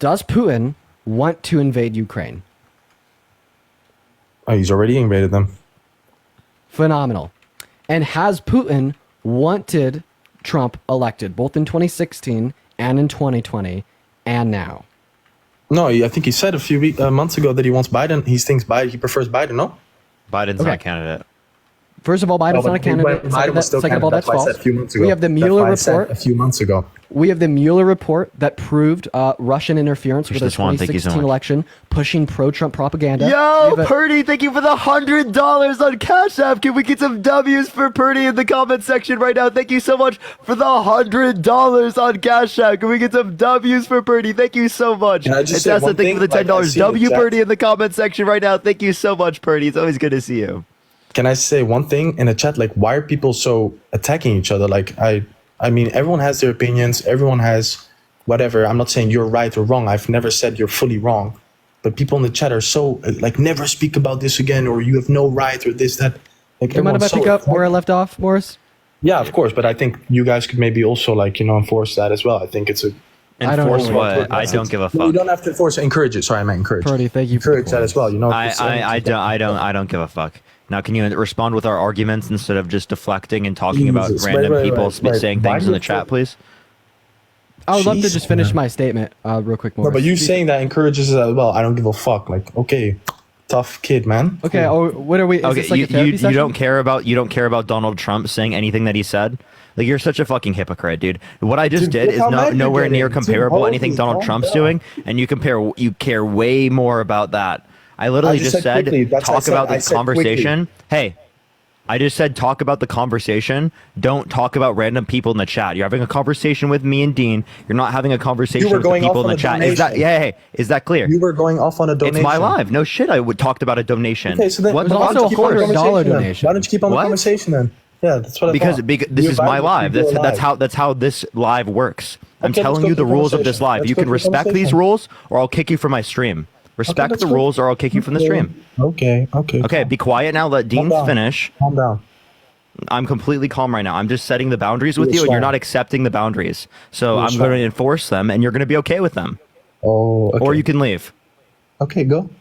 Does Putin want to invade Ukraine? Oh, he's already invaded them. Phenomenal. And has Putin wanted Trump elected, both in 2016 and in 2020 and now? No, I think he said a few months ago that he wants Biden. He thinks he prefers Biden, no? Biden's not a candidate. First of all, Biden's not a candidate. Second of all, that's false. We have the Mueller report a few months ago. We have the Mueller report that proved Russian interference with the 2016 election, pushing pro-Trump propaganda. Yo, Purdy, thank you for the $100 on Cash App. Can we get some W's for Purdy in the comment section right now? Thank you so much for the $100 on Cash App. Can we get some W's for Purdy? Thank you so much. And that's the thing for the $10. W Purdy in the comment section right now. Thank you so much, Purdy. It's always good to see you. Can I say one thing in the chat? Like, why are people so attacking each other? Like, I mean, everyone has their opinions. Everyone has whatever. I'm not saying you're right or wrong. I've never said you're fully wrong. But people in the chat are so, like, never speak about this again, or you have no right, or this, that. Like, do you mind if I pick up where I left off, Morris? Yeah, of course. But I think you guys could maybe also, like, enforce that as well. I think it's a... Enforce what? I don't give a fuck. No, you don't have to enforce it. Encourage it. Sorry, I meant encourage. Purdy, thank you. Encourage that as well. I don't give a fuck. Now, can you respond with our arguments instead of just deflecting and talking about random people saying things in the chat, please? I would love to just finish my statement real quick, Morris. No, but you saying that encourages it as well. I don't give a fuck. Like, okay, tough kid, man. Okay, what are we? Okay, you don't care about Donald Trump saying anything that he said. Like, you're such a fucking hypocrite, dude. What I just did is nowhere near comparable to anything Donald Trump's doing, and you care way more about that. I literally just said talk about the conversation. Hey, I just said talk about the conversation. Don't talk about random people in the chat. You're having a conversation with me and Dean. You're not having a conversation with the people in the chat. Is that clear? You were going off on a donation. It's my live. No shit. I would talked about a donation. Okay, so then there's also a $100 donation. Why don't you keep on the conversation then? Yeah, that's what I thought. Because this is my live. That's how this live works. I'm telling you the rules of this live. You can respect these rules, or I'll kick you from my stream. Respect the rules, or I'll kick you from the stream. Okay. Be quiet now. Let Dean finish. Calm down. I'm completely calm right now. I'm just setting the boundaries with you, and you're not accepting the boundaries. So I'm going to enforce them, and you're going to be okay with them. Oh. Okay. Or you can leave. Okay, go.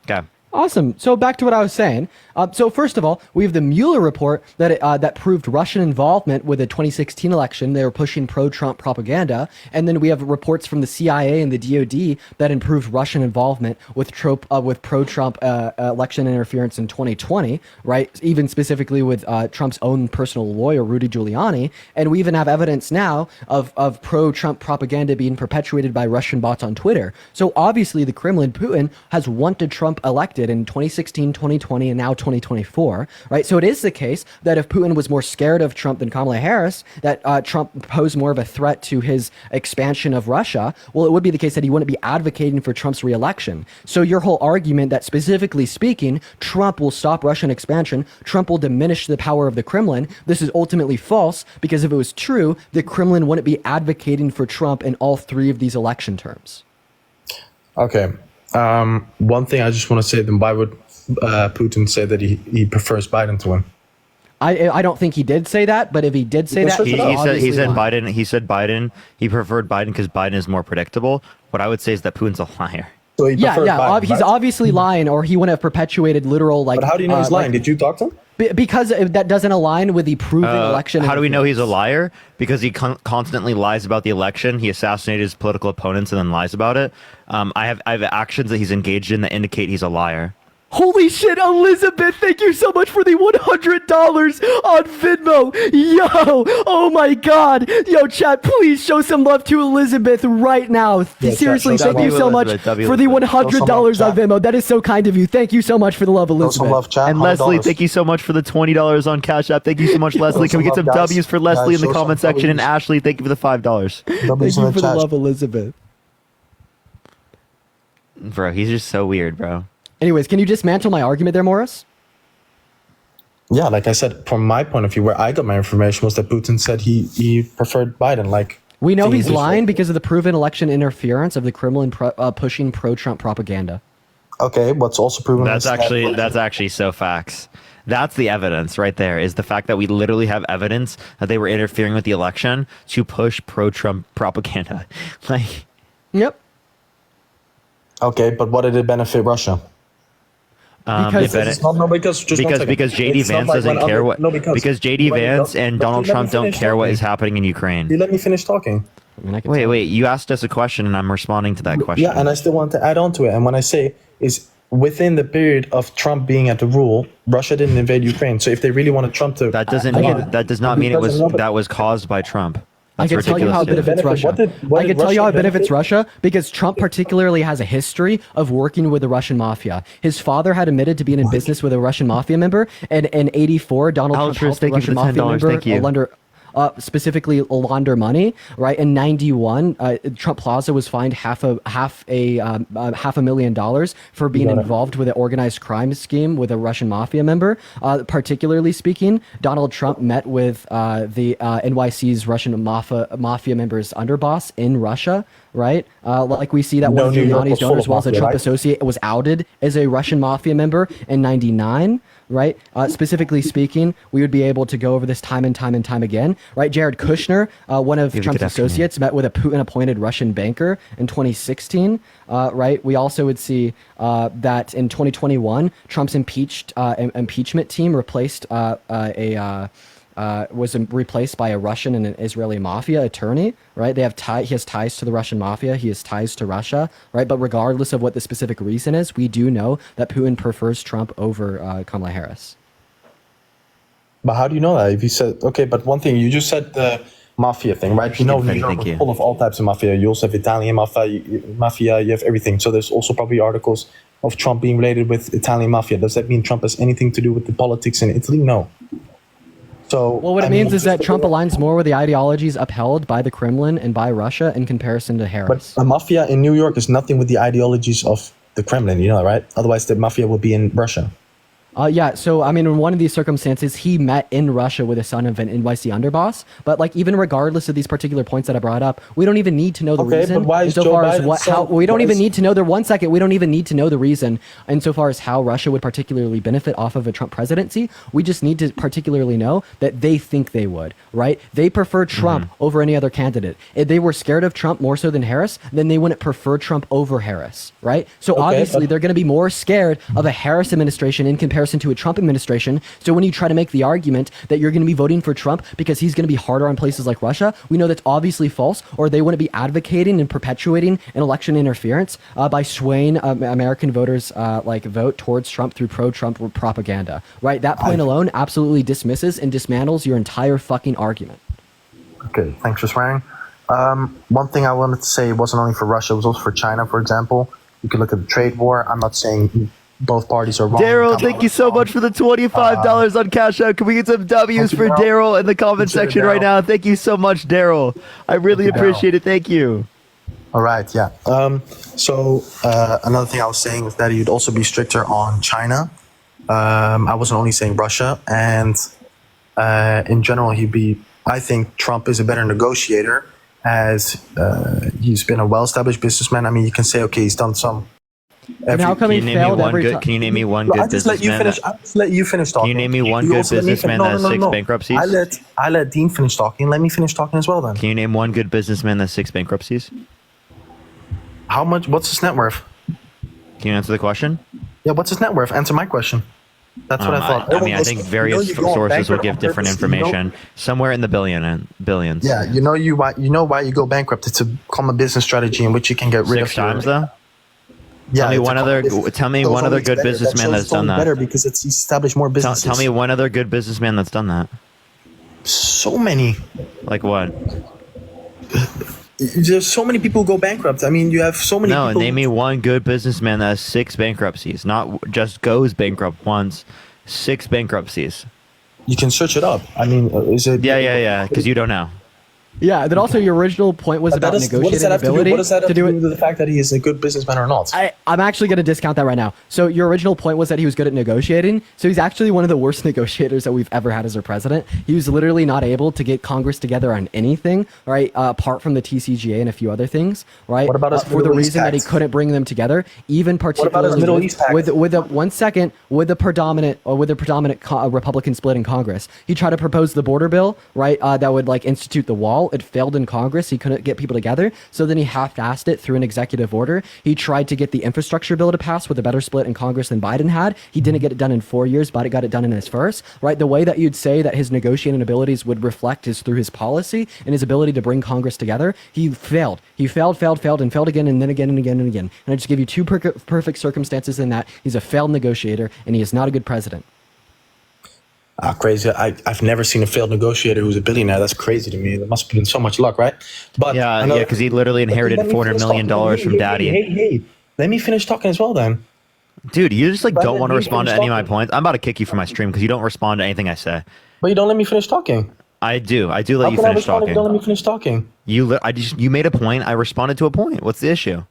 Okay. Awesome. So back to what I was saying. So first of all, we have the Mueller report that proved Russian involvement with the 2016 election. They were pushing pro-Trump propaganda. And then we have reports from the CIA and the DOD that improved Russian involvement with pro-Trump election interference in 2020, right? Even specifically with Trump's own personal lawyer, Rudy Giuliani. And we even have evidence now of pro-Trump propaganda being perpetuated by Russian bots on Twitter. So obviously the Kremlin, Putin, has wanted Trump elected in 2016, 2020, and now 2024, right? So it is the case that if Putin was more scared of Trump than Kamala Harris, that Trump posed more of a threat to his expansion of Russia, well, it would be the case that he wouldn't be advocating for Trump's reelection. So your whole argument that specifically speaking, Trump will stop Russian expansion, Trump will diminish the power of the Kremlin, this is ultimately false, because if it was true, the Kremlin wouldn't be advocating for Trump in all three of these election terms. Okay. One thing I just want to say, then why would Putin say that he prefers Biden to win? I don't think he did say that, but if he did say that, he said Biden. He said Biden. He preferred Biden because Biden is more predictable. What I would say is that Putin's a liar. So he Biden, he's obviously lying, or he wouldn't have perpetuated literal like. But how do you know he's lying? Did you talk to him? Because that doesn't align with the proven election. How do we know he's a liar? Because he constantly lies about the election. He assassinated his political opponents and then lies about it. I have actions that he's engaged in that indicate he's a liar. Holy shit, Elizabeth, thank you so much for the $100 on Venmo. Yo, oh my God. Yo, chat, please show some love to Elizabeth right now. Seriously, thank you so much for the $100 on Venmo. That is so kind of you. Thank you so much for the love, Elizabeth. Love, chat. And Leslie, thank you so much for the $20 on Cash App. Thank you so much, Leslie. Can we get some W's for Leslie in the comment section? And Ashley, thank you for the $5. Thank you for the love, Elizabeth. Bro, he's just so weird, bro. Anyways, can you dismantle my argument there, Morris? Yeah, like I said, from my point of view, where I got my information was that Putin said he preferred Biden. Like, we know he's lying because of the proven election interference of the Kremlin pushing pro-Trump propaganda. Okay, what's also proven? That's actually so facts. That's the evidence right there, is the fact that we literally have evidence that they were interfering with the election to push pro-Trump propaganda. Like, yep. Okay, but what did it benefit Russia? Because It's not, no, because just one second. because JD It's not Vance like doesn't when care other- what no, because JD wait, Vance no, and but Donald let me Trump don't finish care what talking. is happening in Ukraine. You let me finish talking. I mean, I can Wait, tell. wait. You asked us a question, and I'm responding to that question. Yeah, and I still want to add on to it. And when I say is within the period of Trump being at the rule, Russia didn't invade Ukraine. So if they really wanted Trump to, That doesn't I mean can- that does not mean it was Because- that was caused by Trump. I That's can tell you how it ridiculous, dude. benefits Benefit- Russia. what I did can tell you how it Russia benefits benefit? Russia because Trump particularly has a history of working with the Russian mafia. His father had admitted to being in business with a Russian mafia member, and in '84, Donald Trump Altruist, helped the thank you Russian for the mafia $10, member thank you. launder. Specifically launder money, right? In '91, Trump Plaza was fined half a million dollars for being got it. involved with an organized crime scheme with a Russian mafia member. Particularly speaking, Donald Trump met with the NYC's Russian mafia member's underboss in Russia, right? Like we see that one of New York Giuliani's was full donors, of as well as a mafia, Trump right? associate, was outed as a Russian mafia member in '99. Right. Specifically speaking, we would be able to go over this time and time and time again. Right. Jared Kushner, one of Good Trump's afternoon. associates, met with a Putin-appointed Russian banker in 2016. Right. We also would see that in 2021, Trump's impeachment team replaced was replaced by a Russian and an Israeli mafia attorney, right? He has ties to the Russian mafia. He has ties to Russia, right? But regardless of what the specific reason is, we do know that Putin prefers Trump over Kamala Harris. But how do you know that? If you said, okay, but one thing, you just said the mafia thing, right? You know, New York Thank was you. full of all types of mafia. You also have Italian mafia, you have everything. So there's also probably articles of Trump being related with Italian mafia. Does that mean Trump has anything to do with the politics in Italy? No. So, Well, what it I means mean, is that Trump aligns more with the ideologies upheld by the Kremlin and by Russia in comparison to But Harris. a mafia in New York is nothing with the ideologies of the Kremlin, you know, right? Otherwise, the mafia would be in Russia. Yeah, so I mean, in one of these circumstances, he met in Russia with a son of an NYC underboss. But like, even regardless of these particular points that I brought up, we don't even need to know the Okay, reason. but why is Joe insofar as Biden's how son- we don't why even is- need to know the 1 second. We don't even need to know the reason insofar as how Russia would particularly benefit off of a Trump presidency. We just need to particularly know that they think they would, right? They prefer Trump over any other candidate. If they were scared of Trump more so than Harris, then they wouldn't prefer Trump over Harris, right? So obviously but- they're going to be more scared of a Harris administration in comparison to a Trump administration. So when you try to make the argument that you're going to be voting for Trump because he's going to be harder on places like Russia, we know that's obviously false, or they wouldn't be advocating and perpetuating an election interference by swaying American voters like vote towards Trump through pro-Trump propaganda, right? That point alone absolutely dismisses and dismantles your entire fucking argument. Okay, thanks for swearing. One thing I wanted to say wasn't only for Russia, it was also for China, for example. You could look at the trade war. I'm not saying both parties are wrong. Daryl, thank you so much for the $25 on Cash App. Can we get some W's thank you, for Daryl. Daryl in the comment Appreciate it, section right Daryl. now? Thank you so much, Daryl. I really Thank you, appreciate it. Thank you. All right, yeah. So another thing I was saying is that he'd also be stricter on China. I wasn't only saying Russia. And in general, I think Trump is a better negotiator as he's been a well-established businessman. I mean, you can say, okay, he's done some... And how come Can he you name me failed one every good? time? Can you name me one I good just let you businessman? finish. I just let you finish talking. Can you name me one You good also let me businessman fin- that has 6 bankruptcies? I let Dean finish talking. Let me finish talking as well then. Can you name one good businessman that has 6 bankruptcies? How much? What's his net worth? Can you answer the question? Yeah, what's his net worth? Answer my question. That's what I thought. I mean, I think various sources will give different information. Somewhere in the billions. Yeah, you know why you go bankrupt. It's a common business strategy in which you can get rid of 6 times though. Yeah, Tell me it's a one common other. business. Tell me Shows one only other it's good better. businessman shows that's it's done only that. better because it's established more Tell, businesses. tell me one other good businessman that's done that. So many. Like what? There's so many people who go bankrupt. I mean, you have so many No, people. name me one good businessman that has 6 bankruptcies. Not just goes bankrupt once. 6 bankruptcies. You can search it up. I mean, is it? Yeah. Because you don't know. Yeah, then also your original point was about What does negotiating that have to do? ability What does that have to do it. with the fact that he is a good businessman or not? I'm actually going to discount that right now. So your original point was that he was good at negotiating. So he's actually one of the worst negotiators that we've ever had as our president. He was literally not able to get Congress together on anything, right? Apart from the TCGA and a few other things, right? What about his for the Middle East reason that he pact? couldn't bring them together, even about his particularly Middle East pact? with the 1 second with the predominant Republican split in Congress. He tried to propose the border bill, right? That would like institute the wall bill. It failed in Congress. He couldn't get people together. So then he half-assed it through an executive order. He tried to get the infrastructure bill to pass with a better split in Congress than Biden had. He didn't get it done in 4 years. Biden got it done in his first, right? The way that you'd say that his negotiating abilities would reflect is through his policy and his ability to bring Congress together. He failed. He failed, and failed again, and then again, and again, and again. And I just give you two perfect circumstances in that. He's a failed negotiator, and he is not a good president. Crazy. I've never seen a failed negotiator who's a billionaire. That's crazy to me. There must have been so much luck, right? But yeah, because he literally inherited $400 million from daddy. Hey, let me finish talking as well then. Dude, you just don't want to respond to any of my points. I'm about to kick you from my stream because you don't respond to anything I say. But you don't let me finish talking. I do let you finish talking. You don't let me finish talking. You made a point. I responded to a point. What's the issue?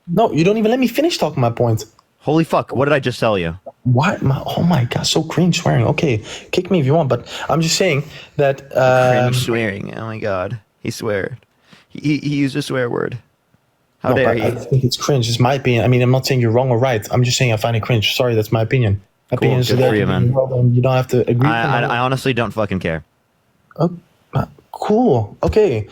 No, you don't even let me finish talking my point. Holy fuck! What did I just tell you? What? Oh my god! So cringe swearing. Okay, kick me if you want, but I'm just saying that. Cringe swearing. Oh my god, he sweared. He used a swear word. How dare he? I think it's cringe. It's my opinion. I mean, I'm not saying you're wrong or right. I'm just saying I find it cringe. Sorry, that's my opinion. Cool. Good for you, man. You don't have to agree. I honestly don't fucking care. Oh, cool. Okay.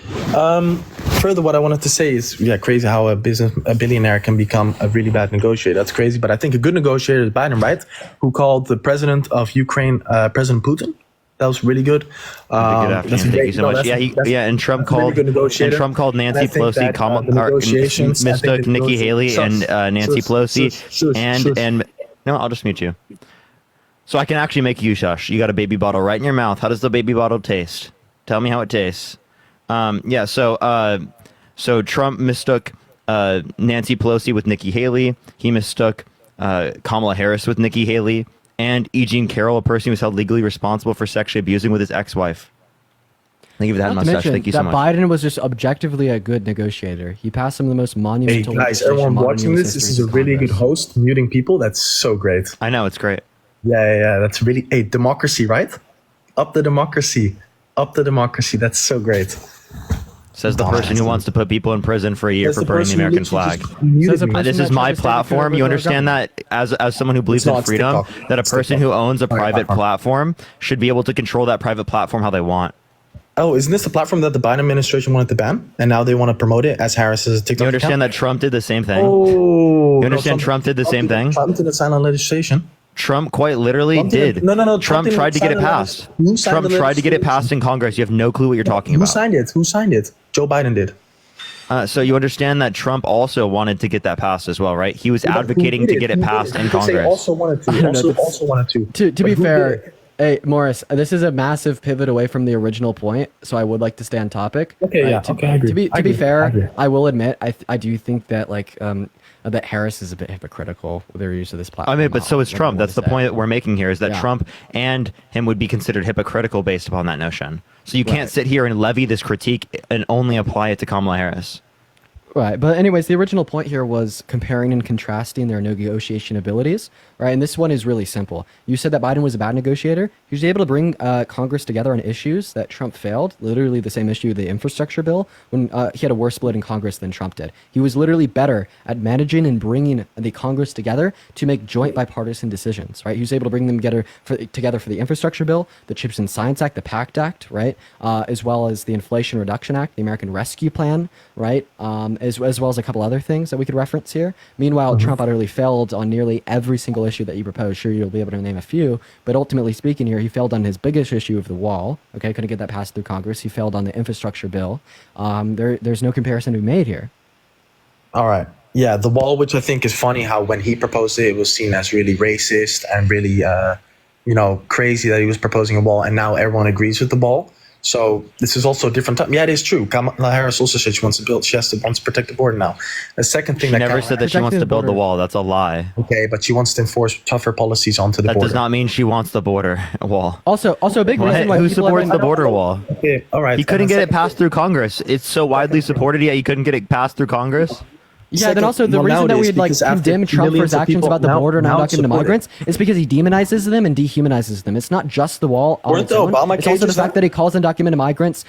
Further, what I wanted to say is, crazy how a billionaire can become a really bad negotiator. That's crazy. But I think a good negotiator is Biden, right? Who called the president of Ukraine, President Putin. That was really good. Good afternoon. Thank you so much. And Trump called Nancy Pelosi, mistook Nikki Haley and Nancy Pelosi, and no, I'll just mute you. So I can actually make you shush. You got a baby bottle right in your mouth. How does the baby bottle taste? Tell me how it tastes. So Trump mistook Nancy Pelosi with Nikki Haley. He mistook Kamala Harris with Nikki Haley. And E. Jean Carroll, a person who was held legally responsible for sexually abusing with his ex-wife. Thank you for that mustache. Thank you so much. Biden was just objectively a good negotiator. He passed some of the most monumental. Hey guys, everyone watching this is a really good host muting people. That's so great. I know, it's great. Yeah. That's really democracy, right? Up the democracy. That's so great. Says the person who wants to put people in prison for a year for burning the American flag. This is my platform. You understand that as someone who believes in freedom, that a person who owns a private platform should be able to control that private platform how they want. Oh, isn't this the platform that the Biden administration wanted to ban? And now they want to promote it as Harris's TikTok You understand account? that Trump did the same thing? Oh, you understand Trump did the same thing? Trump didn't sign on legislation. Trump quite literally did. No. Trump tried to get it passed. Trump tried to get it passed in Congress. You have no clue what you're talking about. Who signed it? Joe Biden did. So you understand that Trump also wanted to get that passed as well, right? He was advocating to get it passed in Congress. Also wanted to. To be fair, hey Morris, this is a massive pivot away from the original point, so I would like to stay on topic. Okay, I agree. To be fair, I will admit I do think that that Harris is a bit hypocritical with their use of this platform. I mean, but so is Trump. That's the point that we're making here, is that Trump and him would be considered hypocritical based upon that notion. So you can't sit here and levy this critique and only apply it to Kamala Harris. Right, but anyways, the original point here was comparing and contrasting their negotiation abilities, right? And this one is really simple. You said that Biden was a bad negotiator. He was able to bring Congress together on issues that Trump failed, literally the same issue, the infrastructure bill, when he had a worse split in Congress than Trump did. He was literally better at managing and bringing the Congress together to make joint bipartisan decisions, right? He was able to bring them together for the infrastructure bill, the Chips and Science Act, the PACT Act, right? As well as the Inflation Reduction Act, the American Rescue Plan, right? As well as a couple other things that we could reference here. Meanwhile, Trump utterly failed on nearly every single issue that you proposed. Sure, you'll be able to name a few, but ultimately speaking here, he failed on his biggest issue of the wall. Okay, couldn't get that passed through Congress. He failed on the infrastructure bill. There's no comparison to be made here. All right. Yeah, the wall, which I think is funny how when he proposed it, it was seen as really racist and really, crazy that he was proposing a wall, and now everyone agrees with the wall. So this is also a different time. Yeah, it is true. Kamala Harris also said she wants to protect the border now. The second thing she never said that she wants to build the wall. That's a lie. Okay, but she wants to enforce tougher policies onto the border. That does not mean she wants the border wall. Also a big reason why who supports the border wall? Okay, all right. He couldn't get it passed through Congress. It's so widely supported, yet he couldn't get it passed through Congress. Yeah, then also the reason that we like condemn Trump for his actions about the border and undocumented migrants is because he demonizes them and dehumanizes them. It's not just the wall on its own. It's also the fact that he calls undocumented migrants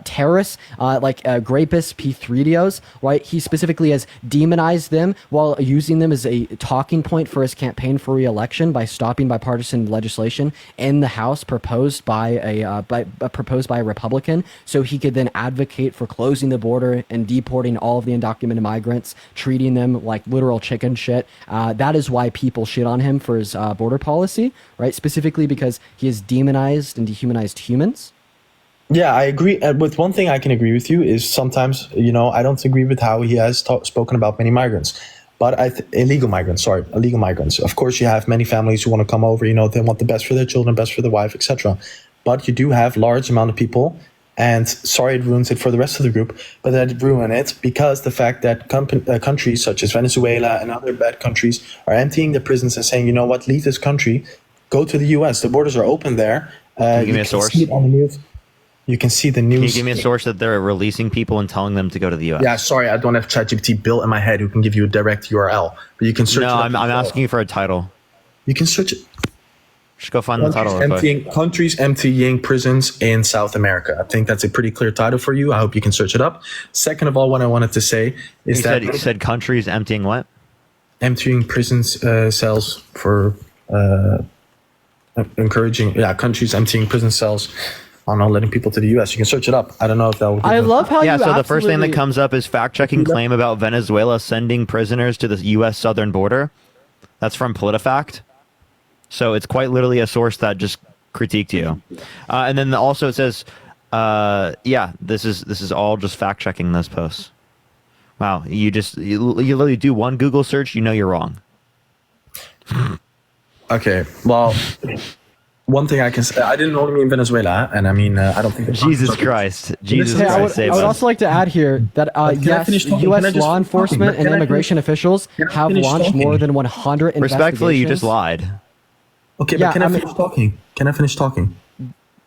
terrorists, like rapists, P3DOs, right? He specifically has demonized them while using them as a talking point for his campaign for re-election by stopping bipartisan legislation in the House proposed by a Republican, so he could then advocate for closing the border and deporting all of the undocumented migrants, treating them like literal chicken shit. That is why people shit on him for his border policy, right? Specifically because he has demonized and dehumanized humans. Yeah, I agree. With one thing I can agree with you is sometimes, I don't agree with how he has spoken about many migrants. But illegal migrants. Of course, you have many families who want to come over, they want the best for their children, best for their wife, etc. But you do have large amount of people, and sorry it ruins it for the rest of the group, but that ruin it because the fact that countries such as Venezuela and other bad countries are emptying the prisons and saying, you know what, leave this country, go to the US. The borders are open there. Can you give me a source? See it on the news. You can see the news. Can you give me a source that they're releasing people and telling them to go to the US? Yeah, sorry, I don't have ChatGPT built in my head who can give you a direct URL, but you can search. No, I'm asking you for a title. You can search it. Just go find the title. Countries emptying prisons in South America. I think that's a pretty clear title for you. I hope you can search it up. Second of all, what I wanted to say is you said countries emptying what? Emptying prisons cells for encouraging. Yeah, countries emptying prison cells. On not letting people to the U.S. You can search it up. I don't know if that would. I love how so the first thing that comes up is fact-checking claim about Venezuela sending prisoners to the U.S. southern border. That's from PolitiFact. So it's quite literally a source that just critiqued you. And then also it says, this is all just fact-checking those posts. Wow, you literally do one Google search, you're wrong. Okay, well. One thing I can say, I didn't only mean Venezuela, and I mean, I don't think... Jesus Christ. I would also like to add here that, yes, U.S. law enforcement and immigration officials have launched more than 100 investigations. Respectfully, you just lied. Okay, but can I finish talking? Can I finish talking?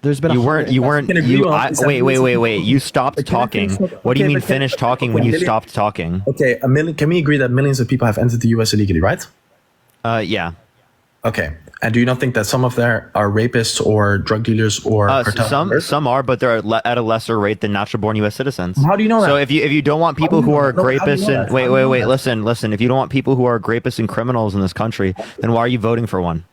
There's been wait. You stopped talking. What do you mean finish talking when you stopped talking? Okay, can we agree that millions of people have entered the U.S. illegally, right? Yeah. Okay. And do you not think that some of them are rapists or drug dealers or some are, but they're at a lesser rate than natural-born U.S. citizens? How do you know that? So if you don't want people who are rapists and wait, listen. If you don't want people who are rapists and criminals in this country, then why are you voting for one?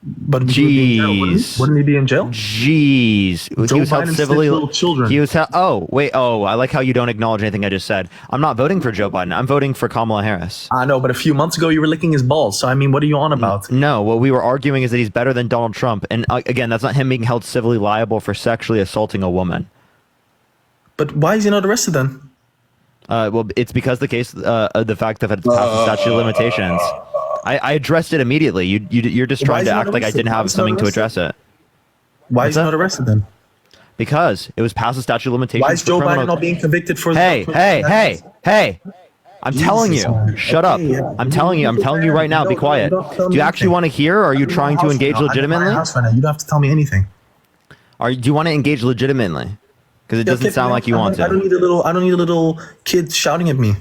But jeez, wouldn't he be in jail? Jeez, he was held civilly. Children. He was held. I like how you don't acknowledge anything I just said. I'm not voting for Joe Biden. I'm voting for Kamala Harris. I know, but a few months ago you were licking his balls. So I mean, what are you on about? No, what we were arguing is that he's better than Donald Trump, and again, that's not him being held civilly liable for sexually assaulting a woman. But why is he not arrested then? Well, it's because the case, the fact that it's past the statute of limitations. I addressed it immediately. You're just trying to act like I didn't have something to address it. Why is he not arrested then? Because it was past the statute of limitations. Why is Joe Biden not being convicted for? Hey! I'm telling you, shut up. I'm telling you right now, be quiet. Do you actually want to hear, or are you trying to engage legitimately? You don't have to tell me anything. Do you want to engage legitimately? Because it doesn't sound like you want to. I don't need a little kid shouting at me.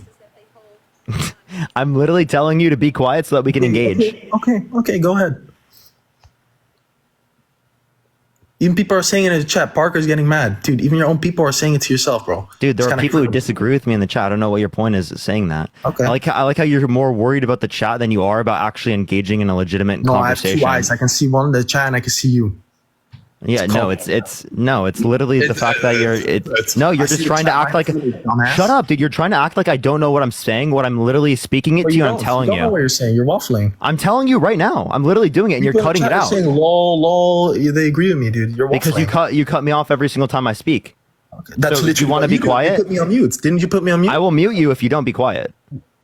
I'm literally telling you to be quiet so that we can engage. Okay, go ahead. Even people are saying it in the chat. Parker's getting mad. Dude, even your own people are saying it to yourself, bro. Dude, there are people who disagree with me in the chat. I don't know what your point is saying that. Okay. I like how you're more worried about the chat than you are about actually engaging in a legitimate conversation. No, I have 2 eyes. I can see one in the chat and I can see you. Yeah, it's literally the fact that you're just trying to act like shut up, dude. You're trying to act like I don't know what I'm saying, what I'm literally speaking it to you. I'm telling you. You don't know what you're saying. You're waffling. I'm telling you right now. I'm literally doing it and you're cutting it out. Saying lol. They agree with me, dude. You're waffling. Because you cut me off every single time I speak. Okay. That's so you want to be quiet? You put me on mute. Didn't you put me on mute? I will mute you if you don't be quiet.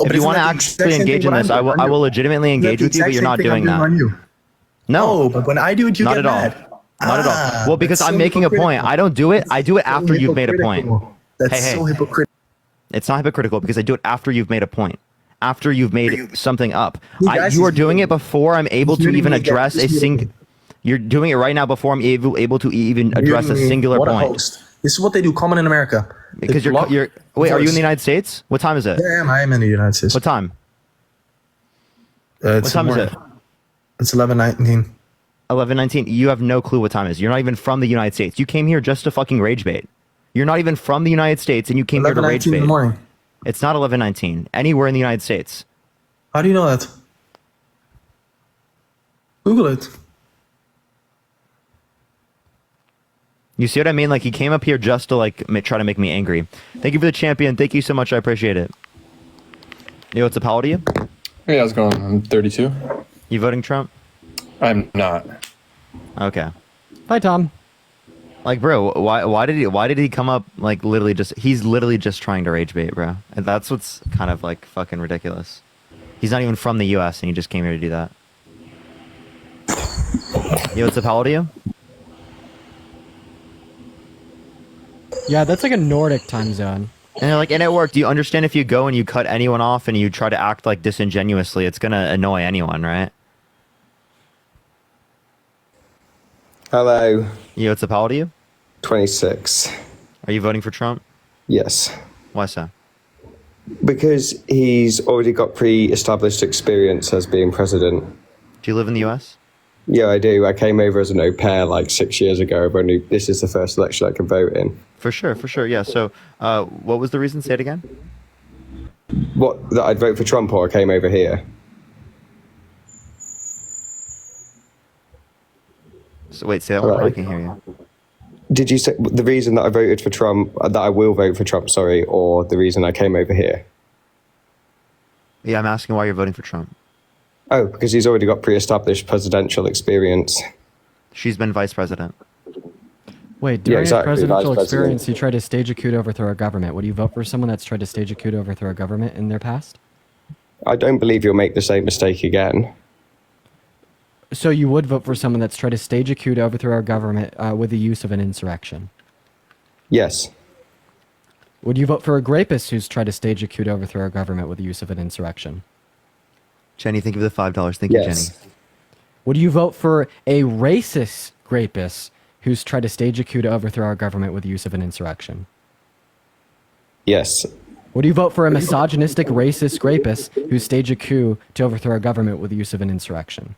If you want to actually engage in this, I will legitimately engage with you, but you're not doing that. No, but when I do it, you get mad. Not at all. Well, because I'm making a point. I don't do it. I do it after you've made a point. That's so hypocritical. It's not hypocritical because I do it after you've made a point. After you've made something up. You are doing it before I'm able to even address a single... You're doing it right now before I'm able to even address a singular point. This is what they do. Common in America. Because you're wait, are you in the United States? What time is it? Yeah, I am in the United States. What time? What time is it? It's 11:19. 11:19. You have no clue what time it is. You're not even from the United States. You came here just to fucking rage bait. You're not even from the United States, and you came here to rage 11:19 bait. in the morning. It's not 11:19. Anywhere in the United States. How do you know that? Google it. You see what I mean? Like, he came up here just to like try to make me angry. Thank you for the champion. Thank you so much. I appreciate it. Yo, what's up? How old are you? Hey, how's it going? I'm 32. You voting Trump? I'm not. Okay. Hi, Tom. Like, bro, why did he come up like literally just? He's literally just trying to rage bait, bro. And that's what's kind of like fucking ridiculous. He's not even from the U.S. and he just came here to do that. Yo, what's up? How old are you? Yeah, that's like a Nordic time zone. And it worked. Do you understand if you go and you cut anyone off and you try to act like disingenuously, it's gonna annoy anyone, right? Hello. Yo, what's up? How old are you? 26. Are you voting for Trump? Yes. Why so? Because he's already got pre-established experience as being president. Do you live in the U.S.? Yeah, I do. I came over as an au pair like 6 years ago. This is the first election I can vote in. For sure. Yeah. So, what was the reason? Say it again. What, that I'd vote for Trump or I came over here? So wait, say that one more. I can hear you. Did you say the reason that I voted for Trump, that I will vote for Trump, sorry, or the reason I came over here? Yeah, I'm asking why you're voting for Trump. Oh, because he's already got pre-established presidential experience. She's been vice president. Wait, during exactly, his presidential vice experience, president. he tried to stage a coup to overthrow our government. Would you vote for someone that's tried to stage a coup to overthrow our government in their past? I don't believe you'll make the same mistake again. So you would vote for someone that's tried to stage a coup to overthrow our government with the use of an insurrection? Yes. Would you vote for a rapist who's tried to stage a coup to overthrow our government with the use of an insurrection? Jenny, thank you for the $5. Thank you, Yes. Jenny. Would you vote for a racist rapist who's tried to stage a coup to overthrow our government with the use of an insurrection? Yes. Would you vote for a misogynistic racist rapist who staged a coup to overthrow our government with the use of an insurrection?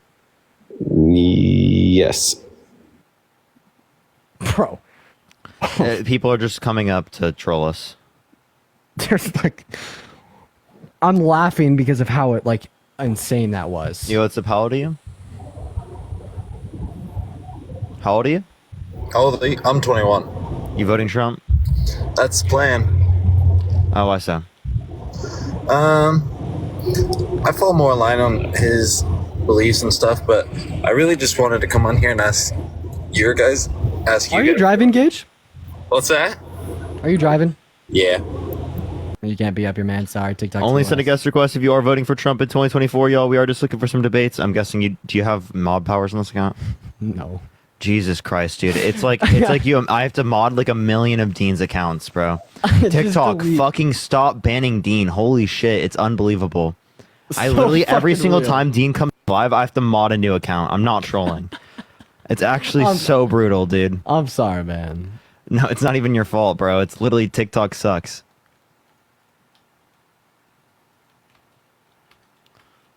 Yes. Bro, People are just coming up to troll us. there's like... I'm laughing because of how it, like, insane that was. Yo, what's up? How old are you? How old are you? How old are you? I'm 21. You voting Trump? That's the plan. Oh, why so? I fall more in line on his beliefs and stuff, but I really just wanted to come on here and ask you guys. Are you driving, Gage? What's that? Are you driving? Yeah. You can't be up your man. Sorry, TikTok. Only send a guest request if you are voting for Trump in 2024, y'all. We are just looking for some debates. I'm guessing do you have mod powers on this account? No. Jesus Christ, dude. It's like I have to mod like 1 million of Dean's accounts, bro. Just TikTok, delete. fucking stop banning Dean. Holy shit, it's unbelievable. I So literally every fucking single real. time Dean comes live, I have to mod a new account. I'm not trolling. It's actually so brutal, dude. I'm sorry, man. No, it's not even your fault, bro. It's literally TikTok sucks.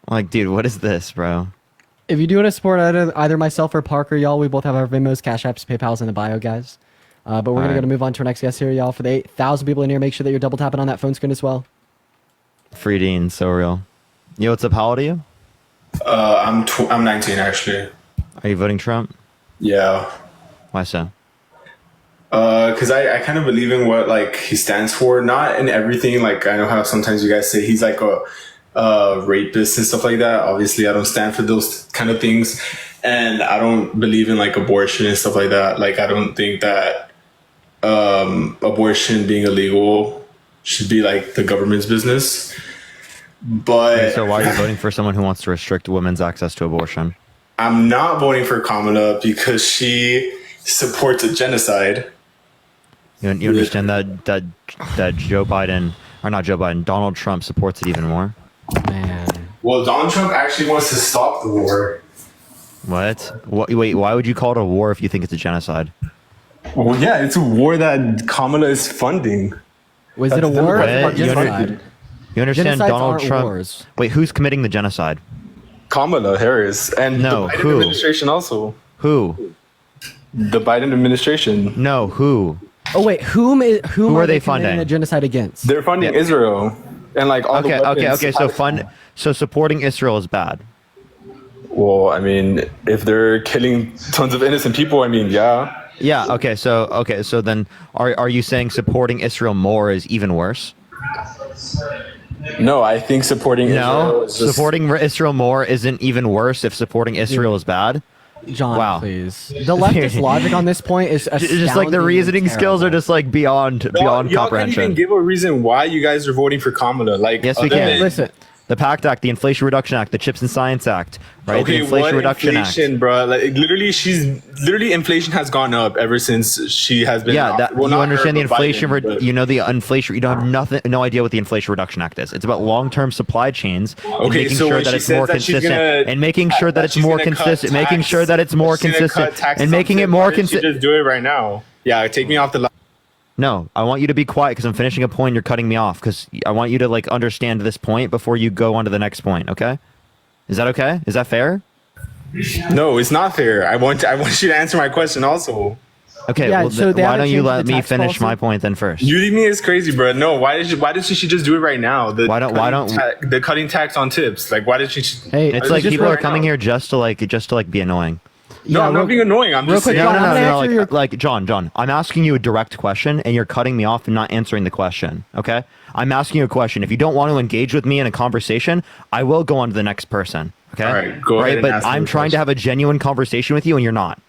Like, dude, what is this, bro? If you do want to support either myself or Parker, y'all, we both have our Venmos, Cash Apps, PayPal's in the bio, guys. But we're going to move on to our next guest here, y'all. For the 8,000 people in here, make sure that you're double tapping on that phone screen as well. Free Dean, so real. Yo, what's up? How old are you? I'm 19 actually. Are you voting Trump? Yeah. Why so? Because I kind of believe in what like he stands for, not in everything. Like I know how sometimes you guys say he's like a rapist and stuff like that. Obviously, I don't stand for those kind of things, and I don't believe in like abortion and stuff like that. Like I don't think that abortion being illegal should be like the government's business. But So why are you voting for someone who wants to restrict women's access to abortion? I'm not voting for Kamala because she supports a genocide. You understand that Joe Biden, or not Joe Biden, Donald Trump supports it even more? Man. Well, Donald Trump actually wants to stop the war. What? Wait, why would you call it a war if you think it's a genocide? Well, yeah, it's a war that Kamala is funding. Was it a war or Wait, genocide? You understand Genocides Donald aren't Trump? wars. Wait, who's committing the genocide? Kamala Harris and No, the Biden who? administration also. Who? The Biden administration. No, who? Oh wait, whom are are they committing funding? a genocide against? They're funding Israel and like all Okay, the okay, weapons. okay. So supporting Israel is bad. Well, I mean, if they're killing tons of innocent people, I mean, yeah. Yeah. Okay. So then, are you saying supporting Israel more is even worse? No, I think supporting Israel No, is just, supporting Israel more isn't even worse if supporting Israel is bad. John, Wow. please. The leftist logic on this point is Just like the reasoning skills are just like beyond y'all can't comprehension. even give a reason why you guys are voting for Kamala. Like, Yes, we other can. than- Listen, The PACT Act, the Inflation Reduction Act, the Chips and Science Act, right? Okay, the Inflation what Reduction inflation, bro? Like, literally, inflation has gone up ever since she has been. Act. Yeah, that, you not understand her, the but inflation. Biden, but- You know the inflation. You don't have no idea what the Inflation Reduction Act is. It's about long-term supply chains and Okay, making so sure when that she it's says more that she's consistent gonna- and making sure that that it's she's more gonna cut consistent, making tax- sure that it's more she's gonna cut consistent taxes and on making it tips. more Why didn't she consistent. just do it right now. Yeah, take me off the line. No, I want you to be quiet because I'm finishing a point. You're cutting me off because I want you to like understand this point before you go on to the next point. Okay? Is that okay? Is that fair? No, it's not fair. I want you to answer my question also. Okay. Yeah, well, so they why haven't don't you changed let the me tax finish policy? my point then first? You leave me is crazy, bro. No, why didn't she just do it right now? The the cutting tax on tips? Like, why did she? Hey, It's I like just people are right coming now? here just to be annoying. No, I'm not being annoying. I'm real just quick, saying. John, I'm gonna answer Like, your- like John, I'm asking you a direct question and you're cutting me off and not answering the question. Okay, I'm asking you a question. If you don't want to engage with me in a conversation, I will go on to the next person. Okay, All right, go ahead and But ask me I'm the trying to question. have a genuine conversation with you, and you're not.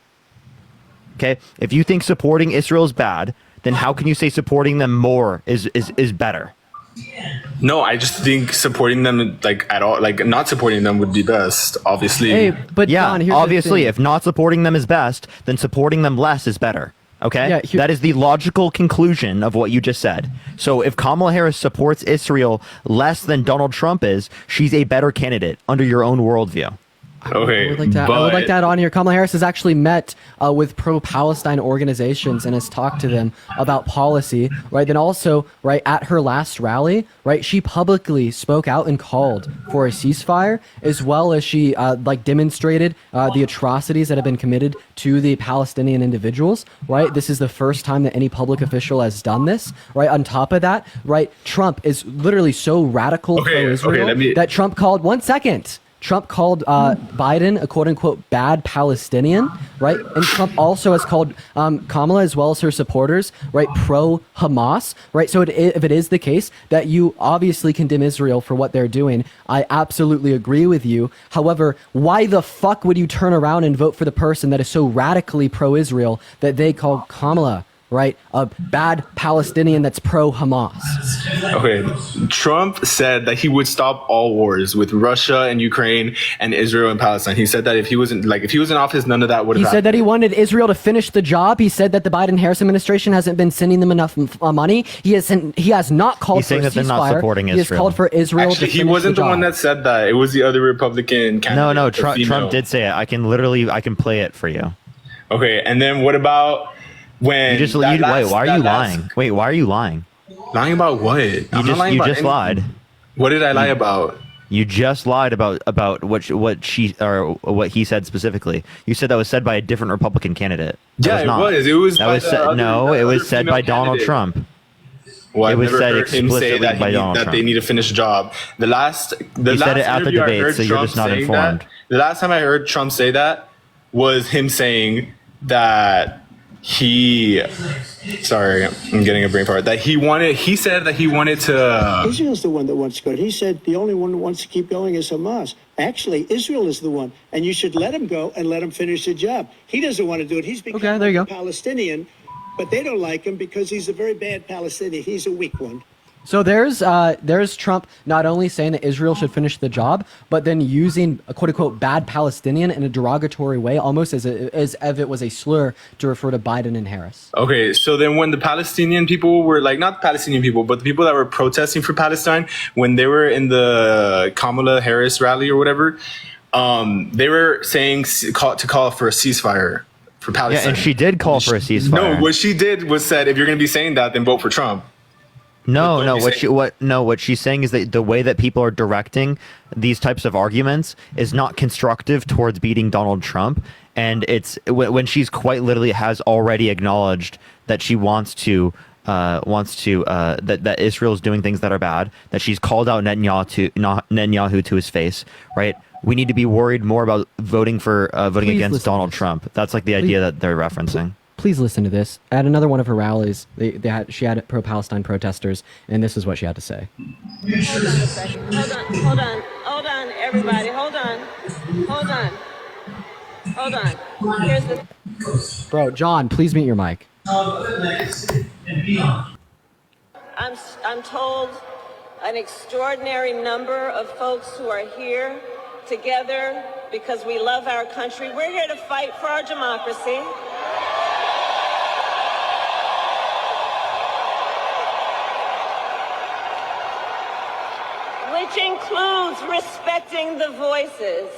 Okay, if you think supporting Israel is bad, then how can you say supporting them more is better? No, I just think supporting them like at all, like not supporting them would be best. Obviously. Hey, but Yeah, John, here's the obviously, thing. if not supporting them is best, then supporting them less is better. Okay? Yeah, That is the logical conclusion of what you just said. So if Kamala Harris supports Israel less than Donald Trump is, she's a better candidate under your own worldview. Okay, I would like to add on here. Kamala Harris has actually met with pro-Palestine organizations and has talked to them about policy, right? Then also, right, at her last rally, right, she publicly spoke out and called for a ceasefire, as well as she demonstrated the atrocities that have been committed to the Palestinian individuals, right? This is the first time that any public official has done this, right? On top of that, right, Trump is literally so radical pro-Israel that Trump called, Trump called Biden a quote-unquote bad Palestinian, right? And Trump also has called Kamala, as well as her supporters, right, pro-Hamas, right? So if it is the case that you obviously condemn Israel for what they're doing, I absolutely agree with you. However, why the fuck would you turn around and vote for the person that is so radically pro-Israel that they call Kamala, right, a bad Palestinian that's pro-Hamas? Okay, Trump said that he would stop all wars with Russia and Ukraine and Israel and Palestine. He said that if he was in office, none of that would have He happened. said that he wanted Israel to finish the job. He said that the Biden-Harris administration hasn't been sending them enough money. He has not called He's for a saying that they're not ceasefire. supporting He has Israel. called for Israel Actually, to he finish wasn't the job. one that said that. It was the other Republican candidate. No, the Trump female. did say it. I can play it for you. Okay, and then what about when Wait, why are you lying? Wait, why are you lying? Lying about what? I'm not lying You about just anything. lied. What did I lie about? You just lied about what she or what he said specifically. You said that was said by a different Republican candidate. That Yeah, it not. was. It was That by was the said. other- No, the it was other said female by Donald candidate. Trump. Well, It I've was never said heard him say explicitly that, by Donald that Trump. they need to finish a job. The last He said it at the interview I debate, heard so you're Trump just not saying informed. the last time I heard Trump say that was him saying that sorry, I'm getting a brain fart. He said that he wanted to. Israel's the one that wants to go. He said the only one who wants to keep going is Hamas. Actually, Israel is the one, and you should let him go and let him finish the job. He doesn't want to do it. He's become Okay, there you a go. Palestinian, but they don't like him because he's a very bad Palestinian. He's a weak one. So there's Trump not only saying that Israel should finish the job, but then using a quote-unquote bad Palestinian in a derogatory way, almost as if it was a slur to refer to Biden and Harris. Okay, so then when the Palestinian people were like, not Palestinian people, but the people that were protesting for Palestine, when they were in the Kamala Harris rally or whatever, they were saying to call for a ceasefire. for Palestine. Yeah, and she did call for a ceasefire. No, what she did was said, if you're going to be saying that, then vote for Trump. No, what she's saying is that the way that people are directing these types of arguments is not constructive towards beating Donald Trump, and it's when she's quite literally has already acknowledged that she wants to that Israel is doing things that are bad, that she's called out Netanyahu to his face, right? We need to be worried more about voting against Donald Trump. That's like the idea that they're referencing. Please listen to this. At another one of her rallies, she had pro-Palestine protesters, and this is what she had to say. Hold on a second. Hold on, everybody. Hold on. Here's the... Bro, John, please mute your mic. I'm told an extraordinary number of folks who are here together because we love our country. We're here to fight for our democracy. Which includes respecting the voices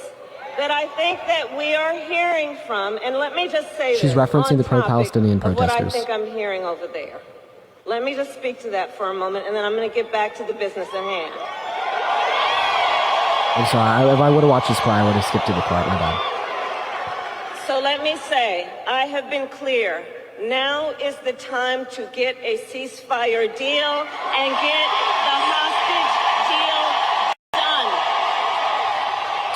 that I think that we are hearing from. And let me just say she's referencing the pro-Palestinian protesters. What I think I'm hearing over there. Let me just speak to that for a moment, and then I'm going to get back to the business at hand. I'm sorry. If I would have watched this part, I would have skipped to the part. My bad. So let me say, I have been clear. Now is the time to get a ceasefire deal and get the hostage deal done.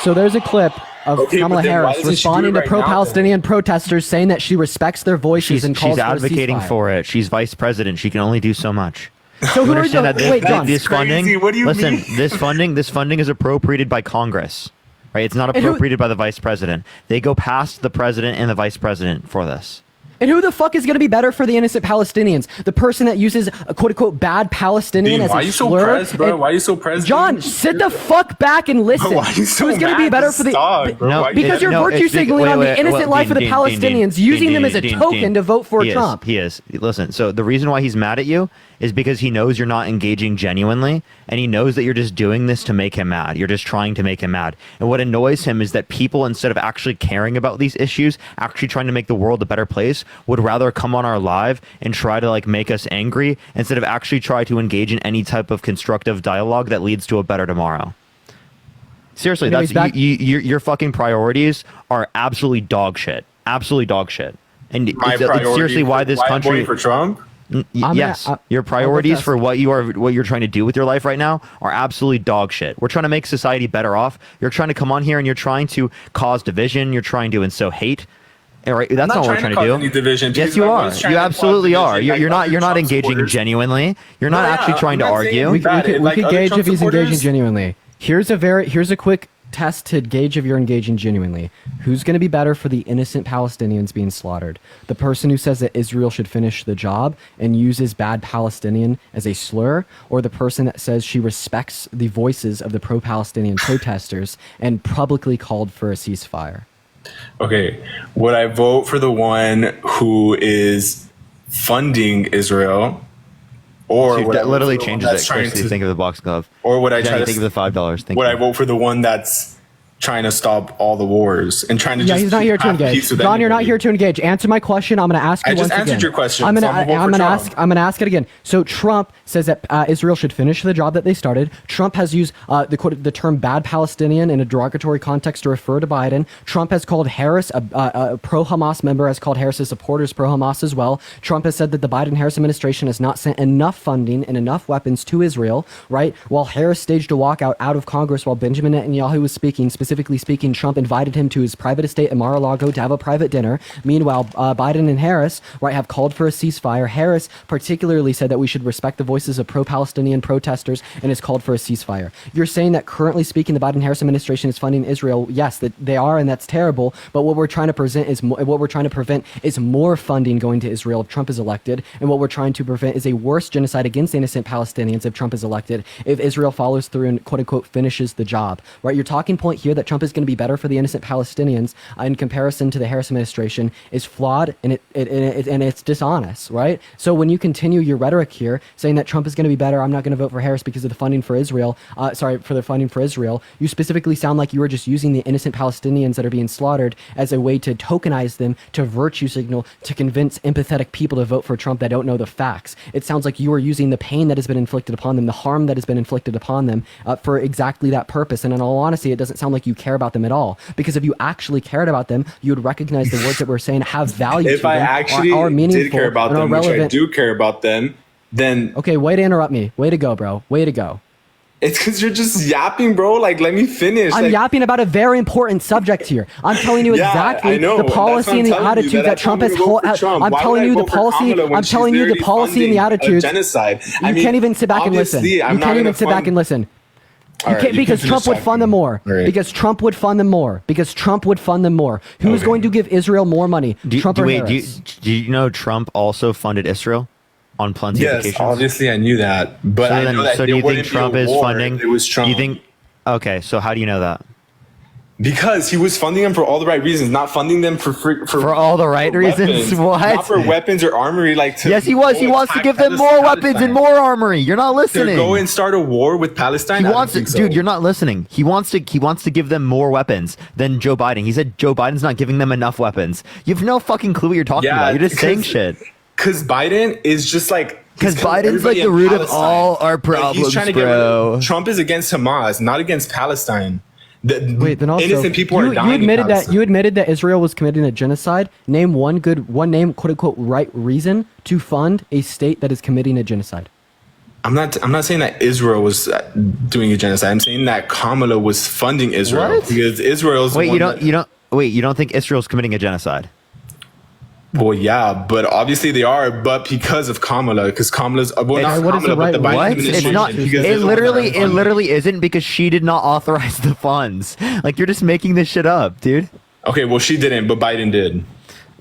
So there's a clip of Kamala Harris responding to pro-Palestinian protesters, saying that she respects their voices and calls for a ceasefire. She's advocating for it. She's vice president. She can only do so much. So who are the, wait, John. This funding, what do you listen, mean? this funding is appropriated by Congress, right? It's not appropriated by the vice president. They go past the president and the vice president for this. And who the fuck is going to be better for the innocent Palestinians? The person that uses a quote-unquote bad Palestinian as a slur? Why are you so pressed, bro? Why are you so pressed? John, sit the fuck back and listen. Why are you so Who's going to be better for the... No, because you're virtue signaling on the innocent life of the Palestinians, using them as a token to vote for Trump. He is. Listen, so the reason why he's mad at you is because he knows you're not engaging genuinely, and he knows that you're just doing this to make him mad. You're just trying to make him mad. And what annoys him is that people, instead of actually caring about these issues, actually trying to make the world a better place, would rather come on our live and try to like make us angry instead of actually try to engage in any type of constructive dialogue that leads to a better tomorrow. Seriously, Anyways, that's your fucking priorities are absolutely dog shit. Absolutely dog shit. And it's seriously why this country for Trump. Yes, your priorities for what you're trying to do with your life right now are absolutely dog shit. We're trying to make society better off. You're trying to come on here and you're trying to cause division. You're trying to instill hate. All right, that's not what we're trying to do. Any division, yes, you are. You absolutely are. You're not engaging genuinely. You're not actually trying to argue. We could gauge if he's engaging genuinely. Here's a quick test to gauge if you're engaging genuinely. Who's going to be better for the innocent Palestinians being slaughtered? The person who says that Israel should finish the job and uses bad Palestinian as a slur, or the person that says she respects the voices of the pro-Palestinian protesters and publicly called for a ceasefire? Okay, would I vote for the one who is funding Israel? Or so that literally changes it. Trying to think of the box glove. Or would I try to think of the $5? Would I vote for the one that's trying to stop all the wars and trying to he's not here to engage. John, you're not here to engage. Answer my question. I'm going to ask you once again. I just answered your question. I'm going to ask it again. So Trump says that Israel should finish the job that they started. Trump has used the term bad Palestinian in a derogatory context to refer to Biden. Trump has called Harris a pro-Hamas member, has called Harris's supporters pro-Hamas as well. Trump has said that the Biden-Harris administration has not sent enough funding and enough weapons to Israel, right? While Harris staged a walkout out of Congress while Benjamin Netanyahu was speaking, specifically speaking, Trump invited him to his private estate in Mar-a-Lago to have a private dinner. Meanwhile, Biden and Harris, right, have called for a ceasefire. Harris particularly said that we should respect the voices of pro-Palestinian protesters and has called for a ceasefire. You're saying that currently speaking, the Biden-Harris administration is funding Israel. Yes, that they are, and that's terrible. But what we're trying to prevent is more funding going to Israel if Trump is elected, and what we're trying to prevent is a worse genocide against innocent Palestinians if Trump is elected. If Israel follows through and quote unquote finishes the job, right? Your talking point here here that Trump is going to be better for the innocent Palestinians in comparison to the Harris administration is flawed and it's dishonest, right? So when you continue your rhetoric here saying that Trump is going to be better, I'm not going to vote for Harris because of the funding for Israel, for the funding for Israel, you specifically sound like you were just using the innocent Palestinians that are being slaughtered as a way to tokenize them, to virtue signal, to convince empathetic people to vote for Trump that don't know the facts. It sounds like you are using the pain that has been inflicted upon them, the harm that has been inflicted upon them for exactly that purpose. And in all honesty, it doesn't sound like you care about them at all. Because if you actually cared about them, you would recognize the words that we're saying have value to If them, I actually are meaningful, did care about and them, are which I relevant. do care about them, then Okay, way to interrupt me. Way to go, bro. Way to go. it's because you're just yapping, bro. Like, let me finish. I'm like, yapping about a very important subject here. I'm telling you Yeah, exactly I know. the That's policy what and the I'm telling you, attitude that Trump has. I'm gonna vote for Trump. I'm Why telling would I you the vote for policy. Kamala when I'm she's telling you the literally policy and the funding a attitudes. genocide. You can't even sit back and listen. obviously, You I'm not can't even gonna sit back and listen. All You right, can't, you can because finish Trump would fund them more. All right. Because Trump would fund them more. Because Trump would fund them more. Who is Okay. going to give Israel more money? Trump or wait, Harris? do you know Trump also funded Israel on plenty of Yes, occasions? obviously I knew that, but So I then, know that so do there you think wouldn't be a Trump is war funding? if it was Trump. Do you think? Okay, so how do you know that? Because he was funding them for all the right reasons, not funding them for free, For all the right for reasons? weapons, What? Not for weapons or armory. Like to Yes, he was. He go wants to attack give them more Palestine. weapons and more armory. You're not To listening. go and start a war with Palestine. He I don't wants to, think so. dude. You're not listening. He wants to give them more weapons than Joe Biden. He said Joe Biden's not giving them enough weapons. You have no fucking clue what you're talking about. You're just saying shit. Because Biden is just like. Because he's killing Biden's like everybody the in root of Palestine. all our Like, problems, he's trying to get bro. Trump is against Hamas, not against Palestine. Wait, then also innocent people you, are dying. you admitted in that Palestine. you admitted that Israel was committing a genocide. Name one name, quote unquote, right reason to fund a state that is committing a genocide. I'm not saying that Israel was doing a genocide. I'm saying that Kamala was funding Israel What? because Israel's. Wait, you don't think Israel's committing a genocide? Well, yeah, but obviously they are, but because of Kamala, because Kamala's well, not what is Kamala, the but the right Biden What? administration. It's not. because It they're the ones that are funding. literally isn't because she did not authorize the funds. Like you're just making this shit up, dude. Okay, well she didn't, but Biden did.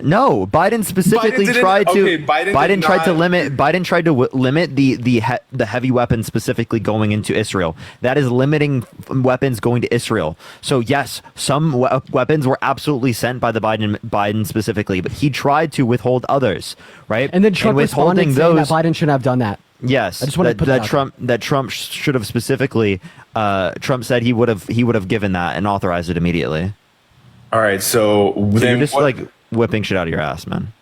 No, Biden specifically didn't- tried to. okay, Biden did tried to not- limit. Biden tried to limit the heavy weapons specifically going into Israel. That is limiting weapons going to Israel. So yes, some weapons were absolutely sent by the Biden specifically, but he tried to withhold others, right? And then Trump responded withholding saying those. that Biden shouldn't have done that. Yes, I just wanted to put that out there. Trump should have specifically. Trump said he would have given that and authorized it immediately. All right, so So then you're just what- like whipping shit out of your ass, man.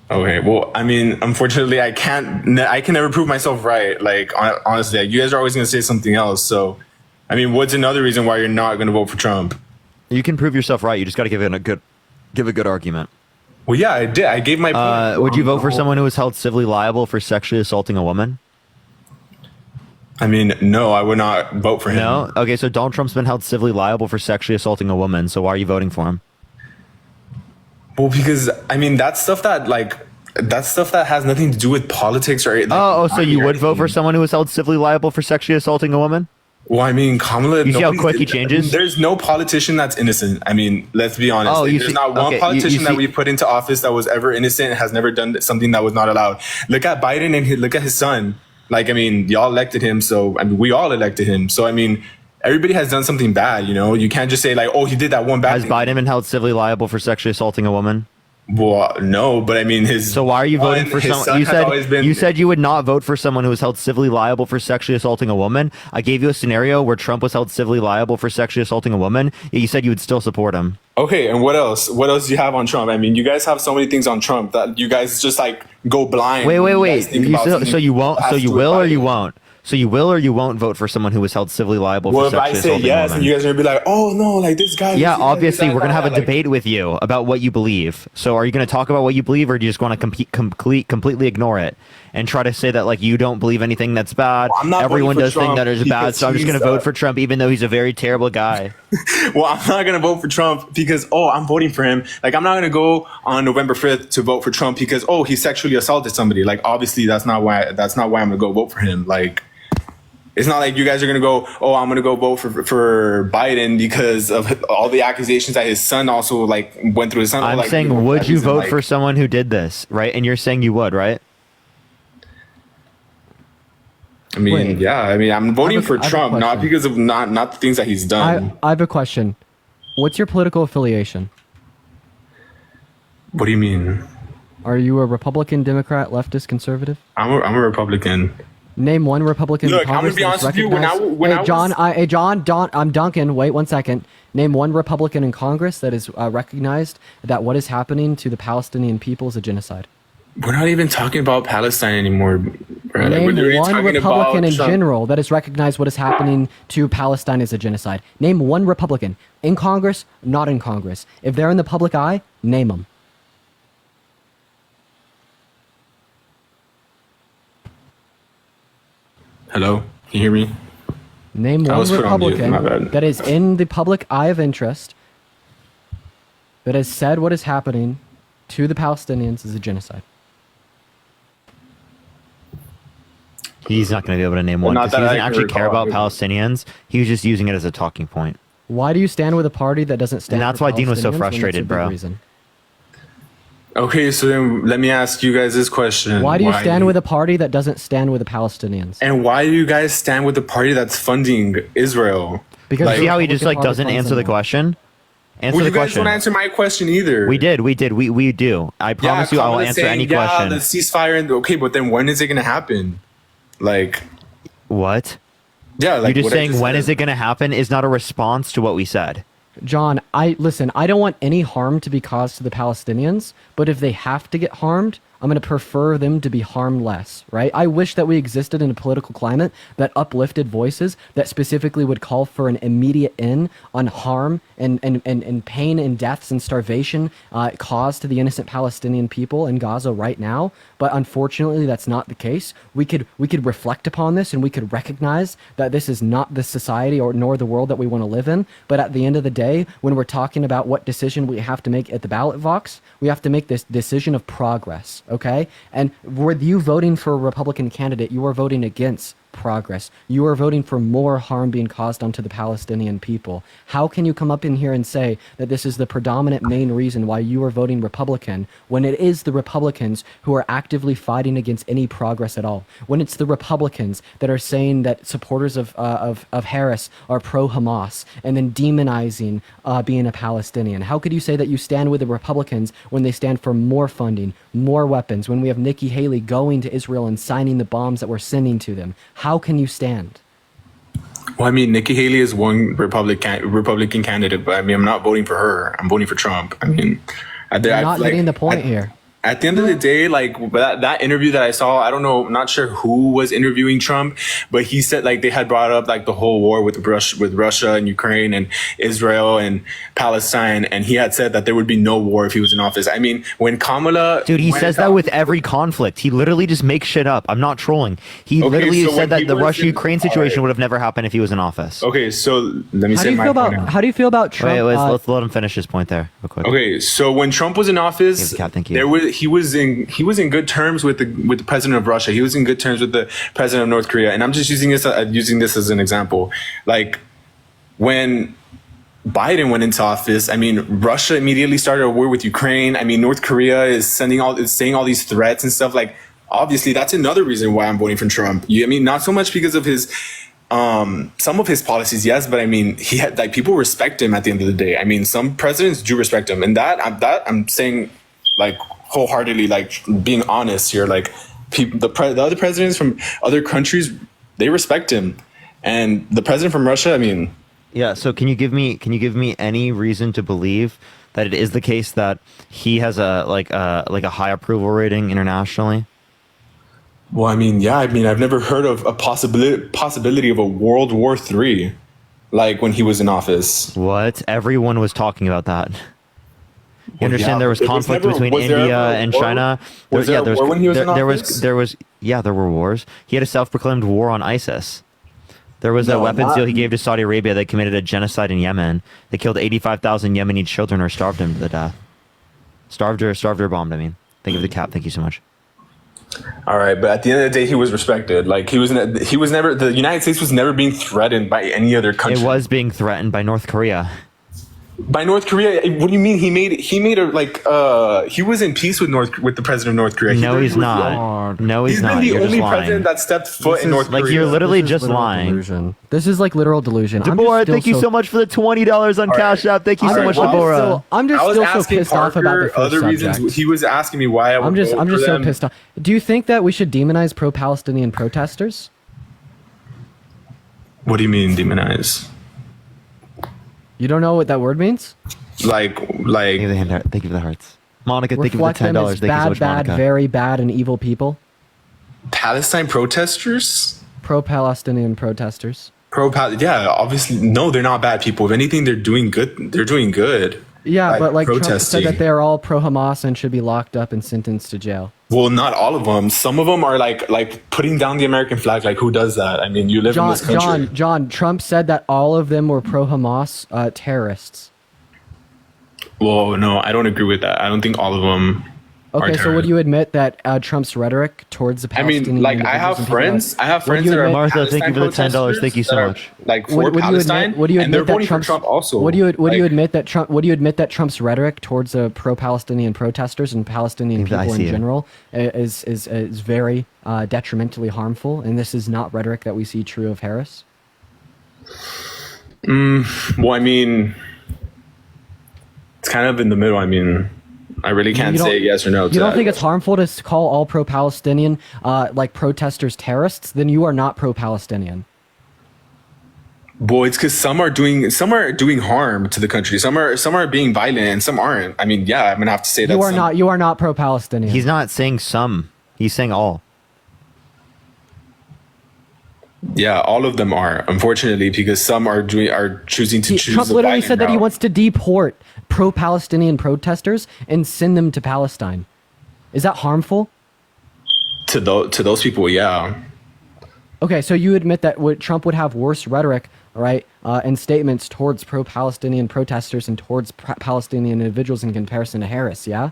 Okay, well, I mean, unfortunately, I can never prove myself right. Like, honestly, like, you guys are always going to say something else. So, I mean, what's another reason why you're not going to vote for Trump? You can prove yourself right. You just got to give a good argument. Well, yeah, I did. I gave my point. Would you vote for someone who was held civilly liable for sexually assaulting a woman? I mean, no, I would not vote for him. No? Okay, so Donald Trump's been held civilly liable for sexually assaulting a woman, so why are you voting for him? Well, because I mean, that's stuff that has nothing to do with politics or. Like, So you would vote for anything. someone who was held civilly liable for sexually assaulting a woman? Well, I mean, Kamala. You see how nobody's- quick he changes? There's no politician that's innocent. I mean, let's be honest. Oh, Like, you there's see- not one okay, you politician that see- we put into office that was ever innocent and has never done something that was not allowed. Look at Biden and look at his son. Like, I mean, y'all elected him, so I mean, we all elected him. So I mean, everybody has done something bad. You know, you can't just say like, oh, he did that one bad Has thing. Biden been held civilly liable for sexually assaulting a woman? Well, no, but I mean, his. So why are you voting for his someone? son has always been- You said you would not vote for someone who was held civilly liable for sexually assaulting a woman. I gave you a scenario where Trump was held civilly liable for sexually assaulting a woman. Yet you said you would still support him. Okay, and what else? What else do you have on Trump? I mean, you guys have so many things on Trump that you guys just like go blind. Wait. when you guys think about So something you won't. that So has you to do with will or Biden. you won't. So you will or you won't vote for someone who was held civilly liable Well, for if I sexually say assaulting a yes, woman. and you guys are gonna be like, oh no, like this guy. Yeah, was- obviously this, we're gonna have a that, like- debate with you about what you believe. So are you gonna talk about what you believe, or do you just want to completely ignore it and try to say that like you don't believe anything that's bad? I'm not Everyone voting for does think Trump that is bad, because so I'm just gonna he's, vote for Trump, even though he's a very terrible guy. Well, I'm not gonna vote for Trump because I'm voting for him. Like, I'm not gonna go on November 5th to vote for Trump because he sexually assaulted somebody. Like, obviously that's not why I'm gonna go vote for him. Like, it's not like you guys are gonna go, I'm gonna go vote for Biden because of all the accusations that his son also like went through his son. I'm like, saying, you know, would that you reason, vote like- for someone who did this, right? And you're saying you would, right? I mean, Wait. yeah. I mean, I'm voting for I have a Trump, not question. because of not the things that he's done. I have a question. What's your political affiliation? What do you mean? Are you a Republican, Democrat, leftist, conservative? I'm a Republican. Name one Republican Look, in Congress I'm gonna be honest that's with you. When I recognized. John, I'm Duncan. Wait 1 second. Name one Republican in Congress that is recognized that what is happening to the Palestinian people is a genocide. we're not even talking about Palestine anymore, bro. Name We're literally one talking Republican about in Trump. general that has recognized what is happening to Palestine as a genocide. Name one Republican in Congress, not in Congress. If they're in the public eye, name them. Hello, can you hear me? Name I one was put on mute, Republican my bad. that is in the public eye of interest that has said what is happening to the Palestinians is a genocide. He's not going to be able to name one not because he that doesn't I can actually care recall. about Palestinians. He was just using it as a talking point. Why do you stand with a party that doesn't stand? And that's for why Dean was so Palestinians when it's a frustrated, big bro. reason? Okay, so then let me ask you guys this question. Why do you stand with a party that doesn't stand with the Palestinians? And why do you guys stand with the party that's funding Israel? Because Like- See how he just like Republican doesn't Party answer funds the them. question? Answer Well, the you guys question. don't answer my question either. We did. We do. I promise you I will Kamala's answer saying, any yeah, question. the ceasefire, and okay, but then when is it gonna happen? Like, What? yeah, like You're just what I saying when said. is it going to happen is not a response to what we said. John, I don't want any harm to be caused to the Palestinians, but if they have to get harmed, I'm going to prefer them to be harmed less, right? I wish that we existed in a political climate that uplifted voices that specifically would call for an immediate end on harm and pain and deaths and starvation caused to the innocent Palestinian people in Gaza right now. But unfortunately, that's not the case. We could reflect upon this and we could recognize that this is not the society or nor the world that we want to live in. But at the end of the day, when we're talking about what decision we have to make at the ballot box, we have to make this decision of progress. Okay? And with you voting for a Republican candidate, you are voting against progress. You are voting for more harm being caused onto the Palestinian people. How can you come up in here and say that this is the predominant main reason why you are voting Republican when it is the Republicans who are actively fighting against any progress at all? When it's the Republicans that are saying that supporters of Harris are pro-Hamas and then demonizing being a Palestinian? How could you say that you stand with the Republicans when they stand for more funding, more weapons, when we have Nikki Haley going to Israel and signing the bombs that we're sending to them? How can you stand? Well, I mean, Nikki Haley is one Republican candidate, but I mean, I'm not voting for her. I'm voting for Trump. I mean, You're not getting the point here. At the end of the day, like that interview that I saw, I don't know, I'm not sure who was interviewing Trump, but he said like they had brought up like the whole war with Russia and Ukraine and Israel and Palestine, and he had said that there would be no war if he was in office. I mean, when Kamala, Dude, he says that with every conflict. He literally just makes shit up. I'm not trolling. He Okay, literally so when said that he the was Russia-Ukraine in- situation alright. would have never happened if he was in office. Okay, so let me How say do you my feel point about now. how do you feel about Trump? Wait, let's let him finish his point there real quick. Okay, so when Trump was in office, Yeah, Cap, thank you. he was in good terms with the president of Russia. He was in good terms with the president of North Korea, and I'm just using this as an example. Like when Biden went into office, I mean, Russia immediately started a war with Ukraine. I mean, North Korea is saying all these threats and stuff. Like, obviously, that's another reason why I'm voting for Trump. I mean, not so much because of his some of his policies, yes, but I mean, he had like people respect him at the end of the day. I mean, some presidents do respect him, and that I'm saying like wholeheartedly, like being honest here. Like the other presidents from other countries, they respect him, and the president from Russia, I mean. Yeah, so can you give me any reason to believe that it is the case that he has a high approval rating internationally? Well, I mean, yeah, I mean, I've never heard of a possibility of a World War III, like when he was in office. What? Everyone was talking about that. You understand yeah, there was there was conflict never- between was there India ever a and war? China. Was there a war when he was in there office? there were wars. He had a self-proclaimed war on ISIS. There was a No, weapons not- deal he gave to Saudi Arabia that committed a genocide in Yemen. They killed 85,000 Yemeni children or starved them to the death. Starved or bombed, I mean. Think of the cap. Thank you so much. All right, but at the end of the day, he was respected. Like he was never. The United States was never being threatened by any other country. It was being threatened by North Korea. By North Korea, what do you mean he made he was in peace with the president of North Korea? No, he's not. No, he's not. He's been You're the just only lying. president that stepped foot in North Korea. Like, you're literally just literal lying. Delusion. This is like literal delusion. Deborah, thank you so much for the $20 on Cash App. Thank you so much, Deborah. I'm just I was still so asking pissed off about the Parker first other subject. reasons. He was asking me why I would I'm just vote for so them. pissed off. Do you think that we should demonize pro-Palestinian protesters? What do you mean demonize? You don't know what that word means? Like Thank you for the hearts. Monica, thank you for the Reflect them $10. as Thank you so bad, much, bad, Monica. very bad, and evil people. Palestine protesters? Pro-Palestinian protesters. Yeah, obviously, no, they're not bad people. If anything, they're doing good. They're doing good. Yeah, but like Trump said protesting. that they're all pro-Hamas and should be locked up and sentenced to jail. Well, not all of them. Some of them are like putting down the American flag. Like, who does that? I mean, you live in this country. John, Trump said that all of them were pro-Hamas terrorists. Well, no, I don't agree with that. I don't think all of them. Okay, so would you admit that Trump's rhetoric towards the I Palestinian mean, like, I individuals have and people friends. that- I have would friends you that are admit- Martha, thank you for the Palestine $10. Thank you so protesters that are, much. Like, for Would you Palestine, would you and they're admit that voting for Trump's Trump also. Would you Like, admit that Trump? Would you admit that Trump's rhetoric towards the pro-Palestinian protesters and Palestinian I people in see it. general is very detrimentally harmful, and this is not rhetoric that we see true of Harris? Well, I mean, it's kind of in the middle. I mean, I really can't You don't- say yes or no. You don't think it's harmful to call all pro-Palestinian like protesters terrorists? Then you are not pro-Palestinian. Boy, it's because some are doing harm to the country. Some are being violent, and some aren't. I mean, yeah, I'm gonna have to say that. You are not pro-Palestinian. He's not saying some. He's saying all. Yeah, all of them are, unfortunately, because some are choosing to choose. Trump the literally violent said that he route. wants to deport pro-Palestinian protesters and send them to Palestine. Is that harmful? to those people. Yeah. Okay, so you admit that Trump would have worse rhetoric, right, and statements towards pro-Palestinian protesters and towards Palestinian individuals in comparison to Harris, yeah?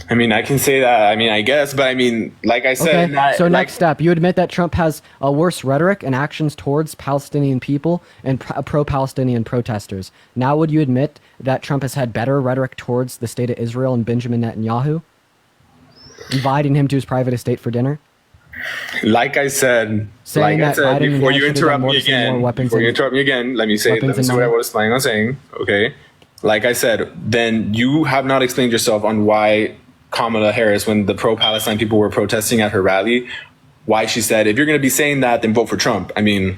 I mean, I can say that. I mean, I guess, but I mean, like I said, Okay, so next step, you admit that Trump has a worse rhetoric and actions towards Palestinian people and pro-Palestinian protesters. Now would you admit that Trump has had better rhetoric towards the state of Israel and Benjamin Netanyahu? Inviting him to his private estate for dinner? Like I said, Saying that Biden and before Harris you should have done interrupt more me to send more again, weapons before you and- interrupt me again, let me say weapons and what I money. was planning on saying. Okay, like I said, then you have not explained yourself on why Kamala Harris, when the pro-Palestine people were protesting at her rally, why she said, if you're going to be saying that, then vote for Trump. I mean,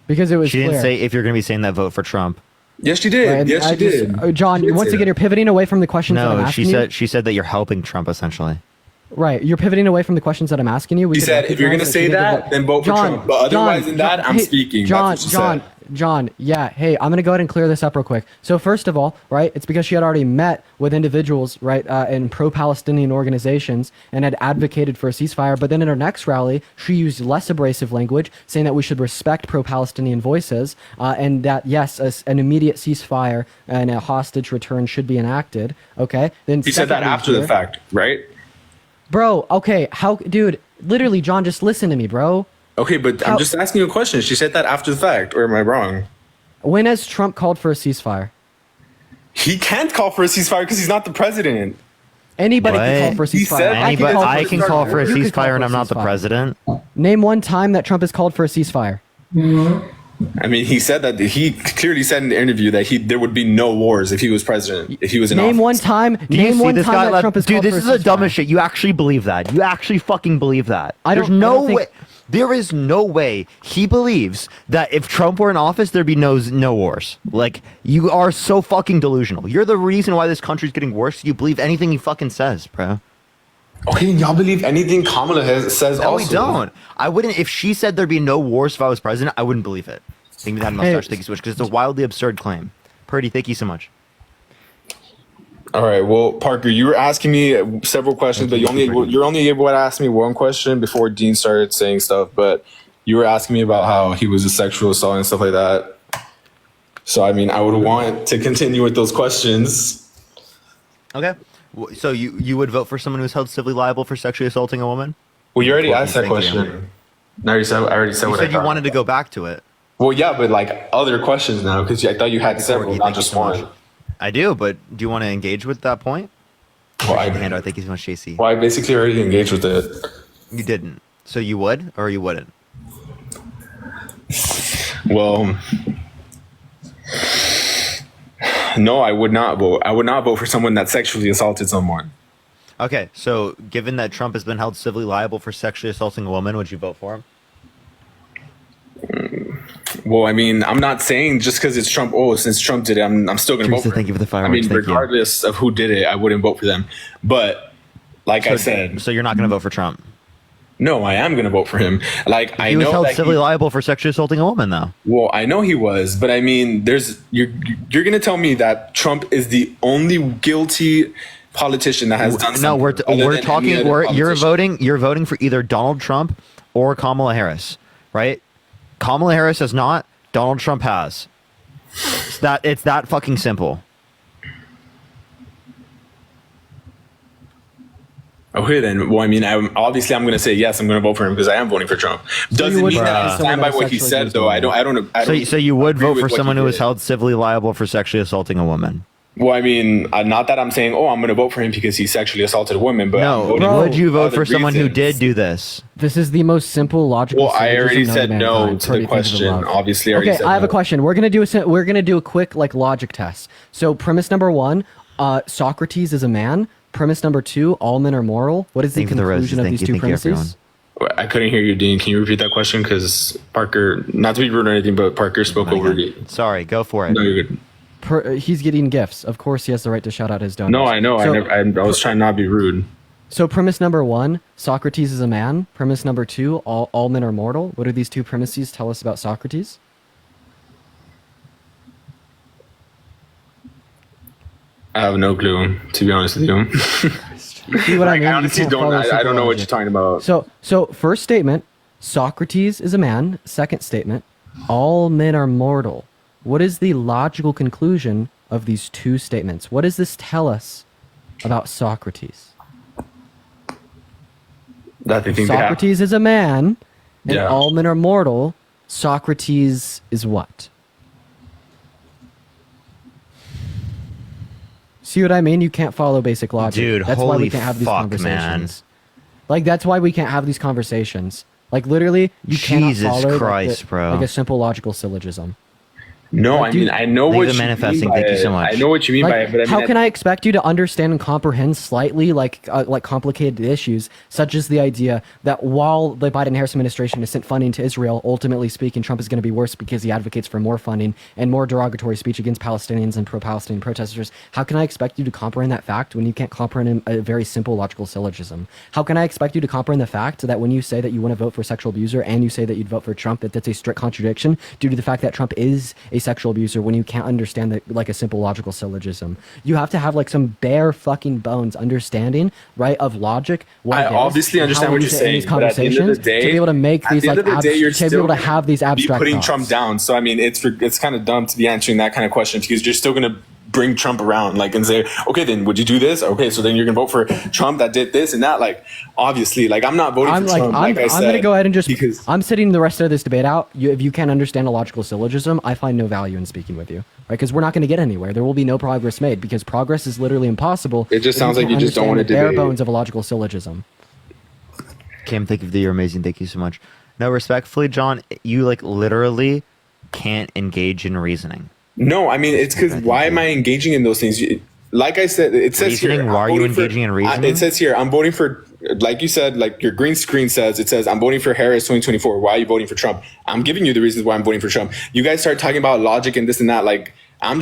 Because it was She didn't clear. say if you're going to be saying that, vote for Trump. yes, she did. And Yes, she did. John, She did once say again, that. you're pivoting away from the questions that I'm No, asking she said that you're helping Trump essentially. Right, you're pivoting away from the questions that I'm asking you. We She could said, if you're recognize gonna say she did that, then vote for Trump. But otherwise than that, I'm speaking. That's what she said. John, yeah, hey, I'm gonna go ahead and clear this up real quick. So first of all, right, it's because she had already met with individuals, right, in pro-Palestinian organizations and had advocated for a ceasefire. But then in her next rally, she used less abrasive language, saying that we should respect pro-Palestinian voices and that yes, an immediate ceasefire and a hostage return should be enacted. Okay, then She said that secondly after the here- fact, right? Bro, okay, dude, literally, John, just listen to me, bro. Okay, but I'm just asking you a question. She said that after the fact, or am I wrong? When has Trump called for a ceasefire? He can't call for a ceasefire because he's not the president. Anybody can What? call for a He ceasefire. said- Anybody, call for I a can ceasefire. call for a You could call ceasefire for and a I'm not the ceasefire. president. Name one time that Trump has called for a ceasefire. I mean, he said that he clearly said in the interview that there would be no wars if he was president, if he was in Name office. one time. Do you Name see one this time guy? that Trump has Dude, called this for is a the dumbest ceasefire. shit. You actually believe that? You actually fucking believe that? I There's don't- I no don't think- way. There is no way he believes that if Trump were in office, there'd be no wars. Like, you are so fucking delusional. You're the reason why this country's getting worse. You believe anything he fucking says, bro. Okay, and y'all believe anything Kamala says No, also. we don't. I wouldn't. If she said there'd be no wars if I was president, I wouldn't believe it. Think that mustache, thank you so much, because it's a wildly absurd claim. Purdy, thank you so much. All right, well, Parker, you were asking me several questions, but you're only able to ask me one question before Dean started saying stuff. But you were asking me about how he was a sexual assault and stuff like that. So, I mean, I would want to continue with those questions. Okay. So you would vote for someone who's held civilly liable for sexually assaulting a woman? Well, you already Well, asked that thank you. question. I already said You what I said you thought. wanted to go back to it. Well, yeah, but like other questions now, because I thought you had several, not just one. I do, but do you want to engage with that point? Well, Thank you so much, JC. Well, I basically already engaged with it. You didn't. So you would or you wouldn't? Well, no, I would not vote. I would not vote for someone that sexually assaulted someone. Okay, so given that Trump has been held civilly liable for sexually assaulting a woman, would you vote for him? Well, I mean, I'm not saying just because it's Trump. Oh, since Trump did it, I'm still going to vote for him. Thank you for the fireworks. I mean, Thank regardless of who did it, I wouldn't vote for them. But like I said, so you're not going to vote for Trump? No, I am going to vote for him. Like I know he was held that civilly liable for sexually assaulting a woman, though. Well, I know he was, but I mean, you're going to tell me that Trump is the only guilty politician that has done something. No, we're talking. You're voting for either Donald Trump or Kamala Harris, right? Kamala Harris has not. Donald Trump has. It's that fucking simple. Okay, then. Well, I mean, I'm going to say yes. I'm going to vote for him because I am voting for Trump. Doesn't mean that I stand by what he said, though. I don't. So you would vote for someone who was held civilly liable for sexually assaulting a woman? Well, I mean, not that I'm saying, I'm going to vote for him because he sexually assaulted a woman, but no. Would you vote for someone who did do this? This is the most simple, logical. Well, I already said no to the question. Obviously, I already said I have no. a question. We're gonna do a quick logic test. So premise number 1, Socrates is a man. Premise number 2, all men are moral. What is the conclusion of these two premises? I couldn't hear you, Dean. Can you repeat that question? Because Parker, not to be rude or anything, but Parker spoke over you. Sorry, go for it. No, you're good. He's getting gifts. Of course, he has the right to shout out his donors. No, I know. I was trying not to be rude. So premise number 1, Socrates is a man. Premise number 2, all men are mortal. What do these two premises tell us about Socrates? I have no clue, to be honest with you. You see what I mean? I honestly don't. I don't know what you're talking about. So first statement, Socrates is a man. Second statement, all men are mortal. What is the logical conclusion of these two statements? What does this tell us about Socrates? That they think Socrates is a man, and Yeah. all men are mortal. Socrates is what? See what I mean? You can't follow basic logic. Dude, that's why we holy can't have these fuck, conversations. Like, that's why we can't have these conversations. Like, literally, you cannot Jesus follow Christ, bro. like a simple logical syllogism. No, Like, I mean, dude, I know Thank what you you for mean manifesting. by Thank you it. so much. I know what you mean by it, but I mean, how can I expect you to understand and comprehend slightly like complicated issues, such as the idea that while the Biden-Harris administration has sent funding to Israel, ultimately speaking, Trump is going to be worse because he advocates for more funding and more derogatory speech against Palestinians and pro-Palestinian protesters? How can I expect you to comprehend that fact when you can't comprehend a very simple logical syllogism? How can I expect you to comprehend the fact that when you say that you want to vote for a sexual abuser and you say that you'd vote for Trump, that's a strict contradiction due to the fact that Trump is a sexual abuser when you can't understand that like a simple logical syllogism? You have to have like some bare fucking bones understanding, right, of logic. I obviously understand what you're saying. These But at the end of the conversations day, to be able to make these like to be able to have these abstract putting thoughts. Trump down. So I mean, it's kind of dumb to be answering that kind of question because you're still going to bring Trump around, like, and say, okay, then would you do this? Okay, so then you're gonna vote for Trump that did this and that. Like, obviously, like, I'm not voting for Trump. I'm gonna go ahead and just because I'm sitting the rest of this debate out. If you can't understand a logical syllogism, I find no value in speaking with you, right? Because we're not going to get anywhere. There will be no progress made because progress is literally impossible. It just if sounds like can't you just don't understand want to the bare debate. bones of a logical syllogism. Cam, thank you for you're amazing. Thank you so much. No, respectfully, John, you like literally can't engage in reasoning. No, I mean, it's because why am I engaging in those things? Like I said, it says Reasoning? here. Why are you engaging in reasoning? It says here, I'm voting for, like you said, like your green screen says, it says, I'm voting for Harris 2024. Why are you voting for Trump? I'm giving you the reasons why I'm voting for Trump. You guys start talking about logic and this and that. Like, I'm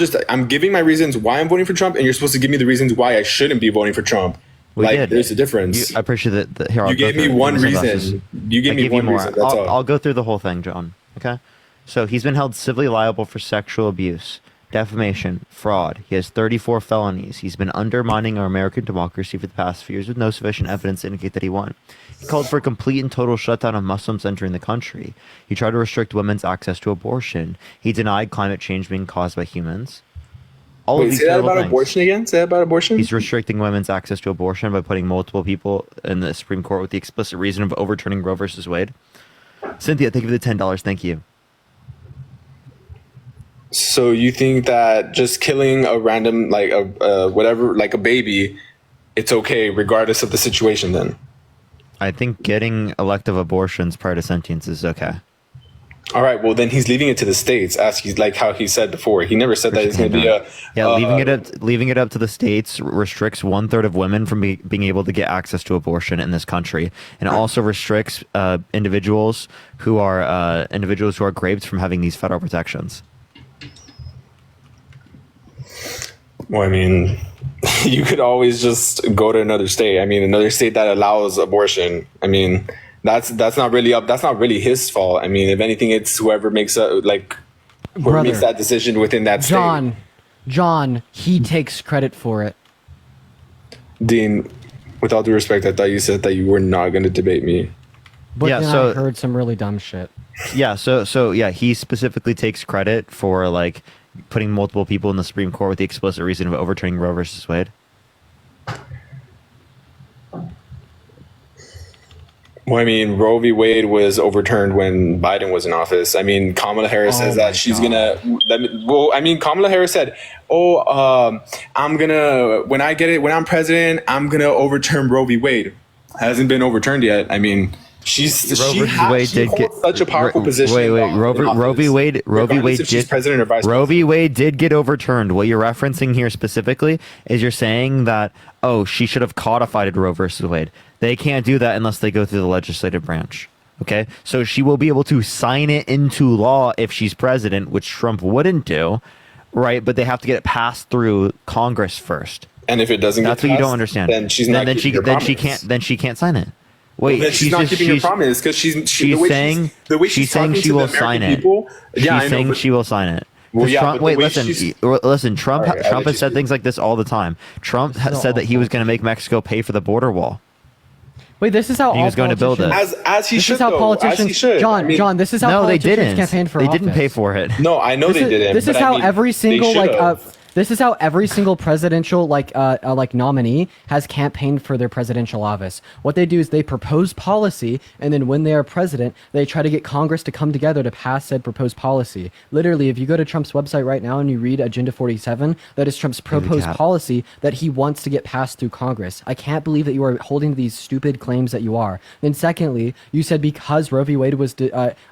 giving my reasons why I'm voting for Trump, and you're supposed to give me the reasons why I shouldn't be voting for Trump. We like, did. there's a difference. I appreciate that. Here, You gave me one reason. You gave me one reason. That's all. I'll go through the whole thing, John. Okay. So he's been held civilly liable for sexual abuse, defamation, fraud. He has 34 felonies. He's been undermining our American democracy for the past few years with no sufficient evidence to indicate that he won. He called for a complete and total shutdown of Muslims entering the country. He tried to restrict women's access to abortion. He denied climate change being caused by humans. All of Wait, these say that terrible about things. abortion again? Say that about abortion? He's restricting women's access to abortion by putting multiple people in the Supreme Court with the explicit reason of overturning Roe versus Wade. Cynthia, thank you for the $10. Thank you. So you think that just killing a random, like a whatever, like a baby, it's okay regardless of the situation then? I think getting elective abortions prior to sentience is okay. All right, well then he's leaving it to the states, as he's like how he said before. He never said that it's going to be a leaving it up to the states restricts 1/3 of women from being able to get access to abortion in this country, and also restricts individuals who are raped from having these federal protections. Well, I mean, you could always just go to another state. I mean, another state that allows abortion. I mean, that's not really his fault. I mean, if anything, it's whoever makes makes that decision within that state. John, he takes credit for it. Dean, with all due respect, I thought you said that you were not going to debate me. But then I heard some really dumb shit. Yeah, he specifically takes credit for like putting multiple people in the Supreme Court with the explicit reason of overturning Roe versus Wade. Well, I mean, Roe v. Wade was overturned when Biden was in office. I mean, Kamala Harris says that she's gonna Kamala Harris said, I'm gonna, when I'm president, I'm gonna overturn Roe v. Wade. Hasn't been overturned yet. I mean, she holds such a powerful position. Roe v. Wade did get overturned. What you're referencing here specifically is you're saying that, she should have codified Roe versus Wade. They can't do that unless they go through the legislative branch. Okay, so she will be able to sign it into law if she's president, which Trump wouldn't do, right? But they have to get it passed through Congress first. And if it doesn't, that's what you don't understand. Then she's not. Then she can't sign it. Wait, well, she's not keeping her promise because she's saying she will sign it. She's saying she will sign it. Well, Trump, listen. Trump has said things like this all the time. Trump said that he was going to make Mexico pay for the border wall. Wait, this is how he was going to build it. As he should. John, this is how politicians campaign for office. They didn't pay for it. No, I know they didn't. This is how every single this is how every single presidential nominee has campaigned for their presidential office. What they do is they propose policy, and then when they are president, they try to get Congress to come together to pass said proposed policy. Literally, if you go to Trump's website right now and you read Agenda 47, that is Trump's proposed policy that he wants to get passed through Congress. I can't believe that you are holding these stupid claims that you are. Then secondly, you said because Roe v. Wade was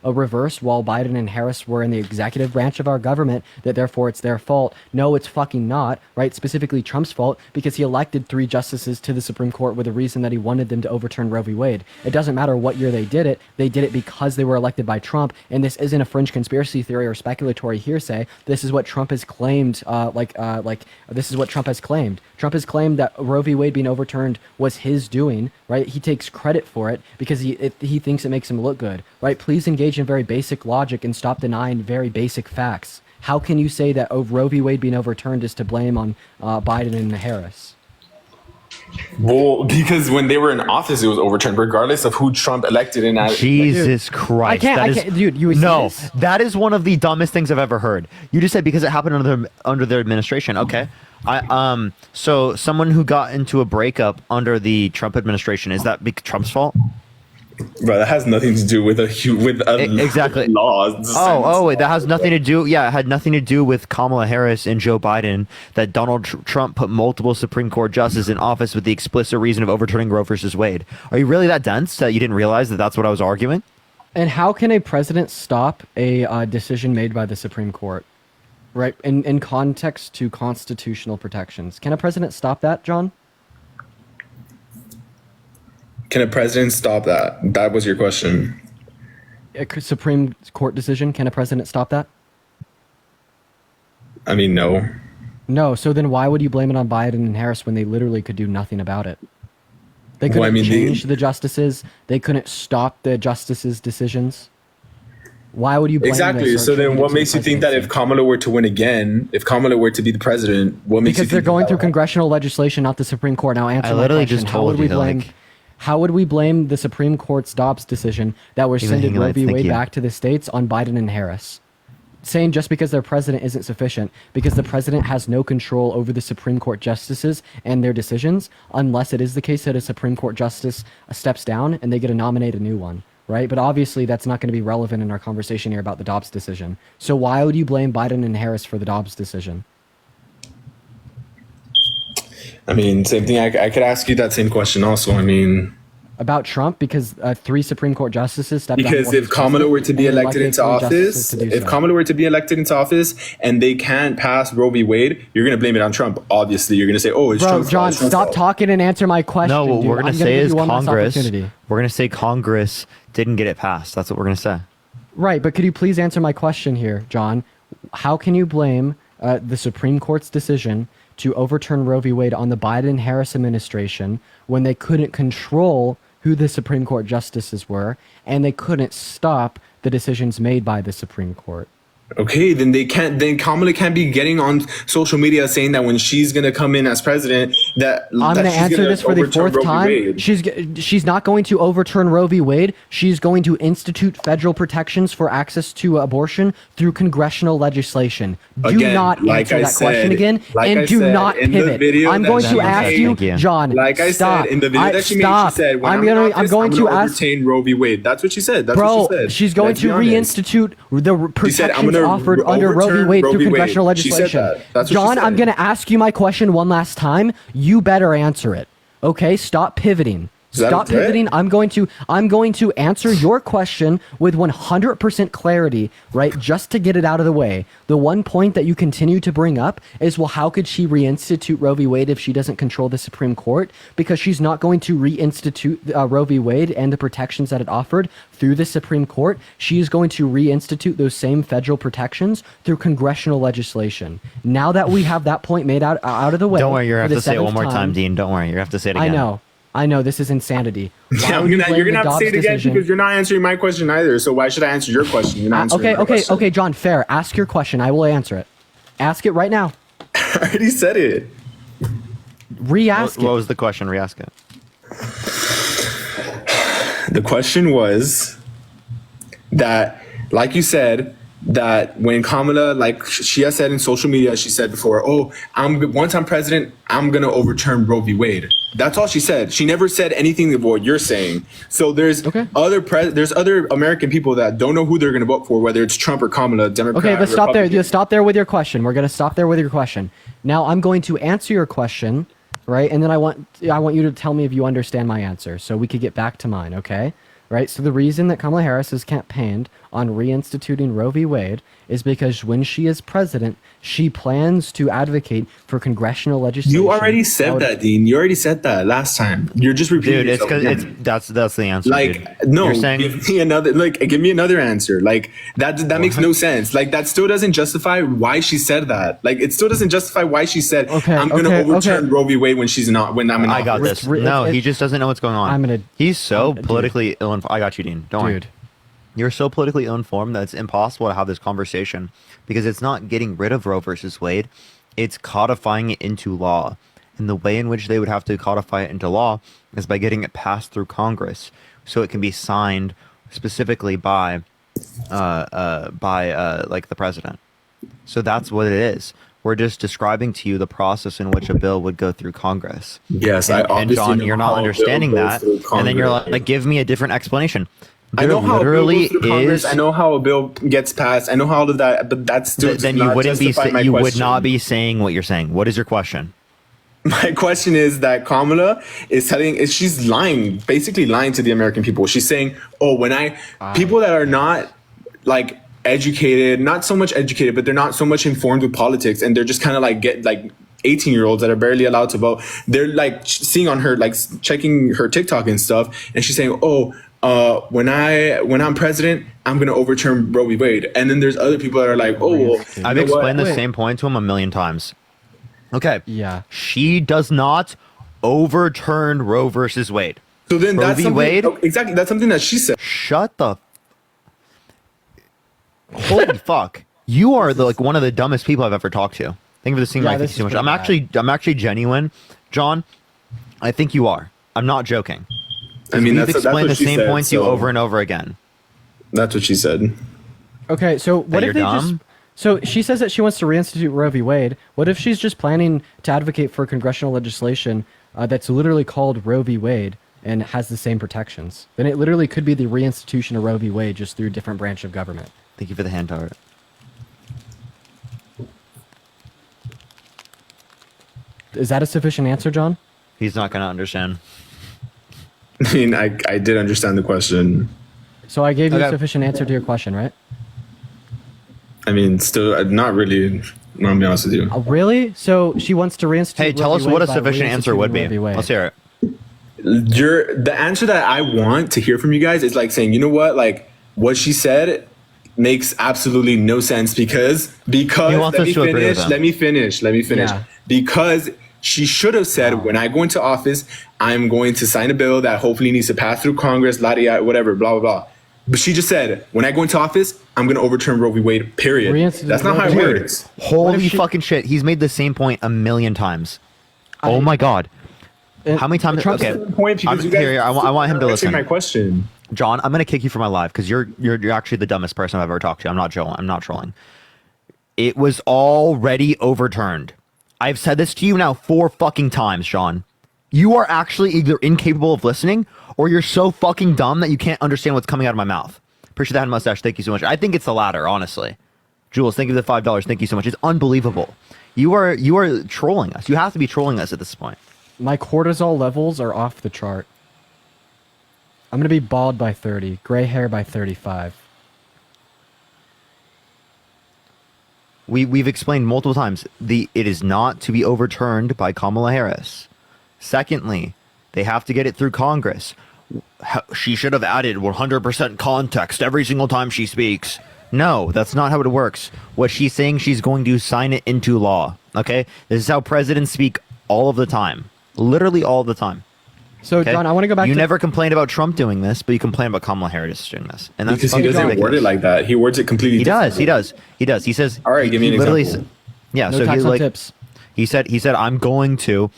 reversed while Biden and Harris were in the executive branch of our government, that therefore it's their fault. No, it's fucking not, right? Specifically Trump's fault, because he elected 3 justices to the Supreme Court with a reason that he wanted them to overturn Roe v. Wade. It doesn't matter what year they did it because they were elected by Trump, and this isn't a fringe conspiracy theory or speculatory hearsay. This is what Trump has claimed, this is what Trump has claimed. Trump has claimed that Roe v. Wade being overturned was his doing, right? He takes credit for it because he thinks it makes him look good, right? Please engage in very basic logic and stop denying very basic facts. How can you say that Roe v. Wade being overturned is to blame on Biden and Harris? Well, because when they were in office, it was overturned, regardless of who Trump elected in. Jesus Christ! That is one of the dumbest things I've ever heard. You just said because it happened under their administration. Okay, so someone who got into a breakup under the Trump administration, is that Trump's fault? Bro, that has nothing to do with exactly laws. Wait, that has nothing to do. Yeah, it had nothing to do with Kamala Harris and Joe Biden. That Donald Trump put multiple Supreme Court justices in office with the explicit reason of overturning Roe versus Wade. Are you really that dense that you didn't realize that that's what I was arguing? And how can a president stop a decision made by the Supreme Court? Right, in context to constitutional protections, can a president stop that, John? Can a president stop that? That was your question. A Supreme Court decision, can a president stop that? I mean, no. No, so then why would you blame it on Biden and Harris when they literally could do nothing about it? They couldn't change the justices. They couldn't stop the justices' decisions. Why would you blame Exactly. So then what makes you think that if Kamala were to win again, if Kamala were to be the president, what makes you think they're going through congressional legislation, not the Supreme Court. Now answer my question. How would we blame the Supreme Court's Dobbs decision that we're sending Roe v. Wade back to the states on Biden and Harris? Saying just because their president isn't sufficient, because the president has no control over the Supreme Court justices and their decisions, unless it is the case that a Supreme Court justice steps down and they get to nominate a new one, right? But obviously that's not going to be relevant in our conversation here about the Dobbs decision. So why would you blame Biden and Harris for the Dobbs decision? I mean, same thing. I could ask you that same question also. I mean, about Trump, because 3 Supreme Court justices stepped down. Because if Kamala were to be elected into office, and they can't pass Roe v. Wade, you're going to blame it on Trump. Obviously, you're going to say, "Oh, it's Trump's John, fault." stop talking and answer my question. No, what we're going to say is Congress. We're going to say Congress didn't get it passed. That's what we're going to say. Right, but could you please answer my question here, John? How can you blame the Supreme Court's decision to overturn Roe v. Wade on the Biden-Harris administration when they couldn't control who the Supreme Court justices were, and they couldn't stop the decisions made by the Supreme Court? Okay, then Kamala can't be getting on social media saying that when she's going to come in as president, I'm going to answer this for the 4th time. She's not going to overturn Roe v. Wade. She's going to institute federal protections for access to abortion through congressional legislation. Do not answer that question again, and do not pivot. I'm going to ask you, John. Like I said in the video that she made, she said, "When I'm going to overturn Roe v. Wade." That's what she said. That's what she said. She's going to reinstitute the protections offered under Roe v. Wade through congressional legislation. John, I'm going to ask you my question one last time. You better answer it. Okay? Stop pivoting. Stop pivoting. I'm going to answer your question with 100% clarity, right? Just to get it out of the way. The one point that you continue to bring up is, well, how could she reinstitute Roe v. Wade if she doesn't control the Supreme Court? Because she's not going to reinstitute Roe v. Wade and the protections that it offered through the Supreme Court. She is going to reinstitute those same federal protections through congressional legislation. Now that we have that point made out of the way. Don't worry, you're going to have to say it one more time, Dean. Don't worry, you're going to have to say it again. I know, this is insanity. You're gonna have to say it again because you're not answering my question either. So why should I answer your question? You're not answering my question. Okay, John, fair. Ask your question. I will answer it. Ask it right now. I already said it. Re-ask it. What was the question? Re-ask it. The question was that, like you said, that when Kamala, like she has said in social media, she said before, "Oh, once I'm president, I'm gonna overturn Roe v. Wade." That's all she said. She never said anything of what you're saying. So there's other American people that don't know who they're gonna vote for, whether it's Trump or Kamala, Democrat. Okay, but stop there. Just stop there with your question. We're gonna stop there with your question. Now I'm going to answer your question, right? And then I want you to tell me if you understand my answer, so we could get back to mine. Okay. Right, so the reason that Kamala Harris has campaigned on reinstituting Roe v. Wade is because when she is president, she plans to advocate for congressional legislation. You already said that, Dean. You already said that last time. You're just repeating yourself. Dude, that's the answer. Like, dude. no, saying, give me another answer. Like that makes no sense. Like that still doesn't justify why she said that. Like it still doesn't justify why she said, "I'm going to overturn Roe v. Wade when she's not. When I'm in office." I got this. No, he just doesn't know what's going on. He's so politically ill-informed. I got you, Dean. Don't worry. You're so politically ill-informed that it's impossible to have this conversation because it's not getting rid of Roe versus Wade. It's codifying it into law. And the way in which they would have to codify it into law is by getting it passed through Congress so it can be signed specifically by like the president. So that's what it is. We're just describing to you the process in which a bill would go through Congress. Yes, and John, you're not understanding that. And then you're like, give me a different explanation. I know how a bill goes through Congress. I know how a bill gets passed. I know how all of that, but that's still then you wouldn't be you would not be saying what you're saying. What is your question? My question is that Kamala she's lying, basically lying to the American people. She's saying, "Oh, people that are not like educated, not so much educated, but they're not so much informed with politics, and they're just kind of like 18-year-olds that are barely allowed to vote. They're like seeing on her, like checking her TikTok and stuff, and she's saying, "Oh, when I'm president, I'm going to overturn Roe v. Wade." And then there's other people that are like, "Oh, well, I've explained the same point to him a million times." Okay. Yeah. She does not overturn Roe versus Wade. So then Roe that's v. something, Wade. Exactly. That's something that she said. Shut the. Holy fuck! You are one of the dumbest people I've ever talked to. Thank you for the scene. Thank you so much. I'm actually genuine, John. I think you are. I'm not joking. I mean, we've explained the same points to you over and over again. That's what she said. Okay, so what if they dumb? So she says that she wants to reinstitute Roe v. Wade. What if she's just planning to advocate for congressional legislation that's literally called Roe v. Wade, and has the same protections. Then it literally could be the reinstitution of Roe v. Wade just through a different branch of government. Thank you for the hand art. Is that a sufficient answer, John? He's not going to understand. I mean, I did understand the question. So I gave you a Okay. sufficient answer to your question, right? I mean, still not really. I'm gonna be honest with you. Really? So she wants to reinstitute. Hey, tell Roe us v. what a Wade by sufficient answer would be. reinstituting Roe v. Wade. Let's hear it. The answer that I want to hear from you guys is like saying, you know what, like what she said makes absolutely no sense because He wants us to agree with him. let me finish. Yeah. Because she should have said, when I go into office, I'm going to sign a bill that hopefully needs to pass through Congress, whatever, blah blah blah. But she just said, when I go into office, I'm going to overturn Roe v. Wade. Period. Reinstitute That's not how it Roe v. Wade. works. Holy she- fucking shit. He's made the same point a million times. Oh my God. How many times? Trump's Okay. Point because you guys Here, I want him to answering listen. my question. John, I'm gonna kick you from my live because you're actually the dumbest person I've ever talked to. I'm not trolling. It was already overturned. I've said this to you now 4 fucking times, John. You are actually either incapable of listening or you're so fucking dumb that you can't understand what's coming out of my mouth. Appreciate that mustache. Thank you so much. I think it's the latter, honestly. Jules, thank you for the $5. Thank you so much. It's unbelievable. You are trolling us. You have to be trolling us at this point. My cortisol levels are off the chart. I'm going to be bald by 30, gray hair by 35. We've explained multiple times it is not to be overturned by Kamala Harris. Secondly, they have to get it through Congress. She should have added 100% context every single time she speaks. No, that's not how it works. What she's saying, she's going to sign it into law. Okay? This is how presidents speak all of the time. Literally all of the time. So, Okay? John, I want to go back You to... never complained about Trump doing this, but you complain about Kamala Harris doing this. And that's Because he fucking doesn't ridiculous. word it like that. He words it completely He differently. does. He does. He says. All right, give me he an literally example. Yeah. No so tax he's on like, tips. He said, I'm going to.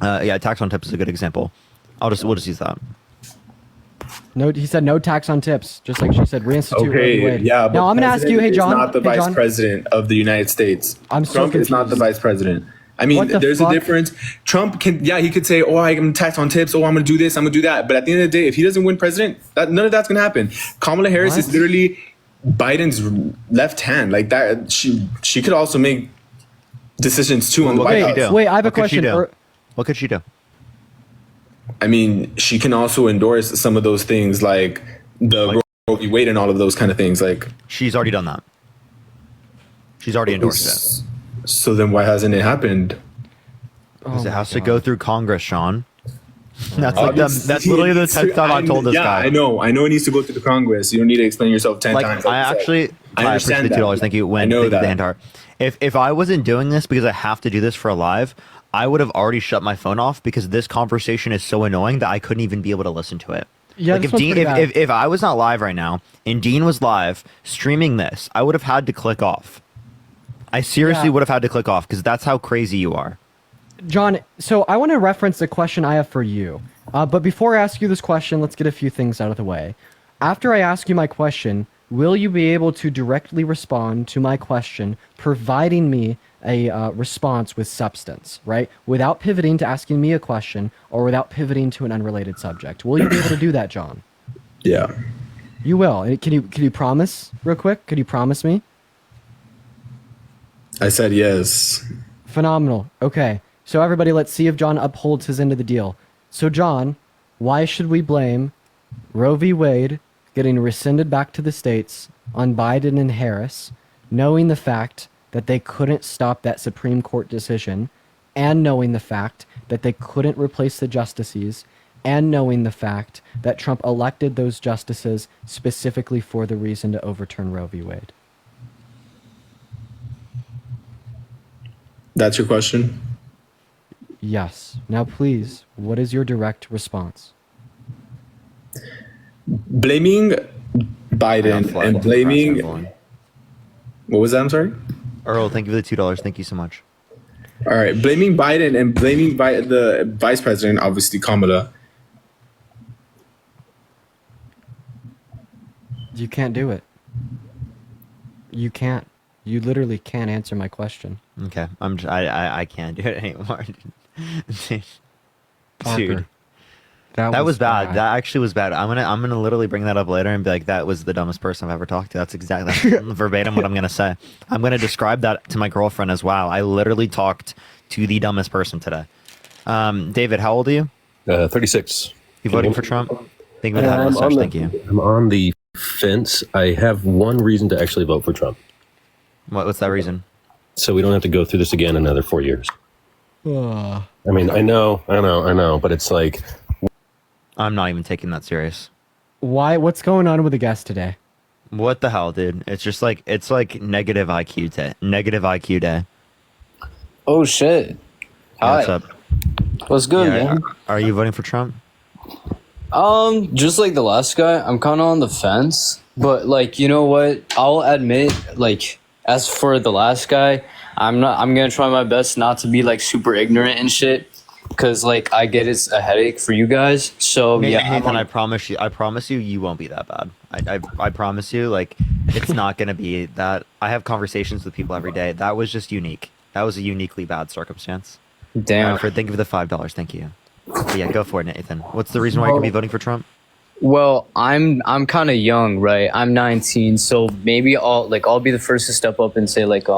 Yeah, tax on tips is a good example. We'll just use that. No, he said no tax on tips, just like she said reinstitute Roe v. Okay, Wade. yeah, but Now, I'm going to ask you, hey, John. Is not the hey, vice John, president of the United States. I'm so Trump is not the confused. vice president. I mean, What the there's fuck? a difference. Trump can, he could say, "Oh, I'm going to tax on tips. Oh, I'm going to do this. I'm going to do that." But at the end of the day, if he doesn't win president, none of that's going to happen. Kamala Harris is What? literally Biden's left hand. Like that, she could also make decisions too on the What White could she House. do? Wait, I have a What could she question. do? What could she do? I mean, she can also endorse some of those things, like the Roe v. Wade and all of those kind of things. Like, She's already done that. She's already endorsed it. so then why hasn't it happened? Because Oh it my has to God. go through Congress, Sean. That's like that's literally the 10th time I've told this yeah, guy. I know it needs to go through the Congress. You don't need to explain yourself 10 Like times. I actually, I understand appreciate the $2. that. Thank you. I When know thank you for that. the hand heart. If I wasn't doing this because I have to do this for a live, I would have already shut my phone off because this conversation is so annoying that I couldn't even be able to listen to it. Yeah, like this if one's Dean, pretty bad. if I was not live right now and Dean was live streaming this, I would have had to click off. I seriously Yeah. would have had to click off because that's how crazy you are. John, so I want to reference the question I have for you. But before I ask you this question, let's get a few things out of the way. After I ask you my question, will you be able to directly respond to my question, providing me a response with substance, right? Without pivoting to asking me a question or without pivoting to an unrelated subject. Will you be able to do that, John? Yeah. You will. And can you promise real quick? Could you promise me? I said yes. Phenomenal. Okay. So everybody, let's see if John upholds his end of the deal. So John, why should we blame Roe v. Wade getting rescinded back to the states on Biden and Harris, knowing the fact that they couldn't stop that Supreme Court decision, and knowing the fact that they couldn't replace the justices, and knowing the fact that Trump elected those justices specifically for the reason to overturn Roe v. Wade? That's your question? Yes. Now, please, what is your direct response? Blaming Biden and blaming... What was that? I'm sorry? Earl, thank you for the $2. Thank you so much. All right. Blaming Biden and blaming the vice president, obviously Kamala. You can't do it. You can't. You literally can't answer my question. Okay, I can't do it anymore. Dude. Parker. That was bad. That actually was bad. I'm gonna literally bring that up later and be like, that was the dumbest person I've ever talked to. That's exactly verbatim what I'm gonna say. I'm gonna describe that to my girlfriend as well. I literally talked to the dumbest person today. David, how old are you? 36. You voting for Trump? Thank you for having us. Thank you. I'm on the fence. I have one reason to actually vote for Trump. What's that reason? So we don't have to go through this again another 4 years. I mean, I know, but it's like, I'm not even taking that serious. Why? What's going on with the guest today? What the hell, dude? It's just like, it's like negative IQ day. Negative IQ day. Oh shit! Yeah, what's up? What's good, man? Are you voting for Trump? Just like the last guy, I'm kind of on the fence. But like, you know what? I'll admit, like, as for the last guy, I'm gonna try my best not to be like super ignorant and shit. Cause like I get it's a headache for you guys. So Nathan, I promise you, you won't be that bad. I promise you, like, it's not gonna be that. I have conversations with people every day. That was just unique. That was a uniquely bad circumstance. Damn. Alfred, thank you for the $5. Thank you. But yeah, go for it, Nathan. What's the reason why you're gonna be voting for Trump? Well, I'm kind of young, right? I'm 19, so maybe I'll be the first to step up and say like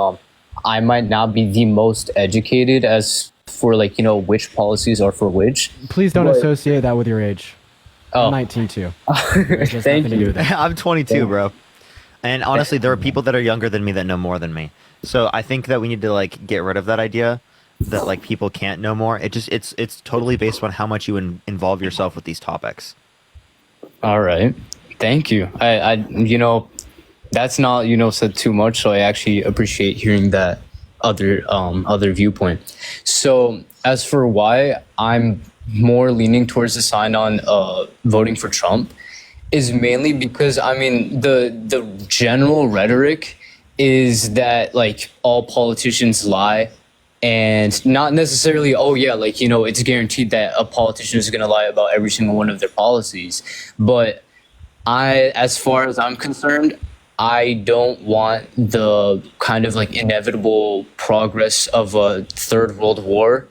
I might not be the most educated as for like, you know, which policies are for which. Please don't associate that with your age. I'm 19 too. Thank you. I'm 22, bro. And honestly, there are people that are younger than me that know more than me. So I think that we need to like get rid of that idea that like people can't know more. It's totally based on how much you involve yourself with these topics. All right. Thank you. I you know, that's not, you know, said too much, so I actually appreciate hearing that other viewpoint. So as for why I'm more leaning towards the side on voting for Trump is mainly because I mean the general rhetoric is that like all politicians lie, and not necessarily, oh yeah, like, you know, it's guaranteed that a politician is going to lie about every single one of their policies. But as far as I'm concerned, I don't want the kind of like inevitable progress of a third world war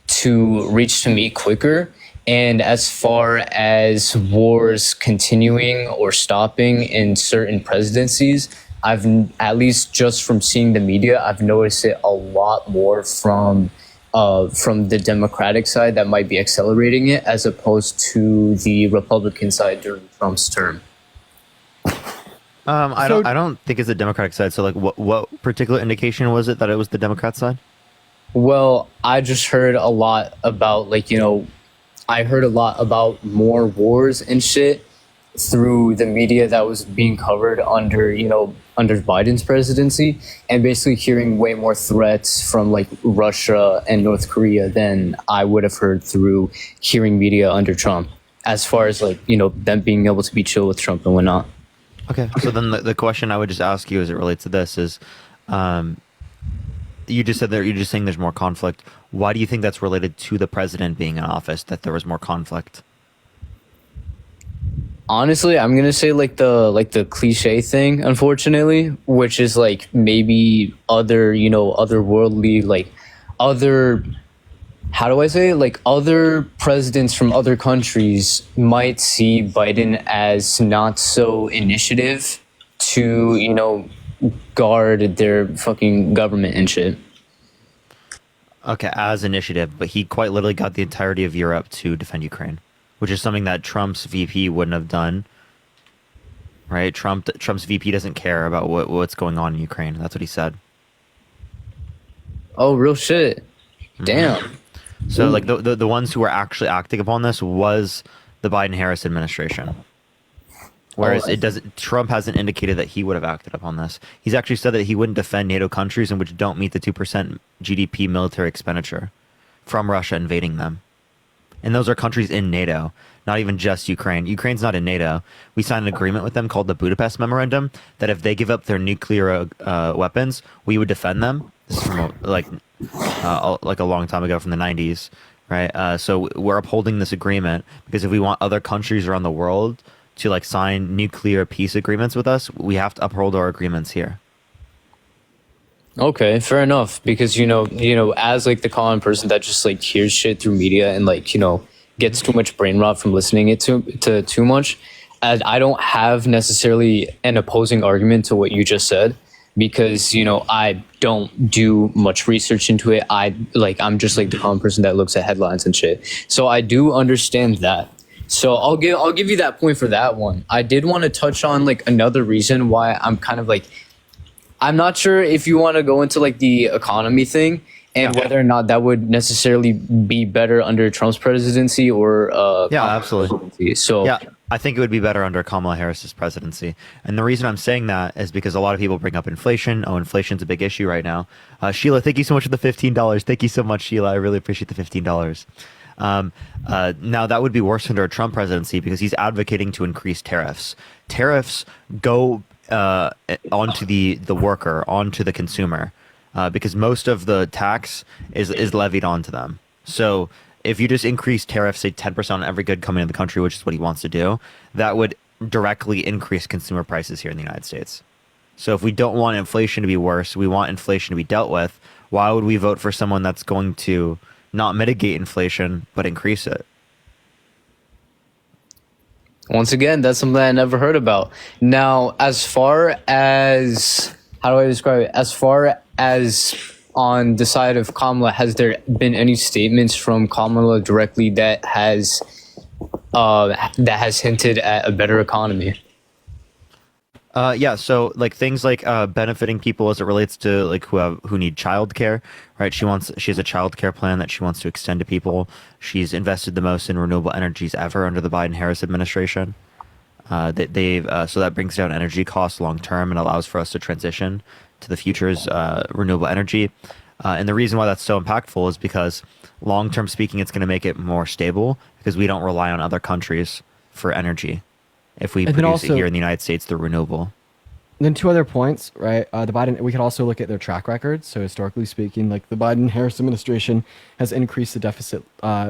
to reach to me quicker. And as far as wars continuing or stopping in certain presidencies, I've, at least just from seeing the media, I've noticed it a lot more from the Democratic side that might be accelerating it, as opposed to the Republican side during Trump's term. I don't think it's the Democratic side. So like, what particular indication was it that it was the Democrat side? Well, I just heard a lot about, like, you know, I heard a lot about more wars and shit through the media that was being covered under Biden's presidency, and basically hearing way more threats from like Russia and North Korea than I would have heard through hearing media under Trump, as far as like, you know, them being able to be chill with Trump and whatnot. Okay, so then the question I would just ask you as it relates to this is, you just said that you're just saying there's more conflict. Why do you think that's related to the president being in office, that there was more conflict? Honestly, I'm gonna say like the cliche thing, unfortunately, which is like maybe otherworldly, like other, how do I say it? Like other presidents from other countries might see Biden as not so initiative to, you know, guard their fucking government and shit. Okay, as initiative, but he quite literally got the entirety of Europe to defend Ukraine, which is something that Trump's VP wouldn't have done. Right? Trump's VP doesn't care about what's going on in Ukraine. That's what he said. Oh, real shit. Damn. So like the ones who were actually acting upon this was the Biden-Harris administration. Whereas Trump hasn't indicated that he would have acted upon this. He's actually said that he wouldn't defend NATO countries in which don't meet the 2% GDP military expenditure from Russia invading them. And those are countries in NATO, not even just Ukraine. Ukraine's not in NATO. We signed an agreement with them called the Budapest Memorandum that if they give up their nuclear weapons, we would defend them. This is from like a long time ago from the 90s, right? So we're upholding this agreement because if we want other countries around the world to like sign nuclear peace agreements with us, we have to uphold our agreements here. Okay, fair enough. Because you know, as like the common person that just like hears shit through media and like, you know, gets too much brain rot from listening to too much. And I don't have necessarily an opposing argument to what you just said, because, you know, I don't do much research into it. I'm just like the common person that looks at headlines and shit. So I do understand that. So I'll give you that point for that one. I did want to touch on like another reason why I'm kind of like, I'm not sure if you want to go into like the economy thing and whether or not that would necessarily be better under Trump's presidency or absolutely. Presidency. So yeah, I think it would be better under Kamala Harris's presidency. And the reason I'm saying that is because a lot of people bring up inflation. Oh, inflation's a big issue right now. Sheila, thank you so much for the $15. Thank you so much, Sheila. I really appreciate the $15. Now that would be worse under a Trump presidency because he's advocating to increase tariffs. Tariffs go onto the worker, onto the consumer, because most of the tax is levied onto them. So if you just increase tariffs, say 10% on every good coming into the country, which is what he wants to do, that would directly increase consumer prices here in the United States. So if we don't want inflation to be worse, we want inflation to be dealt with, why would we vote for someone that's going to not mitigate inflation, but increase it? once again, that's something I never heard about. Now, as far as, how do I describe it? As far as on the side of Kamala, has there been any statements from Kamala directly that has hinted at a better economy? Yeah, so like things like benefiting people as it relates to like who need childcare, right? She has a childcare plan that she wants to extend to people. She's invested the most in renewable energies ever under the Biden-Harris administration. So that brings down energy costs long term and allows for us to transition to the future's renewable energy. And the reason why that's so impactful is because long term speaking, it's going to make it more stable because we don't rely on other countries for energy. If we produce it here in the United States through renewable. And then two other points, right? We could also look at their track record. So historically speaking, like the Biden-Harris administration has increased the deficit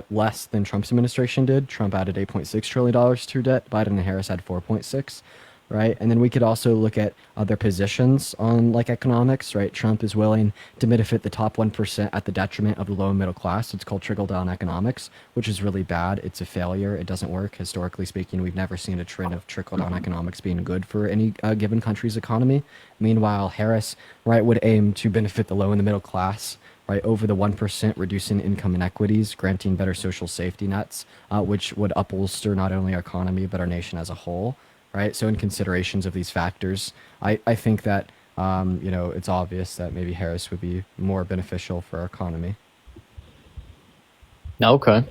less than Trump's administration did. Trump added $8.6 trillion to debt. Biden and Harris had 4.6, right? And then we could also look at other positions on like economics, right? Trump is willing to benefit the top 1% at the detriment of the low and middle class. It's called trickle-down economics, which is really bad. It's a failure. It doesn't work. Historically speaking, we've never seen a trend of trickle-down economics being good for any given country's economy. Meanwhile, Harris, right, would aim to benefit the low and the middle class, right, over the 1%, reducing income inequities, granting better social safety nets, which would upholster not only our economy, but our nation as a whole. Right. So in considerations of these factors, I think that, it's obvious that maybe Harris would be more beneficial for our economy. Okay.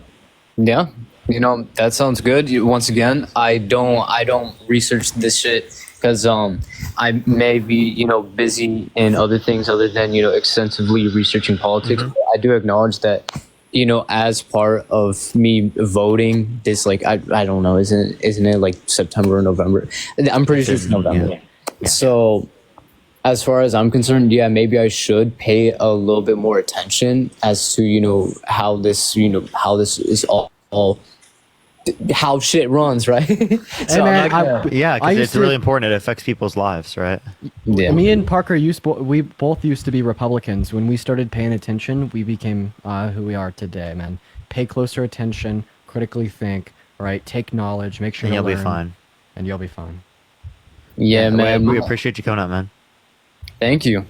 Yeah. That sounds good. Once again, I don't research this shit because I may be, busy in other things other than, extensively researching politics. Mm-hmm. I do acknowledge that, as part of me voting, this like I don't know, isn't it like September or November? I'm pretty sure it's November. Yeah. So as far as I'm concerned, yeah, maybe I should pay a little bit more attention as to how this is all how shit runs, right? So because it's really important. It affects people's lives, right? Yeah. Me and Parker we both used to be Republicans. When we started paying attention, we became who we are today, man. Pay closer attention, critically think, right? Take knowledge, make sure and you you'll be fine. And you'll be fine. Yeah, man. We appreciate you coming out, man. Thank you.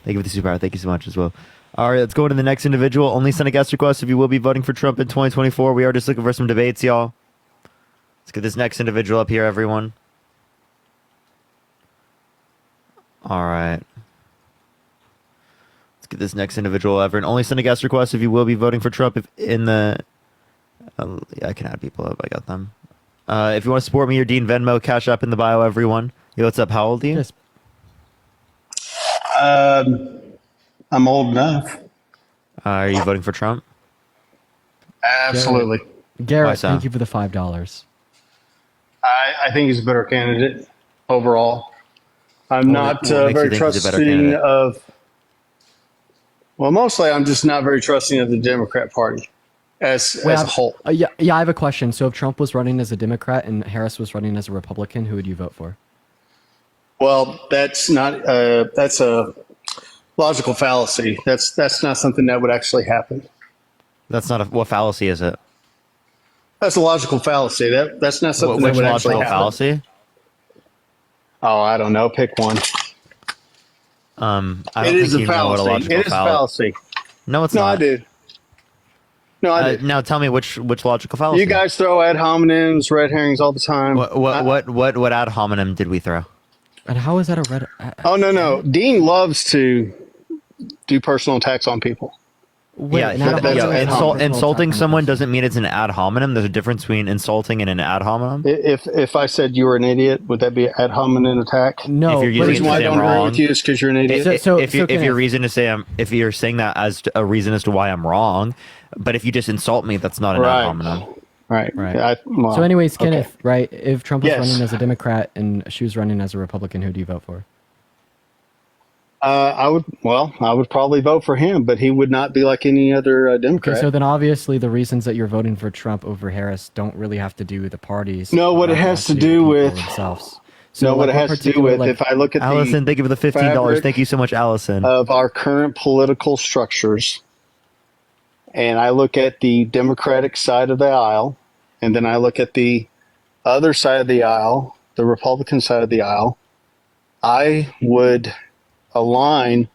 Thank you for the superpower. Thank you so much as well. All right, let's go to the next individual. Only send a guest request if you will be voting for Trump in 2024. We are just looking for some debates, y'all. Let's get this next individual up here, everyone. All right. Let's get this next individual ever. And only send a guest request if you will be voting for Trump. If in the... I can add people up. I got them. If you want to support me, your Dean Venmo, Cash App in the bio, everyone. Yo, what's up? How old are you? Yes. I'm old enough. Are you voting for Trump? Absolutely. Garrett, thank you for the $5. I think he's a better candidate overall. I'm not very trusting of. Well, mostly I'm just not very trusting of the Democrat Party as a whole. Yeah, I have a question. So if Trump was running as a Democrat and Harris was running as a Republican, who would you vote for? Well, that's not. That's a logical fallacy. That's not something that would actually happen. That's not what fallacy is it? That's a logical fallacy. That's not something Which that would actually logical happen. fallacy? Oh, I don't know. Pick one. I don't It think is a you know what a fallacy. logical It is a fallacy. No, it's No, not. I do. No, I do. Now tell me which logical fallacy. You guys throw ad hominems, red herrings all the time. What ad hominem did we throw? And how is that a red? Oh no. Dean loves to do personal attacks on people. Wait, Yeah, an ad hominem- insulting someone doesn't mean it's an ad hominem. There's a difference between insulting and an ad hominem. If I said you were an idiot, would that be an ad hominem attack? No. If you're The using reason it why to I say don't I'm agree wrong, with you is because you're an idiot. if your reason to say if you're saying that as a reason as to why I'm wrong, but if you just insult me, that's not an ad hominem. Right. So, anyways, okay. Kenneth, right? If Trump was Yes. running as a Democrat and she was running as a Republican, who do you vote for? I would probably vote for him, but he would not be like any other Democrat. Okay, so then obviously the reasons that you're voting for Trump over Harris don't really have to do with the parties. No, what it has to do with themselves. what it has to do with, if I look at Allison, thank you for the $15. fabric Thank you so much, Allison. of our current political structures, and I look at the Democratic side of the aisle, and then I look at the other side of the aisle, the Republican side of the aisle, I would align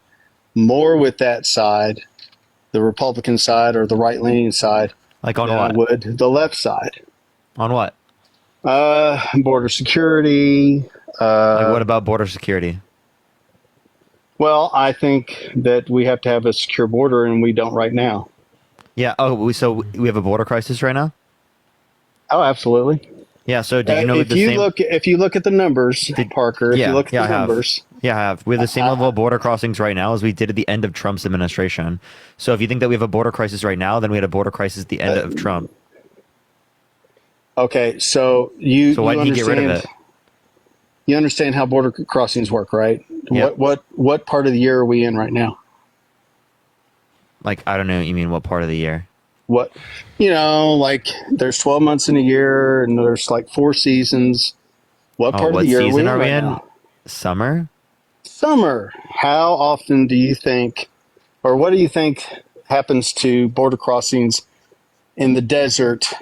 more with that side, the Republican side or the right-leaning side, like on than what? I would the left side. On what? Border security. Like what about border security? Well, I think that we have to have a secure border, and we don't right now. Yeah. Oh, so we have a border crisis right now. Oh, absolutely. Yeah. So did you know if you look at the numbers, Parker, if you look at the numbers. Yeah, I have. We have the same level of border crossings right now as we did at the end of Trump's administration. So if you think that we have a border crisis right now, then we had a border crisis at the end of Trump. Okay, so why did he get rid of it? You understand how border crossings work, right? Yep. What part of the year are we in right now? Like, I don't know. You mean what part of the year? What, like there's 12 months in a year, and there's like 4 seasons. What part of the year season are we in? Now? Summer. Summer. How often do you think, or what do you think happens to border crossings in the desert?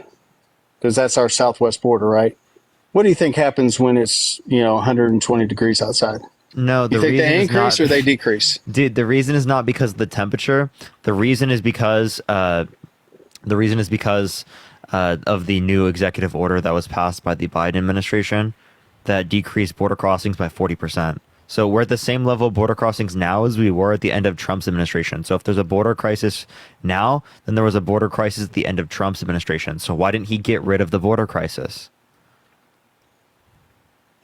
Because that's our southwest border, right? What do you think happens when it's 120 degrees outside? No, you think they increase or they decrease? Dude, the reason is not because of the temperature. The reason is because of the new executive order that was passed by the Biden administration that decreased border crossings by 40%. So we're at the same level of border crossings now as we were at the end of Trump's administration. So if there's a border crisis now, then there was a border crisis at the end of Trump's administration. So why didn't he get rid of the border crisis?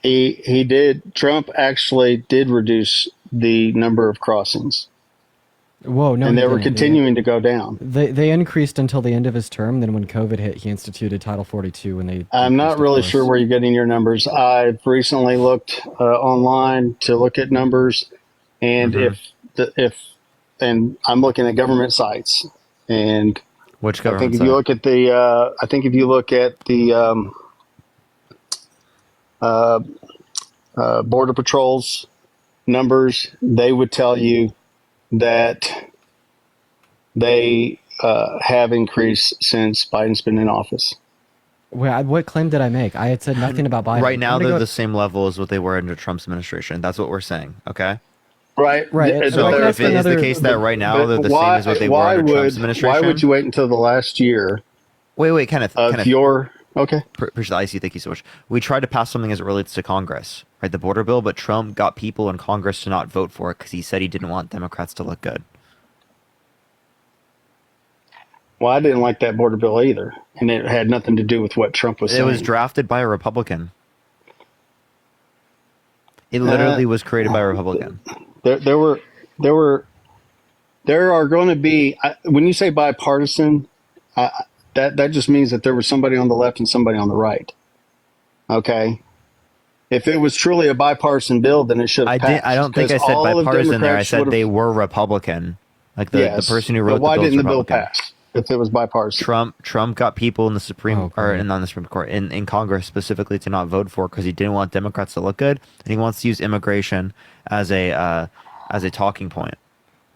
He did. Trump actually did reduce the number of crossings. Whoa, no. And they were continuing to go down. They increased until the end of his term. Then when COVID hit, he instituted Title 42 when they... I'm not really sure where you're getting your numbers. I've recently looked online to look at numbers, and and I'm looking at government sites. And which government I think if site? you look at the Border Patrol's numbers, they would tell you that they have increased since Biden's been in office. Wait, what claim did I make? I had said nothing about Biden. Right now, they're the same level as what they were under Trump's administration. That's what we're saying, okay? Right. So if it is the case that right now they're the same as what they were under Trump's administration... Why would you wait until the last year? Wait, Kenneth. Okay. Appreciate the IC. Thank you so much. We tried to pass something as it relates to Congress, right? The border bill, but Trump got people in Congress to not vote for it because he said he didn't want Democrats to look good. Well, I didn't like that border bill either, and it had nothing to do with what Trump was saying. It was drafted by a Republican. It literally was created by a Republican. There are going to be, when you say bipartisan, that just means that there was somebody on the left and somebody on the right. Okay. If it was truly a bipartisan bill, then it should have passed. I don't think I said bipartisan there. I said they were Republican. Like the person who wrote the bill. Why didn't the bill Republican. pass if it was bipartisan? Trump got people in the Supreme Court in Congress specifically to not vote for it because he didn't want Democrats to look good, and he wants to use immigration as a talking point.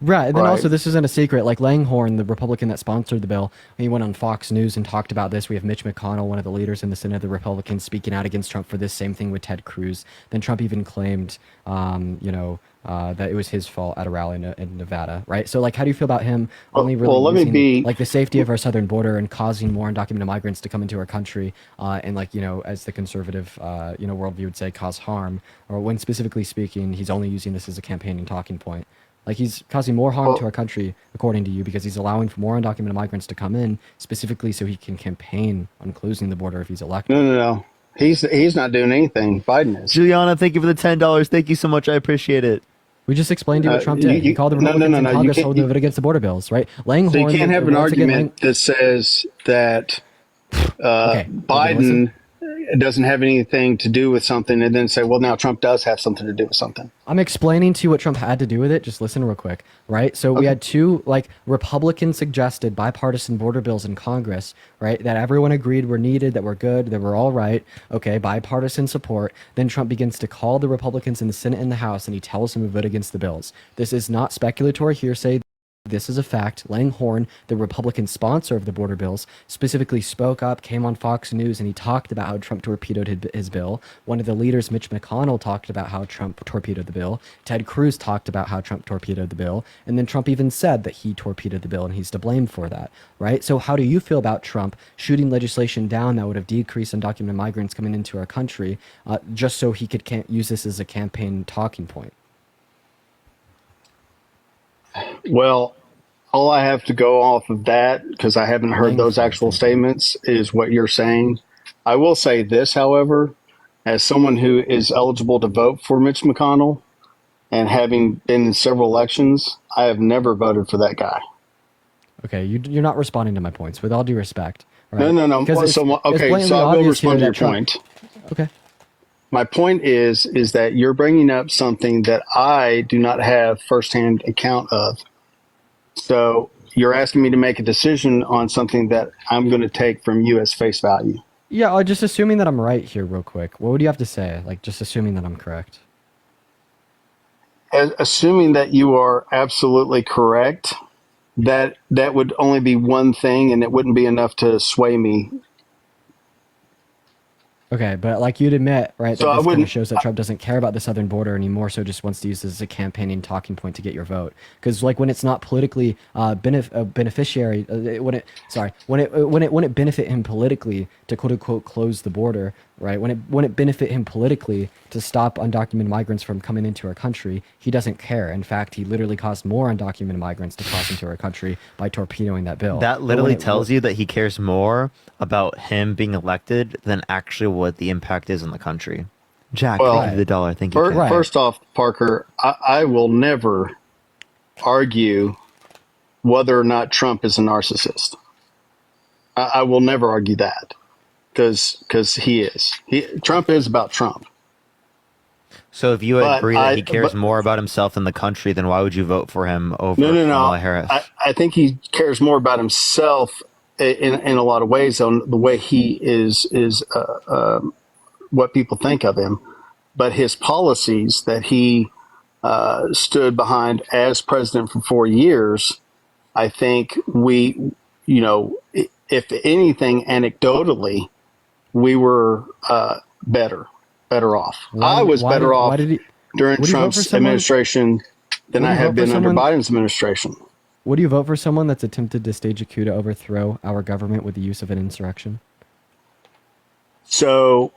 Right, and then Right. also this isn't a secret. Like Langhorne, the Republican that sponsored the bill, he went on Fox News and talked about this. We have Mitch McConnell, one of the leaders in the Senate, the Republicans, speaking out against Trump for this same thing with Ted Cruz. Then Trump even claimed, that it was his fault at a rally in Nevada. Right. So, like, how do you feel about him only really Well, let me using, be- like, the safety of our southern border and causing more undocumented migrants to come into our country, and, like, as the conservative, worldview would say, cause harm, or when specifically speaking, he's only using this as a campaigning talking point. Like, he's causing more harm to our country, according to you, because he's allowing for more undocumented migrants to come in, specifically so he can campaign on closing the border if he's elected. No. He's not doing anything. Biden is. Juliana, thank you for the $10. Thank you so much. I appreciate it. We just explained to you what Trump did. He called the Republicans in Congress to vote against the border bills, right? Langhorne. So you can't have an once again, argument that says that Biden doesn't have anything to do with something, and then say, well, now Trump does have something to do with something. I'm explaining to you what Trump had to do with it. Just listen real quick, right? So we had two, like, Republican suggested bipartisan border bills in Congress, right? That everyone agreed were needed, that were good, that were all right. Okay, bipartisan support. Then Trump begins to call the Republicans in the Senate and the House, and he tells them to vote against the bills. This is not speculatory hearsay. This is a fact. Langhorne, the Republican sponsor of the border bills, specifically spoke up, came on Fox News, and he talked about how Trump torpedoed his bill. One of the leaders, Mitch McConnell, talked about how Trump torpedoed the bill. Ted Cruz talked about how Trump torpedoed the bill. And then Trump even said that he torpedoed the bill, and he's to blame for that, right? So how do you feel about Trump shooting legislation down that would have decreased undocumented migrants coming into our country, just so he could use this as a campaign talking point? Well, all I have to go off of that, because I haven't heard those actual statements, is what you're saying. I will say this, however, as someone who is eligible to vote for Mitch McConnell and having been in several elections, I have never voted for that guy. Okay, you're not responding to my points, with all due respect. Right? No. Because So I will obvious respond to here your that Trump- point. Okay. My point is that you're bringing up something that I do not have firsthand account of. So you're asking me to make a decision on something that I'm going to take from you as face value. Yeah, just assuming that I'm right here real quick. What would you have to say? Like, just assuming that I'm correct. Assuming that you are absolutely correct, that would only be one thing, and it wouldn't be enough to sway me. Okay, but like you'd admit, right, So that I this kind wouldn't- of shows that Trump doesn't care about the southern border anymore, so just wants to use this as a campaigning talking point to get your vote. Because like when it's not politically beneficiary, when it benefit him politically to quote unquote close the border, right? When it benefit him politically to stop undocumented migrants from coming into our country, he doesn't care. In fact, he literally caused more undocumented migrants to cross into our country by torpedoing that bill. That literally tells you that he cares more about him being elected than actually what the impact is in the country. Jack, thank you the $1. Thank you. Jack. First off, Parker, I will never argue whether or not Trump is a narcissist. I will never argue that because he is. Trump is about Trump. So if you agree that he cares more about himself than the country, then why would you vote for him over Kamala Harris? I think he cares more about himself in a lot of ways on the way he is what people think of him, but his policies that he stood behind as president for 4 years, I think if anything, anecdotally, we were better off. I was better off during Trump's administration than I have been under Biden's administration. Would you vote for someone that's attempted to stage a coup to overthrow our government with the use of an insurrection? So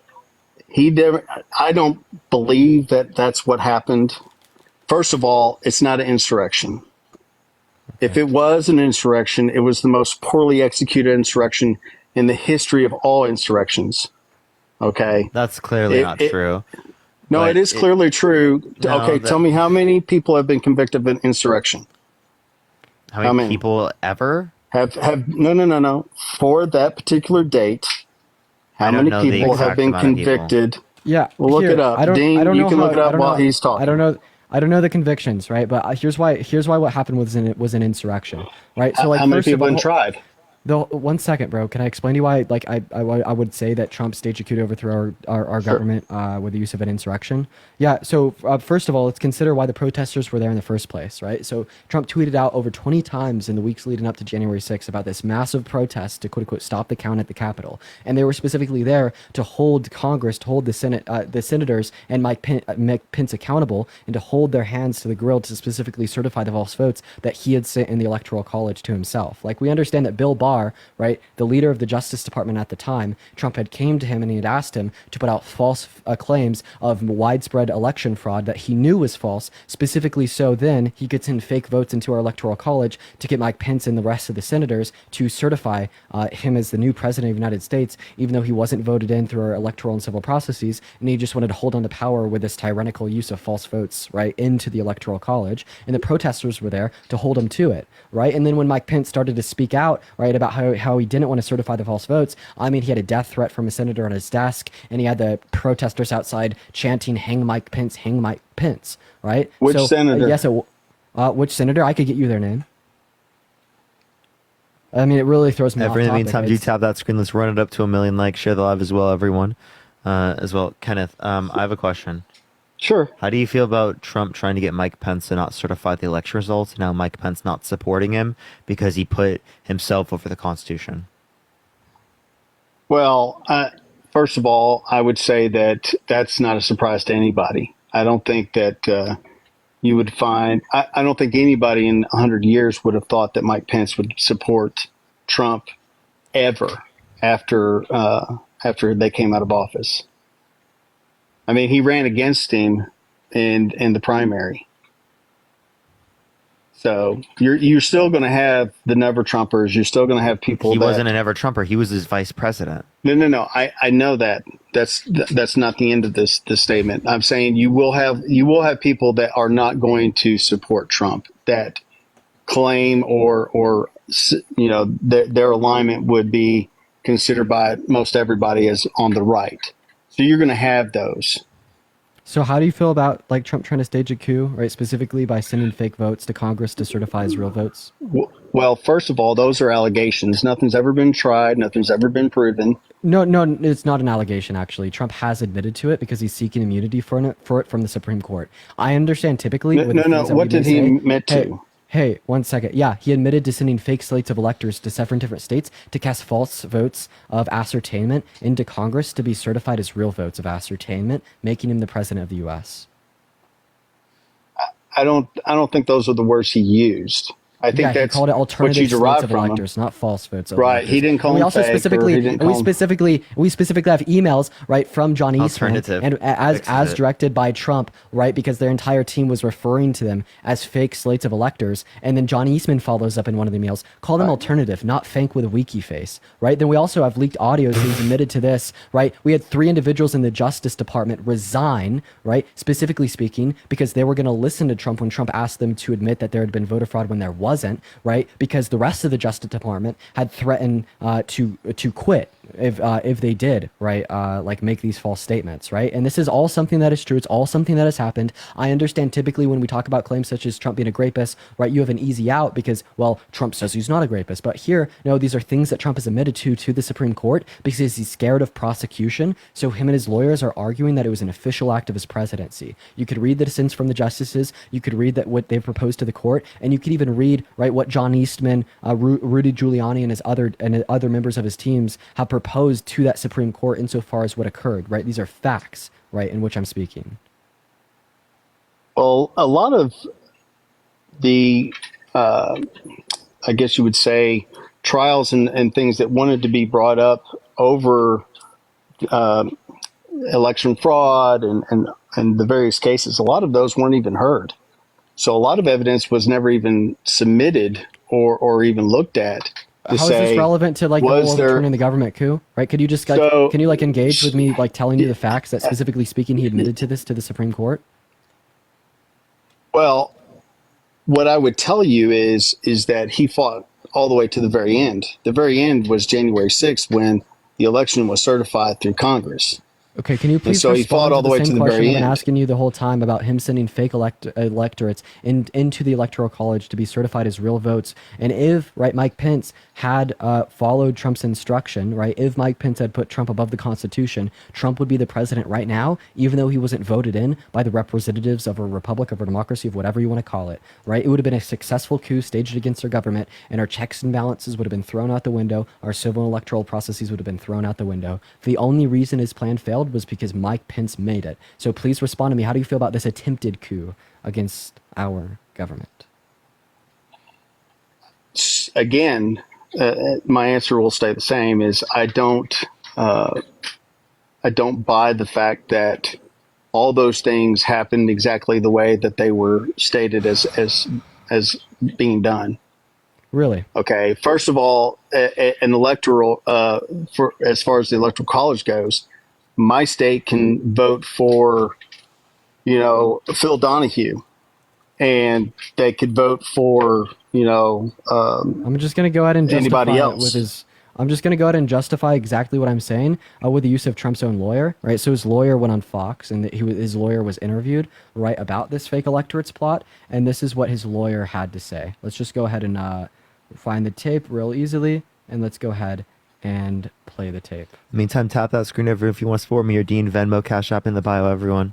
I don't believe that that's what happened. First of all, it's not an insurrection. Okay. If it was an insurrection, it was the most poorly executed insurrection in the history of all insurrections. Okay. That's clearly not true. No, it is clearly true. No, okay, tell me how many people have been convicted of an insurrection? How many people ever? Have no. For that particular date, how many people have been convicted? Yeah, we'll look it up. Dean, you can look it up while he's talking. I don't know the convictions, right? But here's why what happened was an insurrection, right? So like, how many people have been tried? Though, 1 second, bro. Can I explain to you why? Like, I would say that Trump staged a coup to overthrow our Sure. government with the use of an insurrection. Yeah. So first of all, let's consider why the protesters were there in the first place, right? So Trump tweeted out over 20 times in the weeks leading up to January 6th about this massive protest to quote unquote stop the count at the Capitol, and they were specifically there to hold Congress, to hold the Senate, the senators, and Mike Pence accountable, and to hold their hands to the grill to specifically certify the false votes that he had sent in the Electoral College to himself. Like, we understand that Bill Barr, right, the leader of the Justice Department at the time, Trump had came to him and he had asked him to put out false claims of widespread election fraud that he knew was false, specifically so then he could send fake votes into our Electoral College to get Mike Pence and the rest of the senators to certify him as the new president of the United States, even though he wasn't voted in through our electoral and civil processes, and he just wanted to hold on to power with this tyrannical use of false votes, right, into the Electoral College, and the protesters were there to hold him to it, right? And then when Mike Pence started to speak out, right, about how he didn't want to certify the false votes, I mean, he had a death threat from a senator on his desk, and he had the protesters outside chanting, "Hang Mike Pence, hang Mike Pence," right? Which senator? Yes, which senator? I could get you their name. I mean, it really throws me off In the topic. meantime, do you tap that screen? Let's run it up to 1 million likes. Share the live as well, everyone. As well, Kenneth. I have a question. Sure. How do you feel about Trump trying to get Mike Pence to not certify the election results, and now Mike Pence not supporting him because he put himself over the Constitution? Well, first of all, I would say that that's not a surprise to anybody. I don't think that you would find, I don't think anybody in 100 years would have thought that Mike Pence would support Trump ever after they came out of office. I mean, he ran against him in the primary. So you're still going to have the never Trumpers. You're still going to have people. He wasn't an ever Trumper. He was his vice president. No. I know that. That's not the end of this statement. I'm saying you will have people that are not going to support Trump, that claim or their alignment would be considered by most everybody as on the right. So you're going to have those. So how do you feel about like Trump trying to stage a coup, right? Specifically by sending fake votes to Congress to certify his real votes? Well, first of all, those are allegations. Nothing's ever been tried. Nothing's ever been proven. No, it's not an allegation, actually. Trump has admitted to it because he's seeking immunity for it from the Supreme Court. I understand typically... No. What did he admit to? Hey, 1 second. Yeah, he admitted to sending fake slates of electors to several different states to cast false votes of ascertainment into Congress to be certified as real votes of ascertainment, making him the president of the U.S. I don't think those are the words he used. I think that's he called it alternative what you slates derived of from electors, not false votes. Of right. electors. He didn't call and we them also fake, specifically, we specifically have emails right from John Eastman, and as directed by Trump, right, because their entire team was referring to them as fake slates of electors, and then John Eastman follows up in one of the emails, call them alternative, not fake with a wiki face, right? Then we also have leaked audios he's admitted to this, right? We had 3 individuals in the Justice Department resign, right, specifically speaking, because they were going to listen to Trump when Trump asked them to admit that there had been voter fraud when there wasn't, right? Because the rest of the Justice Department had threatened to quit if they did, right, like make these false statements, right? And this is all something that is true. It's all something that has happened. I understand typically when we talk about claims such as Trump being a rapist, right, you have an easy out because, well, Trump says he's not a rapist. But here, no, these are things that Trump has admitted to the Supreme Court because he's scared of prosecution. So him and his lawyers are arguing that it was an official act of his presidency. You could read the dissents from the justices. You could read that what they've proposed to the court, and you could even read, right, what John Eastman, Rudy Giuliani, and his other members of his teams have proposed to that Supreme Court insofar as what occurred, right? These are facts, right, in which I'm speaking. Well, a lot of the, I guess you would say, trials and things that wanted to be brought up over election fraud and the various cases, a lot of those weren't even heard. So a lot of evidence was never even submitted or even looked at. How is this relevant to like the whole overturning the government coup? Right? Could you just can you like engage with me, like telling you the facts that specifically speaking he admitted to this to the Supreme Court? Well, what I would tell you is that he fought all the way to the very end. The very end was January 6th when the election was certified through Congress. Okay, can you please so he fought all the way to the very I've been end. asking you the whole time about him sending fake electorates into the Electoral College to be certified as real votes. And if, right, Mike Pence had followed Trump's instruction, right, if Mike Pence had put Trump above the Constitution, Trump would be the president right now, even though he wasn't voted in by the representatives of a republic, of a democracy, of whatever you want to call it, right? It would have been a successful coup staged against our government, and our checks and balances would have been thrown out the window. Our civil and electoral processes would have been thrown out the window. The only reason his plan failed was because Mike Pence made it. So please respond to me. How do you feel about this attempted coup against our government? Again, my answer will stay the same: is I don't buy the fact that all those things happened exactly the way that they were stated as being done. Really? Okay. First of all, an electoral, for as far as the Electoral College goes, my state can vote for, Phil Donahue, and they could vote for, I'm just going to go ahead and justify anybody it else. with his. I'm just going to go ahead and justify exactly what I'm saying with the use of Trump's own lawyer, right? So his lawyer went on Fox, and his lawyer was interviewed, right, about this fake electorates plot, and this is what his lawyer had to say. Let's just go ahead and find the tape real easily, and let's go ahead and play the tape. Meantime, tap that screen over if you want to support me or Dean, Venmo, Cash App in the bio, everyone.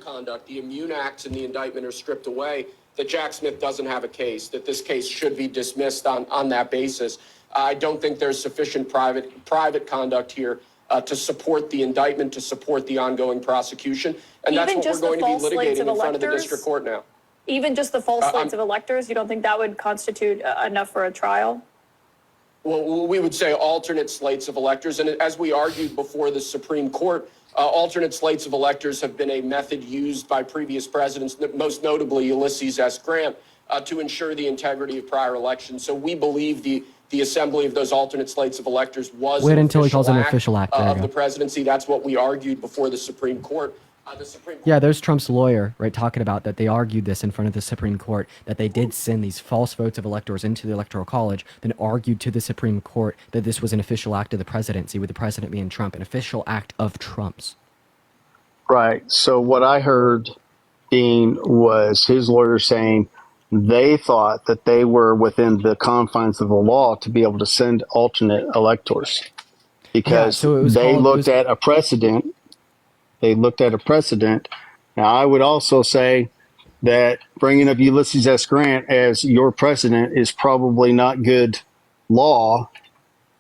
Conduct, the immune acts in the indictment are stripped away, that Jack Smith doesn't have a case, that this case should be dismissed on that basis. I don't think there's sufficient private conduct here to support the indictment, to support the ongoing prosecution. And that's what we're going to be litigating in front of the district court now. Even just the false slates of electors, you don't think that would constitute enough for a trial? Well, we would say alternate slates of electors. And as we argued before the Supreme Court, alternate slates of electors have been a method used by previous presidents, most notably Ulysses S. Grant, to ensure the integrity of prior elections. So we believe the assembly of those alternate slates of electors was Wait until he calls it an official act of the presidency. That's what we argued before the Supreme Court. Yeah, there's Trump's lawyer, right, talking about that they argued this in front of the Supreme Court, that they did send these false votes of electors into the Electoral College, then argued to the Supreme Court that this was an official act of the presidency, with the president being Trump, an official act of Trump's. Right. So what I heard, Dean, was his lawyer saying they thought that they were within the confines of the law to be able to send alternate electors because they looked at a precedent. They looked at a precedent. Now, I would also say that bringing up Ulysses S. Grant as your precedent is probably not good law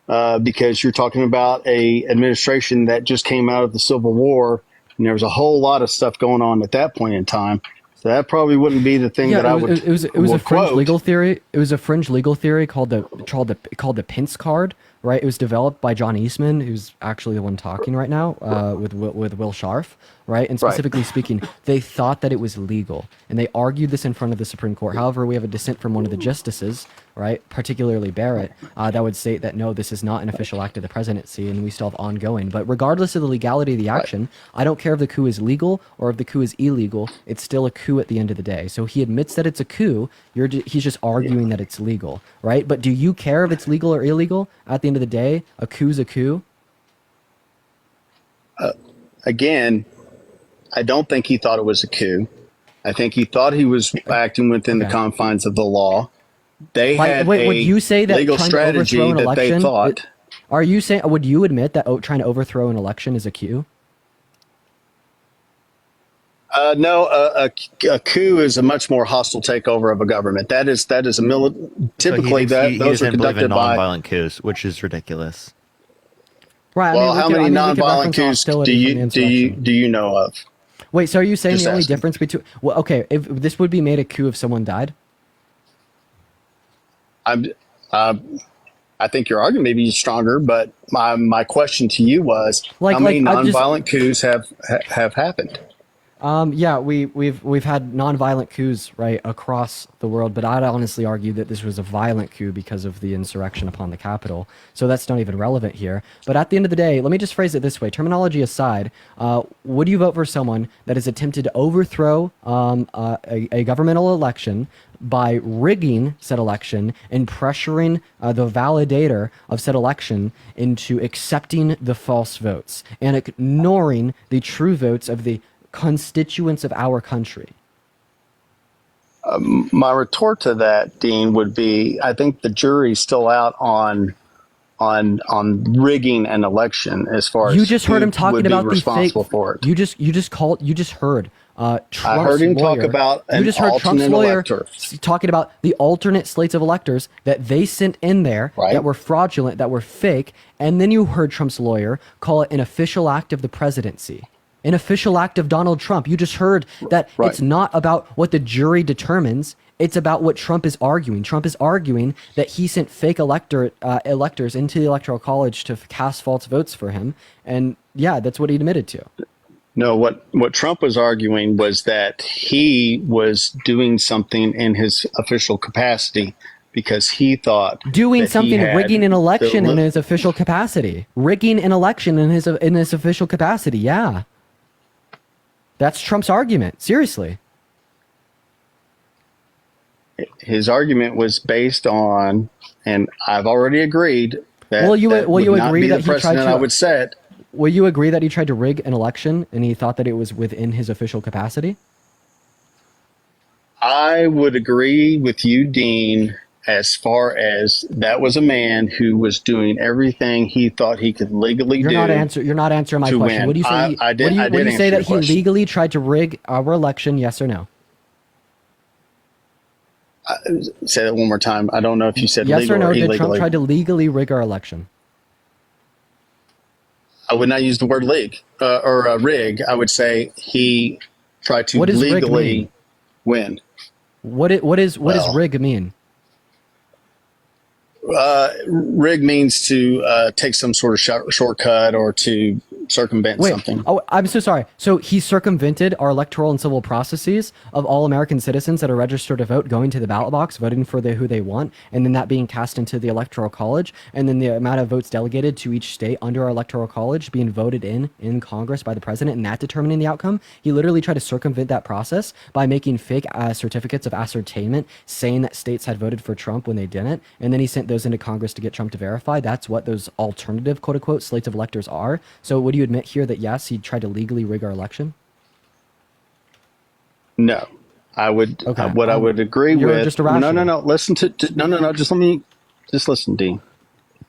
because you're talking about a administration that just came out of the Civil War, and there was a whole lot of stuff going on at that point in time. So that probably wouldn't be the thing that I would. It was a fringe legal theory. It was a fringe legal theory called the Pence card. Right, it was developed by John Eastman, who's actually the one talking right now, with Will Scharf, right? And specifically speaking, they thought that it was legal, and they argued this in front of the Supreme Court. However, we have a dissent from one of the justices, right, particularly Barrett, that would state that no, this is not an official act of the presidency, and we still have ongoing. But regardless of the legality of the action, I don't care if the coup is legal or if the coup is illegal. It's still a coup at the end of the day. So he admits that it's a coup. He's just arguing that it's legal, right? But do you care if it's legal or illegal? At the end of the day, a coup's a coup. Again, I don't think he thought it was a coup. I think he thought he was acting within the confines of the law. They had would you say that legal strategy that they thought. Are you saying? Would you admit that trying to overthrow an election is a coup? No, a coup is a much more hostile takeover of a government. That is a typically those are conducted by nonviolent coups, which is ridiculous. Right. Well, how many nonviolent coups do you know of? Wait, so are you saying the only difference between? Well, okay, if this would be made a coup if someone died. I think your argument may be stronger, but my question to you was, how many nonviolent coups have happened? Yeah, we've had nonviolent coups right across the world, but I'd honestly argue that this was a violent coup because of the insurrection upon the Capitol. So that's not even relevant here. But at the end of the day, let me just phrase it this way: terminology aside, would you vote for someone that has attempted to overthrow a governmental election by rigging said election and pressuring the validator of said election into accepting the false votes and ignoring the true votes of the constituents of our country? My retort to that, Dean, would be: I think the jury's still out on rigging an election as far as you just heard him talking about the fake. For it. You just heard Trump's I heard him lawyer, talk about you an just heard Trump's alternate lawyer elector. talking about the alternate slates of electors that they sent in there Right. that were fraudulent, that were fake, and then you heard Trump's lawyer call it an official act of the presidency. An official act of Donald Trump. You just heard that Right. it's not about what the jury determines. It's about what Trump is arguing. Trump is arguing that he sent fake electors into the Electoral College to cast false votes for him. And yeah, that's what he admitted to. No, what Trump was arguing was that he was doing something in his official capacity because he thought Doing that he something, had rigging an election the- in his official capacity. Rigging an election in his official capacity, yeah. That's Trump's argument, seriously. His argument was based on, and I've already agreed that Will you that will you would not agree be that the he tried precedent I to would set. Will you agree that he tried to rig an election and he thought that it was within his official capacity? I would agree with you, Dean, as far as that was a man who was doing everything he thought he could legally You're do. not answering my to question. win. What do you say? I did What do you say answer that your he question. legally tried to rig our election? Yes or no? Say that one more time. I don't know if you said Yes legal or no? or Did illegally. Trump try to legally rig our election? I would not use the word rig. I would say he tried to What does rig legally mean? win. What does rig mean? Rig means to take some sort of shortcut or to circumvent something. Oh, I'm so sorry. So he circumvented our electoral and civil processes of all American citizens that are registered to vote, going to the ballot box, voting for who they want, and then that being cast into the electoral college, and then the amount of votes delegated to each state under our electoral college being voted in Congress by the president, and that determining the outcome. He literally tried to circumvent that process by making fake certificates of ascertainment saying that states had voted for Trump when they didn't, and then he sent those into Congress to get Trump to verify. That's what those alternative, quote unquote, slates of electors are. So would you admit here that yes, he tried to legally rig our election? No, I would. Okay. What I would agree You're with. just irrational. No. Listen to. No. Just listen, Dean.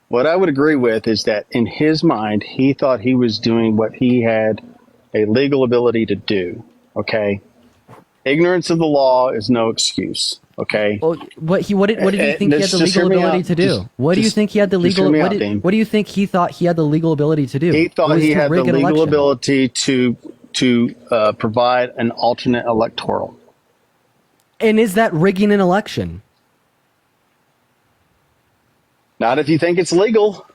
What I would agree with is that in his mind, he thought he was doing what he had a legal ability to do. Okay. Ignorance of the law is no excuse. Okay. Well, what did he think he had the Just hear legal me ability out. to do? What do you think he had the just hear legal? me What, out, Dean. what do you think he thought he had the legal ability to do? He It thought was he to had the rig an legal election. ability to provide an alternate electoral. And is that rigging an election? Not if you think it's legal.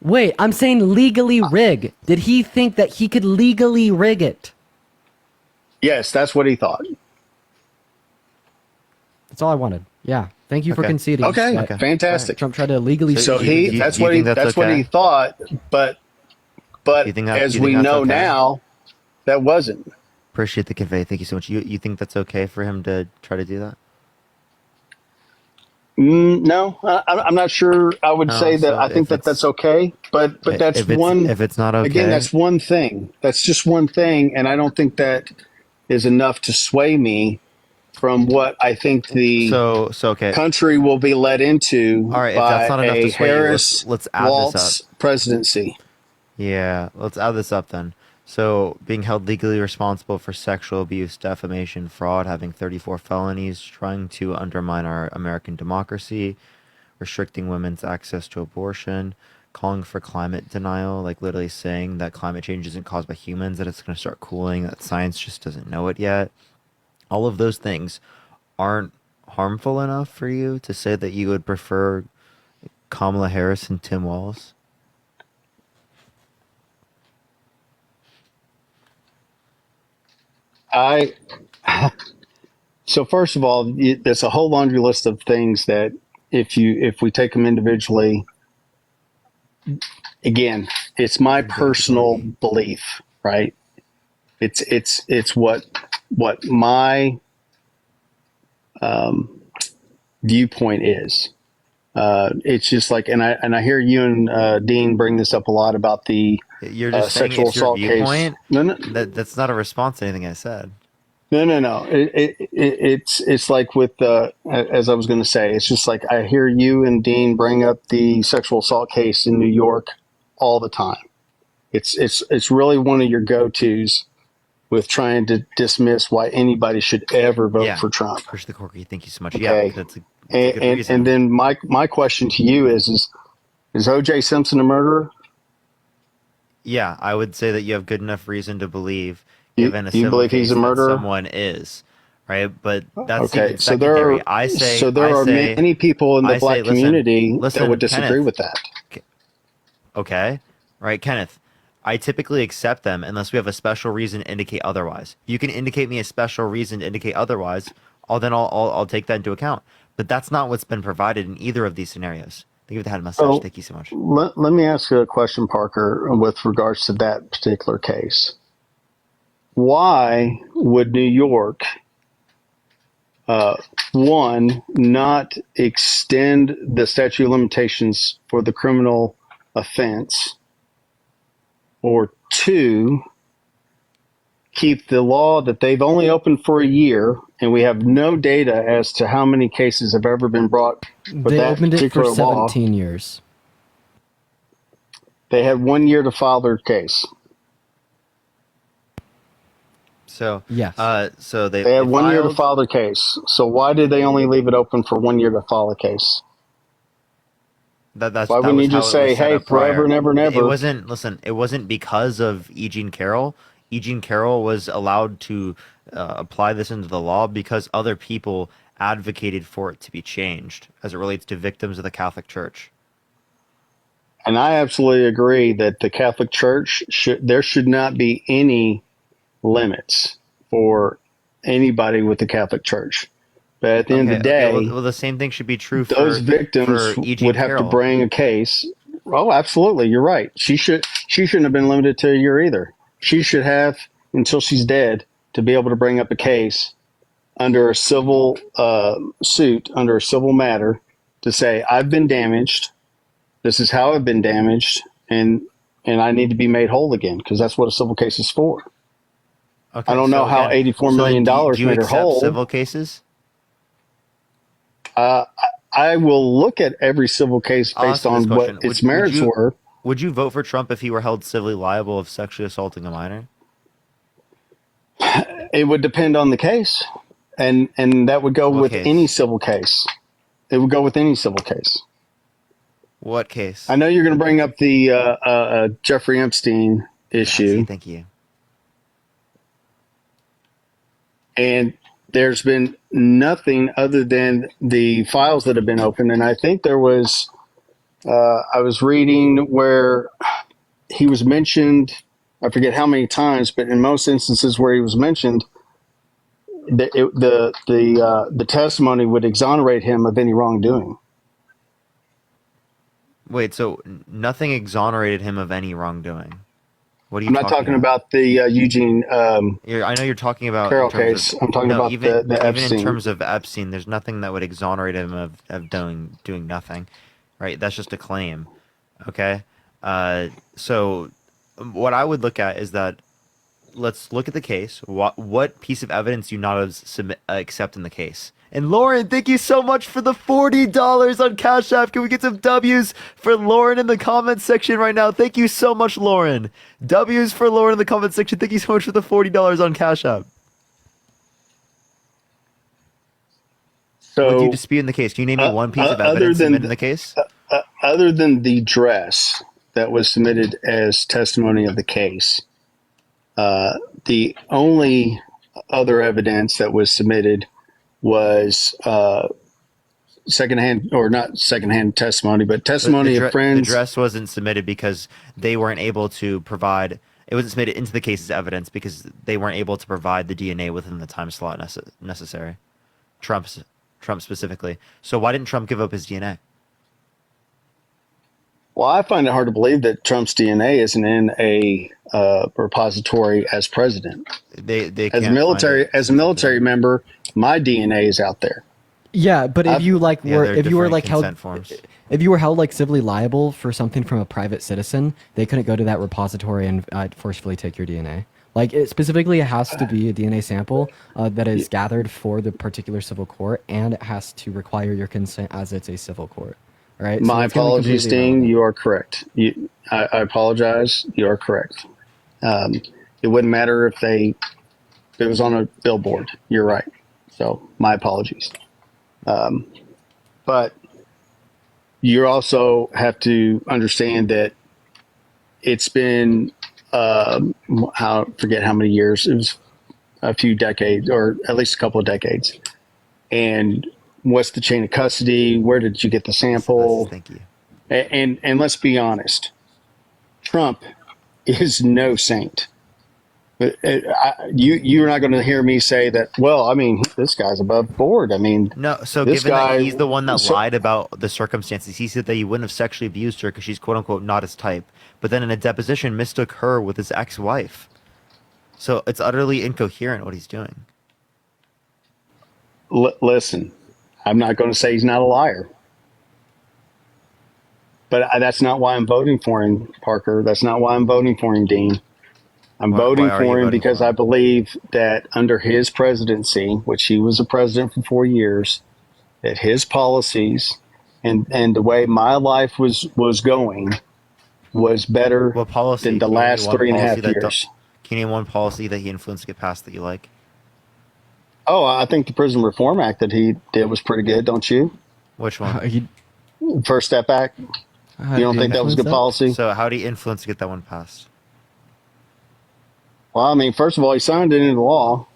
Wait, I'm saying legally rig. Did he think that he could legally rig it? Yes, that's what he thought. That's all I wanted. Yeah. Thank you for Okay. conceding. Okay, that fantastic. Trump tried to legally. So Do you that's think what he that's that's what okay? he thought, but You think that- as you we think that's know okay? now, that wasn't. Appreciate the convey. Thank you so much. You think that's okay for him to try to do that? No, I'm not sure. I would No, say that so I think if that it's- that's okay, but that's if it's, one. If it's not okay, Again, that's one thing. That's just one thing, and I don't think that is enough to sway me from what I think the okay. country will be led into All right, if by that's not enough a to sway you, Harris let's add this Waltz up. presidency. Yeah, let's add this up then. So, being held legally responsible for sexual abuse, defamation, fraud, having 34 felonies, trying to undermine our American democracy, restricting women's access to abortion, calling for climate denial, like literally saying that climate change isn't caused by humans, that it's going to start cooling, that science just doesn't know it yet. All of those things aren't harmful enough for you to say that you would prefer Kamala Harris and Tim Walz? I so first of all, there's a whole laundry list of things that if we take them individually, again, it's my personal belief, right? It's what my viewpoint is. It's just like, and I hear you and Dean bring this up a lot about the You're just sexual saying it's your assault case. viewpoint. No. That's not a response to anything I said. No. It's like with as I was going to say, it's just like I hear you and Dean bring up the sexual assault case in New York all the time. It's really one of your go-tos with trying to dismiss why anybody should ever vote for Trump. Push the corky. Thank you so much. Okay. Yeah, that's a good reason. And then my question to you is O.J. Simpson a murderer? Yeah, I would say that you have good enough reason to believe, You given a civil believe case, he's a murderer? that someone is, right? But that's Okay, even so there secondary. are many people in the black community that would disagree Kenneth, with that. Okay, right, Kenneth. I typically accept them unless we have a special reason to indicate otherwise. You can indicate me a special reason to indicate otherwise. I'll take that into account. But that's not what's been provided in either of these scenarios. Thank you for the head message. Thank you so much. Let me ask you a question, Parker, with regards to that particular case. Why would New York, one, not extend the statute of limitations for the criminal offense, or two, keep the law that they've only opened for a year, and we have no data as to how many cases have ever been brought for They that opened it for particular law. 17 years. They had 1 year to file their case. So yes. So they had 1 year to file their case. So why did they only leave it open for 1 year to file a case? Why wouldn't you just say, hey, forever and ever and ever? It wasn't, listen, it wasn't because of E. Jean Carroll. E. Jean Carroll was allowed to apply this into the law because other people advocated for it to be changed as it relates to victims of the Catholic Church. And I absolutely agree that the Catholic Church there should not be any limits for anybody with the Catholic Church. But at the end of the day, well, the same thing should be true for those victims for E. Jean would have Carroll. to bring a case. Oh, absolutely, you're right. She shouldn't have been limited to a year either. She should have until she's dead to be able to bring up a case under a civil suit, under a civil matter, to say I've been damaged. This is how I've been damaged, and I need to be made whole again, because that's what a civil case is for. Okay, I don't know how $84 million made her whole. Civil cases? I will look at every civil case based on what its merits were. Would you vote for Trump if he were held civilly liable of sexually assaulting a minor? It would depend on the case, and that would go with any civil case. It would go with any civil case. What case? I know you're going to bring up the Jeffrey Epstein issue. Thank you. And there's been nothing other than the files that have been opened. And I think there was, I was reading where he was mentioned, I forget how many times, but in most instances where he was mentioned, the testimony would exonerate him of any wrongdoing. Wait, so nothing exonerated him of any wrongdoing? What are you I'm not talking about the Eugene. I know you're talking about Carroll case. I'm talking about the Epstein. Even in terms of Epstein, there's nothing that would exonerate him of doing nothing, right? That's just a claim. Okay, so what I would look at is that let's look at the case. What piece of evidence do you not accept in the case? And Lauren, thank you so much for the $40 on Cash App. Can we get some W's for Lauren in the comments section right now? Thank you so much, Lauren. W's for Lauren in the comments section. Thank you so much for the $40 on Cash App. So, what do you dispute in the case? Can you name me one piece of evidence submitted in the case? Other than the dress that was submitted as testimony of the case, the only other evidence that was submitted was secondhand, or not secondhand testimony, but testimony of friends. The dress wasn't submitted because they weren't able to provide It wasn't submitted into the case as evidence because they weren't able to provide the DNA within the time slot necessary. Trump specifically. So why didn't Trump give up his DNA? Well, I find it hard to believe that Trump's DNA isn't in a repository as president. They as a military member, my DNA is out there. Yeah, but if you like were if you were like held consent forms. if you were held like civilly liable for something from a private citizen, they couldn't go to that repository and forcefully take your DNA. Like specifically, it has to be a DNA sample that is gathered for the particular civil court, and it has to require your consent as it's a civil court. Right? My apologies, Dean. You are correct. I apologize. You are correct. It wouldn't matter if it was on a billboard. You're right. So my apologies. But you also have to understand that it's been forget how many years. It was a few decades, or at least a couple of decades, and what's the chain of custody? Where did you get the sample? Thank you. And let's be honest, Trump is no saint. You're not going to hear me say that. Well, I mean, this guy's above board. I mean, no. So given that he's the one that lied about the circumstances, he said that he wouldn't have sexually abused her because she's quote unquote not his type. But then in a deposition, mistook her with his ex-wife. So it's utterly incoherent what he's doing. Listen. I'm not going to say he's not a liar, but that's not why I'm voting for him, Parker. That's not why I'm voting for him, Dean. I'm voting for him because I believe that under his presidency, which he was a president for 4 years, that his policies and the way my life was going was better than the last 3.5 years. Can you name one policy that he influenced to get passed that you like? Oh, I think the Prison Reform Act that he did was pretty good, don't you? Which one? First Step Act. You don't think that was a good policy? So how do you influence to get that one passed? Well, I mean, first of all, he signed it into law.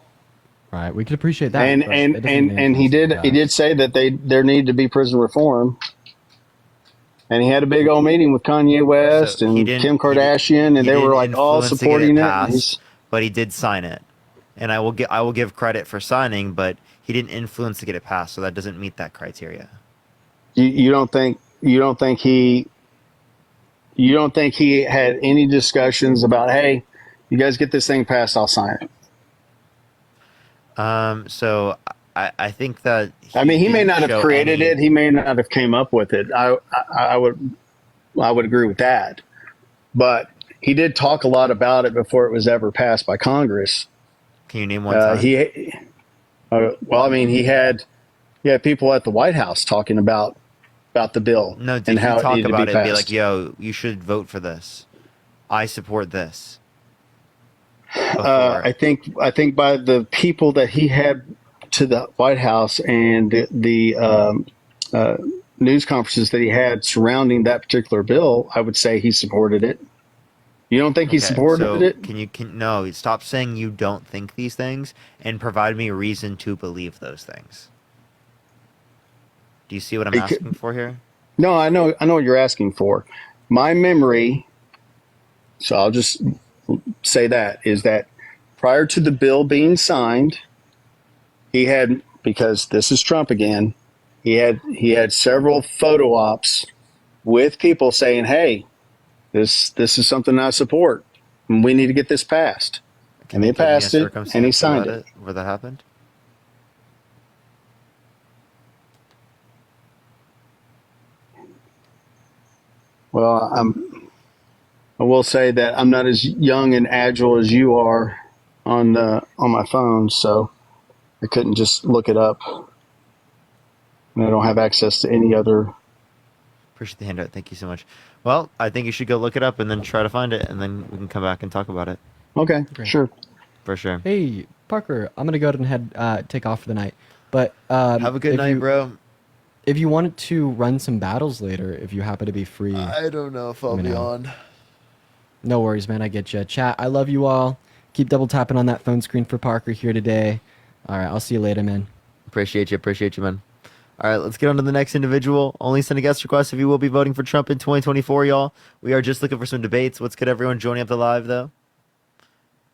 Right, we could appreciate that. And he did say that there needed to be prison reform. And he had a big old meeting with Kanye West and Kim Kardashian, and they were like all supporting it. But he did sign it. And I will give credit for signing, but he didn't influence to get it passed, so that doesn't meet that criteria. You don't think he had any discussions about, hey, you guys get this thing passed, I'll sign it. So I think that he may not have created it, he may not have came up with it. I would agree with that, but he did talk a lot about it before it was ever passed by Congress. Can you name one time? He had people at the White House talking about the bill. No, did he talk about it and be like, yo, you should vote for this. I support this. I think by the people that he had to the White House and the news conferences that he had surrounding that particular bill, I would say he supported it. You don't think he supported it? No, stop saying you don't think these things and provide me a reason to believe those things. Do you see what I'm asking for here? No, I know what you're asking for. My memory, so I'll just say that, is that prior to the bill being signed, he had, because this is Trump again, he had several photo ops with people saying, hey, This is something I support, and we need to get this passed. And they passed it, and he signed it. Where that happened? Well, I will say that I'm not as young and agile as you are on my phone, so I couldn't just look it up. And I don't have access to any other. Appreciate the handout. Thank you so much. Well, I think you should go look it up and then try to find it, and then we can come back and talk about it. Okay, sure. For sure. Hey, Parker, I'm going to go ahead and take off for the night. But have a good night, bro. If you wanted to run some battles later, if you happen to be free. I don't know if I'll be on. No worries, man. I get you. Chat, I love you all. Keep double tapping on that phone screen for Parker here today. All right, I'll see you later, man. Appreciate you, man. All right, let's get on to the next individual. Only send a guest request if you will be voting for Trump in 2024, y'all. We are just looking for some debates. What's good, everyone joining up the live, though?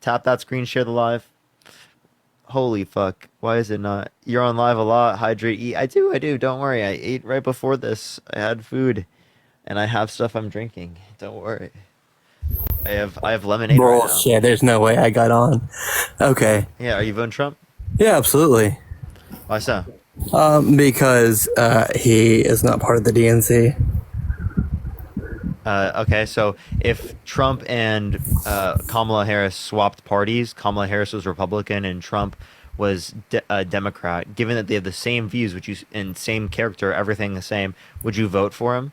Tap that screen, share the live. Holy fuck. Why is it not? You're on live a lot. Hydrate, eat. I do. Don't worry. I ate right before this. I had food. And I have stuff I'm drinking. Don't worry. I have lemonade Bullshit, right now. There's no way I got on. Okay. Yeah, are you voting Trump? Yeah, absolutely. Why so? Because he is not part of the DNC. Okay, so if Trump and Kamala Harris swapped parties, Kamala Harris was Republican and Trump was Democrat, given that they have the same views, and same character, everything the same, would you vote for him?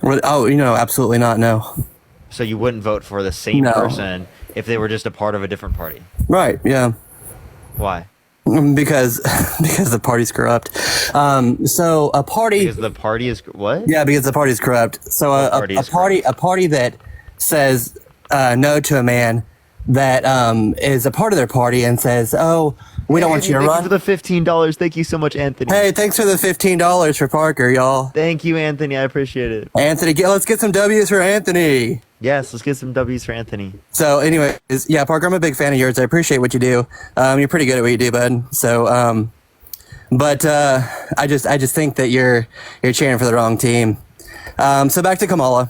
Oh, absolutely not, no. So you wouldn't vote for the same person if they were just a part of a different party? Right, yeah. Why? Because the party's corrupt. So a party... Because the party is... What? Yeah, because the party's corrupt. So a party that says no to a man that is a part of their party and says, oh, we don't want you to run. Thank you for the $15. Thank you so much, Anthony. Hey, thanks for the $15 for Parker, y'all. Thank you, Anthony. I appreciate it. Anthony, let's get some W's for Anthony. Yes, let's get some W's for Anthony. So anyways, yeah, Parker, I'm a big fan of yours. I appreciate what you do. You're pretty good at what you do, bud. So, but I just think that you're cheering for the wrong team. So back to Kamala.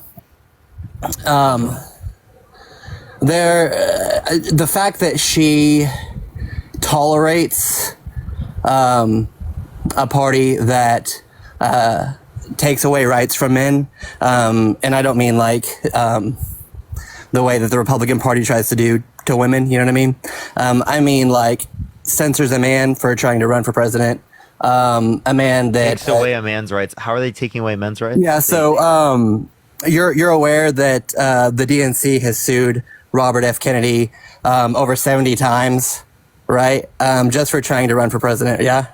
The fact that she tolerates a party that takes away rights from men, and I don't mean like the way that the Republican Party tries to do to women, you know what I mean? I mean like censors a man for trying to run for president, a man that takes away a man's rights. How are they taking away men's rights? Yeah, so you're aware that the DNC has sued Robert F. Kennedy over 70 times, right? Just for trying to run for president, yeah?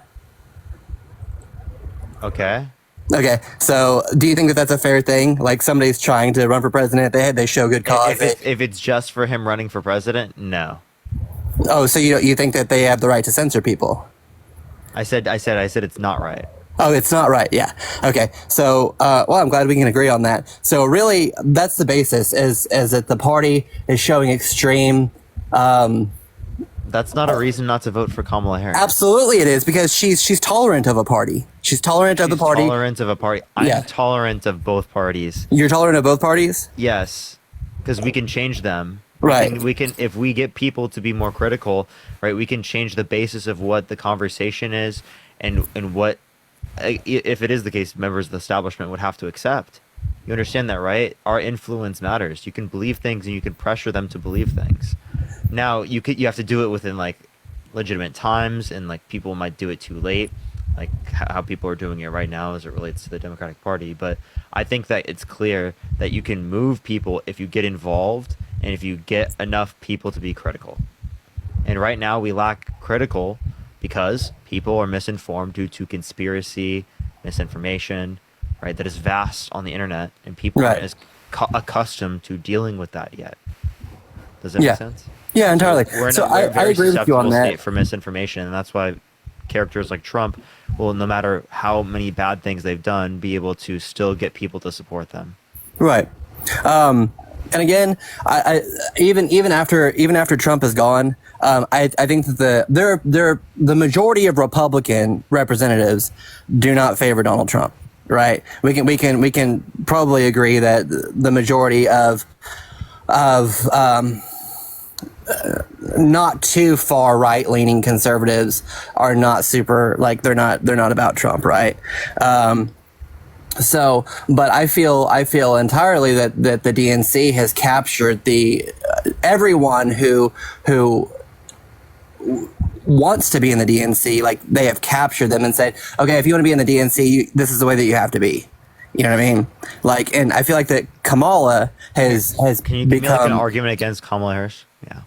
Okay. Okay, so do you think that that's a fair thing? Like somebody's trying to run for president, they show good cause. If it's just for him running for president, no. Oh, so you think that they have the right to censor people? I said it's not right. Oh, it's not right. Yeah. Okay. So, well, I'm glad we can agree on that. So really, that's the basis is that the party is showing extreme, that's not a reason not to vote for Kamala Harris. Absolutely it is, because she's tolerant of a party. She's tolerant of the party. Tolerant of a party. I'm tolerant of both parties. You're tolerant of both parties? Yes. Because we can change them. Right. We can if we get people to be more critical, right, we can change the basis of what the conversation is and what, if it is the case, members of the establishment would have to accept. You understand that, right? Our influence matters. You can believe things and you can pressure them to believe things. Now, you have to do it within like legitimate times, and like people might do it too late, like how people are doing it right now as it relates to the Democratic Party. But I think that it's clear that you can move people if you get involved and if you get enough people to be critical. And right now we lack critical because people are misinformed due to conspiracy, misinformation, right? That is vast on the internet, and people aren't as accustomed to dealing with that yet. Does that make sense? Yeah, entirely. So I agree with you on that. State for misinformation, and that's why characters like Trump will, no matter how many bad things they've done, be able to still get people to support them. Right. And again, I even after Trump is gone, I think that the majority of Republican representatives do not favor Donald Trump. Right. We can probably agree that the majority of not too far right leaning conservatives are not super, like they're not about Trump, right? So, but I feel entirely that the DNC has captured everyone who wants to be in the DNC. Like they have captured them and said, okay, if you want to be in the DNC, this is the way that you have to be. You know what I mean? Like, and I feel like that Kamala has Can you give me like an argument against Kamala Harris? Yeah.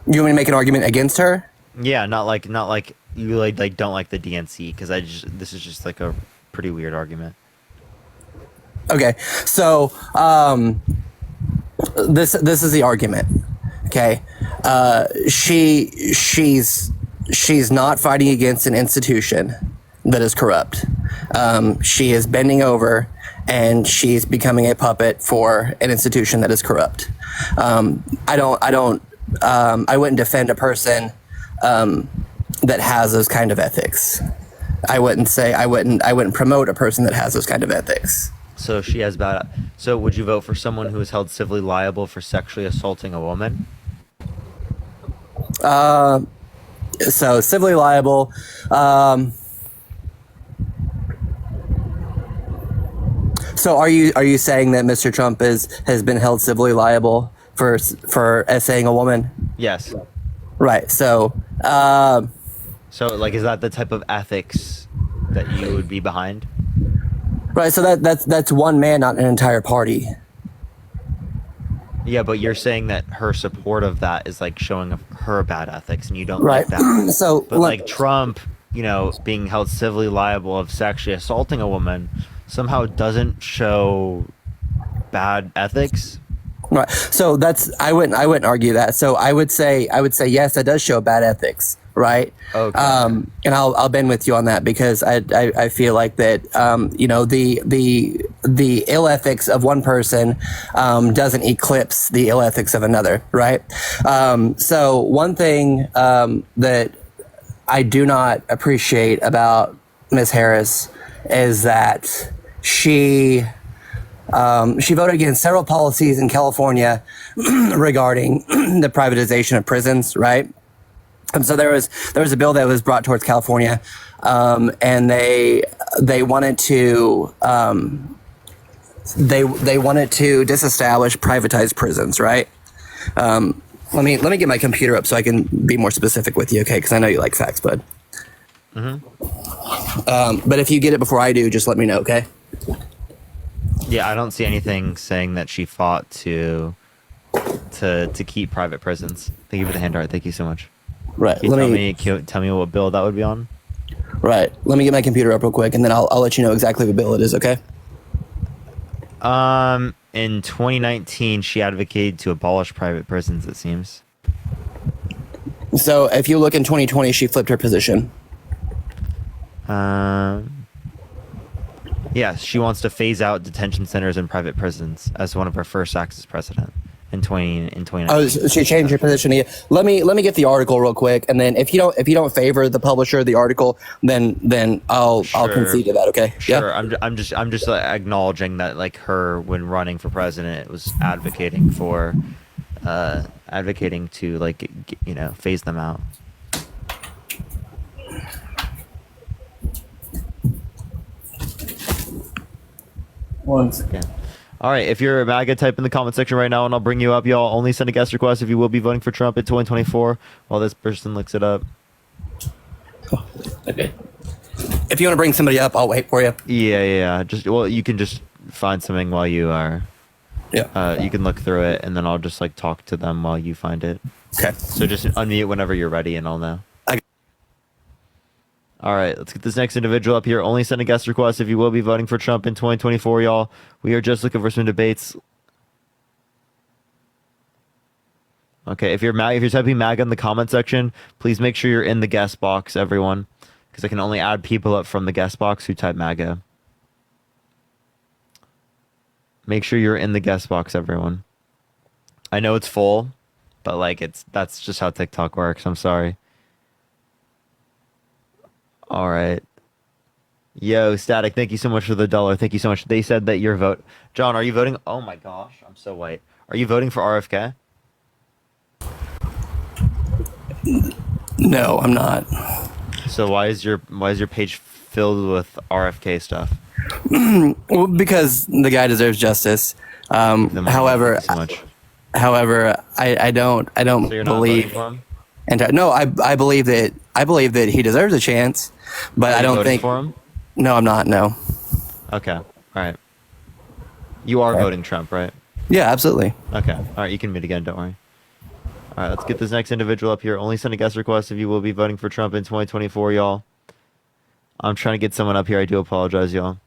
You want me to make an argument against her? Yeah, not like you like don't like the DNC, because this is just like a pretty weird argument. Okay, so this is the argument. Okay, she's not fighting against an institution that is corrupt. She is bending over and she's becoming a puppet for an institution that is corrupt. I don't defend a person that has those kind of ethics. I wouldn't promote a person that has those kind of ethics. So she has bad. So would you vote for someone who is held civilly liable for sexually assaulting a woman? So civilly liable. So are you saying that Mr. Trump has been held civilly liable for essaying a woman? Yes. Right. So. So like, is that the type of ethics that you would be behind? Right. So that's one man, not an entire party. Yeah, but you're saying that her support of that is like showing her bad ethics, and you don't right. like that. So, but like Trump, being held civilly liable of sexually assaulting a woman somehow doesn't show bad ethics. Right. So I wouldn't argue that. So I would say yes, that does show bad ethics. Right. Okay. And I'll bend with you on that because I feel like that the ill ethics of one person doesn't eclipse the ill ethics of another. Right. So one thing that I do not appreciate about Ms. Harris is that she voted against several policies in California regarding the privatization of prisons. Right. And so there was a bill that was brought towards California, and they wanted to disestablish privatized prisons, right? Let me get my computer up so I can be more specific with you, okay? Because I know you like facts, bud. Mm-hmm. But if you get it before I do, just let me know, okay? Yeah, I don't see anything saying that she fought to keep private prisons. Thank you for the hand art. Thank you so much. Right. Can you tell me what bill that would be on? Right. Let me get my computer up real quick, and then I'll let you know exactly what bill it is, okay? In 2019, she advocated to abolish private prisons, it seems. So if you look in 2020, she flipped her position. Yes, she wants to phase out detention centers and private prisons as one of her first acts as president. In 2019. Oh, she changed her position. Let me get the article real quick, and then if you don't favor the publisher of the article, then I'll concede to that. Okay. Sure. Yeah. I'm just acknowledging that like her when running for president was advocating to like phase them out. One second. All right, if you're a MAGA, type in the comment section right now, and I'll bring you up. Y'all only send a guest request if you will be voting for Trump in 2024 while this person looks it up. Oh, okay. If you want to bring somebody up, I'll wait for you. Yeah. You can just find something while you are. Yeah. You can look through it, and then I'll just like talk to them while you find it. Okay. So just unmute whenever you're ready, and I'll know. All right, let's get this next individual up here. Only send a guest request if you will be voting for Trump in 2024, y'all. We are just looking for some debates. Okay, if you're typing MAGA in the comment section, please make sure you're in the guest box, everyone, because I can only add people up from the guest box who type MAGA. Make sure you're in the guest box, everyone. I know it's full, but like that's just how TikTok works. I'm sorry. All right. Yo, Static, thank you so much for the $1. Thank you so much. They said that your vote. John, are you voting? Oh my gosh, I'm so white. Are you voting for RFK? No, I'm not. So why is your page filled with RFK stuff? Well, because the guy deserves justice. However, I don't So you're not believe. voting for him? And no, I believe that he deserves a chance, but I don't think. For him? No, I'm not. No. Okay. All right. You are voting Trump, right? Yeah, absolutely. Okay. All right. You can meet again. Don't worry. All right. Let's get this next individual up here. Only send a guest request if you will be voting for Trump in 2024, y'all. I'm trying to get someone up here. I do apologize, y'all.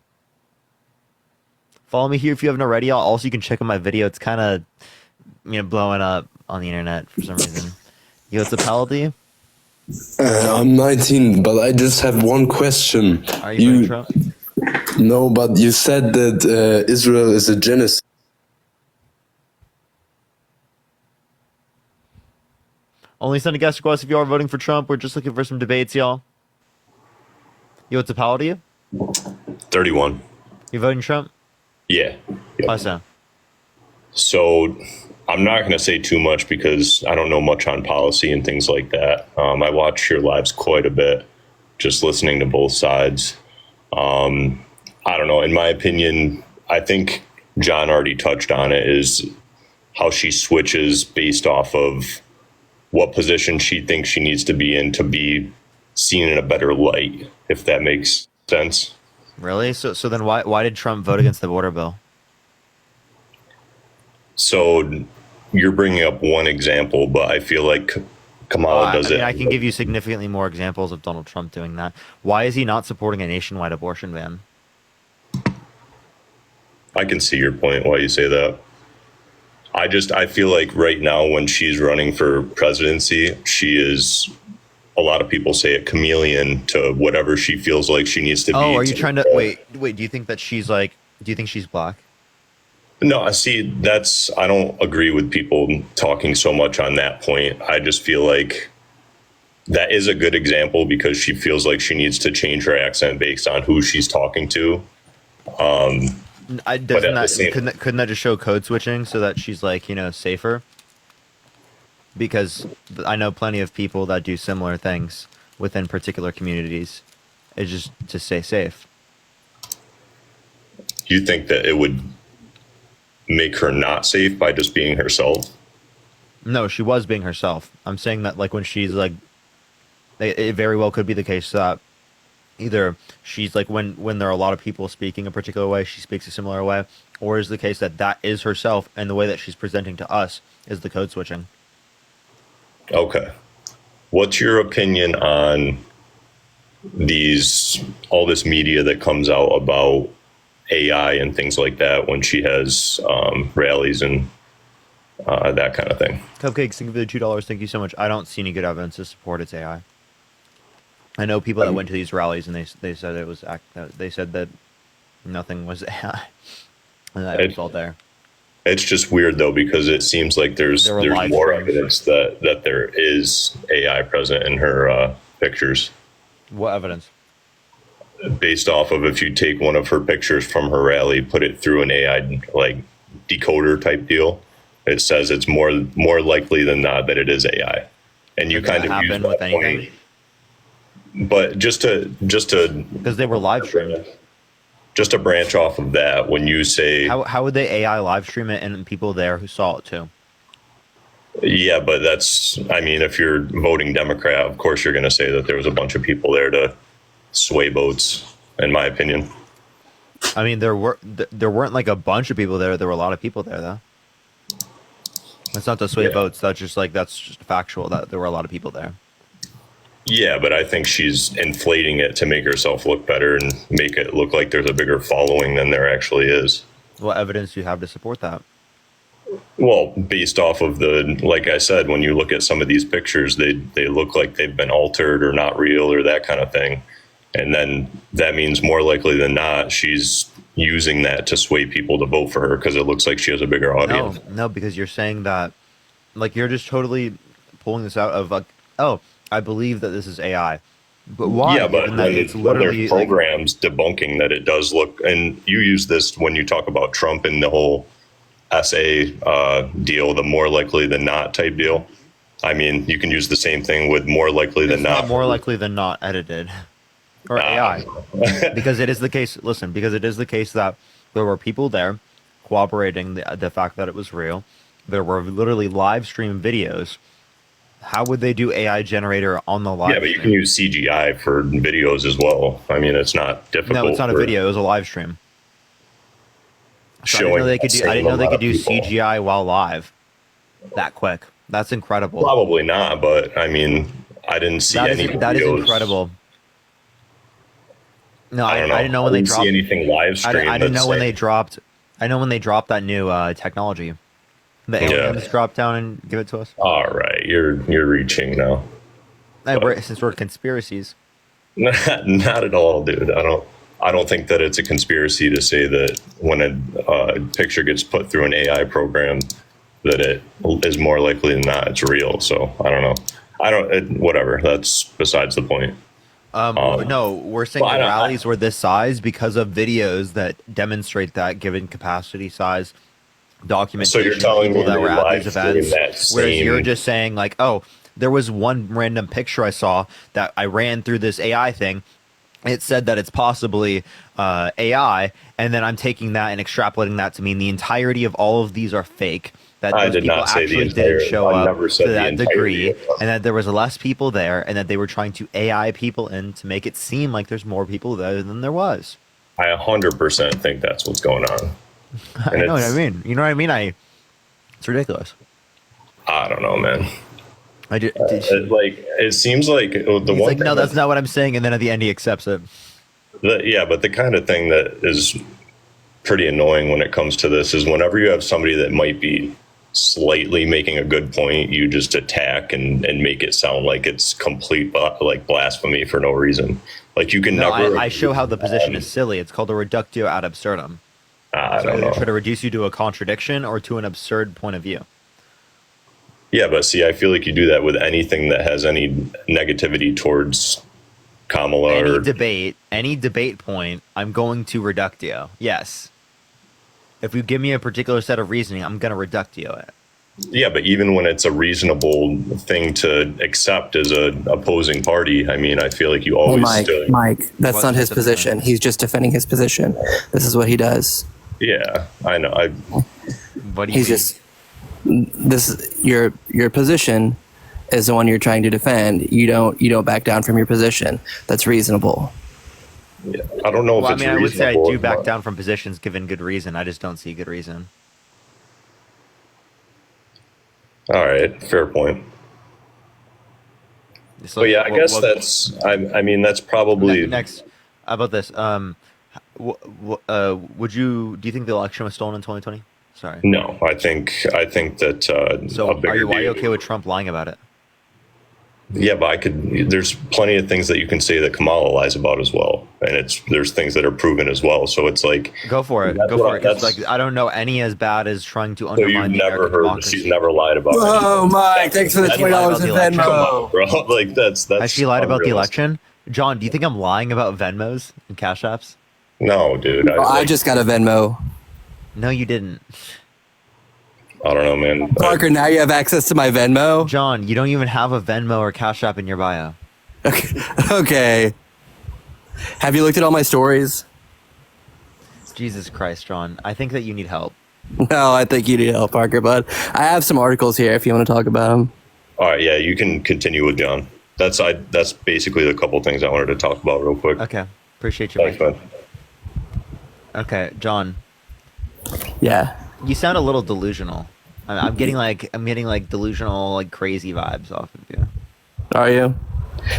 Follow me here if you haven't already, y'all. Also, you can check out my video. It's kind of, blowing up on the internet for some reason. Yo, what's up, Paladin? I'm 19, but I just have one question. Are you Trump? No, but you said that Israel is a genocide. Only send a guest request if you are voting for Trump. We're just looking for some debates, y'all. Yo, what's up, how old are you? 31. You voting Trump? Yeah. Why so? So I'm not going to say too much because I don't know much on policy and things like that. I watch your lives quite a bit, just listening to both sides. I don't know. In my opinion, I think John already touched on it, is how she switches based off of what position she thinks she needs to be in to be seen in a better light, if that makes sense. Really? So then why did Trump vote against the border bill? So you're bringing up one example, but I feel like Kamala does it. I can give you significantly more examples of Donald Trump doing that. Why is he not supporting a nationwide abortion ban? I can see your point why you say that. I feel like right now when she's running for presidency, she is, a lot of people say, a chameleon to whatever she feels like she needs to be. Oh, are you trying to wait, do you think that she's like, do you think she's black? No, I see, I don't agree with people talking so much on that point. I just feel like that is a good example because she feels like she needs to change her accent based on who she's talking to. Couldn't that just show code switching so that she's like, safer? Because I know plenty of people that do similar things within particular communities. It's just to stay safe. You think that it would make her not safe by just being herself? No, she was being herself. I'm saying that like when she's like, it very well could be the case that either she's like when there are a lot of people speaking a particular way, she speaks a similar way, or is the case that is herself and the way that she's presenting to us is the code switching. Okay. What's your opinion on all this media that comes out about AI and things like that when she has rallies and that kind of thing? Cupcakes, thank you for the $2. Thank you so much. I don't see any good evidence to support its AI. I know people that went to these rallies and they said it was they said that nothing was AI and that it was all there. It's just weird though because it seems like there's more evidence that there is AI present in her pictures. What evidence? Based off of if you take one of her pictures from her rally, put it through an AI like decoder type deal, it says it's more likely than not that it is AI, and you kind of use that point. But just to because they were live streamed. Just to branch off of that, when you say how would they AI live stream it and people there who saw it too? Yeah, but if you're voting Democrat, of course you're going to say that there was a bunch of people there to sway votes, in my opinion. I mean, there weren't like a bunch of people there. There were a lot of people there, though. That's not to sway votes. That's just factual that there were a lot of people there. Yeah, but I think she's inflating it to make herself look better and make it look like there's a bigger following than there actually is. What evidence do you have to support that? Well, based off of like I said, when you look at some of these pictures, they look like they've been altered or not real or that kind of thing. And then that means more likely than not, she's using that to sway people to vote for her because it looks like she has a bigger audience. No, because you're saying that, like, you're just totally pulling this out of, like, oh, I believe that this is AI. But why? Yeah, but when there's programs debunking that it does look, and you use this when you talk about Trump and the whole SA deal, the more likely than not type deal. I mean, you can use the same thing with more likely than not. More likely than not edited. Or AI. Because it is the case, because it is the case that there were people there corroborating the fact that it was real. There were literally live stream videos. How would they do AI generator on the live stream? Yeah, but you can use CGI for videos as well. I mean, it's not difficult. No, it's not a video. It was a live stream. So I didn't know they could do CGI while live that quick. That's incredible. Probably not, but I mean, I didn't see any videos. That is incredible. No, I didn't know when they dropped. See anything live stream. I didn't know when they dropped. I know when they dropped that new technology. The aliens drop down and give it to us. All right, you're reaching now. Since we're conspiracies. Not at all, dude. I don't think that it's a conspiracy to say that when a picture gets put through an AI program, that it is more likely than not it's real. So I don't know. Whatever. That's besides the point. No, we're saying the rallies were this size because of videos that demonstrate that, given capacity size, documentation. So you're telling me that were at live these events, that whereas you're just saying like, oh, there was one random picture I saw that I ran through this AI thing. It said that it's possibly AI, and then I'm taking that and extrapolating that to mean the entirety of all of these are fake. That I those did people not say actually the entire. did show I up never said to the that entirety degree, of them. and that there was less people there, and that they were trying to AI people in to make it seem like there's more people there than there was. I 100% think that's what's going on. I know what I mean. You know what I mean? It's ridiculous. I don't know, man. Did it seems like the He's one. like, no, that's not what I'm saying, and then at the end he accepts it. Yeah, but the kind of thing that is pretty annoying when it comes to this is whenever you have somebody that might be slightly making a good point, you just attack and make it sound like it's complete like blasphemy for no reason. Like you can never. I show how the position is silly. It's called a reductio ad absurdum. I don't know. Try to reduce you to a contradiction or to an absurd point of view. Yeah, but see, I feel like you do that with anything that has any negativity towards Kamala any debate point, I'm going to reductio. Yes. If you give me a particular set of reasoning, I'm going to reductio it. Yeah, but even when it's a reasonable thing to accept as a opposing party, I mean, I feel like you always Mike, that's not his position. He's just defending his position. This is what he does. Yeah, I know. He's just your position is the one you're trying to defend. You don't back down from your position. That's reasonable. Yeah, I don't know if it's reasonable. I would say I do back down from positions given good reason. I just don't see good reason. All right, fair point. So, but yeah, I guess that's. I mean, that's probably next. How about this? Would you? Do you think the election was stolen in 2020? Sorry. No, I think that. So, are you okay with Trump lying about it? Yeah, but there's plenty of things that you can say that Kamala lies about as well, and there's things that are proven as well. So it's like go for it. Go for it. Like I don't know any as bad as trying to undermine the American democracy. She's never lied about. Oh, Mike! Thanks for the $20 in Venmo. Come on, bro. Like that's. Has she lied about the election? John, do you think I'm lying about Venmos and Cash Apps? No, dude. I just got a Venmo. No, you didn't. I don't know, man. Parker, now you have access to my Venmo? John, you don't even have a Venmo or Cash App in your bio. Okay. Have you looked at all my stories? Jesus Christ, John. I think that you need help. No, I think you need help, Parker, but I have some articles here if you want to talk about them. All right, yeah, you can continue with John. That's basically the couple things I wanted to talk about real quick. Okay. Appreciate you. Thanks, man. Okay, John. Yeah. You sound a little delusional. I'm getting like delusional, like crazy vibes off of you. Are you?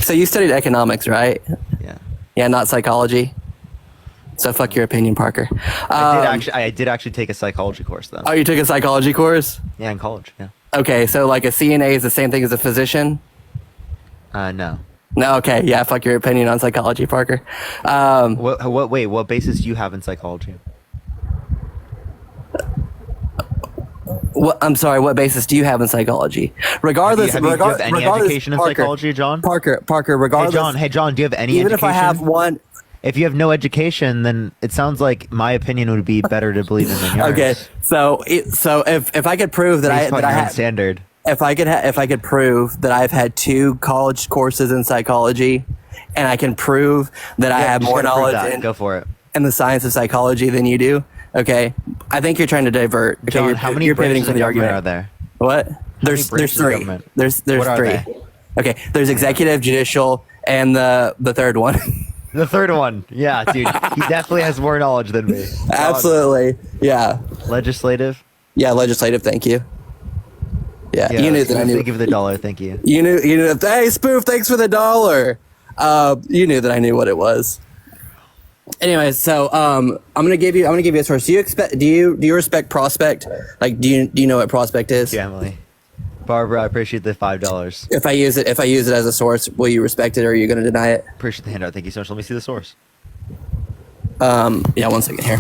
So you studied economics, right? Yeah. Yeah, not psychology. So fuck your opinion, Parker. I did actually take a psychology course though. Oh, you took a psychology course? Yeah, in college. Yeah. Okay, so like a CNA is the same thing as a physician? No. No, okay, yeah, fuck your opinion on psychology, Parker. What basis do you have in psychology? I'm sorry, what basis do you have in psychology? Regardless, do you have any education in psychology, John? Parker, regardless. Hey, John, do you have any even education? Even if I have one. If you have no education, then it sounds like my opinion would be better to believe in than yours. Okay, so if I could prove that I had standard. If I could prove that I've had 2 college courses in psychology, and I can prove that I have more knowledge go for it. in the science of psychology than you do, okay, I think you're trying to divert. Okay, John, how many branches of the argument are there? What? There's 3. There's 3. Okay, there's executive, judicial, and the third one. The third one, yeah, dude, he definitely has more knowledge than me. Absolutely, yeah. Legislative. Yeah, legislative. Thank you. Yeah, you knew that I knew. Thank you for the $1. Thank you. You knew. Hey, Spoof, thanks for the $1. You knew that I knew what it was. Anyway, so I'm gonna give you a source. Do you respect Prospect? Like, do you know what Prospect is? Yeah, Emily. Barbara, I appreciate the $5. If I use it as a source, will you respect it, or are you gonna deny it? Appreciate the handout. Thank you so much. Let me see the source. Yeah, 1 second here.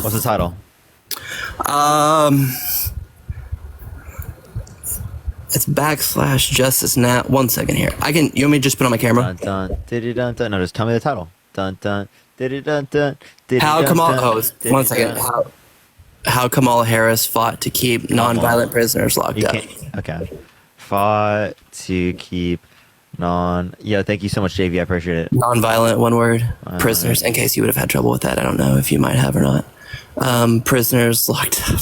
What's the title? It's /justice now. 1 second here. You want me to just put on my camera? Dun, dun, dun, dun. No, just tell me the title. Dun, dun, dun, dun, dun, How Kamala, 1 second. How Kamala Harris fought to keep nonviolent prisoners locked up. Okay. Fought to keep Yeah, thank you so much, JV. I appreciate it. Nonviolent, one word. Prisoners, in case you would have had trouble with that. I don't know if you might have or not. Prisoners locked up.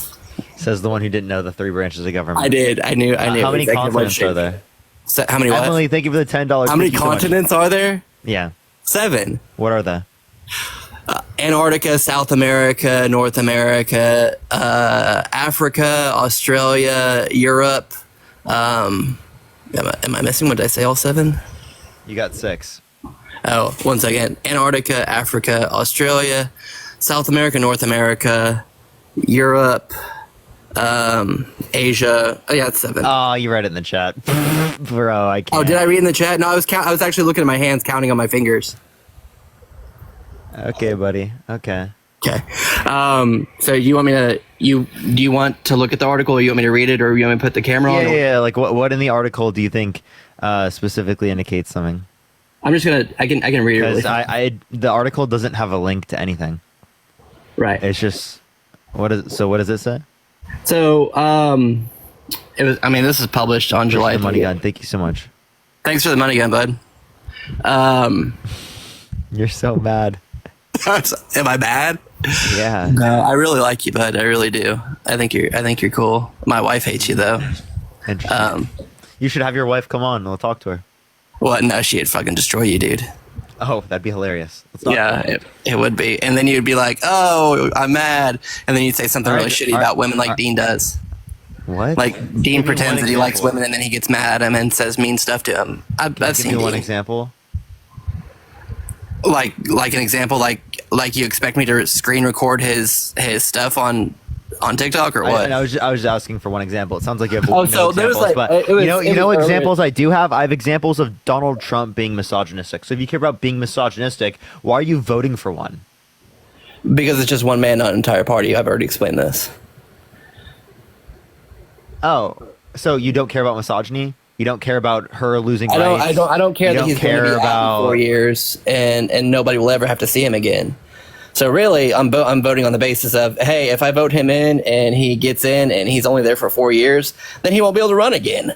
Says the one who didn't know the 3 branches of government. I did. I knew. How many continents are there? How many what? Emily, thank you for the $10. How many continents are there? Yeah. 7. What are they? Antarctica, South America, North America, Africa, Australia, Europe. Am I missing? What did I say? All 7? You got 6. Oh, 1 second. Antarctica, Africa, Australia, South America, North America, Europe, Asia. Oh yeah, it's 7. Oh, you read it in the chat, bro. I can't. Oh, did I read in the chat? No, I was actually looking at my hands, counting on my fingers. Okay, buddy. Okay. Okay. So you want me to do you want to look at the article, or you want me to read it, or you want me to put the camera on? Yeah. Like what in the article do you think specifically indicates something? I'm just gonna. I can read it. Really the article doesn't have a link to anything. Right. It's just what does it say? So it was. I mean, this is published on July. The money gun. Thank you so much. Thanks for the money gun, bud. You're so mad. Am I bad? Yeah. No, I really like you, bud. I really do. I think you're cool. My wife hates you though. Interesting. You should have your wife come on. We'll talk to her. What? No, she'd fucking destroy you, dude. Oh, that'd be hilarious. Yeah, it would be. And then you'd be like, "Oh, I'm mad," and then you'd say something really shitty about women, like Dean does. What? Like Dean pretends that he likes women, and then he gets mad at him and says mean stuff to him. I've seen Give me one Dean. example. Like an example, like you expect me to screen record his stuff on TikTok or what? I was just asking for one example. It sounds like you have so there was examples, but you know earlier. examples I do have. I have examples of Donald Trump being misogynistic. So if you care about being misogynistic, why are you voting for one? Because it's just one man, not an entire party. I've already explained this. Oh, so you don't care about misogyny? You don't care about her losing rights? I don't care that he's going to be out in 4 years and nobody will ever have to see him again. So really, I'm voting on the basis of, hey, if I vote him in and he gets in and he's only there for 4 years, then he won't be able to run again.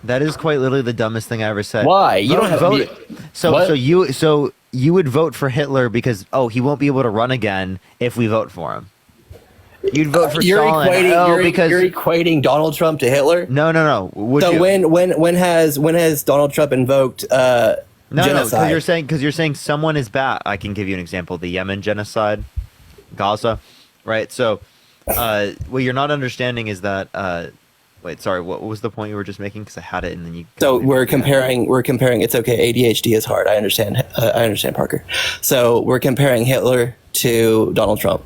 That is quite literally the dumbest thing I ever said. Why? You don't have vote. So you would vote for Hitler because he won't be able to run again if we vote for him. You'd vote for Stalin. You're equating Donald Trump to Hitler? No. When has Donald Trump invoked genocide? because you're saying someone is bad. I can give you an example: the Yemen genocide, Gaza, right? So, what you're not understanding is that. Wait, sorry. What was the point you were just making? Because I had it, and then you. So we're comparing. It's okay. ADHD is hard. I understand. Parker. So we're comparing Hitler to Donald Trump.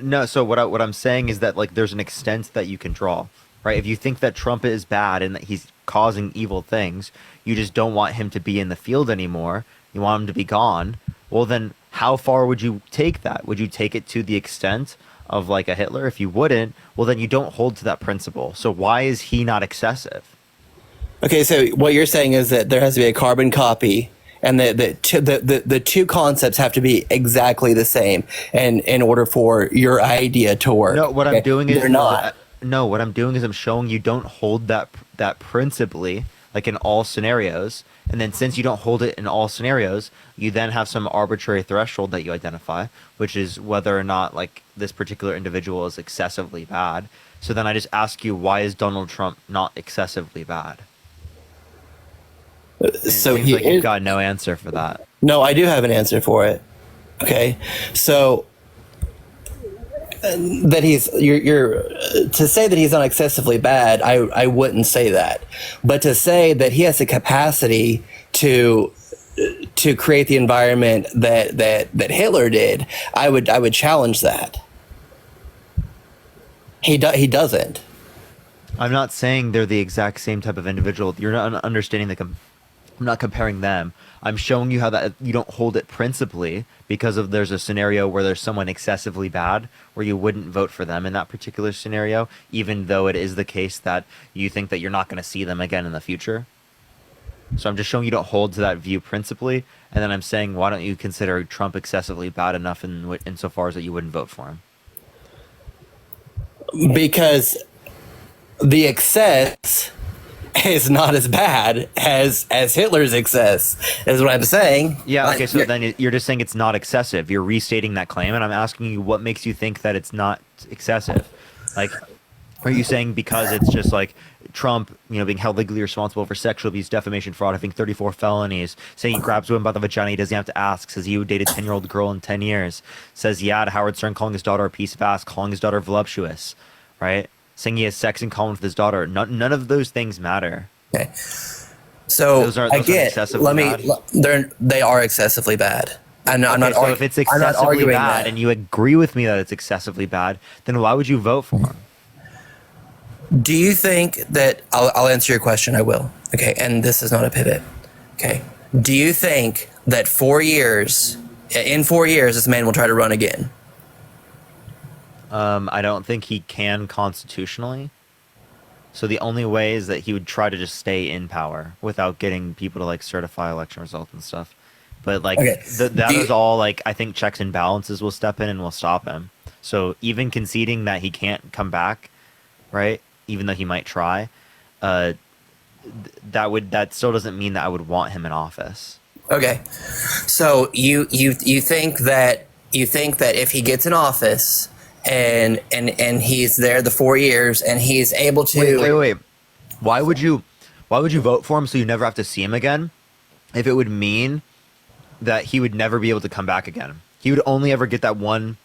No, so what I'm saying is that there's an extent that you can draw, right? If you think that Trump is bad and that he's causing evil things, you just don't want him to be in the field anymore. You want him to be gone. Well, then how far would you take that? Would you take it to the extent of like a Hitler? If you wouldn't, well, then you don't hold to that principle. So why is he not excessive? Okay, so what you're saying is that there has to be a carbon copy. And the two concepts have to be exactly the same, and in order for your idea to work. No, what I'm doing is they're not. No, what I'm doing is I'm showing you don't hold that principally, like in all scenarios. And then since you don't hold it in all scenarios, you then have some arbitrary threshold that you identify, which is whether or not like this particular individual is excessively bad. So then I just ask you, why is Donald Trump not excessively bad? So you've got no answer for that. No, I do have an answer for it. Okay, so that you're to say that he's not excessively bad, I wouldn't say that, but to say that he has the capacity to create the environment that Hitler did, I would challenge that. He doesn't. I'm not saying they're the exact same type of individual. You're not understanding I'm not comparing them. I'm showing you how that you don't hold it principally because of there's a scenario where there's someone excessively bad where you wouldn't vote for them in that particular scenario, even though it is the case that you think that you're not going to see them again in the future. So I'm just showing you don't hold to that view principally, and then I'm saying why don't you consider Trump excessively bad enough insofar as that you wouldn't vote for him? Because the excess is not as bad as Hitler's excess, is what I'm saying. Yeah, okay, so then you're just saying it's not excessive. You're restating that claim, and I'm asking you what makes you think that it's not excessive. Like, are you saying because it's just like Trump, being held legally responsible for sexual abuse, defamation, fraud, having 34 felonies, saying he grabs women by the vagina, he doesn't have to ask, says he would date a 10-year-old girl in 10 years, says yeah to Howard Stern, calling his daughter a piece of ass, calling his daughter voluptuous, right? Saying he has sex in common with his daughter. None of those things matter. Okay. So those they are excessively bad. I'm not if it's excessively bad and you agree with me that it's excessively bad, then why would you vote for him? Do you think that I'll answer your question? I will. Okay, and this is not a pivot. Okay. Do you think that in 4 years, this man will try to run again? I don't think he can constitutionally. So the only way is that he would try to just stay in power without getting people to certify election results and stuff. But is all I think checks and balances will step in and will stop him. So even conceding that he can't come back, right? Even though he might try, that still doesn't mean that I would want him in office. Okay. So you think that if he gets in office and he's there the 4 years and he's able to wait. Why would you vote for him so you never have to see him again? If it would mean that he would never be able to come back again. He would only ever get that one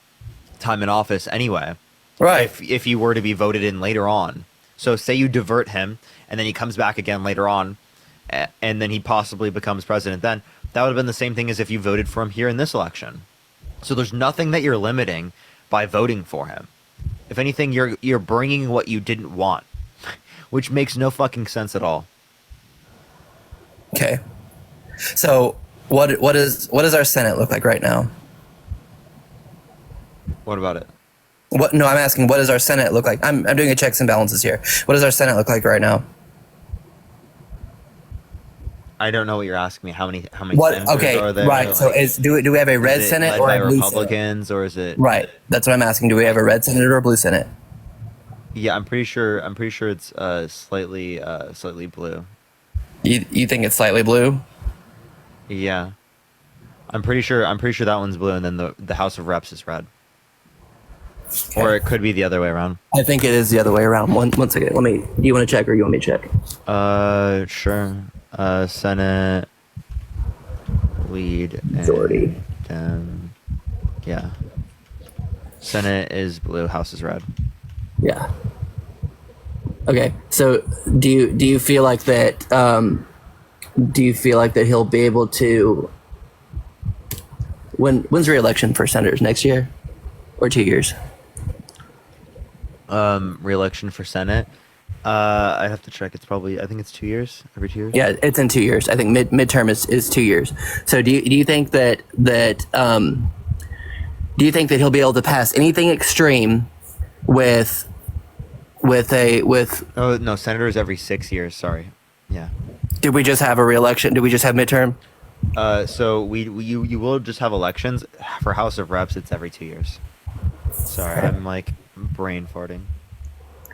time in office anyway. Right. If he were to be voted in later on. So say you divert him and then he comes back again later on and then he possibly becomes president then. That would have been the same thing as if you voted for him here in this election. So there's nothing that you're limiting by voting for him. If anything, you're bringing what you didn't want, which makes no fucking sense at all. Okay. So what does our Senate look like right now? What about it? No, I'm asking, what does our Senate look like? I'm doing a checks and balances here. What does our Senate look like right now? I don't know what you're asking me. How many senators are there? Right. So do we have a red Senate or a blue Republicans Senate? Or is it right? That's what I'm asking. Do we have a red Senate or a blue Senate? Yeah, I'm pretty sure it's slightly blue. You think it's slightly blue? Yeah, I'm pretty sure that one's blue, and then the House of Reps is red. Okay. Or it could be the other way around. I think it is the other way around. One second. Do you want to check or you want me to check? Sure. Senate lead majority. Yeah. Senate is blue, House is red. Yeah. Okay. So do you feel like that he'll be able to when's re-election for senators, next year or 2 years? Re-election for Senate. I have to check. It's probably, I think it's 2 years. Every 2 years. Yeah, it's in 2 years. I think midterm is 2 years. So do you think that he'll be able to pass anything extreme with Oh no, senators every 6 years. Sorry. Yeah. Did we just have a re-election? Did we just have midterm? So you will just have elections for House of Reps. It's every 2 years. Sorry, I'm brain farting.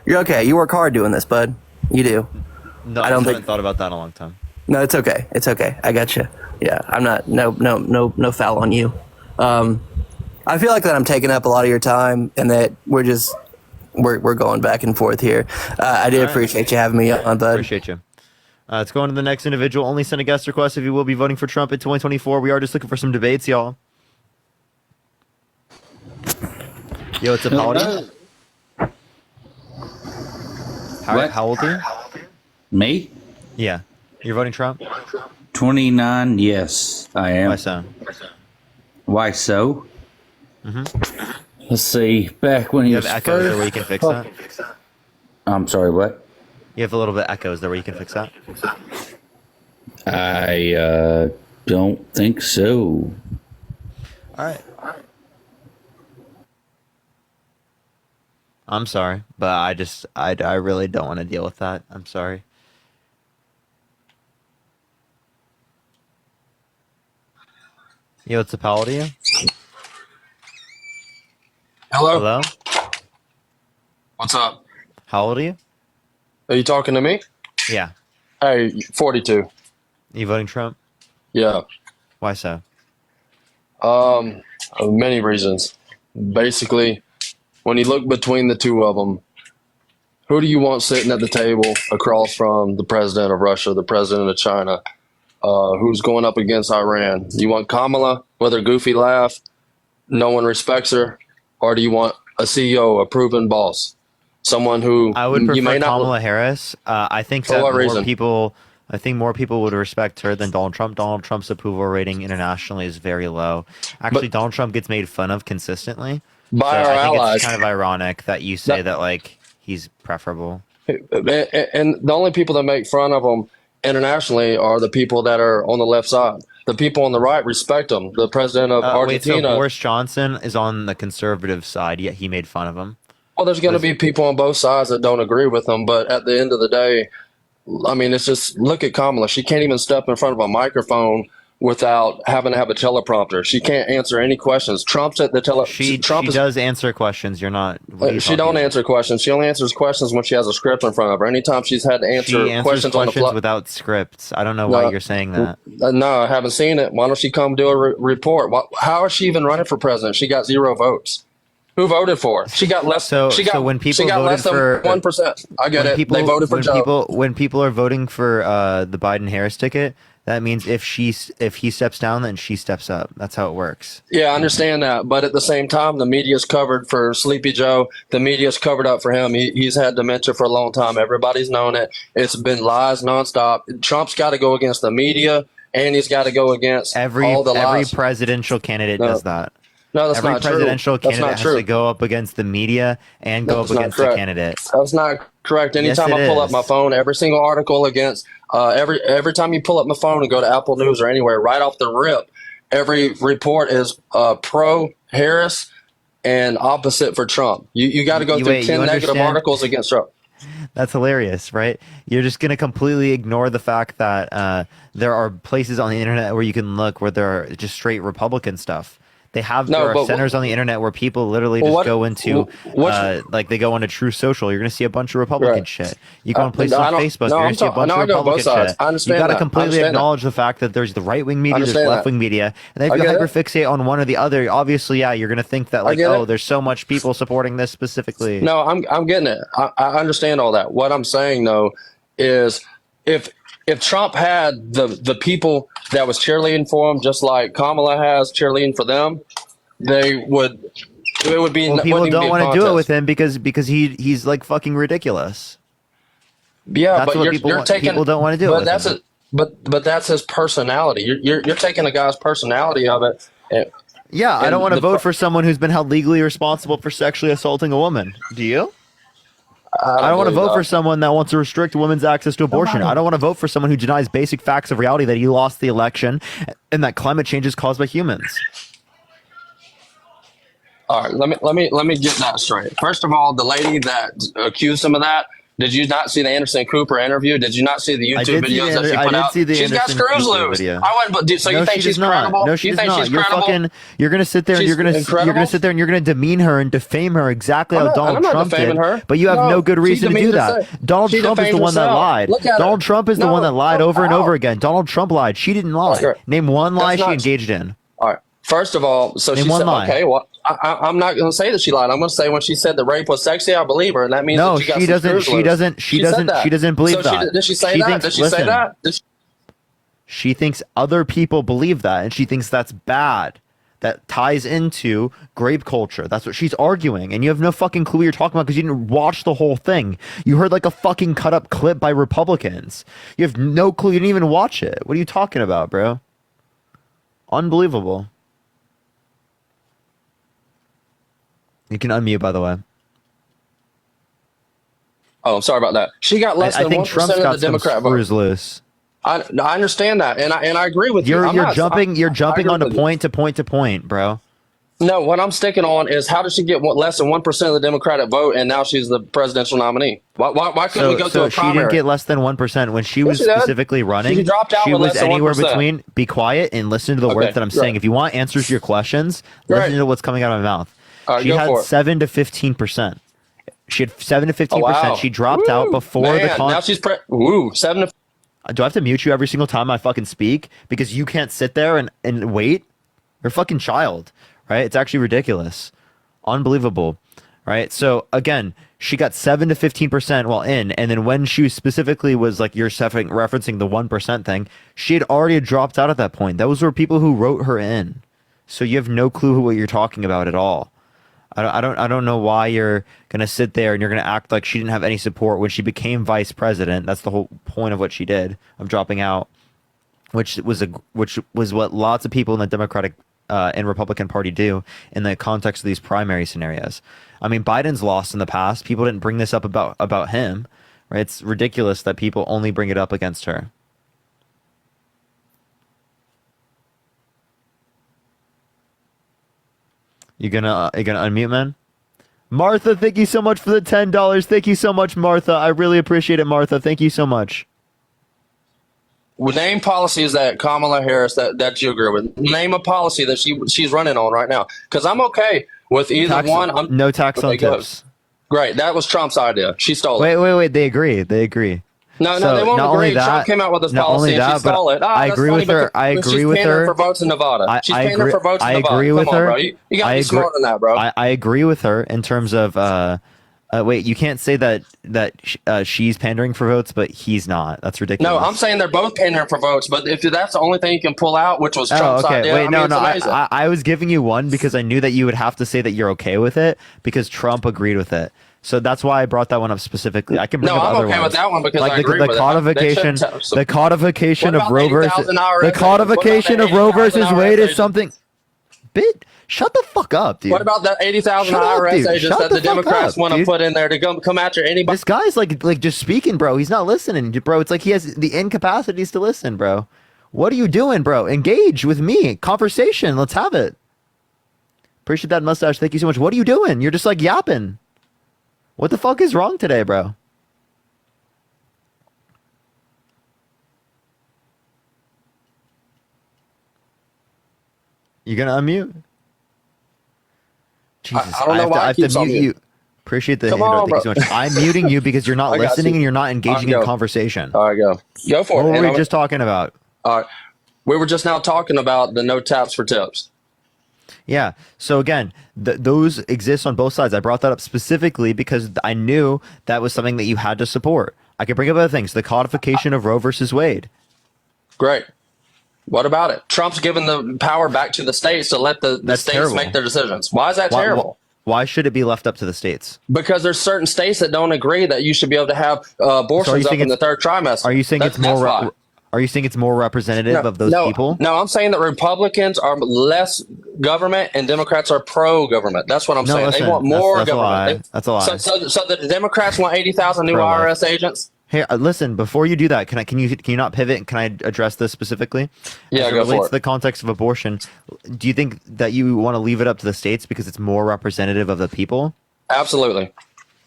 You're okay. You work hard doing this, bud. You do. No, I haven't thought about that in a long time. No, it's okay. It's okay. I got you. Yeah, I'm not. No foul on you. I feel like that I'm taking up a lot of your time, and that we're going back and forth here. I do appreciate you having me on, bud. Appreciate you. Let's go on to the next individual. Only send a guest request if you will be voting for Trump in 2024. We are just looking for some debates, y'all. Yo, it's a Paladin. How old are you? Me? Yeah. You're voting Trump? 29, yes, I am. Why so? Why so? Mm-hmm. Let's see. Back when you have echoes there where you can fix that? I'm sorry, what? You have a little bit of echoes there where you can fix that? I don't think so. All right. I'm sorry, but I really don't want to deal with that. I'm sorry. Yo, it's a pal to you? Hello? Hello? What's up? How old are you? Are you talking to me? Yeah. Hey, 42. Are you voting Trump? Yeah. Why so? Many reasons. Basically, when you look between the two of them, who do you want sitting at the table across from the president of Russia, the president of China? Who's going up against Iran? You want Kamala with her goofy laugh? No one respects her. Or do you want a CEO, a proven boss? Someone who I would you prefer may not. Kamala Harris. I think For that what more reason? people. I think more people would respect her than Donald Trump. Donald Trump's approval rating internationally is very low. Actually, Donald Trump gets made fun of consistently. By so our I think allies. it's kind of ironic that you say that like he's preferable. And the only people that make fun of them internationally are the people that are on the left side. The people on the right respect them. The president of Wait, so Argentina. Boris Johnson is on the conservative side, yet he made fun of him. Well, there's going to be people on both sides that don't agree with them, but at the end of the day, I mean, it's just look at Kamala. She can't even step in front of a microphone without having to have a teleprompter. She can't answer any questions. Trump's at the She does answer questions. You're not. She don't answer questions. She only answers questions when she has a script in front of her. Anytime she's had to answer She answers questions on the questions fly. without scripts. I don't know why you're saying that. No, I haven't seen it. Why don't she come do a report? How is she even running for president? She got 0 votes. Who voted for her? She got less. So when people she got voted less than for 1%. I get it. They voted for Joe. When people are voting for the Biden Harris ticket, that means if he steps down, then she steps up. That's how it works. Yeah, I understand that, but at the same time, the media's covered for Sleepy Joe. The media's covered up for him. He's had dementia for a long time. Everybody's known it. It's been lies nonstop. Trump's got to go against the media, and he's got to go against all the lies. Every presidential candidate does that. No, that's every not true. presidential That's candidate not has true. to go up against the media and go That's up not against the correct. candidate. That's not correct. Anytime Yes, it I pull up is. my phone, every single article against every time you pull up my phone and go to Apple News or anywhere, right off the rip, every report is pro Harris and opposite for Trump. You got to go through 10 negative understand? articles against Trump. That's hilarious, right? You're just going to completely ignore the fact that there are places on the internet where you can look where there are just straight Republican stuff. There are centers on the internet where people literally just go into like they go into True Social. You're going to see a bunch of Republican shit. You go on places on Facebook, you're going to see a bunch of Republican shit. I understand You got to that. completely acknowledge the fact that there's the right wing media, there's left wing media, and if you hyperfixate on one or the other, obviously, yeah, you're going to think that like, oh, there's so much people supporting this specifically. No, I'm getting it. I understand all that. What I'm saying though is if Trump had the people that was cheerleading for him, just like Kamala has cheerleading for them, it would be. Well, people don't want to do it with him because he's like fucking ridiculous. Yeah, that's but what you're taking. People don't want to do it. But that's him. But that's his personality. You're taking a guy's personality of it. Yeah, I don't want to vote for someone who's been held legally responsible for sexually assaulting a woman. Do you? I don't want to vote for someone that wants to restrict women's access to abortion. I don't want to vote for someone who denies basic facts of reality that he lost the election and that climate change is caused by humans. All right, let me get that straight. First of all, the lady that accused him of that. Did you not see the Anderson Cooper interview? Did you not see the YouTube videos that she put out? She's got screws loose. I went, so you think she's credible? No, she's not. You're gonna sit there and you're gonna sit there and you're gonna demean her and defame her exactly how Donald Trump did. But you have no good reason to do that. Donald Trump is the one that lied. Donald Trump is the one that lied over and over again. Donald Trump lied. She didn't lie. Name one lie she engaged in. All right. First of all, so she said, okay, well, I'm not going to say that she lied. I'm going to say when she said the rape was sexy, I believe her, and that means that she got she doesn't believe that. Did she say that? Did she say that? She thinks other people believe that, and she thinks that's bad. That ties into grape culture. That's what she's arguing, and you have no fucking clue what you're talking about because you didn't watch the whole thing. You heard like a fucking cut up clip by Republicans. You have no clue. You didn't even watch it. What are you talking about, bro? Unbelievable. You can unmute, by the way. Oh, I'm sorry about that. She got less than 1% of the Democrat vote. Loose. I understand that, and I agree with you. You're jumping on point to point, bro. No, what I'm sticking on is how did she get less than 1% of the Democratic vote, and now she's the presidential nominee? Why couldn't we go to a primary? So she didn't get less than 1% when she was specifically running. She dropped out. She with was less than anywhere 1%. between. Be quiet and listen to the words that I'm saying. If you want answers to your questions, listen to what's coming out of my mouth. She had 7 to 15%. She had 7 to 15%. Wow. She dropped out before the now she's 7 to. Do I have to mute you every single time I fucking speak because you can't sit there and wait? You're a fucking child. Right? It's actually ridiculous. Unbelievable. Right? So again, she got 7 to 15% while in, and then when she specifically was like you're referencing the 1% thing, she had already dropped out at that point. Those were people who wrote her in. So you have no clue what you're talking about at all. I don't know why you're gonna sit there and you're gonna act like she didn't have any support when she became vice president. That's the whole point of what she did, of dropping out, which was what lots of people in the Democratic and Republican Party do in the context of these primary scenarios. I mean, Biden's lost in the past. People didn't bring this up about him, right? It's ridiculous that people only bring it up against her. You gonna unmute, man? Martha, thank you so much for the $10. Thank you so much, Martha. I really appreciate it, Martha. Thank you so much. Name policies that Kamala Harris that you agree with. Name a policy that she's running on right now. Because I'm okay with either one. No tax on tips. Great. That was Trump's idea. She stole it. Wait. They agree. No, they won't agree. Trump came out with this policy and she stole it. I agree with her. I agree with her. For votes in Nevada. She's paying her for votes in Nevada. I agree with her. Bro. You gotta be smarter than that, bro. I agree with her in terms of wait, you can't say that she's pandering for votes, but he's not. That's ridiculous. No, I'm saying they're both pandering for votes, but if that's the only thing you can pull out, which was Trump's idea, wait, I was giving you one because I knew that you would have to say that you're okay with it because Trump agreed with it. So that's why I brought that one up specifically. I can bring up other ones. I'm okay with that one because like I agree with it. The codification of Roe versus Wade is something. Shut the fuck up, dude. What about that 80,000 IRS agents that the Democrats want to put in there to come after anybody? This guy's like just speaking, bro. He's not listening, bro. It's like he has the incapacities to listen, bro. What are you doing, bro? Engage with me. Conversation. Let's have it. Appreciate that mustache. Thank you so much. What are you doing? You're just like yapping. What the fuck is wrong today, bro? You gonna unmute? Jesus, I don't know why I have to mute you. Appreciate the handout. Thank you so much. I'm muting you because you're not listening and you're not engaging in conversation. All right, go for it. What were we just talking about? All right, we were just now talking about the no taps for tips. Yeah. So again, those exist on both sides. I brought that up specifically because I knew that was something that you had to support. I could bring up other things. The codification of Roe versus Wade. Great. What about it? Trump's given the power back to the states to let the states terrible. Make their decisions. Why is that terrible? Why should it be left up to the states? Because there's certain states that don't agree that you should be able to have abortions up in the third trimester. Are you saying it's more? Are you saying it's more representative of those people? No, I'm saying that Republicans are less government and Democrats are pro-government. That's what I'm saying. Listen, they want more government. That's a lie. So the Democrats want 80,000 new IRS agents? Hey, listen, before you do that, can you not pivot? Can I address this specifically? Yeah, go for it. Relates to the context of abortion. Do you think that you want to leave it up to the states because it's more representative of the people? Absolutely.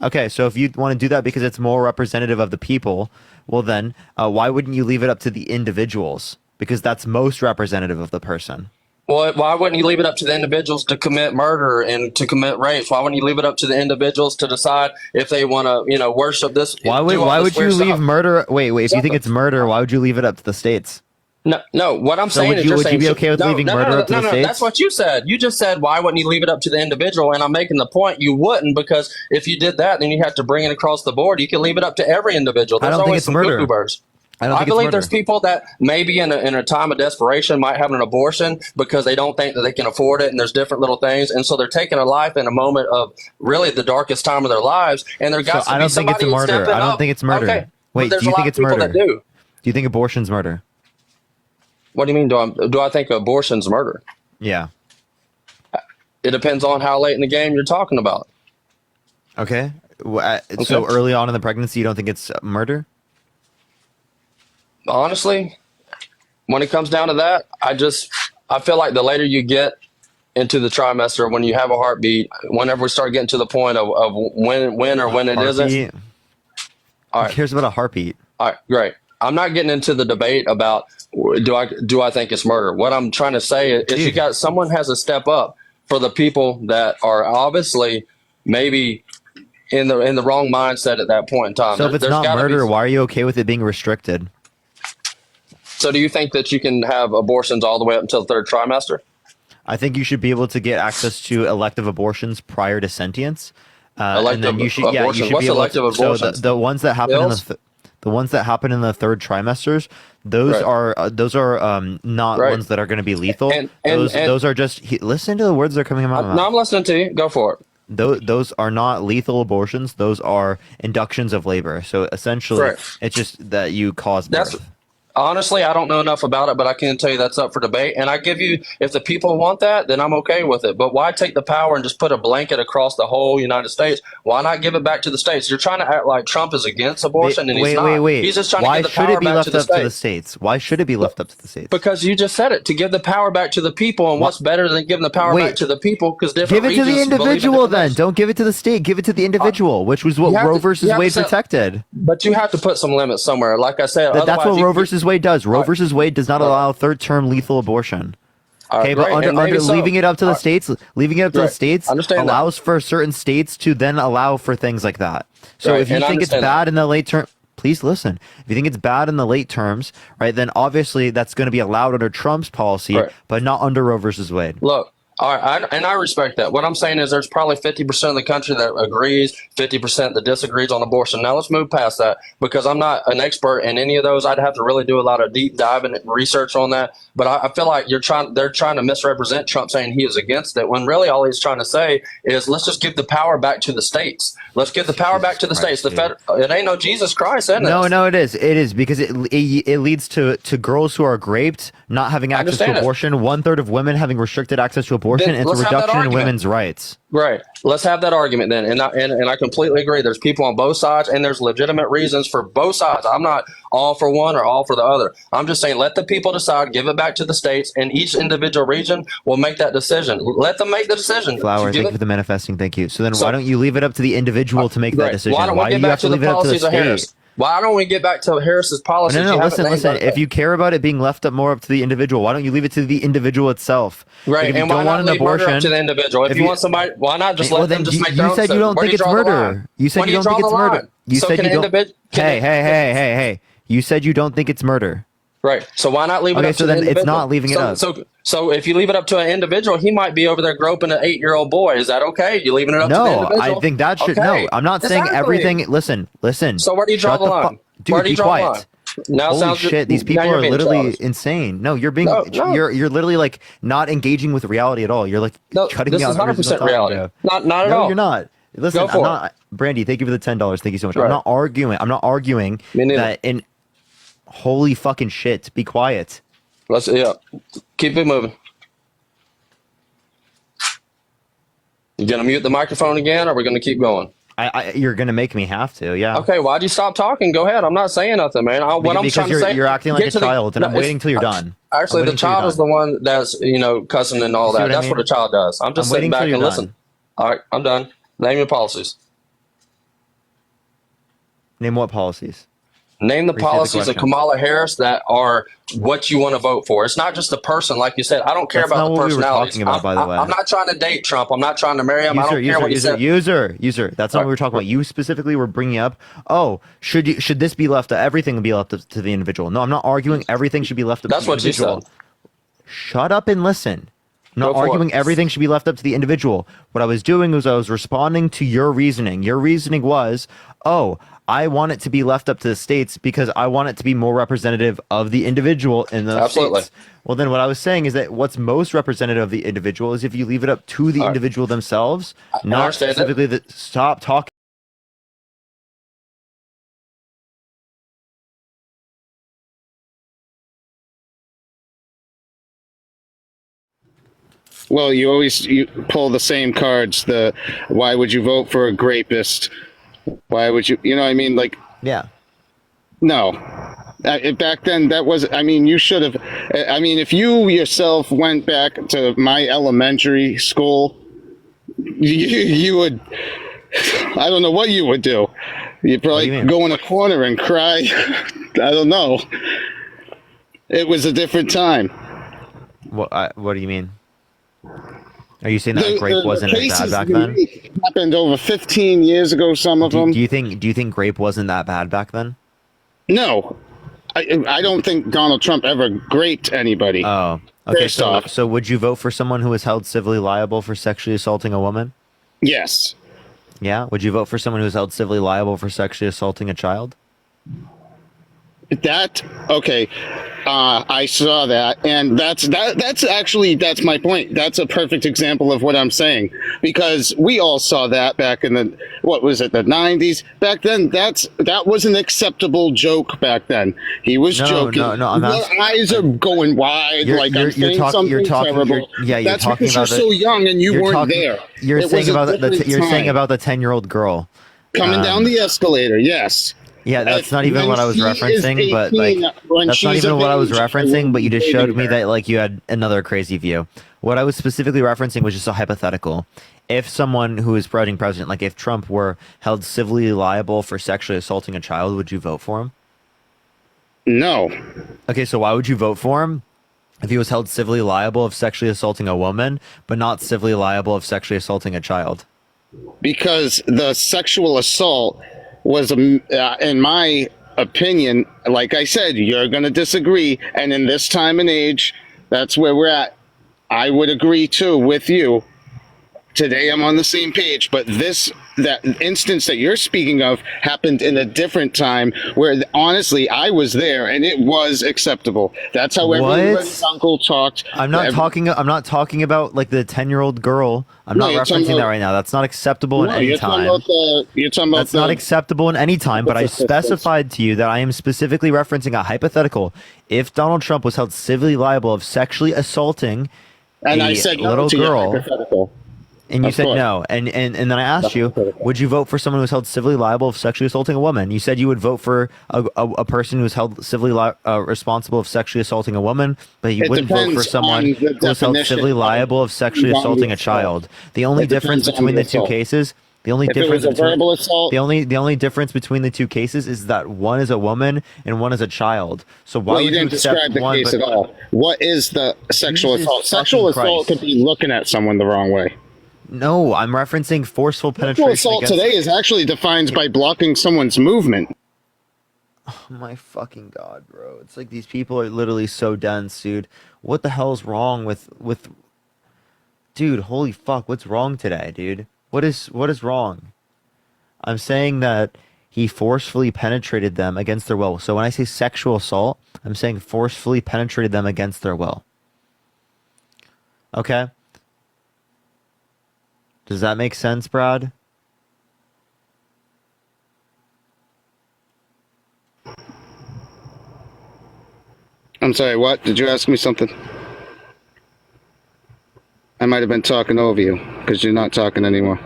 Okay, so if you want to do that because it's more representative of the people, well then, why wouldn't you leave it up to the individuals? Because that's most representative of the person. Well, why wouldn't you leave it up to the individuals to commit murder and to commit rapes? Why wouldn't you leave it up to the individuals to decide if they want to, worship this? Why would you leave murder? Wait. If you think it's murder, why would you leave it up to the states? No. What I'm saying is, would you be okay with leaving murder up to the states? That's what you said. You just said, why wouldn't you leave it up to the individual? And I'm making the point you wouldn't, because if you did that, then you have to bring it across the board. You can leave it up to every individual. I don't think it's murder. I believe there's people that maybe in a time of desperation might have an abortion because they don't think that they can afford it, and there's different little things, and so they're taking a life in a moment of really the darkest time of their lives, and there got to be somebody who's stepping up. I don't think it's murder. Okay. Wait, do you think it's murder? Do you think abortion's murder? What do you mean? Do I think abortion's murder? Yeah. It depends on how late in the game you're talking about. Okay. So early on in the pregnancy, you don't think it's murder? honestly, when it comes down to that, I feel like the later you get into the trimester, when you have a heartbeat, whenever we start getting to the point of when or when it isn't. All right. Who cares about a heartbeat? All right, great. I'm not getting into the debate about do I think it's murder. What I'm trying to say is someone has to step up for the people that are obviously maybe in the wrong mindset at that point in time. So if it's not murder, why are you okay with it being restricted? So do you think that you can have abortions all the way up until the third trimester? I think you should be able to get access to elective abortions prior to sentience. Elective and then you should, abortion. yeah, you should What's be able elective to, abortions? So the ones that happen the ones that happen in the third trimesters, those are not ones that are going to be lethal. Those are just listen to the words that are coming out of my mouth. No, I'm listening to you. Go for it. Those are not lethal abortions. Those are inductions of labor. So essentially, it's just that you cause birth. Honestly, I don't know enough about it, but I can tell you that's up for debate. And I give you, if the people want that, then I'm okay with it. But why take the power and just put a blanket across the whole United States? Why not give it back to the states? You're trying to act like Trump is against abortion, and he's not. Wait. He's just trying Why to give the should power it be back left to the up to the states. states? Why should it be left up to the states? Because you just said it, to give the power back to the people. And what's better than giving the power back to the people? Because different give it to the regions believe in individual different then. things. Don't give it to the state. Give it to the individual, which was what Roe versus Wade protected. But you have to put some limits somewhere. Like I said, That's what Roe versus Wade does. Roe versus Wade does not allow third-term lethal abortion. Okay, but leaving it up to the states, the states allows for certain states to then allow for things like that. So if you think it's bad in the late term, please listen. If you think it's bad in the late terms, right, then obviously that's going to be allowed under Trump's policy, but not under Roe versus Wade. Look. All right, and I respect that. What I'm saying is there's probably 50% of the country that agrees, 50% that disagrees on abortion. Now let's move past that, because I'm not an expert in any of those. I'd have to really do a lot of deep dive and research on that. But I feel like they're trying to misrepresent Trump saying he is against it, when really all he's trying to say is let's just give the power back to the states. Let's give the power back to the states. It ain't no Jesus Christ, isn't it? No, it is. It is, because it leads to girls who are raped not having access to abortion, 1/3 of women having restricted access to abortion. It's a reduction in women's rights. Right. Let's have that argument then. And I completely agree. There's people on both sides, and there's legitimate reasons for both sides. I'm not all for one or all for the other. I'm just saying let the people decide, give it back to the states, and each individual region will make that decision. Let them make the decision. Flower, thank you for the manifesting. Thank you. So then why don't you leave it up to the individual to make that decision? Why don't we get back to the policies of Harris? Why don't we get back to Harris's policies? No, listen. If you care about it being left up more up to the individual, why don't you leave it to the individual itself? Right, like, if and you why don't not want an leave abortion murder up to the individual? If you want somebody, why not just let them just make their own decision? You said you don't think it's murder. You said you don't think it's murder. You said you don't. Hey. You said you don't think it's murder. Right. So why not leave it up to the individual? It's not leaving it up. So if you leave it up to an individual, he might be over there groping an 8-year-old boy. Is that okay? You leaving it up to the individual? No, I think that should. Okay. No, I'm not saying everything. Listen. So where do you draw the line? Dude, be quiet. Now holy shit, these people are literally insane. No, you're being you're literally like not engaging with reality at all. You're like cutting me out. This is 100% reality. Not at all. You're not. Listen, I'm not. Brandy, thank you for the $10. Thank you so much. Right. I'm not arguing that in holy fucking shit. Be quiet. Keep it moving. You gonna mute the microphone again, or we're gonna keep going? You're gonna make me have to, yeah. Okay, why'd you stop talking? Go ahead. I'm not saying nothing, man. You're acting like a child, and I'm waiting till you're done. Actually, the child is the one that's cussing and all that. That's what a child does. I'm just sitting back and listen. All right, I'm done. Name your policies. Name what policies? Name the policies of Kamala Harris that are what you want to vote for. It's not just the person, like you said. I don't care about the personalities. I'm not trying to date Trump. I'm not trying to marry him. I don't care what you said. User. That's not what we were talking about. You specifically were bringing up, should this be left? Everything be left to the individual. No, I'm not arguing everything should be left up to the individual. That's what you said. Shut up and listen. I'm not arguing everything should be left up to the individual. What I was doing was I was responding to your reasoning. Your reasoning was, I want it to be left up to the states because I want it to be more representative of the individual in those states. Well, then what I was saying is that what's most representative of the individual is if you leave it up to the individual themselves, not specifically stop talking. Well, you pull the same cards. Why would you vote for a rapist? Why would you? You know what I mean? Like, yeah. No, Back then, that was, I mean, you should have, I mean, if you yourself went back to my elementary school, you would, I don't know what you would do. You'd probably go in a corner and cry. I don't know. It was a different time. What do you mean? Are you saying that grape wasn't as bad back then? Happened over 15 years ago. Some of them. Do you think grape wasn't that bad back then? No, I don't think Donald Trump ever graped anybody. Oh, okay. So would you vote for someone who was held civilly liable for sexually assaulting a woman? Yes. Yeah. Would you vote for someone who was held civilly liable for sexually assaulting a child? That okay, I saw that, and that's my point. That's a perfect example of what I'm saying, because we all saw that back in the the 90s. Back then, that was an acceptable joke back then. He was joking. No, I'm not. Your eyes are going wide, I'm saying something terrible. That's That's talking because you're so young and you weren't there. You're saying about the 10-year-old girl coming down the escalator. Yes. Yeah, that's not even what I was referencing, but that's not even what I was referencing, but you just showed me that like you had another crazy view. What I was specifically referencing was just a hypothetical. If someone who is running president, like if Trump were held civilly liable for sexually assaulting a child, would you vote for him? No. Okay, so why would you vote for him if he was held civilly liable of sexually assaulting a woman, but not civilly liable of sexually assaulting a child? Because the sexual assault was, in my opinion, like I said, you're going to disagree. And in this time and age, that's where we're at. I would agree, too, with you. Today, I'm on the same page. But that instance that you're speaking of happened in a different time where, honestly, I was there and it was acceptable. That's how everybody's uncle talked. I'm not talking about like the 10-year-old girl. I'm not referencing that right now. That's not acceptable in any time. That's not acceptable in any time, but I specified to you that I am specifically referencing a hypothetical. If Donald Trump was held civilly liable of sexually assaulting a little girl, and you said no, and then I asked you, would you vote for someone who was held civilly liable of sexually assaulting a woman? You said you would vote for a person who was held civilly responsible of sexually assaulting a woman, but you wouldn't vote for someone who was held civilly liable of sexually assaulting a child. The only difference between the two cases. The only difference between the two cases is that one is a woman and one is a child. So why would you didn't describe the case at all? What is the sexual assault? Sexual assault could be looking at someone the wrong way. No, I'm referencing forceful penetration. Sexual assault today is actually defined by blocking someone's movement. Oh my fucking god, bro! It's like these people are literally so dense, dude. What the hell's wrong with? Dude, holy fuck! What's wrong today, dude? What is wrong? I'm saying that he forcefully penetrated them against their will. So when I say sexual assault, I'm saying forcefully penetrated them against their will. Okay? Does that make sense, Brad? I'm sorry, what? Did you ask me something? I might have been talking over you, because you're not talking anymore.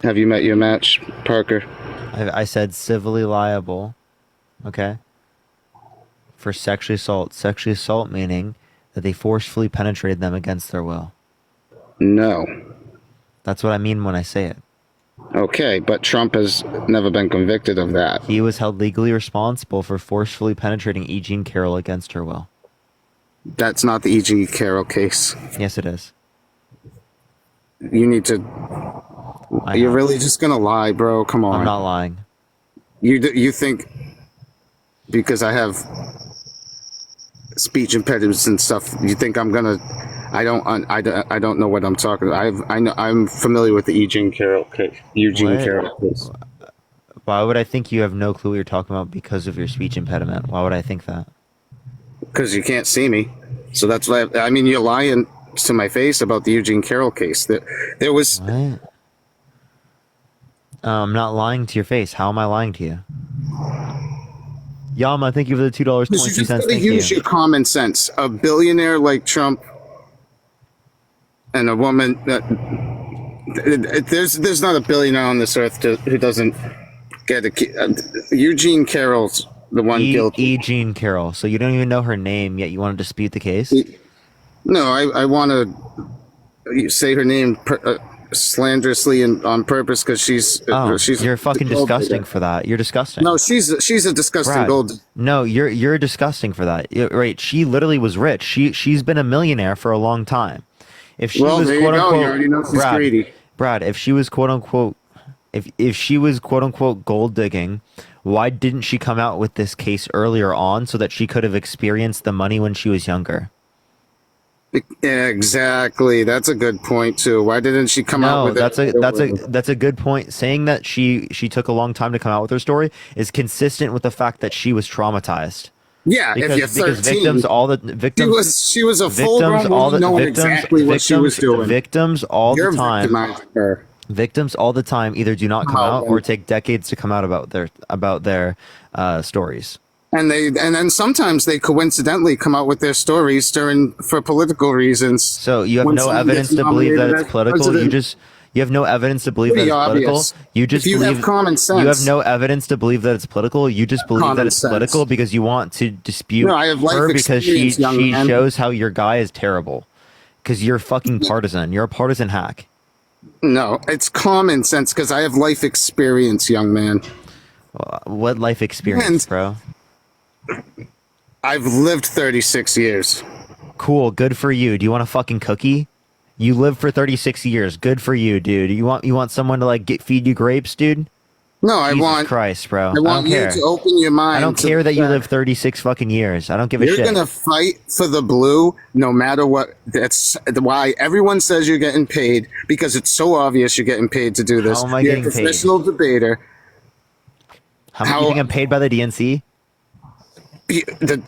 Have you met your match, Parker? I said civilly liable, okay, for sexual assault. Sexual assault meaning that they forcefully penetrated them against their will. No. That's what I mean when I say it. Okay, but Trump has never been convicted of that. He was held legally responsible for forcefully penetrating E. Jean Carroll against her will. That's not the E. Jean Carroll case. Yes, it is. You need to... You're really just gonna lie, bro? Come on. I'm not lying. You think... Because I have speech impediments and stuff, you think I'm gonna... I don't know what I'm talking about. I'm familiar with the Eugene Carroll case. Carroll case. Why would I think you have no clue what you're talking about because of your speech impediment? Why would I think that? Because you can't see me. So that's why. I mean, you're lying to my face about the Eugene Carroll case. There was. What? I'm not lying to your face. How am I lying to you? Yama, thank you for the $2.22. You just gotta use your common sense. A billionaire like Trump and a woman that there's not a billionaire on this earth who doesn't get a Eugene Carroll's the one guilty. E. Jean Carroll. So you don't even know her name yet. You want to dispute the case? No, I want to say her name slanderously and on purpose because she's you're fucking disgusting for that. You're disgusting. No, she's a disgusting Brad, gold. No, you're disgusting for that. Right? She literally was rich. She's been a millionaire for a long time. If she was quote unquote, you already know she's greedy. Brad, if she was quote unquote, if she was quote unquote gold digging, why didn't she come out with this case earlier on so that she could have experienced the money when she was younger? Exactly. That's a good point too. Why didn't she come out with it? That's a good point. Saying that she took a long time to come out with her story is consistent with the fact that she was traumatized. Yeah, because, if you're 13, because victims, she was a full-grown woman knowing exactly what she was doing. Victims all the time. Victimizing her. Victims all the time either do not come out or take decades to come out about their stories. And then sometimes they coincidentally come out with their stories for political reasons. So you have no evidence to believe that it's political. You have no evidence to believe that it's political. You just have common sense. You have no evidence to believe that it's political. You just believe that it's political because you want to dispute her because she shows how your guy is terrible. Because you're fucking partisan. You're a partisan hack. No, it's common sense because I have life experience, young man. What life experience, bro? I've lived 36 years. Cool, good for you. Do you want a fucking cookie? You lived for 36 years. Good for you, dude. You want someone to feed you grapes, dude? No, Jesus Christ, bro. I want you to open your mind. I don't care that you live 36 fucking years. I don't give a shit. You're gonna fight for the blue no matter what. That's why everyone says you're getting paid, because it's so obvious you're getting paid to do this. How am I you're getting a professional debater. How do you think I'm paid by the DNC?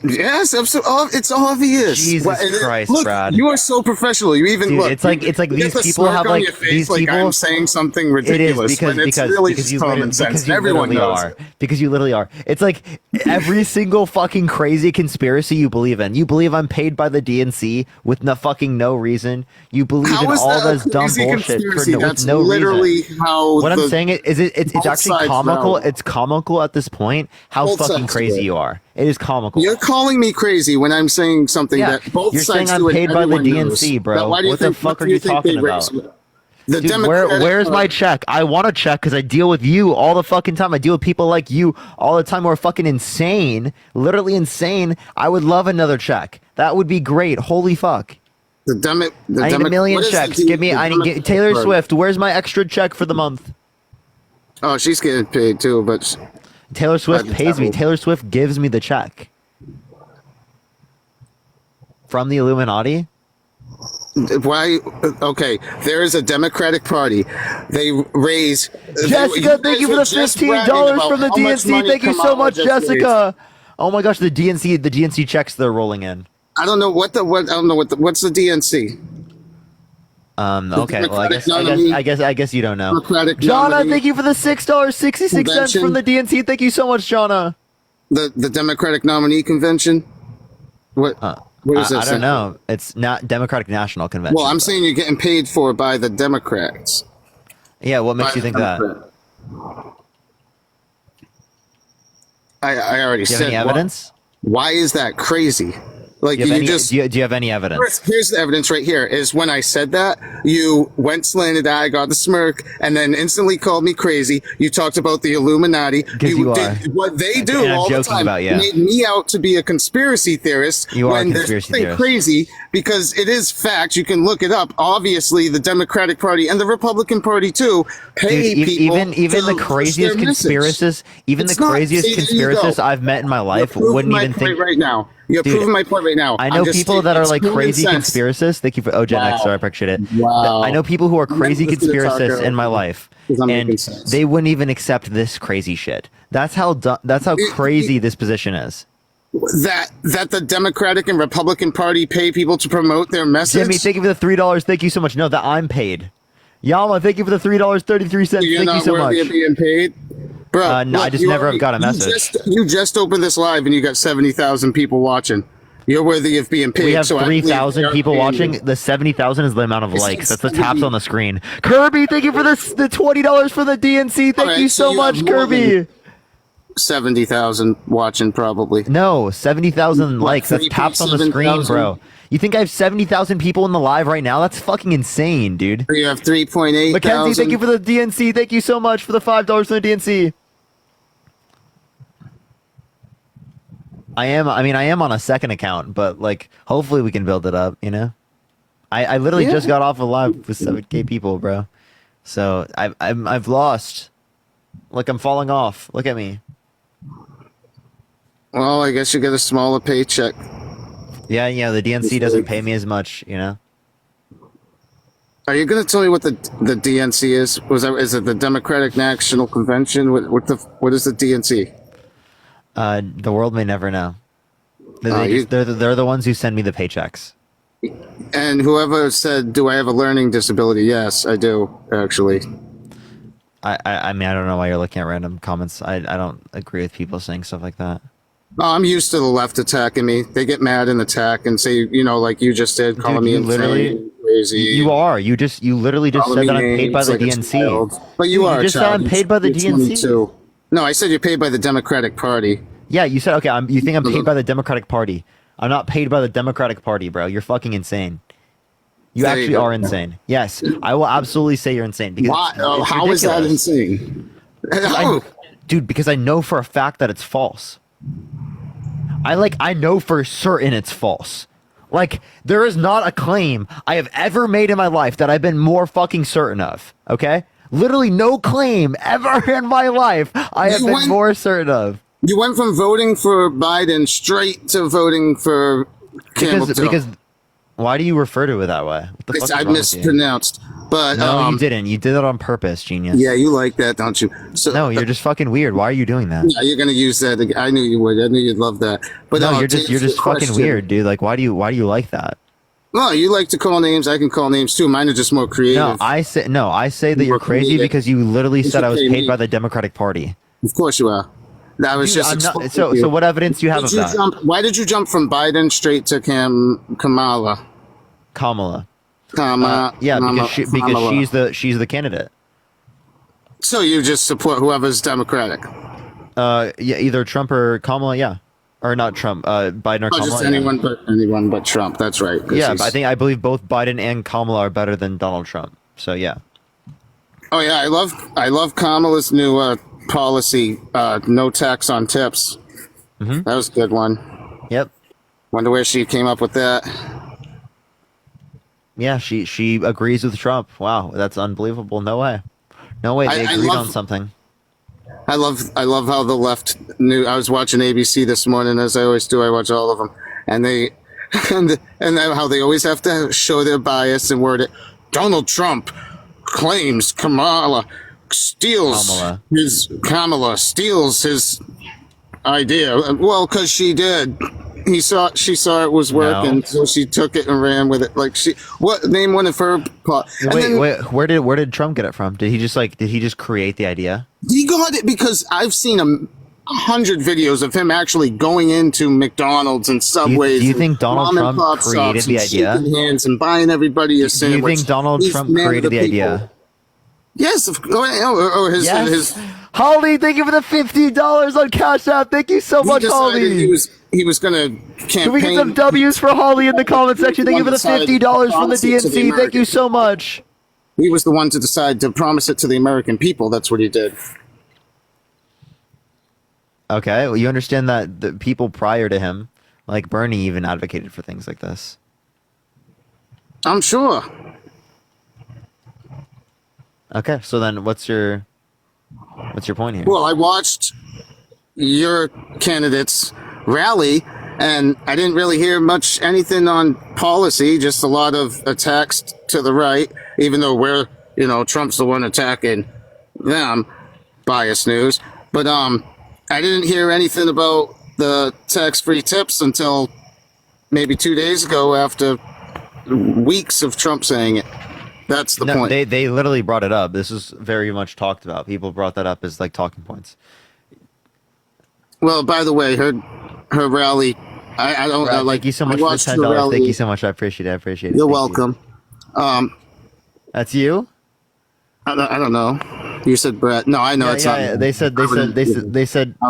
Yes, it's obvious. Jesus Christ, look, Brad. You are so professional. You even Dude, look. it's like these people have these people. I'm saying something ridiculous. It is because you common sense. Everyone knows. Because you literally are. It's like every single fucking crazy conspiracy you believe in. You believe I'm paid by the DNC with no reason. You believe in all this dumb bullshit with no reason. What I'm saying is it's actually comical. It's comical at this point how fucking crazy you are. It is comical. You're calling me crazy when I'm saying something that both You're sides saying do. I'm paid by the DNC, knows. bro. Why do you what think, the fuck are you talking about? Dude, where's my check? I want a check because I deal with you all the fucking time. I deal with people like you all the time who are fucking insane, literally insane. I would love another check. That would be great. Holy fuck. I need a million checks. Taylor Swift. Where's my extra check for the month? Oh, she's getting paid too, but Taylor Swift pays me. Taylor Swift gives me the check. From the Illuminati? Why? Okay, there is a Democratic Party. They raise. Jessica, thank you for the $15 from the DNC. Thank you so much, Jessica. Oh my gosh, the DNC checks they're rolling in. I don't know what's the DNC. Okay, well, I guess you don't know. Jonna, thank you for the $6.66 from the DNC. Thank you so much, Jonna. The Democratic Nominee Convention. What is this? I don't know. It's not Democratic National Convention. Well, I'm saying you're getting paid for by the Democrats. Yeah, what makes you think that? I already said. Do you have any evidence? Why is that crazy? Like do you have any evidence? Here's the evidence right here. Is when I said that, you went slanted eye, got the smirk, and then instantly called me crazy. You talked about the Illuminati. You did what they do all the time. Made me out to be a conspiracy theorist. You are a conspiracy theorist. Crazy because it is fact. You can look it up. Obviously, the Democratic Party and the Republican Party too pay people. Even the craziest conspiracists, I've met in my life wouldn't even think right now. You're proving my point right now. I know people that are like crazy conspiracists. Thank you for Gen X. Sorry, I appreciate it. Wow. I know people who are crazy conspiracists in my life, and they wouldn't even accept this crazy shit. That's how crazy this position is. That the Democratic and Republican Party pay people to promote their message. Jimmy, thank you for the $3. Thank you so much. No, that I'm paid. Yama, thank you for the $3.33. Thank you so much. You're being paid. Bro, no, I just never have got a message. You just opened this live and you got 70,000 people watching. You're worthy of being paid. We have 3,000 people watching. The 70,000 is the amount of likes. That's the taps on the screen. Kirby, thank you for the $20 for the DNC. Thank you so much, Kirby. 70,000 watching probably. No, 70,000 likes. That's taps on the screen, bro. You think I have 70,000 people in the live right now? That's fucking insane, dude. You have 3.8 Mackenzie, thank you for the DNC. Thank you so much for the $5 from the DNC. I am on a second account, but like, hopefully we can build it up, you know? I literally just got off a live with 7K people, bro. So I've lost. Like, I'm falling off. Look at me. Well, I guess you get a smaller paycheck. Yeah, the DNC doesn't pay me as much, you know? Are you going to tell me what the DNC is? Is it the Democratic National Convention? What is the DNC? The world may never know. They're the ones who send me the paychecks. And whoever said, "Do I have a learning disability?" Yes, I do, actually. I mean, I don't know why you're looking at random comments. I don't agree with people saying stuff like that. I'm used to the left attacking me. They get mad and attack and say, like you just did, calling me insane, crazy. You are. You literally just said that I'm paid by the DNC. But you are. You just said I'm paid by the DNC. No, I said you're paid by the Democratic Party. Yeah, you said, okay, you think I'm paid by the Democratic Party. I'm not paid by the Democratic Party, bro. You're fucking insane. You actually are insane. Yes, I will absolutely say you're insane. Because how is that insane? Dude, because I know for a fact that it's false. I know for certain it's false. Like, there is not a claim I have ever made in my life that I've been more fucking certain of, okay? Literally no claim ever in my life I have been more certain of. You went from voting for Biden straight to voting for Campbell. Because why do you refer to it that way? What the fuck is I wrong mispronounced. But no, you didn't. You did it on purpose, genius. Yeah, you like that, don't you? So, no, you're just fucking weird. Why are you doing that? Yeah, you're gonna use that. I knew you would. I knew you'd love that. But no, you're just fucking weird, dude. Like, why do you like that? No, you like to call names. I can call names too. Mine are just more creative. No, I say that you're crazy because you literally said I was paid by the Democratic Party. Of course you are. That was just so. What evidence do you have of that? Why did you jump from Biden straight to Kamala? Yeah, because she's the candidate. So you just support whoever's Democratic? Yeah, either Trump or Kamala. Yeah, or not Trump. Biden or Kamala. Just anyone but Trump. That's right. Yeah, I believe both Biden and Kamala are better than Donald Trump. So yeah. Oh yeah, I love Kamala's new policy. No tax on tips. Mm-hmm. That was a good one. Yep. Wonder where she came up with that. Yeah, she agrees with Trump. Wow, that's unbelievable. No way. They agreed on something. I love how the left knew. I was watching ABC this morning, as I always do. I watch all of them, and how they always have to show their bias and word it. Donald Trump claims Kamala steals his idea. Well, because she did. She saw it was working, so she took it and ran with it. Like name one of her. Wait, where did Trump get it from? Did he just create the idea? He got it because I've seen 100 videos of him actually going into McDonald's and Subways. Do you think Donald Trump created the idea? Hands and buying everybody a sandwich. Do you think Donald Trump created the idea? Yes, his Holly, thank you for the $50 on Cash App. Thank you so much, Holly. He was going to campaign. Can we get some W's for Holly in the comment section? Thank you for the $50 from the DNC. Thank you so much. He was the one to decide to promise it to the American people. That's what he did. Okay, well, you understand that the people prior to him, like Bernie, even advocated for things like this. I'm sure. Okay, so then what's your point here? Well, I watched your candidates rally, and I didn't really hear anything on policy, just a lot of attacks to the right, even though Trump's the one attacking them, bias news. But I didn't hear anything about the tax-free tips until maybe 2 days ago after weeks of Trump saying it. That's the point. They literally brought it up. This is very much talked about. People brought that up as like talking points. Well, by the way, her rally, I don't Brad, like. Thank you so much for the $10. Thank you so much. I appreciate it. You're welcome. That's you? I don't know. You said Brad. No, I know it's not. Yeah, they said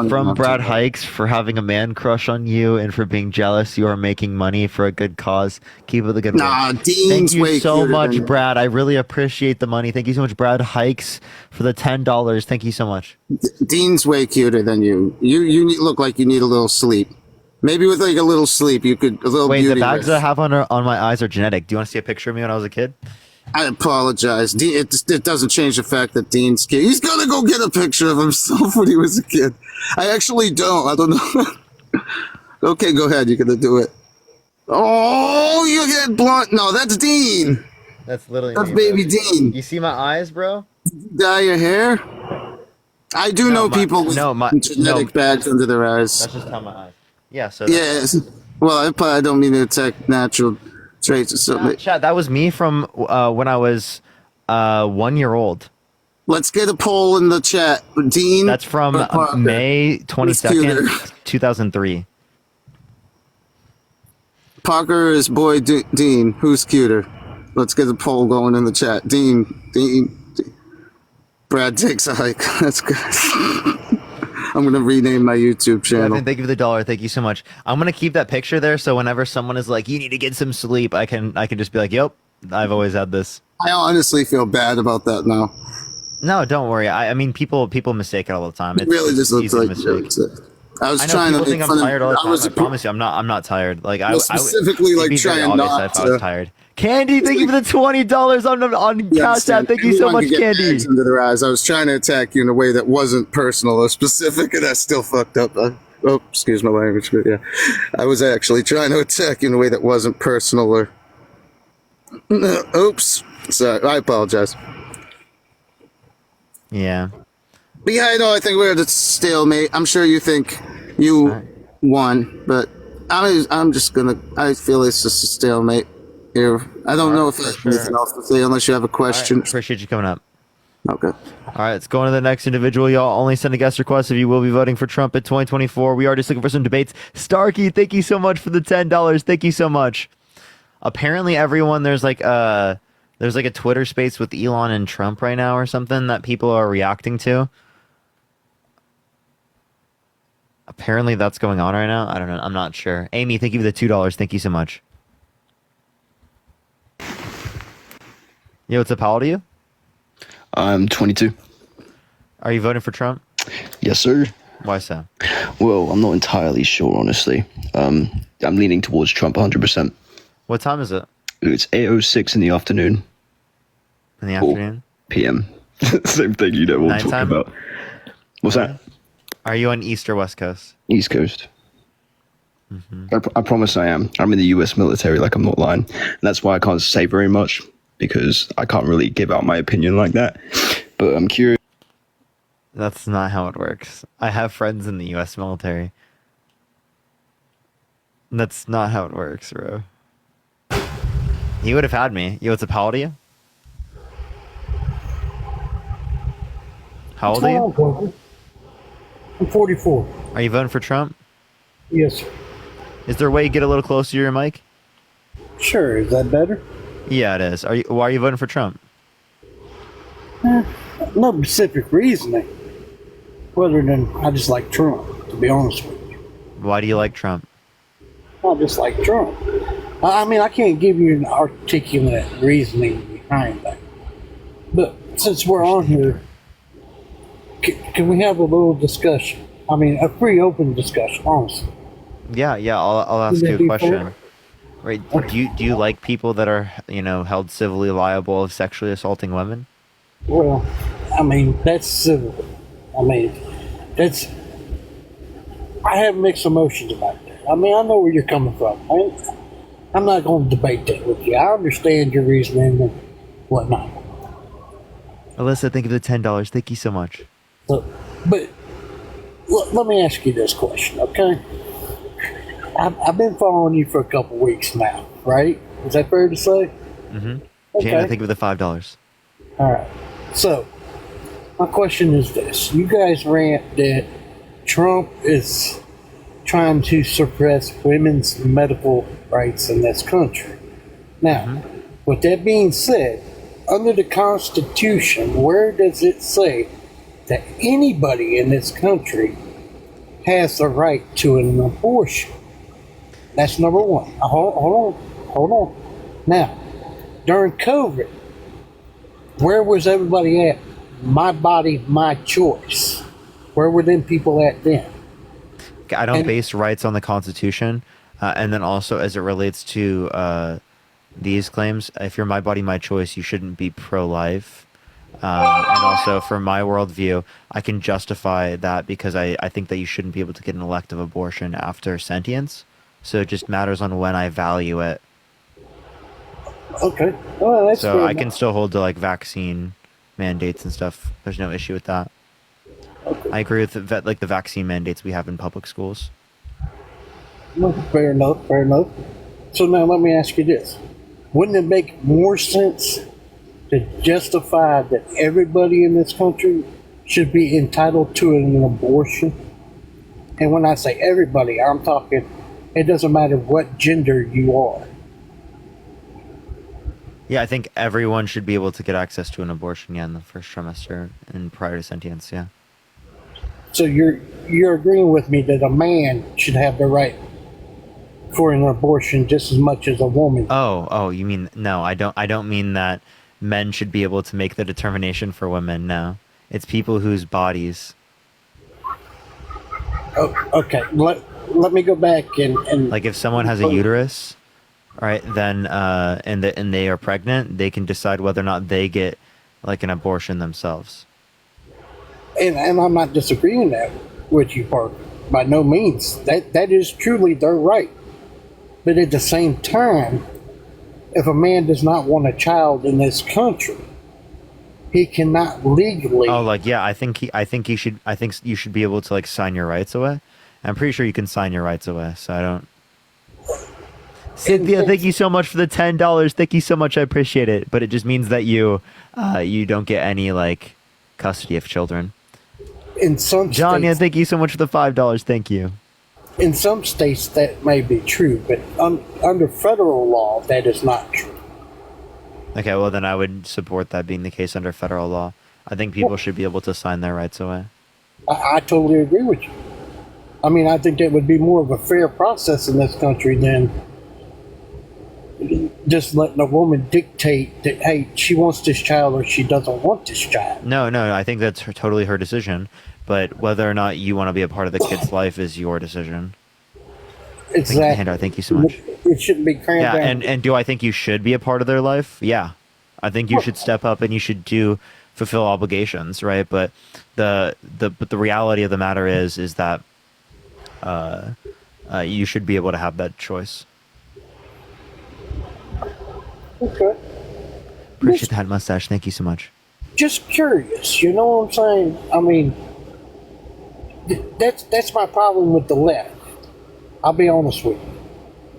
from Brad Hikes for having a man crush on you and for being jealous. You are making money for a good cause. Keep up the good work. Nah, Dean's Thank you way so cuter much, than- Brad. I really appreciate the money. Thank you so much, Brad Hikes, for the $10. Thank you so much. Dean's way cuter than you. You look like you need a little sleep. Maybe with like a little sleep, you could a little. Wait, beauty the bags rest. I have on my eyes are genetic. Do you want to see a picture of me when I was a kid? I apologize. It doesn't change the fact that Dean's cute. He's gonna go get a picture of himself when he was a kid. I actually don't. I don't know. Okay, go ahead. You're gonna do it. Oh, you get blunt. No, that's Dean. That's literally That's me, baby bro. Dean. You see my eyes, bro? Dye your hair. I do know people with genetic bags under their eyes. That's just how my eyes. Yeah. So. Yes. Well, I don't mean to attack natural traits or something. Chat, that was me from when I was 1 year old. Let's get a poll in the chat. Dean. That's from May 22nd, 2003. Parker is boy Dean. Who's cuter? Let's get a poll going in the chat. Dean. Brad takes a hike. That's good. I'm gonna rename my YouTube channel. Thank you for the $1. Thank you so much. I'm gonna keep that picture there, so whenever someone is like, "You need to get some sleep," I can just be like, "Yep, I've always had this." I honestly feel bad about that now. No, don't worry. I mean, people mistake it all the time. It really just looks easy to like mistake. I was I know trying people to think make I'm fun of. tired all the I time. was I promise you, I'm not tired. Like Well, specifically, it'd like, be very trying obvious not if I was to- tired. Candy, thank you for the $20 on Cash App. Thank you so Everyone much, could get Candy. bags under their eyes. I was trying to attack you in a way that wasn't personal or specific, and I still fucked up. Oh, excuse my language, but yeah, I was actually trying to attack you in a way that wasn't personal or. Oops, sorry. I apologize. Yeah. But yeah, I know. I think we're at a stalemate. I'm sure you think you won, but I'm just gonna. I feel it's just a stalemate here. I don't know if there's anything else to say unless you have a question. Appreciate you coming up. Okay. All right, let's go on to the next individual. Y'all only send a guest request if you will be voting for Trump at 2024. We are just looking for some debates. Starkey, thank you so much for the $10. Thank you so much. Apparently, everyone there's like a Twitter space with Elon and Trump right now or something that people are reacting to. Apparently, that's going on right now. I don't know. I'm not sure. Amy, thank you for the $2. Thank you so much. Yo, what's up? How old are you? I'm 22. Are you voting for Trump? Yes, sir. Why so? Well, I'm not entirely sure, honestly. I'm leaning towards Trump 100%. What time is it? It's 8:06 in the afternoon. In the afternoon? PM. Same thing you know what I'm talking Nighttime? about. What's that? Are you on East or West Coast? East Coast. I promise I am. I'm in the US military, like I'm not lying. And that's why I can't say very much, because I can't really give out my opinion like that. But I'm curious. That's not how it works. I have friends in the U.S. military. That's not how it works, bro. He would have had me. Yo, what's up? How old are you? How old are you? I'm 44. Are you voting for Trump? Yes, sir. Is there a way you get a little closer to your mic? Sure. Is that better? Yeah, it is. Why are you voting for Trump? No specific reasoning. Other than I just like Trump, to be honest with you. Why do you like Trump? I just like Trump. I mean, I can't give you an articulate reasoning behind that. But since we're on here, can we have a little discussion? I mean, a free, open discussion, honestly. Yeah. I'll ask you a question. Right? Do you like people that are held civilly liable of sexually assaulting women? Well, I mean, that's civil. I mean, I have mixed emotions about that. I mean, I know where you're coming from. I'm not going to debate that with you. I understand your reasoning and whatnot. Alyssa, thank you for the $10. Thank you so much. But let me ask you this question, okay? I've been following you for a couple weeks now, right? Is that fair to say? Mm-hmm. Okay. Jana, thank you for the $5. All right. So, my question is this. You guys rant that Trump is trying to suppress women's medical rights in this country. Now, with that being said, under the Constitution, where does it say that anybody in this country has the right to an abortion? That's number one. Hold on. Now, during COVID, where was everybody at? My body, my choice. Where were them people at then? I don't base rights on the Constitution. And then also, as it relates to these claims, if you're my body, my choice, you shouldn't be pro-life. And also, from my worldview, I can justify that because I think that you shouldn't be able to get an elective abortion after sentience. So it just matters on when I value it. Okay. Well, that's so I can still hold to like vaccine mandates and stuff. There's no issue with that. Okay. I agree with the vaccine mandates we have in public schools. Well, fair enough. So now let me ask you this. Wouldn't it make more sense to justify that everybody in this country should be entitled to an abortion? And when I say everybody, I'm talking, it doesn't matter what gender you are. Yeah, I think everyone should be able to get access to an abortion, in the first trimester and prior to sentience, yeah. So you're agreeing with me that a man should have the right for an abortion just as much as a woman? Oh, you mean, no, I don't mean that men should be able to make the determination for women, no. It's people whose bodies. Oh, okay, let me go back and like if someone has a uterus, right, then and they are pregnant, they can decide whether or not they get like an abortion themselves. And I'm not disagreeing that with you, Parker. By no means. That is truly their right. But at the same time, if a man does not want a child in this country, he cannot legally. Oh, like yeah, I think you should be able to like sign your rights away. I'm pretty sure you can sign your rights away. So I don't. Cynthia, thank you so much for the $10. Thank you so much. I appreciate it. But it just means that you don't get any like custody of children. In some John, states, yeah, thank you so much for the $5. Thank you. In some states that may be true, but under federal law, that is not true. Okay, well then I would support that being the case under federal law. I think people should be able to sign their rights away. I totally agree with you. I mean, I think that would be more of a fair process in this country than just letting a woman dictate that, hey, she wants this child or she doesn't want this child. No, I think that's totally her decision. But whether or not you want to be a part of the kid's life is your decision. Exactly. Thank you so much. It shouldn't be crammed down. And do I think you should be a part of their life? Yeah. I think you should step up and you should fulfill obligations, right? But the reality of the matter is that you should be able to have that choice. Okay. Appreciate that mustache. Thank you so much. Just curious, you know what I'm saying? I mean, that's my problem with the left. I'll be honest with you.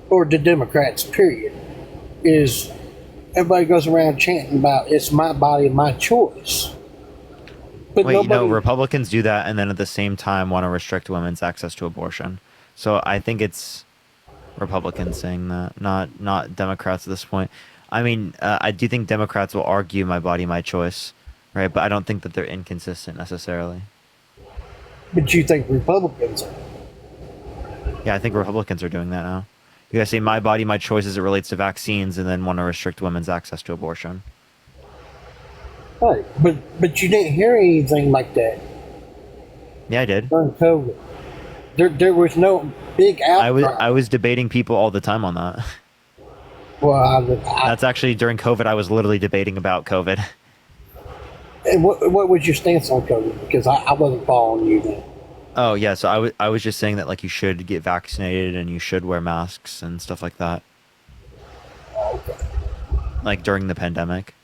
Or the Democrats, period. Is everybody goes around chanting about it's my body, my choice. But wait, Republicans do that and then at the same time want to restrict women's access to abortion. So I think it's Republicans saying that, not Democrats at this point. I mean, I do think Democrats will argue my body, my choice, right? But I don't think that they're inconsistent necessarily. But you think Republicans are? Yeah, I think Republicans are doing that now. You guys say my body, my choice as it relates to vaccines and then want to restrict women's access to abortion. Right, but you didn't hear anything like that. Yeah, I did. During COVID. There was no big outcry. I was debating people all the time on that. Well, that's actually during COVID. I was literally debating about COVID. And what was your stance on COVID? Because I wasn't following you then. Oh yeah, so I was just saying that like you should get vaccinated and you should wear masks and stuff like that. Okay. Like during the pandemic.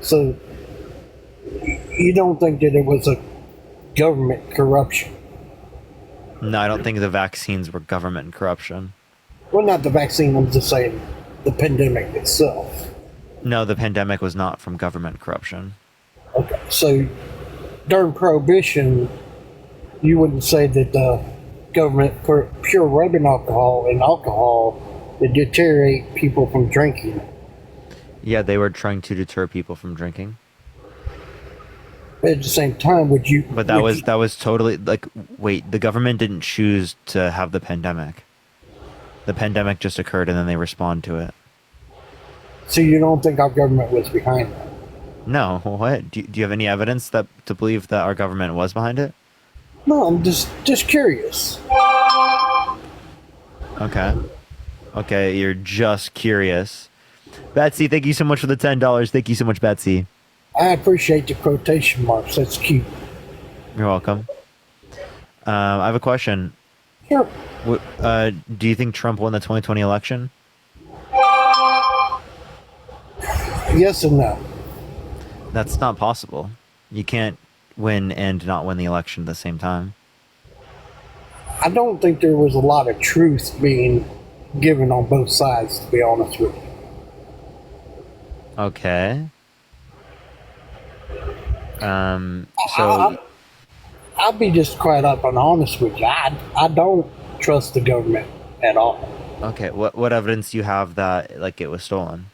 So you don't think that it was a government corruption? No, I don't think the vaccines were government corruption. Well, not the vaccine, I'm just saying the pandemic itself. No, the pandemic was not from government corruption. Okay, so during Prohibition, you wouldn't say that the government for pure rubbing alcohol and alcohol would deteriorate people from drinking? Yeah, they were trying to deter people from drinking. But at the same time, would you? But that was totally like, wait, the government didn't choose to have the pandemic. The pandemic just occurred, and then they respond to it. So you don't think our government was behind that? No, what? Do you have any evidence to believe that our government was behind it? No, I'm just curious. Okay, you're just curious. Betsy, thank you so much for the $10. Thank you so much, Betsy. I appreciate the quotation marks. That's cute. You're welcome. I have a question. Sure. Do you think Trump won the 2020 election? Yes and no. That's not possible. You can't win and not win the election at the same time. I don't think there was a lot of truth being given on both sides, to be honest with you. Okay. So I'll be just quite up and honest with you. I don't trust the government at all. Okay, what evidence do you have that like it was stolen?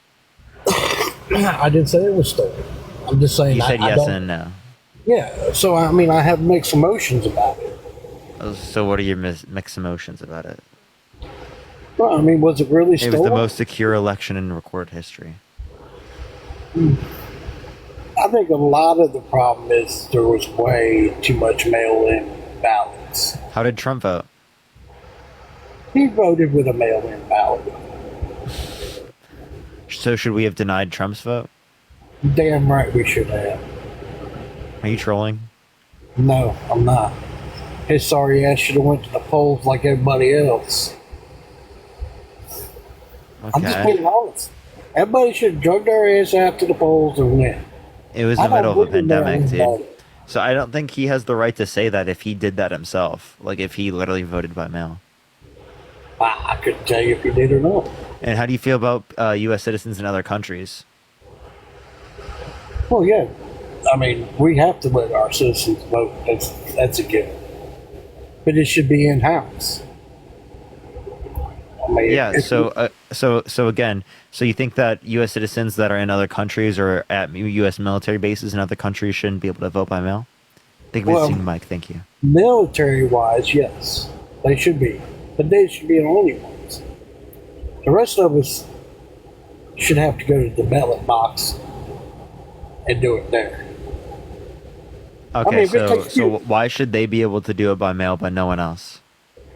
I didn't say it was stolen. I'm just saying. You said yes and no. Yeah, so I mean, I have mixed emotions about it. So what are your mixed emotions about it? Well, I mean, was it really stolen? It was the most secure election in recorded history. I think a lot of the problem is there was way too much mail-in ballots. How did Trump vote? He voted with a mail-in ballot. So should we have denied Trump's vote? Damn right we should have. Are you trolling? No, I'm not. His sorry ass should have went to the polls like everybody else. Okay. I'm just being honest. Everybody should have drugged their ass out to the polls and win. It was the middle of a pandemic, dude. So I don't think he has the right to say that if he did that himself. Like if he literally voted by mail. I couldn't tell you if he did or not. And how do you feel about U.S. citizens in other countries? Well, yeah. I mean, we have to let our citizens vote. That's a given. But it should be in-house. I mean, Yeah, so again, so you think that U.S. citizens that are in other countries or at U.S. military bases in other countries shouldn't be able to vote by mail? Thank you for seeing Mike, thank you. Military-wise, yes. They should be. But they should be the only ones. The rest of us should have to go to the ballot box and do it there. Okay, so why should they be able to do it by mail but no one else?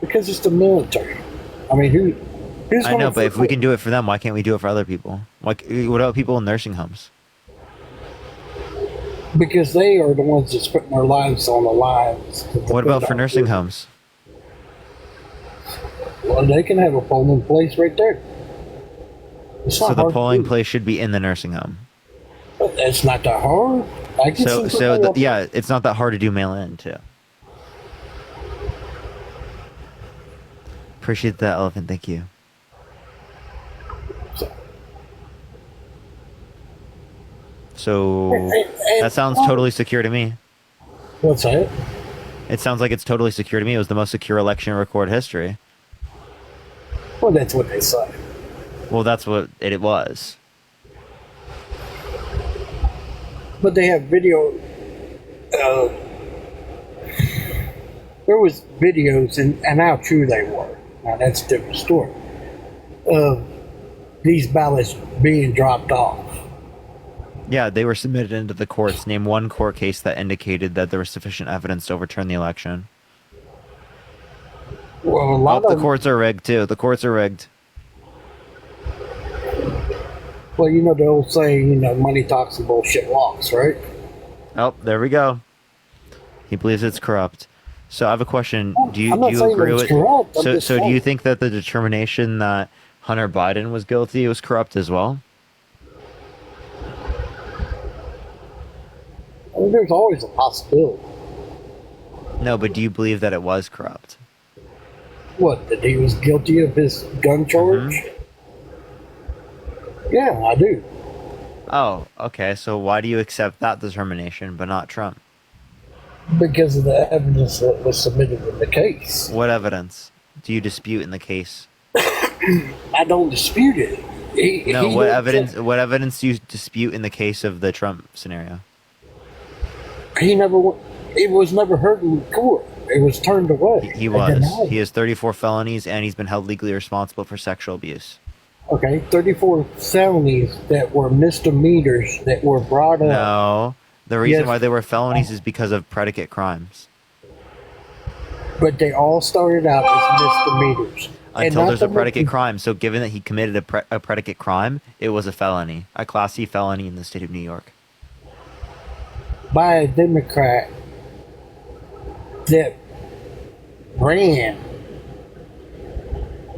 Because it's the military. I mean, who's I know, but if we can do it for them, why can't we do it for other people? What about people in nursing homes? Because they are the ones that's putting their lives on the lines. What about for nursing homes? Well, they can have a polling place right there. So the polling place should be in the nursing home. It's not that hard. Yeah, it's not that hard to do mail-in too. Appreciate that, Elephant. Thank you. So that sounds totally secure to me. What's that? It sounds like it's totally secure to me. It was the most secure election in recorded history. Well, that's what they say. Well, that's what it was. But they have video. There was videos, and how true they were. Now that's a different story. Of these ballots being dropped off. Yeah, they were submitted into the courts. Name one court case that indicated that there was sufficient evidence to overturn the election. Well, a lot of the courts are rigged too. The courts are rigged. Well, you know the old saying, money talks and bullshit walks, right? Oh, there we go. He believes it's corrupt. So I have a question. Do you agree with? So do you think that the determination that Hunter Biden was guilty was corrupt as well? I mean, there's always a possibility. No, but do you believe that it was corrupt? What, that he was guilty of his gun charge? Mm-hmm. Yeah, I do. Oh, okay. So why do you accept that determination but not Trump? Because of the evidence that was submitted in the case. What evidence do you dispute in the case? I don't dispute it. What evidence? What evidence do you dispute in the case of the Trump scenario? He never. It was never heard in court. It was turned away. He was. He has 34 felonies, and he's been held legally responsible for sexual abuse. Okay, 34 felonies that were misdemeanors that were brought up. No, the reason why they were felonies is because of predicate crimes. But they all started out as misdemeanors. Until there's a predicate crime. So given that he committed a predicate crime, it was a felony, a Class C felony in the state of New York. By a Democrat that ran.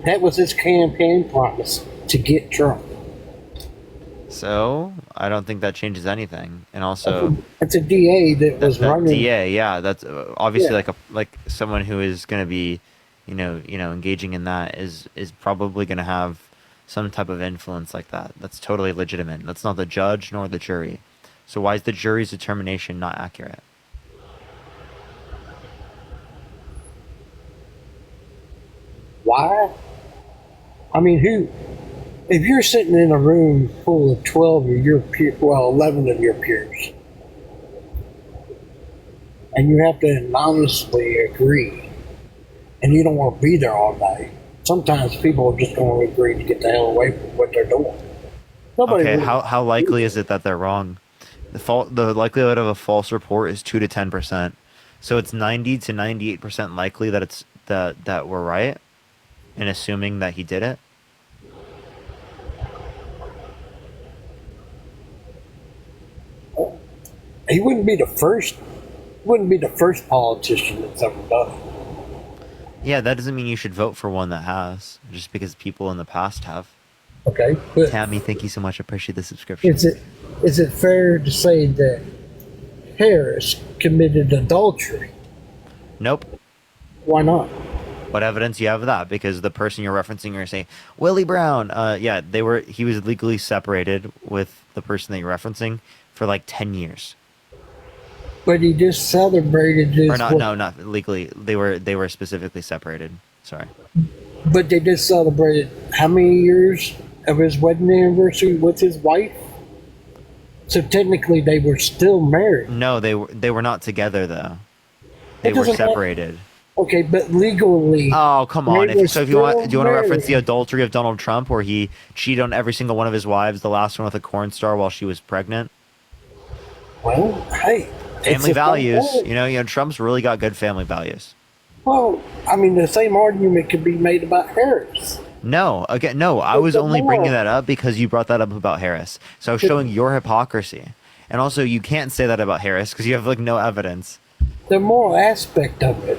That was his campaign promise to get Trump. So I don't think that changes anything. And also, it's a DA that was running. DA, yeah, that's obviously like someone who is going to be, engaging in that is probably going to have some type of influence like that. That's totally legitimate. That's not the judge nor the jury. So why is the jury's determination not accurate? Why? I mean, if you're sitting in a room full of 12 of your peers, 11 of your peers, and you have to anonymously agree, and you don't want to be there all night, sometimes people are just going to agree to get the hell away from what they're doing. Okay, how likely is it that they're wrong? The likelihood of a false report is 2 to 10%. So it's 90 to 98% likely that that we're right, and assuming that he did it. He wouldn't be the first politician that's ever done it. Yeah, that doesn't mean you should vote for one that has, just because people in the past have. Okay, but Tammy, thank you so much. I appreciate the subscription. Is it fair to say that Harris committed adultery? Nope. Why not? What evidence do you have of that? Because the person you're referencing, you're saying Willie Brown. Yeah, he was legally separated with the person that you're referencing for like 10 years. But he just celebrated his. Or not legally. They were specifically separated. Sorry. But they just celebrated how many years of his wedding anniversary with his wife? So technically, they were still married. No, they were not together though. They were separated. Okay, but legally. Oh, come on! Do you want to reference the adultery of Donald Trump, where he cheated on every single one of his wives, the last one with a corn star while she was pregnant? Well, hey. Family values. Trump's really got good family values. Well, I mean, the same argument could be made about Harris. No, I was only bringing that up because you brought that up about Harris. So I was showing your hypocrisy. And also, you can't say that about Harris because you have, no evidence. The moral aspect of it.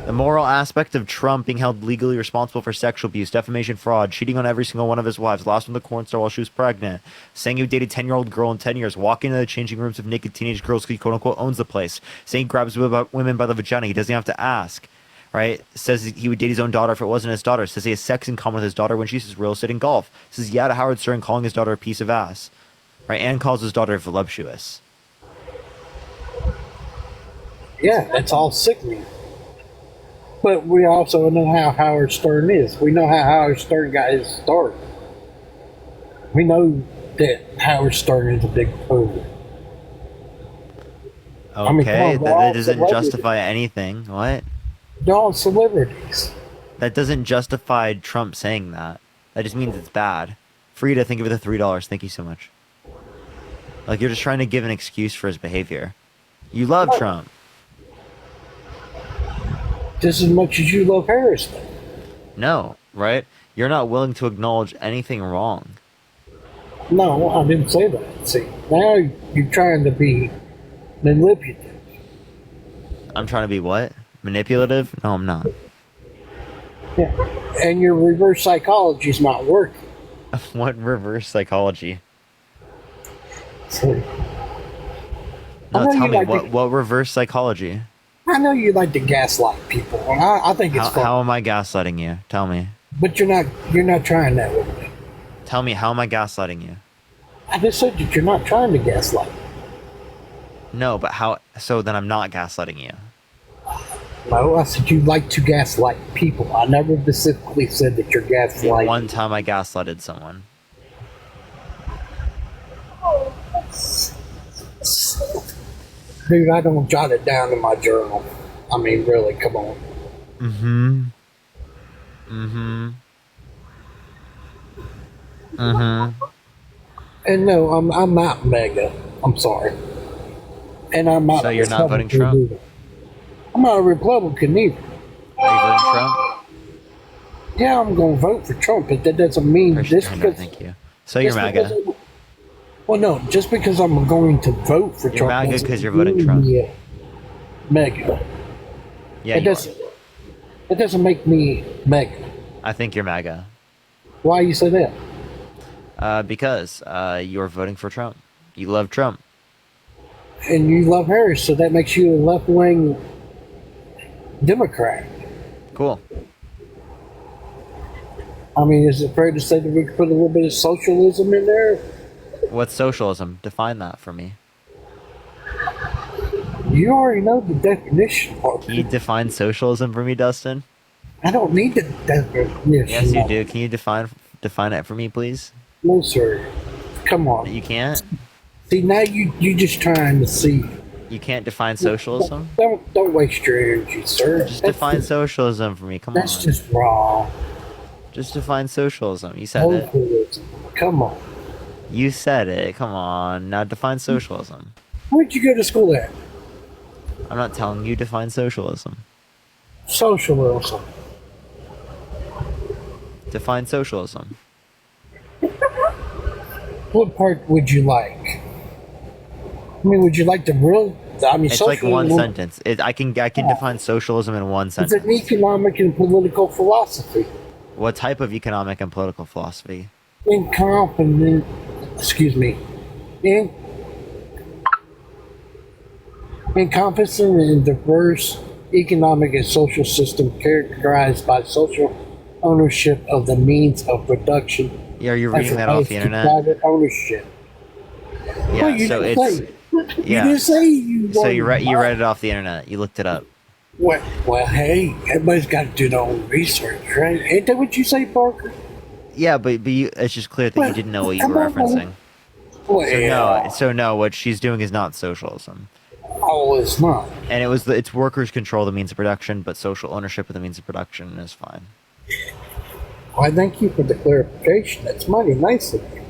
The moral aspect of Trump being held legally responsible for sexual abuse, defamation, fraud, cheating on every single one of his wives, lost on the corn star while she was pregnant, saying he dated a 10-year-old girl in 10 years, walking into the changing rooms of naked teenage girls because he quote-unquote owns the place, saying he grabs women by the vagina, he doesn't have to ask, right? Says he would date his own daughter if it wasn't his daughter, says he has sex in common with his daughter when she says real estate and golf, says yeah to Howard Stern calling his daughter a piece of ass, right? And calls his daughter voluptuous. Yeah, that's all sickening. But we also know how Howard Stern is. We know how Howard Stern got his start. We know that Howard Stern is a big pervert. Okay, that doesn't justify anything. What? They're all celebrities. That doesn't justify Trump saying that. That just means it's bad. Frida, thank you for the $3. Thank you so much. You're just trying to give an excuse for his behavior. You love Trump. Just as much as you love Harris. No, right? You're not willing to acknowledge anything wrong. No, I didn't say that. See, now you're trying to be manipulative. I'm trying to be what? Manipulative? No, I'm not. Yeah, and your reverse psychology's not working. What reverse psychology? See. No, tell me, what reverse psychology? I know you like to gaslight people, and I think it's fun. How am I gaslighting you? Tell me. But you're not trying that with me. Tell me, how am I gaslighting you? I just said that you're not trying to gaslight. No, but how? So then I'm not gaslighting you. No, I said you like to gaslight people. I never specifically said that you're gaslighting. One time I gaslighted someone. Dude, I don't jot it down in my journal. I mean, really, come on. Mm-hmm. Mm-hmm. Mm-hmm. And no, I'm not MAGA. I'm sorry. And I'm not. So you're not voting Trump? Either. I'm not a Republican either. Are you voting Trump? Yeah, I'm going to vote for Trump, but that doesn't mean just because. Thank you. So you're MAGA. Well, no, just because I'm going to vote for You're Trump. MAGA because you're voting Trump. Yeah, MAGA. Yeah, it doesn't make me MAGA. I think you're MAGA. Why you say that? Because you're voting for Trump. You love Trump. And you love Harris, so that makes you a left-wing Democrat. Cool. I mean, is it fair to say that we could put a little bit of socialism in there? What's socialism? Define that for me. You already know the definition. Can you define socialism for me, Dustin? I don't need the definition. Yes, you do. Can you define it for me, please? No, sir. Come on. You can't? See, now you just trying to see. You can't define socialism? Don't waste your energy, sir. Just define socialism for me. Come on. That's just wrong. Just define socialism. You said it. Come on. You said it. Come on. Now define socialism. Where'd you go to school at? I'm not telling you define socialism. Socialism. Define socialism. What part would you like? I mean, would you like the real? I mean, it's like one sentence. I can define socialism in one sentence. It's an economic and political philosophy. What type of economic and political philosophy? Encompassing and diverse economic and social system characterized by social ownership of the means of production. Yeah, you're reading that off the internet. Private ownership. Yeah, well, so it's. Yeah. You didn't say you. So you read it off the internet. You looked it up. Well, hey, everybody's got to do their own research, right? Ain't that what you say, Parker? Yeah, but it's just clear that you didn't know what you were referencing. Well, so no, what she's doing is not socialism. Oh, it's not. And it's workers control the means of production, but social ownership of the means of production is fine. Well, thank you for the clarification. That's mighty nice of you.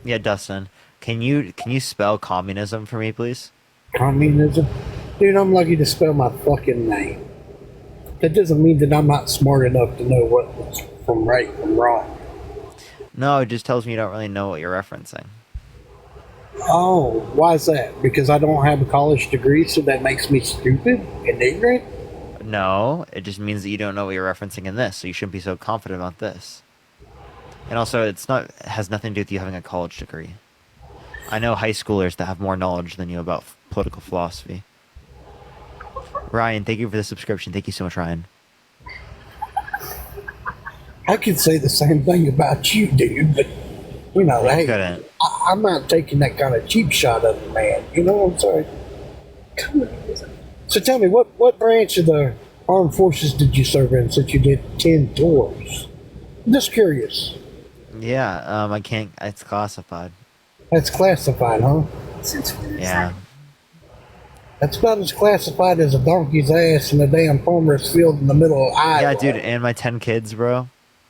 Yeah, Dustin, can you spell communism for me, please? Communism? Dude, I'm lucky to spell my fucking name. That doesn't mean that I'm not smart enough to know what's from right from wrong. No, it just tells me you don't really know what you're referencing. Oh, why is that? Because I don't have a college degree, so that makes me stupid and ignorant? No, it just means that you don't know what you're referencing in this, so you shouldn't be so confident about this. And also, it has nothing to do with you having a college degree. I know high schoolers that have more knowledge than you about political philosophy. Ryan, thank you for the subscription. Thank you so much, Ryan. I could say the same thing about you, dude, but, you know, hey, couldn't. I'm not taking that kind of cheap shot of the man. You know what I'm saying? Come on. So tell me, what branch of the armed forces did you serve in since you did 10 tours? I'm just curious. Yeah, I can't. It's classified. That's classified, huh? Yeah. That's about as classified as a donkey's ass in a damn farmer's field in the middle of Iowa. Yeah, dude, and my 10 kids, bro.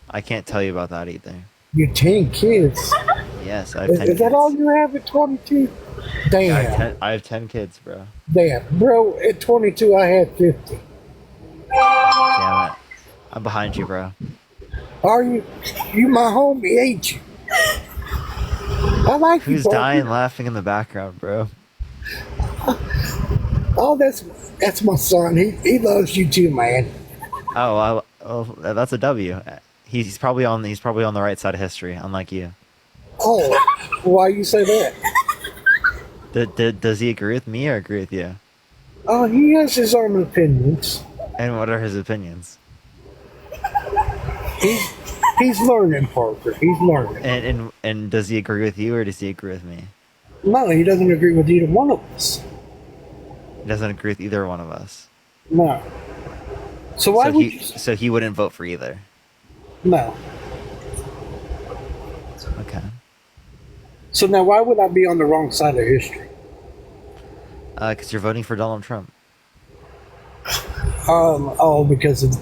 I can't tell you about that either. Your 10 kids? Yes, I have 10 kids. Is that all you have at 22? Damn. I have 10 kids, bro. Damn. Bro, at 22, I had 50. Damn it. I'm behind you, bro. Are you? You my homie, ain't you? I like you, Who's dying laughing in the background, bro? Oh, that's my son. He loves you too, man. Oh, that's a W. He's probably on the right side of history, unlike you. Oh, why you say that? Does he agree with me or agree with you? Oh, he has his own opinions. And what are his opinions? He's learning, Parker. He's learning. And does he agree with you or does he agree with me? No, he doesn't agree with either one of us. He doesn't agree with either one of us. No. So why would you? So he wouldn't vote for either. No. Okay. So now, why would I be on the wrong side of history? Because you're voting for Donald Trump. Oh, because of,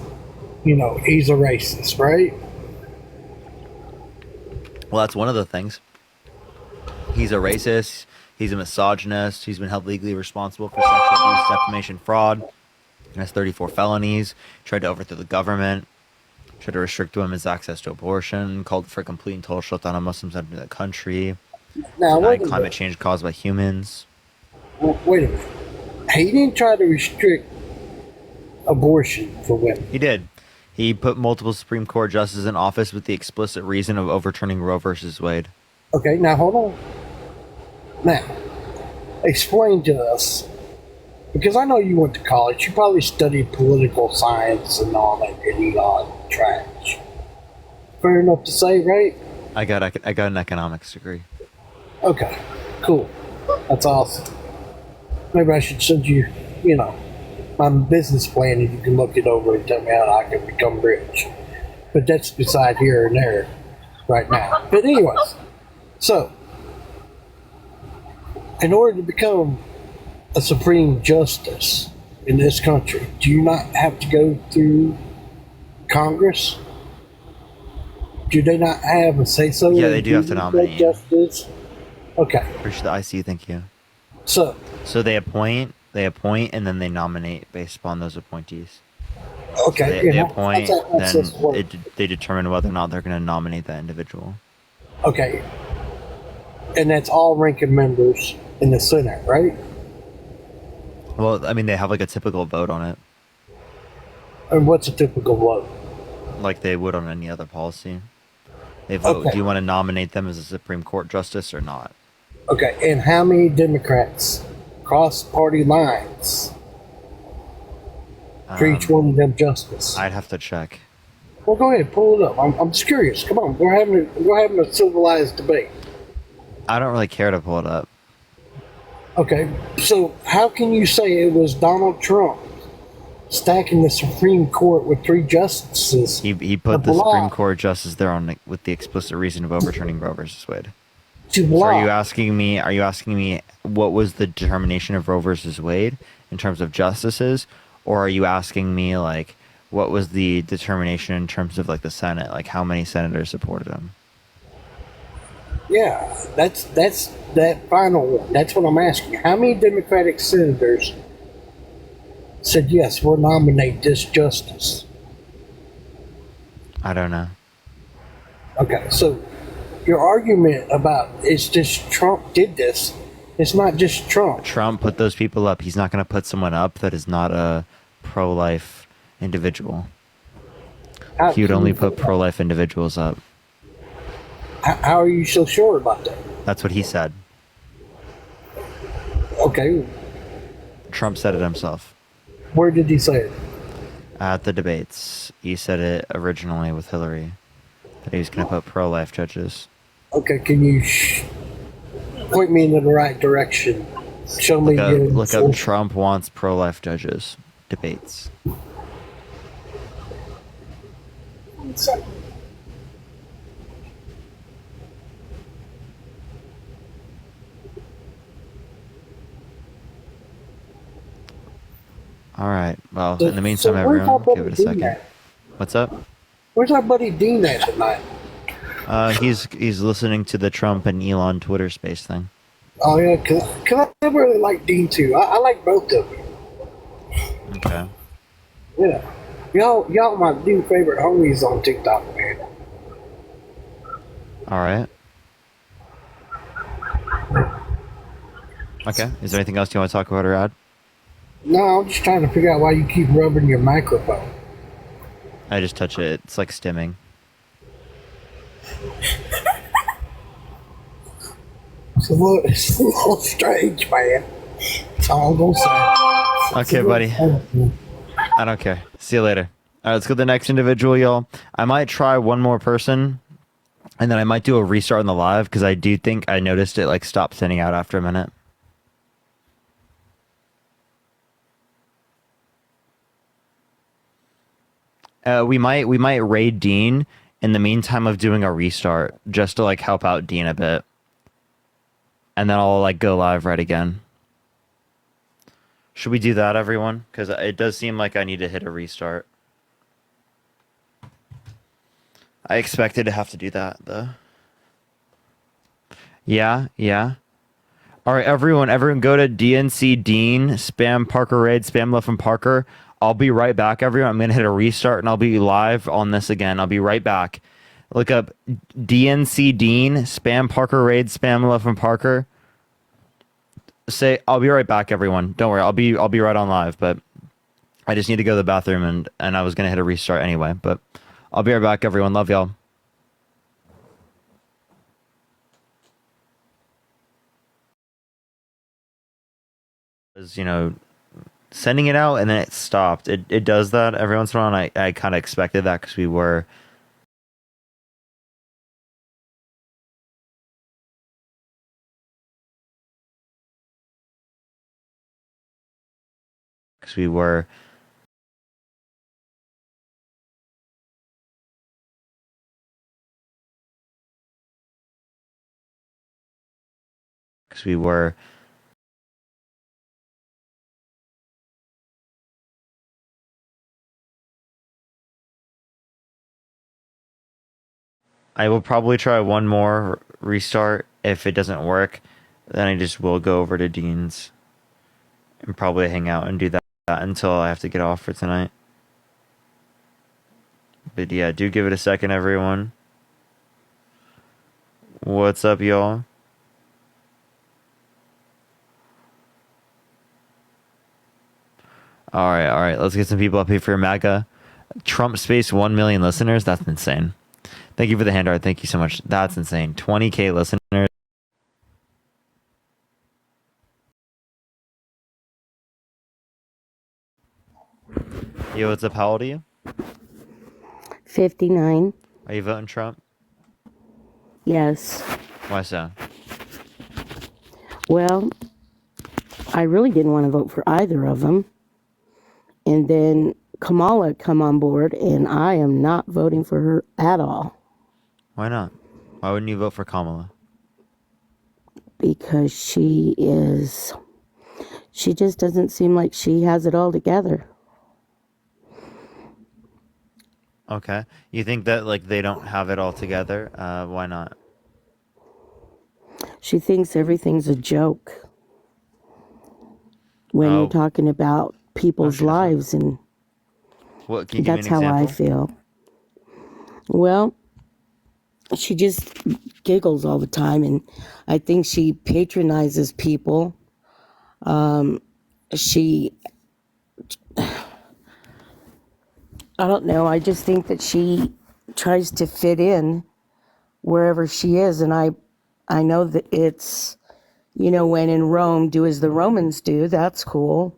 he's a racist, right? Well, that's one of the things. He's a racist. He's a misogynist. He's been held legally responsible for sexual abuse, defamation, fraud. He has 34 felonies. Tried to overthrow the government. Tried to restrict women's access to abortion. Called for a complete and total shutdown of Muslims entering the country. Now, Denied climate change caused by humans. Well, wait a minute. He didn't try to restrict abortion for women. He did. He put multiple Supreme Court justices in office with the explicit reason of overturning Roe versus Wade. Okay, now hold on. Now, explain to us, because I know you went to college. You probably studied political science and all that idiotic trash. Fair enough to say, right? I got an economics degree. Okay, cool. That's awesome. Maybe I should send you, my business plan and you can look it over and tell me how I can become rich. But that's beside here and there right now. But anyways, so, in order to become a Supreme Justice in this country, do you not have to go through Congress? Do they not have a say-so? Yeah, they do have to nominate you. Justice? Okay. Appreciate the IC, thank you. So they appoint, and then they nominate based upon those appointees. Okay. So they appoint, then they determine whether or not they're going to nominate that individual. Okay. And that's all ranking members in the Senate, right? Well, I mean, they have like a typical vote on it. And what's a typical vote? Like they would on any other policy. They vote, do you want to nominate them as a Supreme Court justice or not? Okay, and how many Democrats cross party lines for each one of them justice? I'd have to check. Well, go ahead, pull it up. I'm just curious. Come on, we're having a civilized debate. I don't really care to pull it up. Okay, so how can you say it was Donald Trump stacking the Supreme Court with 3 justices? He put the Supreme Court justice there on with the explicit reason of overturning Roe versus Wade. So are you asking me what was the determination of Roe versus Wade in terms of justices, or are you asking me like what was the determination in terms of like the Senate, like how many senators supported him? Yeah, that's that final one. That's what I'm asking. How many Democratic senators said yes, we'll nominate this justice? I don't know. Okay, so your argument about it's just Trump did this. It's not just Trump. Trump put those people up. He's not going to put someone up that is not a pro-life individual. He would only put pro-life individuals up. How are you so sure about that? That's what he said. Okay. Trump said it himself. Where did he say it? At the debates. He said it originally with Hillary. That he was going to put pro-life judges. Okay, can you point me in the right direction? Show me. Look up Trump wants pro-life judges. Debates. All right. Well, in the meantime, everyone, give it a second. What's up? Where's our buddy Dean at tonight? He's listening to the Trump and Elon Twitter space thing. Oh yeah, cause I really like Dean too. I like both of them. Okay. Yeah, y'all my new favorite homies on TikTok, man. All right. Okay. Is there anything else you want to talk about or add? No, I'm just trying to figure out why you keep rubbing your microphone. I just touch it. It's like stimming. It's a little strange, man. That's all I'm gonna say. Okay, buddy. I don't care. See you later. All right, let's go to the next individual, y'all. I might try one more person And then I might do a restart on the live because I do think I noticed it like stopped sending out after a minute. We might raid Dean in the meantime of doing a restart just to like help out Dean a bit. And then I'll like go live right again. Should we do that, everyone? Because it does seem like I need to hit a restart. I expected to have to do that though. Yeah. All right, everyone go to DNC Dean, spam Parker Raid, spam Left and Parker. I'll be right back, everyone. I'm going to hit a restart and I'll be live on this again. I'll be right back. Look up DNC Dean, spam Parker Raid, spam Left and Parker. I'll be right back, everyone. Don't worry. I'll be right on live, but I just need to go to the bathroom and I was going to hit a restart anyway, but I'll be right back, everyone. Love y'all. Sending it out and then it stopped. It does that every once in a while, and I kind of expected that because we were I will probably try one more restart. If it doesn't work, then I just will go over to Dean's and probably hang out and do that until I have to get off for tonight. But yeah, do give it a second, everyone. What's up, y'all? All right. Let's get some people up here for MAGA. Trump space 1 million listeners. That's insane. Thank you for the hand art. Thank you so much. That's insane. 20K listeners. Yo, what's up? How old are you? 59. Are you voting Trump? Yes. Why so? Well, I really didn't want to vote for either of them. And then Kamala come on board, and I am not voting for her at all. Why not? Why wouldn't you vote for Kamala? Because she just doesn't seem like she has it all together. Okay. You think that like they don't have it all together? Why not? She thinks everything's a joke when you're talking about people's lives, and what, can you give me that's an how I example? feel. Well, she just giggles all the time, and I think she patronizes people. I don't know. I just think that she tries to fit in wherever she is, and I know that it's, when in Rome, do as the Romans do. That's cool.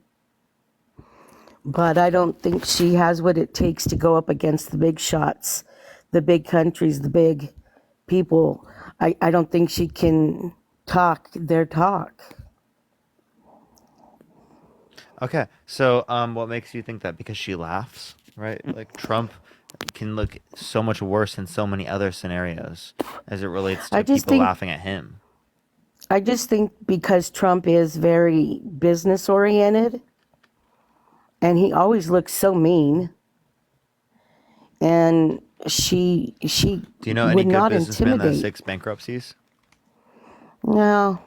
But I don't think she has what it takes to go up against the big shots, the big countries, the big people. I don't think she can talk their talk. Okay. So, what makes you think that? Because she laughs, right? Like Trump can look so much worse in so many other scenarios as it relates to people laughing at him. I just think because Trump is very business oriented, and he always looks so mean, and she Do you know any would good not businessmen that have intimidate. 6 bankruptcies? No.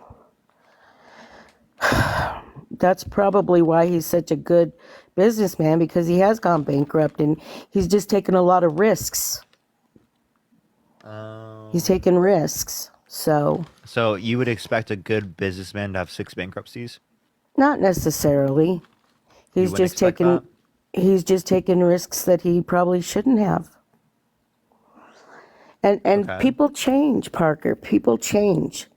That's probably why he's such a good businessman, because he has gone bankrupt and he's just taken a lot of risks. He's taken risks. So you would expect a good businessman to have 6 bankruptcies? not necessarily. He's wouldn't just expect taken risks that he probably shouldn't have. And Okay. people change, Parker. People change.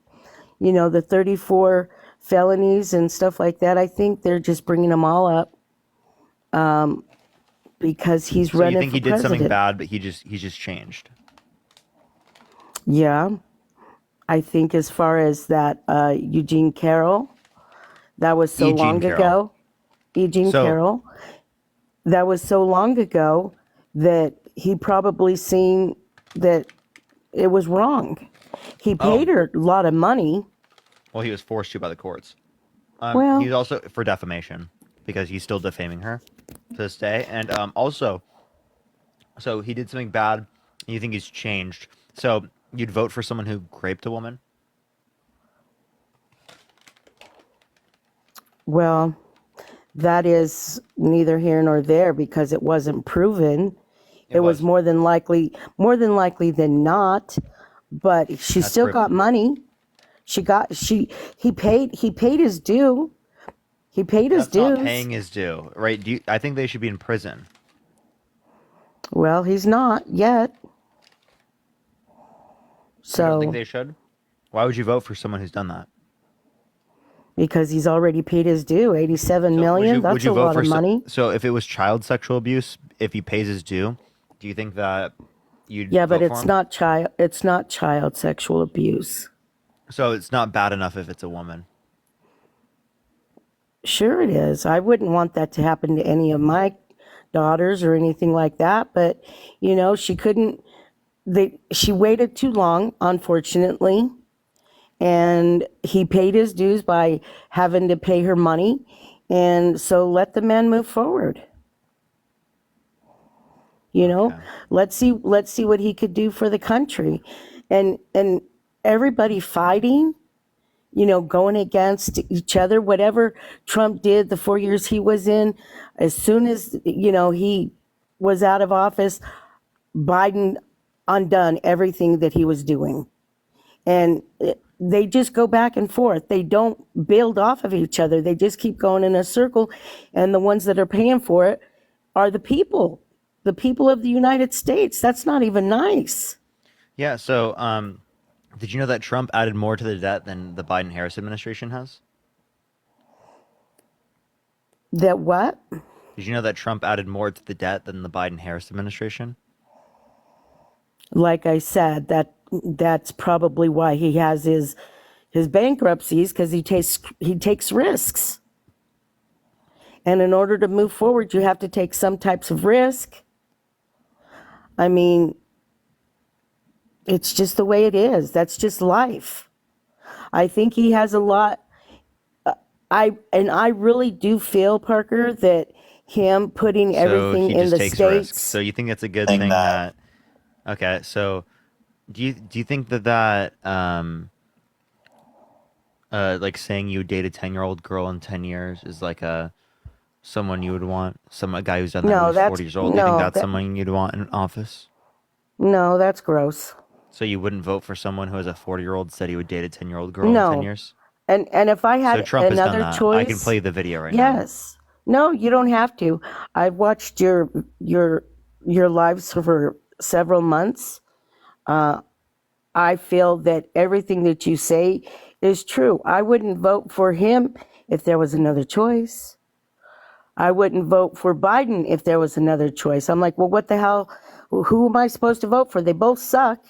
The 34 felonies and stuff like that, I think they're just bringing them all up because he's So running you think for he did president. something bad, but he's just changed? Yeah. I think as far as that Eugene Carroll, that was so long ago. Eugene Carroll. That was so long ago that he probably seen that it was wrong. He paid her a lot of money. Well, he was forced to by the courts. Well- He's also for defamation because he's still defaming her to this day. And also, so he did something bad, and you think he's changed. So you'd vote for someone who raped a woman? Well, that is neither here nor there because it wasn't proven. It was more than likely than not, but she still got money. He paid his due. He paid his dues. Not paying his due, right? I think they should be in prison. Well, he's not yet. So You don't think they should? Why would you vote for someone who's done that? Because he's already paid his due, 87 million. That's a lot of money. So if it was child sexual abuse, if he pays his due, do you think that you'd Yeah, but vote for it's him? not child. It's not child sexual abuse. So it's not bad enough if it's a woman. Sure, it is. I wouldn't want that to happen to any of my daughters or anything like that. But she couldn't. She waited too long, unfortunately, and he paid his dues by having to pay her money, and so let the man move forward. Let's see what he could do for the country, and everybody fighting, going against each other. Whatever Trump did the 4 years he was in, as soon as he was out of office, Biden undone everything that he was doing, and they just go back and forth. They don't build off of each other. They just keep going in a circle, and the ones that are paying for it are the people of the United States. That's not even nice. Yeah. So, did you know that Trump added more to the debt than the Biden-Harris administration has? That what? Did you know that Trump added more to the debt than the Biden-Harris administration? Like I said, that's probably why he has his bankruptcies, because he takes risks. And in order to move forward, you have to take some types of risk. I mean, it's just the way it is. That's just life. I think he has a lot. I really do feel, Parker, that him putting everything in the States. Risks. So you think it's a good thing that. Okay, so do you think that like saying you would date a 10-year-old girl in 10 years is like someone you would want, a guy who's done that who's 40 years old? Do you think that's someone you'd want in office? No, that's gross. So you wouldn't vote for someone who has a 40-year-old said he would date a 10-year-old girl in 10 years? And if I had so Trump another has done that. choice, I can play the video right now. Yes. No, you don't have to. I've watched your lives for several months. I feel that everything that you say is true. I wouldn't vote for him if there was another choice. I wouldn't vote for Biden if there was another choice. I'm like, well, what the hell? Who am I supposed to vote for? They both suck.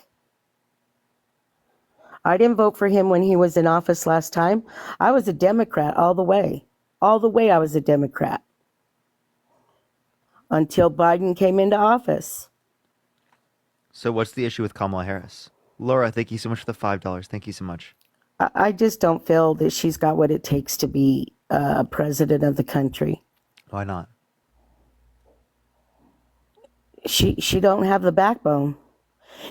I didn't vote for him when he was in office last time. I was a Democrat all the way. All the way I was a Democrat. Until Biden came into office. So what's the issue with Kamala Harris? Laura, thank you so much for the $5. Thank you so much. I just don't feel that she's got what it takes to be president of the country. Why not? She don't have the backbone.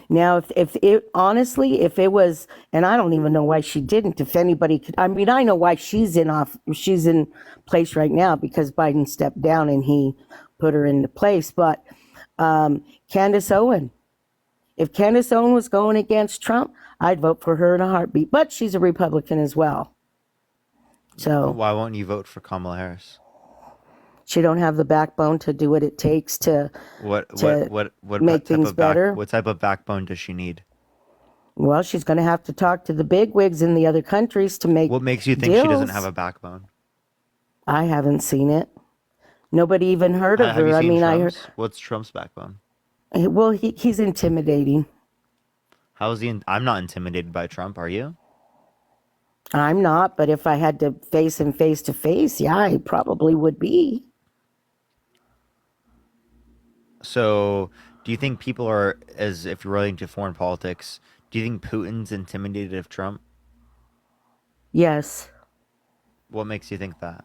Now, if it was, and I don't even know why she didn't. If anybody could, I mean, I know why she's in place right now because Biden stepped down and he put her into place. But Candace Owen, if Candace Owen was going against Trump, I'd vote for her in a heartbeat. But she's a Republican as well. So why won't you vote for Kamala Harris? She don't have the backbone to do what it takes to make things better. What type of backbone does she need? Well, she's going to have to talk to the bigwigs in the other countries to make. What makes you think deals. she doesn't have a backbone? I haven't seen it. Nobody even heard of her. I mean, I heard. What's Trump's backbone? Well, he's intimidating. How is he? I'm not intimidated by Trump. Are you? I'm not, but if I had to face him face to face, yeah, I probably would be. So, do you think people are, as if you're relating to foreign politics, do you think Putin's intimidated of Trump? Yes. What makes you think that?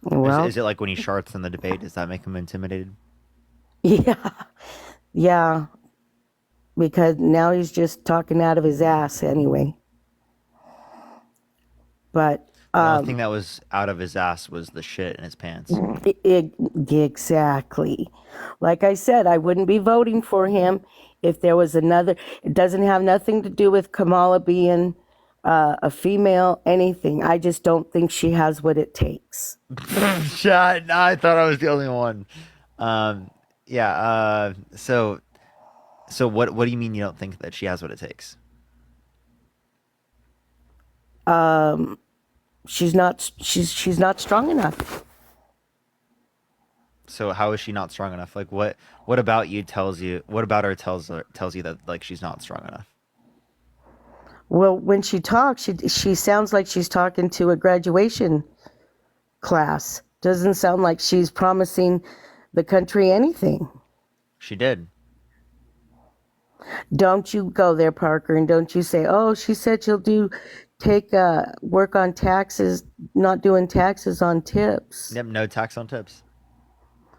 Well, Is it like when he sharts in the debate? Does that make him intimidated? yeah, yeah, because now he's just talking out of his ass anyway. But The only thing that was out of his ass was the shit in his pants. Exactly. Like I said, I wouldn't be voting for him if there was another. It doesn't have nothing to do with Kamala being a female, anything. I just don't think she has what it takes. Shut. I thought I was the only one. Yeah. So what do you mean you don't think that she has what it takes? She's not strong enough. So how is she not strong enough? Like what about you tells you what about her tells you that like she's not strong enough? Well, when she talks, she sounds like she's talking to a graduation class. Doesn't sound like she's promising the country anything. She did. Don't you go there, Parker, and don't you say, "Oh, she said she'll take work on taxes, not doing taxes on tips." Yep, no tax on tips.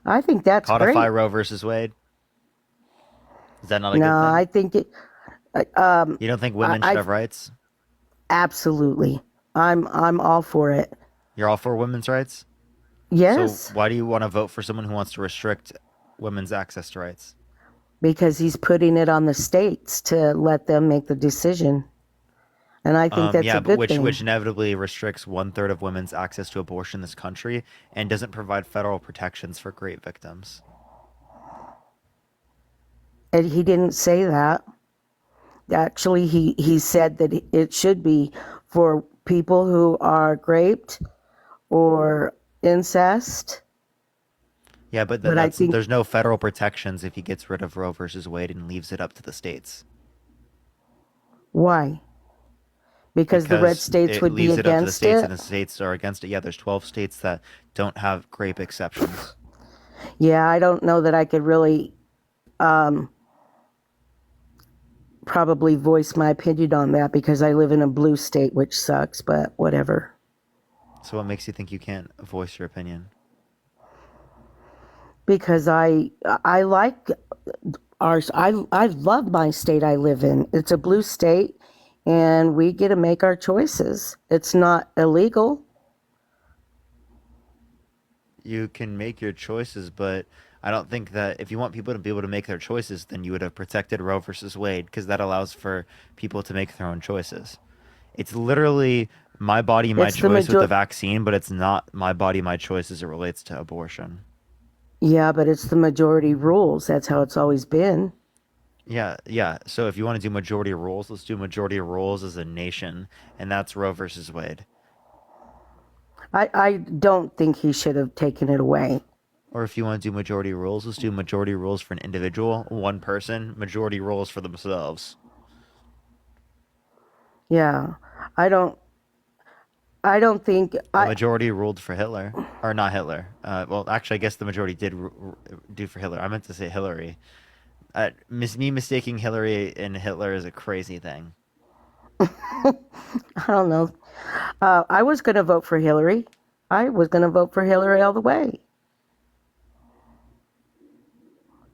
I think that's Codify great. Roe versus Wade. Is that not a No, good thing? I think it. You don't think women should have rights? Absolutely. I'm all for it. You're all for women's rights? Yes. So why do you want to vote for someone who wants to restrict women's access to rights? Because he's putting it on the states to let them make the decision. And I think that's a good thing. Which inevitably restricts 1/3 of women's access to abortion in this country and doesn't provide federal protections for rape victims. And he didn't say that. Actually, he said that it should be for people who are raped or incest. Yeah, but I think there's no federal protections if he gets rid of Roe versus Wade and leaves it up to the states. Why? Because the red states would be leaves it up to the against states, it. and the states are against it. Yeah, there's 12 states that don't have rape exceptions. Yeah, I don't know that I could really probably voice my opinion on that because I live in a blue state, which sucks, but whatever. So what makes you think you can't voice your opinion? Because I like ours. I love my state I live in. It's a blue state, and we get to make our choices. It's not illegal. You can make your choices, but I don't think that if you want people to be able to make their choices, then you would have protected Roe versus Wade because that allows for people to make their own choices. It's literally my body, my choice with the vaccine, but it's not my body, my choice as it relates to abortion. Yeah, but it's the majority rules. That's how it's always been. Yeah. So if you want to do majority rules, let's do majority rules as a nation, and that's Roe versus Wade. I don't think he should have taken it away. Or if you want to do majority rules, let's do majority rules for an individual, one person, majority rules for themselves. Yeah, I don't think the majority ruled for Hitler, or not Hitler. Well, actually, I guess the majority did do for Hitler. I meant to say Hillary. Me mistaking Hillary and Hitler is a crazy thing. I don't know. I was going to vote for Hillary. I was going to vote for Hillary all the way.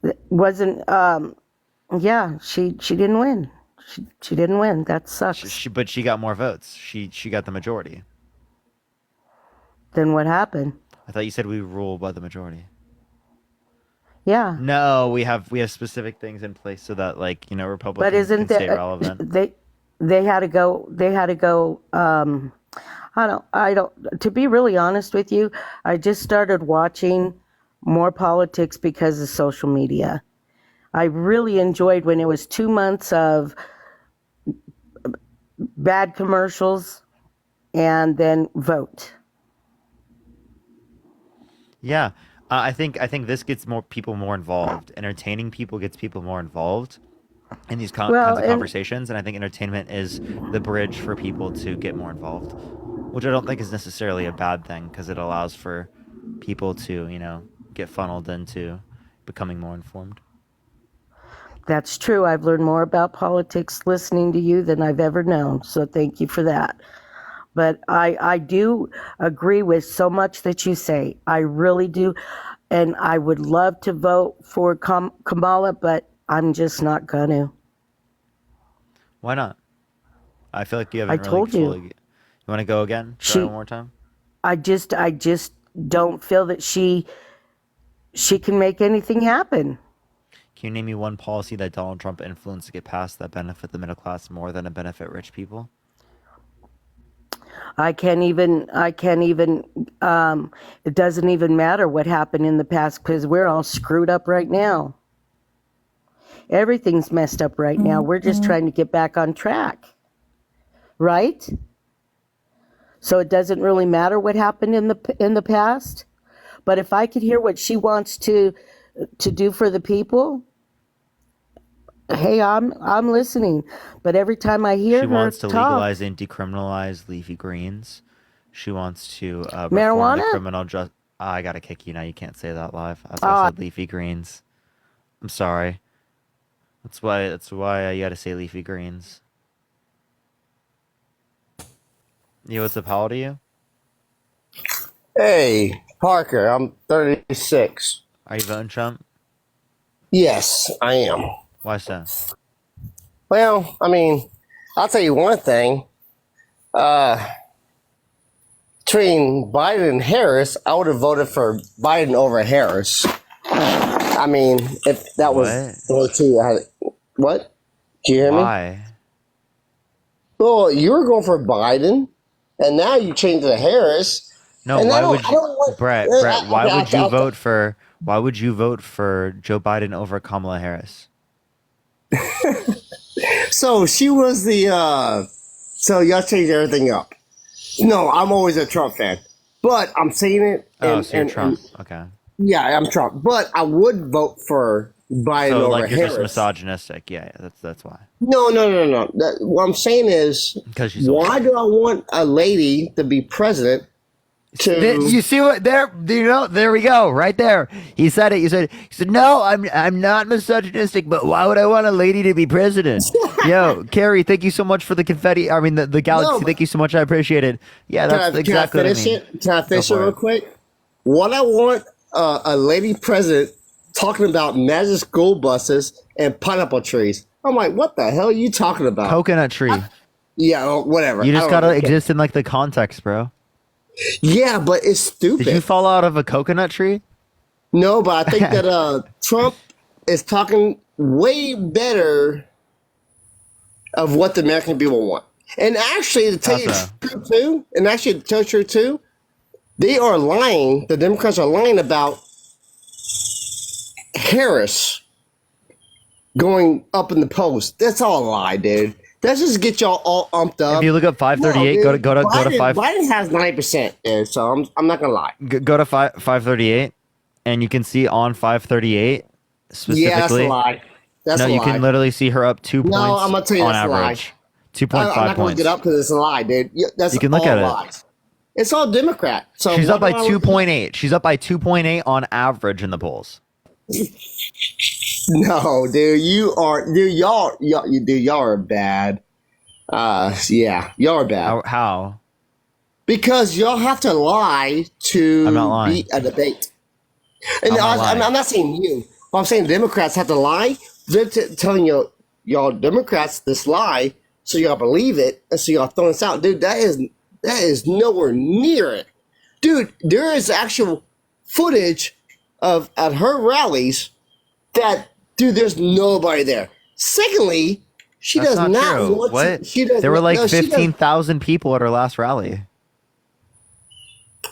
It wasn't. Yeah, she didn't win. She didn't win. That sucks. But she got more votes. She got the majority. Then what happened? I thought you said we rule by the majority. Yeah. No, we have specific things in place so that Republicans but isn't can stay relevant. They had to go. They had to go. I don't. To be really honest with you, I just started watching more politics because of social media. I really enjoyed when it was 2 months of bad commercials and then vote. Yeah, I think this gets more people more involved. Entertaining people gets people more involved, in these kinds of conversations, and I think entertainment is the bridge for people to get more involved, which I don't think is necessarily a bad thing because it allows for people to, you know, get funneled into becoming more informed. That's true. I've learned more about politics listening to you than I've ever known, so thank you for that. But I do agree with so much that you say. I really do. And I would love to vote for Kamala, but I'm just not going to. Why not? I feel like you haven't I told you. You want to go again? Try one more time? I just don't feel that she can make anything happen. Can you name me one policy that Donald Trump influenced to get passed that benefit the middle class more than it benefit rich people? I can't even, it doesn't even matter what happened in the past because we're all screwed up right now. Everything's messed up right now. We're just trying to get back on track. Right? So it doesn't really matter what happened in the past. But if I could hear what she wants to do for the people, hey, I'm listening. But every time I hear her talk, she wants to legalize and decriminalize leafy greens. She wants to marijuana. The criminal justice. I gotta kick you now. You can't say that live. That's why I said leafy greens. I'm sorry. That's why you gotta say leafy greens. What's up? How old are you? Hey, Parker. I'm 36. Are you voting Trump? Yes, I am. Why so? Well, I mean, I'll tell you one thing. Between Biden and Harris, I would have voted for Biden over Harris. I mean, if that was the two. What? Did you hear me? Why? Well, you were going for Biden, and now you changed to Harris. No, why would you, Brett? Why would you vote for Joe Biden over Kamala Harris? So she was the. So y'all changed everything up. No, I'm always a Trump fan, but I'm saying it. So you're Trump. Okay. Yeah, I'm Trump, but I would vote for Biden over like you're Harris. just misogynistic. Yeah, that's why. No. What I'm saying is, why do I want a lady to be president? You see what there? You know, there we go, right there. He said it. He said, "No, I'm not misogynistic, but why would I want a lady to be president?" Yo, Carrie, thank you so much for the confetti. I mean, the galaxy. Thank you so much. I appreciate it. Yeah, that's exactly what I mean. Can I finish it real quick? What I want a lady president talking about magic school buses and pineapple trees. I'm like, what the hell are you talking about? Coconut tree. Whatever. You just gotta exist in like the context, bro. Yeah, but it's stupid. Did you fall out of a coconut tree? No, but I think that Trump is talking way better of what the American people want. And actually, to tell you the truth too, they are lying. The Democrats are lying about Harris going up in the polls. That's all a lie, dude. Let's just get y'all all umped up. If you look up 538, go to 5. Biden has 90%, dude, so I'm not gonna lie. Go to 538, and you can see on 538 specifically. Yeah, that's a lie. No, you can literally see her up 2 points. No, I'm gonna tell you on that's average. a lie. 2.5 points. I'm not gonna get up because it's a lie, dude. That's you can look all at it. lies. It's all Democrat. So she's up by 2.8. She's up by 2.8 on average in the polls. No, dude, y'all are bad. Yeah, y'all are bad. How? Because y'all have to lie to beat a debate. And I'm not saying you, but I'm saying Democrats have to lie. They're telling y'all Democrats this lie, so y'all believe it, and so y'all throwing this out. Dude, that is nowhere near it. Dude, there is actual footage at her rallies that, dude, there's nobody there. Secondly, she That's does not true. want What? to. There were like 15,000 people at her last rally.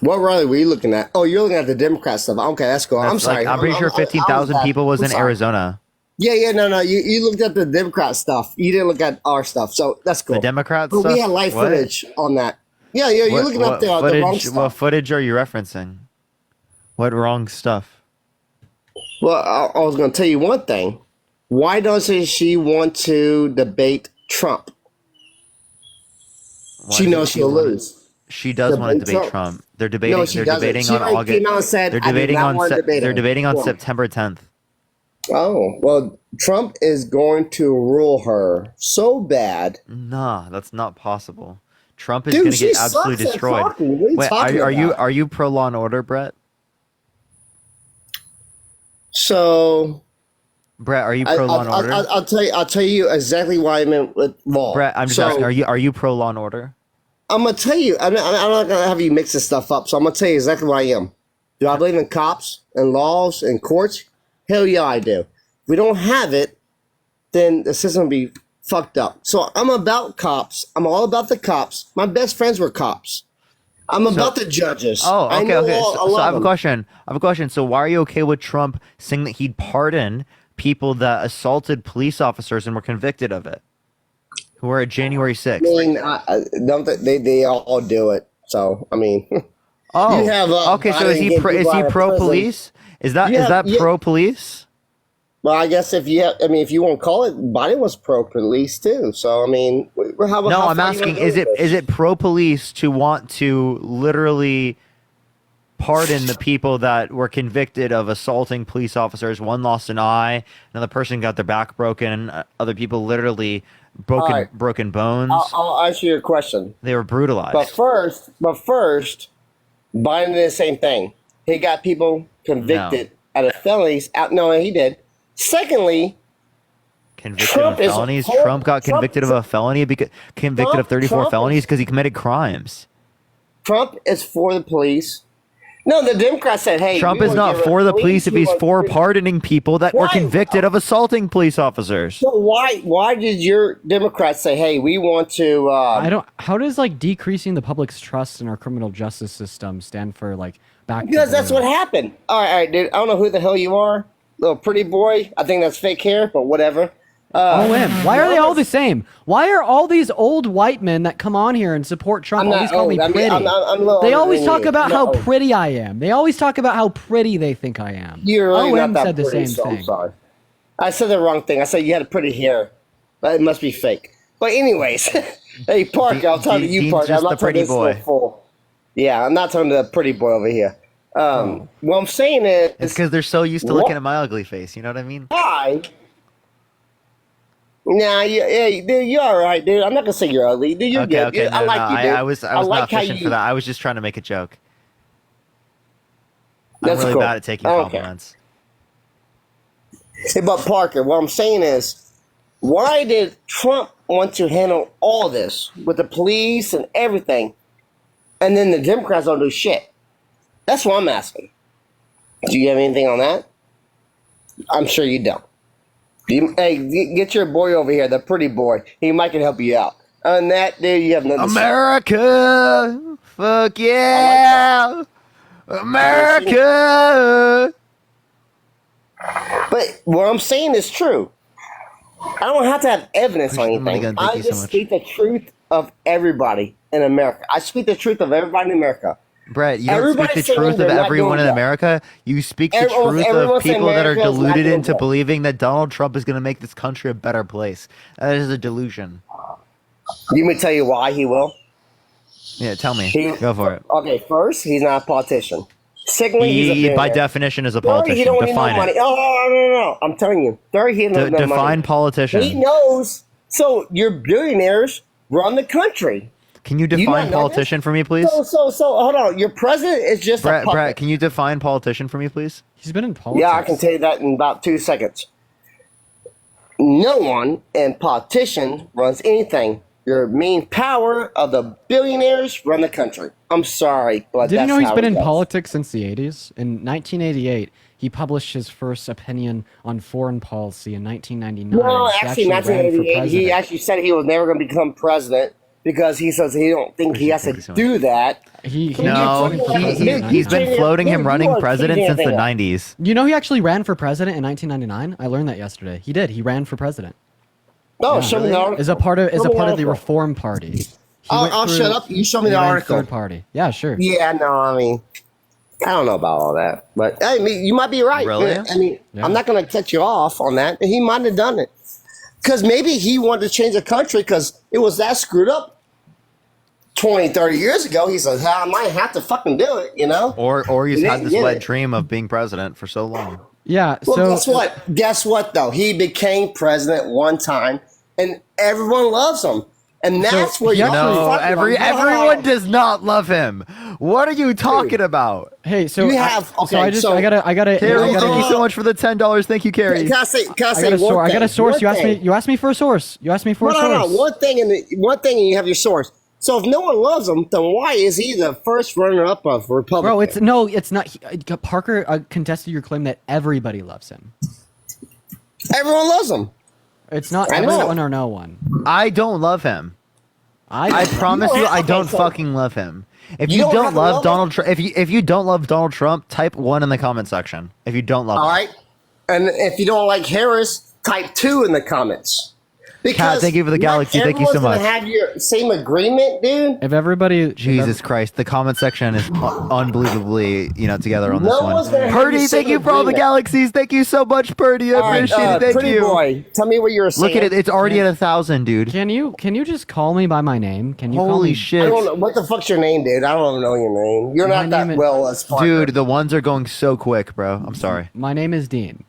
What rally were you looking at? Oh, you're looking at the Democrat stuff. Okay, that's cool. I'm sorry. I'm pretty sure 15,000 people was in Arizona. Yeah, no. You looked at the Democrat stuff. You didn't look at our stuff, so that's cool. The Democrat but stuff? we had live footage on that. Yeah, you're looking up the wrong stuff. What footage are you referencing? What wrong stuff? Well, I was going to tell you one thing. why doesn't she want to debate Trump? She knows she'll lose. She does want to debate Trump. They're debating. No, they're debating on August. They're debating on September 10th. Oh well, Trump is going to rule her so bad. Nah, that's not possible. Trump is going to get absolutely destroyed. Wait, are you pro law and order, Brett? So, Brett, are you pro law and order? I'll tell you exactly why I meant with law. Brett, I'm just asking. Are you pro law and order? I'm gonna tell you. I'm not gonna have you mix this stuff up. So I'm gonna tell you exactly what I am. Do I believe in cops and laws and courts? Hell yeah, I do. If we don't have it, then the system will be fucked up. So I'm about cops. I'm all about the cops. My best friends were cops. I'm about the judges. Oh, okay. So I have a question. So why are you okay with Trump saying that he'd pardon people that assaulted police officers and were convicted of it, who were at January 6th? I mean, they all do it. So I mean, oh, you have, okay. So is he pro police? Is that pro police? Well, I guess if you want to call it, Biden was pro police too. So I mean, I'm asking, is it pro police to want to literally pardon the people that were convicted of assaulting police officers? One lost an eye, another person got their back broken, other people literally broken bones. I'll answer your question. They were brutalized. But first, Biden did the same thing. He got people convicted out of felonies. No, he did. Secondly, convicted of felonies. Trump got convicted of a felony, convicted of 34 felonies because he committed crimes. Trump is for the police. No, the Democrats said, "Hey, Trump is not for the police if he's for pardoning people that were convicted of assaulting police officers." So why did your Democrats say, "Hey, we want to"? How does decreasing the public's trust in our criminal justice system stand for back? Because that's what happened. All right, dude. I don't know who the hell you are. Little pretty boy. I think that's fake hair, but whatever. Why are they all the same? Why are all these old white men that come on here and support Trump always call me pretty? They always talk about how pretty I am. They always talk about how pretty they think I am. You're really not that said the pretty, same thing. I'm sorry. I said the wrong thing. I said you had a pretty hair. But it must be fake. But anyways, hey, Parker, I'll talk to you, Parker. I'm not talking to this fool. Yeah, I'm not talking to the pretty boy over here. What I'm saying is... It's because they're so used to looking at my ugly face. You know what I mean? Why? Nah, dude, you're all right, dude. I'm not going to say you're ugly. Dude, you're good. Okay, I like you, dude. I was not fishing for that. I was just trying to make a joke. I'm really bad at taking compliments. Hey, but Parker, what I'm saying is, why did Trump want to handle all this with the police and everything, and then the Democrats don't do shit? That's what I'm asking. Do you have anything on that? I'm sure you don't. Hey, get your boy over here, the pretty boy. He might can help you out. On that, dude, you have nothing to say. America! Fuck yeah! America! But what I'm saying is true. I don't have to have evidence on anything. I just speak the truth of everybody in America. I speak the truth of everybody in America. Brett, you don't speak the truth of everyone in America. You speak the truth of people that are deluded into believing that Donald Trump is going to make this country a better place. That is a delusion. Let me tell you why he will. Yeah, tell me. Go for it. Okay, first, he's not a politician. Secondly, he by definition is a politician. He don't define need no money. No. I'm telling you. Third, he doesn't need no money. Define politician. He knows. So your billionaires run the country. Can you define politician for me, please? So hold on. Your president is just a puppet. Brett, can you define politician for me, please? He's been in politics. Yeah, I can tell you that in about 2 seconds. No one in politician runs anything. Your main power of the billionaires run the country. I'm sorry, but did you know he's been in politics since the 80s? In 1988, he published his first opinion on foreign policy in 1999. No, actually, 1988, he actually said he was never going to become president. Because he says he don't think he has to do that. He's been floating him running president since the 90s. You know he actually ran for president in 1999? I learned that yesterday. He did. He ran for president. No, show me the article. Is a part of the Reform Party. I'll shut up. You show me the article. Third party. Yeah, sure. Yeah, no, I mean, I don't know about all that, but I mean, you might be right. Really? I mean, I'm not going to cut you off on that. He might have done it because maybe he wanted to change the country because it was that screwed up 20, 30 years ago. He said, I might have to fucking do it, you know? Or he's had this wet dream of being president for so long. Yeah. Well, So guess what? Guess what, though? He became president one time, and everyone loves him. And that's where everyone does not love him. What are you talking about? Hey, so You have- so okay, I just so- I gotta Carrie, thank you so much for the $10. Thank you, Carrie. Can I say I got a one source. I got a thing? source. One You asked thing. me for a source. You asked me for a source. No. One thing, and you have your source. So if no one loves him, then why is he the first runner-up of Republican? Bro, it's not. Parker contested your claim that everybody loves him. Everyone loves him. It's not I know. everyone or no one. I don't love him. I promise you, I don't fucking love him. If you don't love Donald Trump, if you don't love Donald Trump, type 1 in the comment section. If you don't love him. All right. And if you don't like Harris, type 2 in the comments. Kat, thank you for the galaxy. Thank you so much. Everyone's gonna have your same agreement, dude. If everybody, Jesus Christ, the comment section is unbelievably, together on this No one's gonna one. have Purdy, your thank same you for all the agreement. galaxies. Thank you so much, Purdy. I All right, appreciate it. Thank pretty you. boy, tell me what you were saying. Look at it. It's already at 1,000, dude. Can you just call me by my name? Can you call Holy me? I shit. don't know what the fuck's your name, dude. I don't even know your name. You're My not that name is- well as Parker. Dude, the ones are going so quick, bro. I'm sorry. My name is Dean.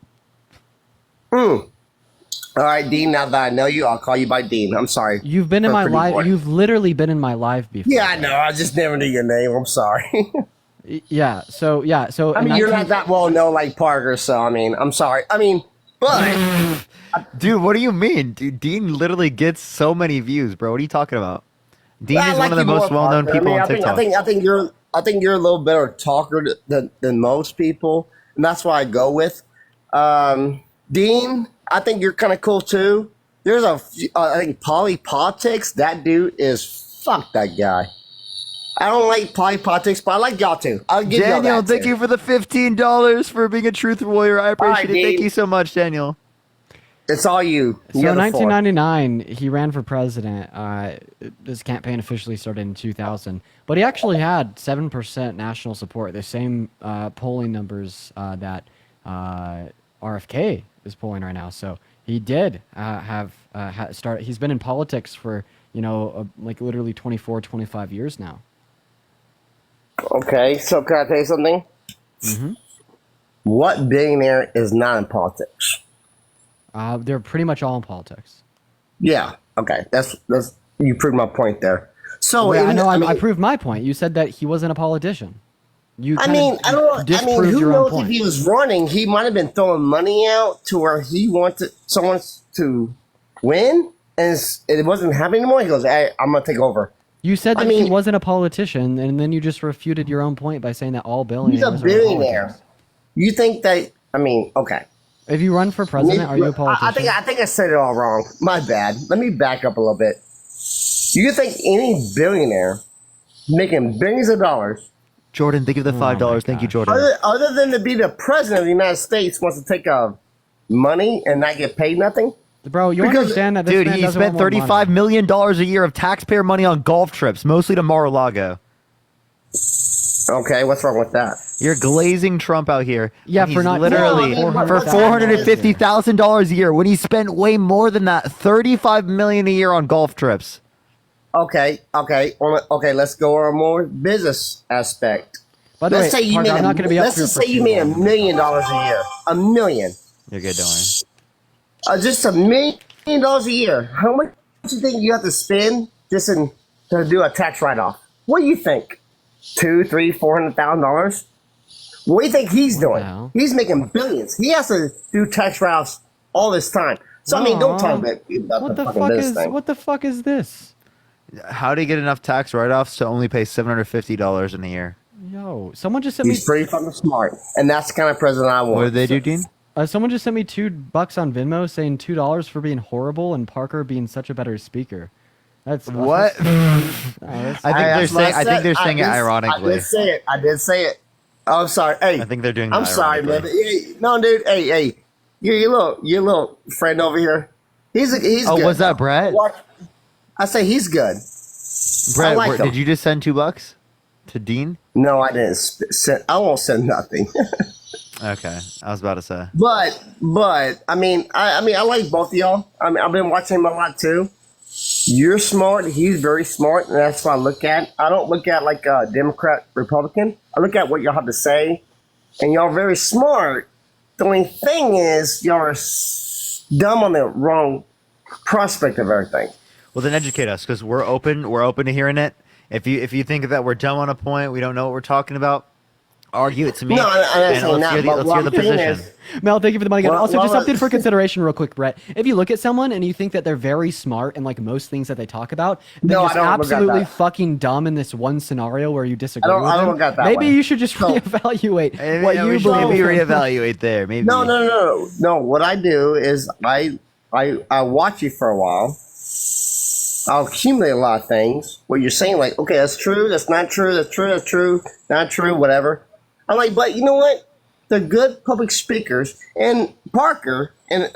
All right, Dean. Now that I know you, I'll call you by Dean. I'm sorry. You've been in For my pretty live. boy. You've literally been in my live before. Yeah, I know. I just never knew your name. I'm sorry. Yeah. So yeah. So I in mean, you're 19 not that well known like Parker, so I mean, I'm sorry. I mean, but Dude, what do you mean? Dude, Dean literally gets so many views, bro. What are you talking about? Dean I is like one of the you most more, well-known Parker. people I on mean, TikTok. I think you're a little better talker than most people, and that's why I go with Dean. I think you're kind of cool too. There's I think Polypolitics. That dude is fuck that guy. I don't like Polypolitics, but I like y'all too. I'll give y'all Daniel, that thank too. you for the $15 for being a truth warrior. I appreciate it. Dean. Thank you so much, Daniel. It's all you. So You're in the four. 1999, he ran for president. This campaign officially started in 2000, but he actually had 7% national support. The same polling numbers that RFK is polling right now. So he did have started. He's been in politics for like literally 24, 25 years now. Okay, so can I tell you something? Mm-hmm. What billionaire is not in politics? They're pretty much all in politics. Yeah. Okay. That's you proved my point there. So Yeah, in- I proved my point. You said that he wasn't a politician. You I kind of mean, I don't. I mean, disproved who your own knows point. if he was running? He might have been throwing money out to where he wanted someone to win, and it wasn't happening anymore. He goes, "Hey, I'm gonna take over." You said I that he mean- wasn't a politician, and then you just refuted your own point by saying that all billionaires He's a are in billionaire. politics. You think that? I mean, okay. If you run for president, are you a politician? I think I said it all wrong. My bad. Let me back up a little bit. Do you think any billionaire making billions of dollars, Jordan, thank you for the $5. Thank you, Jordan. other than to be the president of the United States, wants to take money and not get paid nothing? Bro, you Because- understand that this Dude, man he doesn't spent want more $35 money. million a year of taxpayer money on golf trips, mostly to Mar-a-Lago. Okay, what's wrong with that? You're glazing Trump out here. Yeah, when for he's not- literally No, I mean, for what's $450,000 a year when he spent way more than that, $35 million a year on golf trips. Okay. Let's go on a more business aspect. By the Let's way, say you Parker, made I'm not going to be up let's here just for say you too made long. $1 million a year. $1 million. You're good, don't worry. Just $1 million a year. How much do you think you have to spend just to do a tax write-off? What do you think? $200,000, $300,000, $400,000? What do you think he's doing? hell? He's making billions. He has to do tax write-offs all this time. So I mean, don't talk about What the the fucking fuck business is thing. what the fuck is this? How do you get enough tax write-offs to only pay $750 in a year? Yo, someone just sent me He's pretty fucking smart, and that's the kind of president I want. What did they do, Dean? someone just sent me $2 on Venmo saying $2 for being horrible and Parker being such a better speaker. That's What? that's- I think they're saying it I ironically. did say it. Oh, I'm sorry. Hey, I think they're doing. I'm that sorry, man. ironically. Hey, no, dude. Hey, your little friend over here. He's Oh, good. was that Brett? I say he's good. Brett, like him. did you just send $2? To Dean? No, I didn't send. I won't send nothing. Okay, I was about to say. But I mean, I like both of y'all. I mean, I've been watching him a lot too. You're smart. He's very smart, and that's what I look at. I don't look at like a Democrat, Republican. I look at what y'all have to say, and y'all are very smart. The only thing is, y'all are dumb on the wrong prospect of everything. Well, then educate us, because we're open. We're open to hearing it. If you think that we're dumb on a point, we don't know what we're talking about, argue it to me. No, and let's hear the position. Mel, thank you for the money. Also, just something for consideration real quick, Brett. If you look at someone and you think that they're very smart in like most things that they talk about, then just absolutely fucking dumb in this one scenario where you disagree with them, maybe you should just reevaluate what you believe. Maybe reevaluate there. Maybe. No. What I do is I watch you for a while. I'll accumulate a lot of things where you're saying like, okay, that's true, that's not true, that's true, that's true, not true, whatever. I'm like, but you know what? They're good public speakers. And Parker and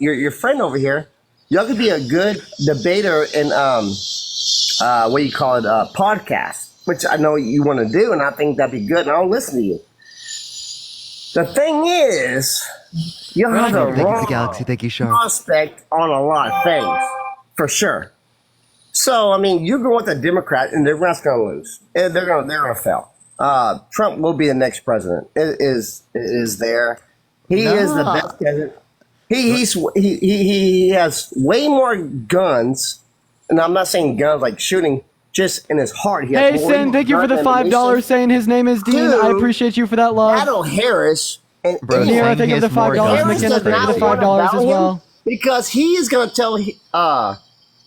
your friend over here, y'all could be a good debater in what do you call it, podcast, which I know you want to do, and I think that'd be good, and I'll listen to you. The thing is, you have the wrong prospect on a lot of things, for sure. So, I mean, you go with a Democrat, and they're not going to lose. They're going to fail. Trump will be the next president. It is there. He is the best president. He has way more guns, and I'm not saying guns like shooting, just in his heart. He has Sin, thank you for the $5 saying his name is Dean. I appreciate you for that love. Battle Harris and Nira, thank you for the $5. McKenna, thank you for the $5 as well. Because he is going to tell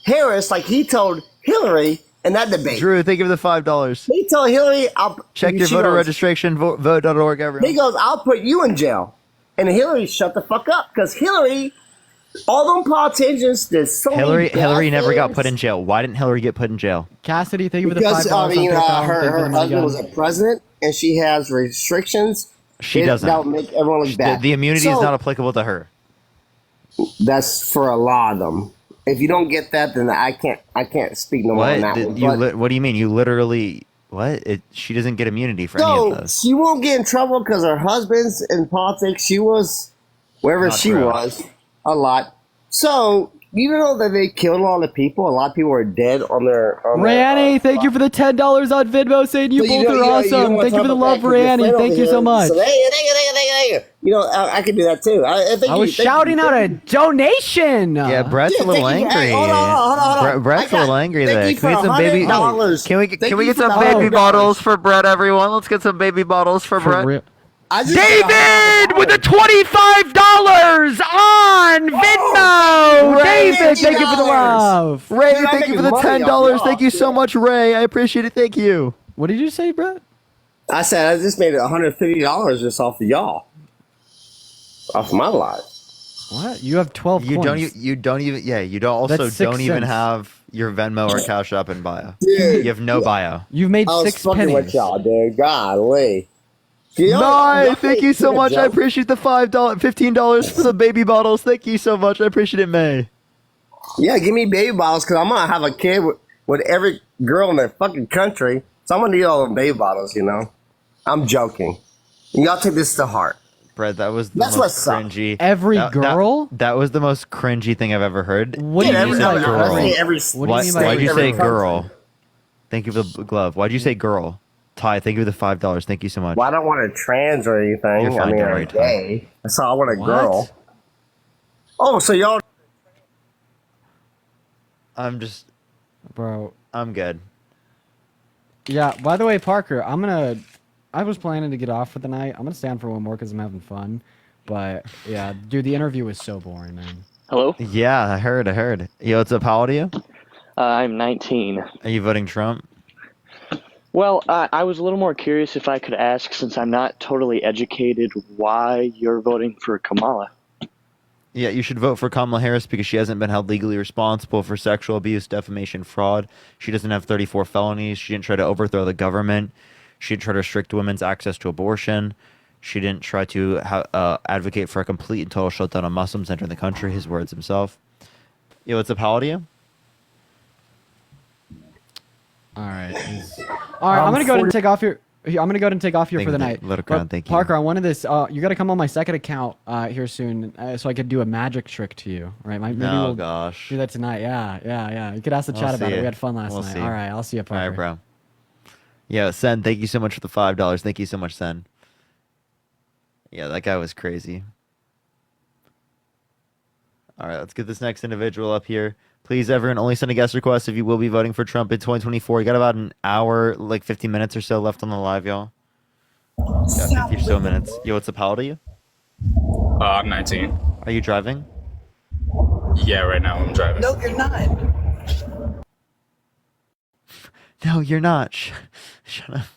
Harris like he told Hillary in that debate. Drew, thank you for the $5. He told Hillary, check your voter registration, vote.org, everyone. He goes, I'll put you in jail. And Hillary shut the fuck up because Hillary, all them politicians did so many Hillary never got put in jail. Why didn't Hillary get put in jail? Cassidy, thank you for the $5. Because her husband was a president and she has restrictions. She doesn't. That would make everyone look bad. The immunity is not applicable to her. That's for a lot of them. If you don't get that, then I can't speak no more on that one. What do you mean? You literally she doesn't get immunity for any of this. She won't get in trouble because her husband's in politics. She was wherever she was a lot. So even though that they killed a lot of people are dead on their. Rayani, thank you for the $10 on Vidmo, saying you both are awesome. Thank you for the love, Rayani. Thank you so much. So, thank you. You know, I can do that too. I was shouting out a donation. Yeah, Brett's a little angry. Hey, hold on. Brett's a little angry there. Can we get some baby dollars? Can we get some baby bottles for Brett, everyone? Let's get some baby bottles for Brett. David with the $25 on Venmo. David, thank you for the love. Ray, thank you for the $10. Thank you so much, Ray. I appreciate it. Thank you. What did you say, Brett? I said I just made $150 just off of y'all, off my life. What? You have 12 You coins. don't even have your Venmo or Cash App in bio. Dude, you have no bio. You've made I was 6 fucking pennies. with y'all, dude. Golly. Thank you so much. I appreciate the $15 for the baby bottles. Thank you so much. I appreciate it, May. Yeah, give me baby bottles because I'm gonna have a kid with every girl in the fucking country. So I'm gonna need all the baby bottles, you know. I'm joking. Y'all take this to heart. Brett, that was the most cringy. Every girl? That was the most cringy thing I've ever heard. What do you mean by girl? Why'd you say girl? Thank you for the glove. Why'd you say girl? Ty, thank you for the $5. Thank you so much. Well, I don't want a trans or anything. You're fine, I'm gay. So I want a girl. Oh, so y'all. Bro. I'm good. Yeah, by the way, Parker, I was planning to get off for the night. I'm going to stay on for one more because I'm having fun. But, yeah, dude, the interview was so boring, man. Hello? Yeah, I heard. Yo, what's up? How old are you? I'm 19. Are you voting Trump? Well, I was a little more curious if I could ask, since I'm not totally educated, why you're voting for Kamala. Yeah, you should vote for Kamala Harris because she hasn't been held legally responsible for sexual abuse, defamation, fraud. She doesn't have 34 felonies. She didn't try to overthrow the government. She didn't try to restrict women's access to abortion. She didn't try to advocate for a complete and total shutdown of Muslims entering the country, his words himself. Yo, what's up? How old are you? All right. All right. I'm gonna go ahead and take off here. I'm gonna go ahead and take off here for the night. Thank you. Parker, I wanted this. You got to come on my second account here soon, so I could do a magic trick to you. Right? Maybe we'll gosh. do that tonight. Yeah. You could ask the chat about it. We had fun last night. See. All right. I'll see you, Parker. All right, bro. Yeah, Sen, thank you so much for the $5. Thank you so much, Sen. Yeah, that guy was crazy. All right, let's get this next individual up here. Please, everyone, only send a guest request if you will be voting for Trump in 2024. You got about an hour, like 50 minutes or so left on the live, y'all. Yeah, 50 or so minutes. Yo, what's up? How old are you? I'm 19. Are you driving? Yeah, right now I'm driving. No, you're not. No, you're not. Shut up.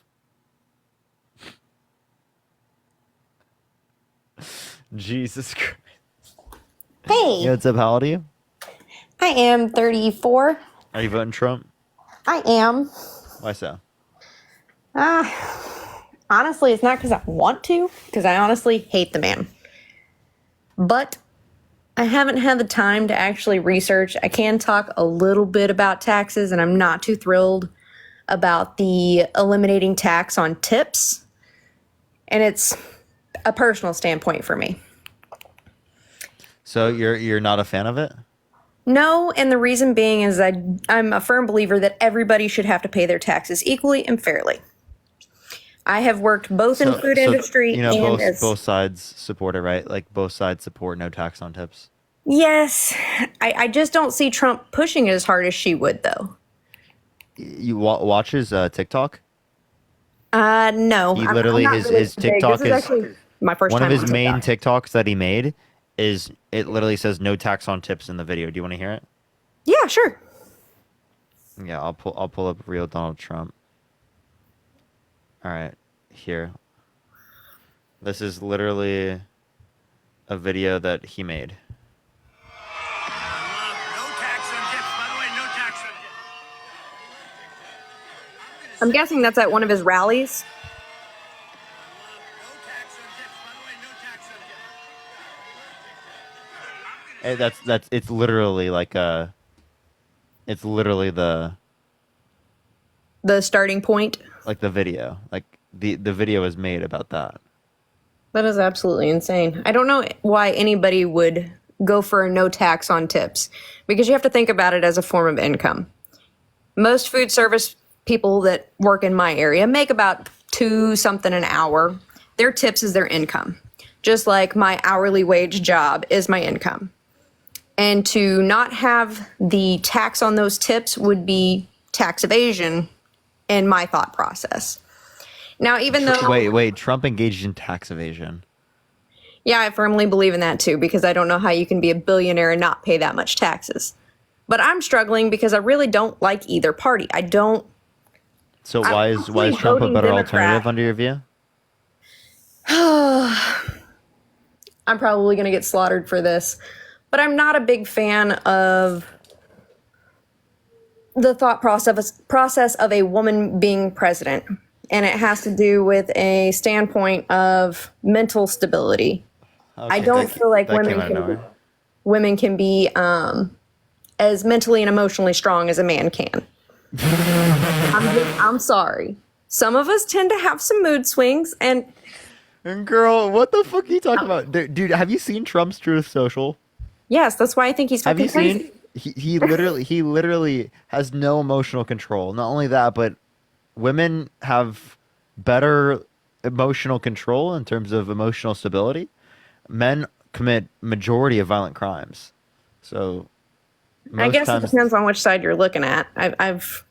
Jesus Christ. Hey. Yo, what's up? How old are you? I am 34. Are you voting Trump? I am. Why so? Honestly, it's not because I want to, because I honestly hate the man. But I haven't had the time to actually research. I can talk a little bit about taxes, and I'm not too thrilled about the eliminating tax on tips. And it's a personal standpoint for me. So you're not a fan of it? No, and the reason being is I'm a firm believer that everybody should have to pay their taxes equally and fairly. I have worked both in food industry and both sides support it, right? Like both sides support no tax on tips. Yes, I just don't see Trump pushing it as hard as she would, though. You watch his TikTok? No. He literally his TikTok is actually my first one time of his on main TikTok. TikToks that he made is it literally says no tax on tips in the video. Do you want to hear it? Yeah, sure. Yeah, I'll pull up real Donald Trump. All right, here. This is literally a video that he made. I'm guessing that's at one of his rallies. Hey, it's literally like it's literally the starting point. Like the video, like the video is made about that. That is absolutely insane. I don't know why anybody would go for a no tax on tips, because you have to think about it as a form of income. Most food service people that work in my area make about $2 something an hour. Their tips is their income, just like my hourly wage job is my income. And to not have the tax on those tips would be tax evasion in my thought process. Now, even though... Wait, Trump engaged in tax evasion. Yeah, I firmly believe in that too, because I don't know how you can be a billionaire and not pay that much taxes. But I'm struggling because I really don't like either party. I don't... So why is Trump a better alternative under your view? I'm probably going to get slaughtered for this, but I'm not a big fan of the thought process of a woman being president. And it has to do with a standpoint of mental stability. Okay, I don't feel like women can be as mentally and emotionally strong as a man can. I'm sorry. Some of us tend to have some mood swings, and girl, what the fuck are you talking about? Dude, have you seen Trump's Truth Social? Yes, that's why I think he's fucking crazy. He literally has no emotional control. Not only that, but women have better emotional control in terms of emotional stability. Men commit majority of violent crimes. So I guess it depends on which side you're looking at. I've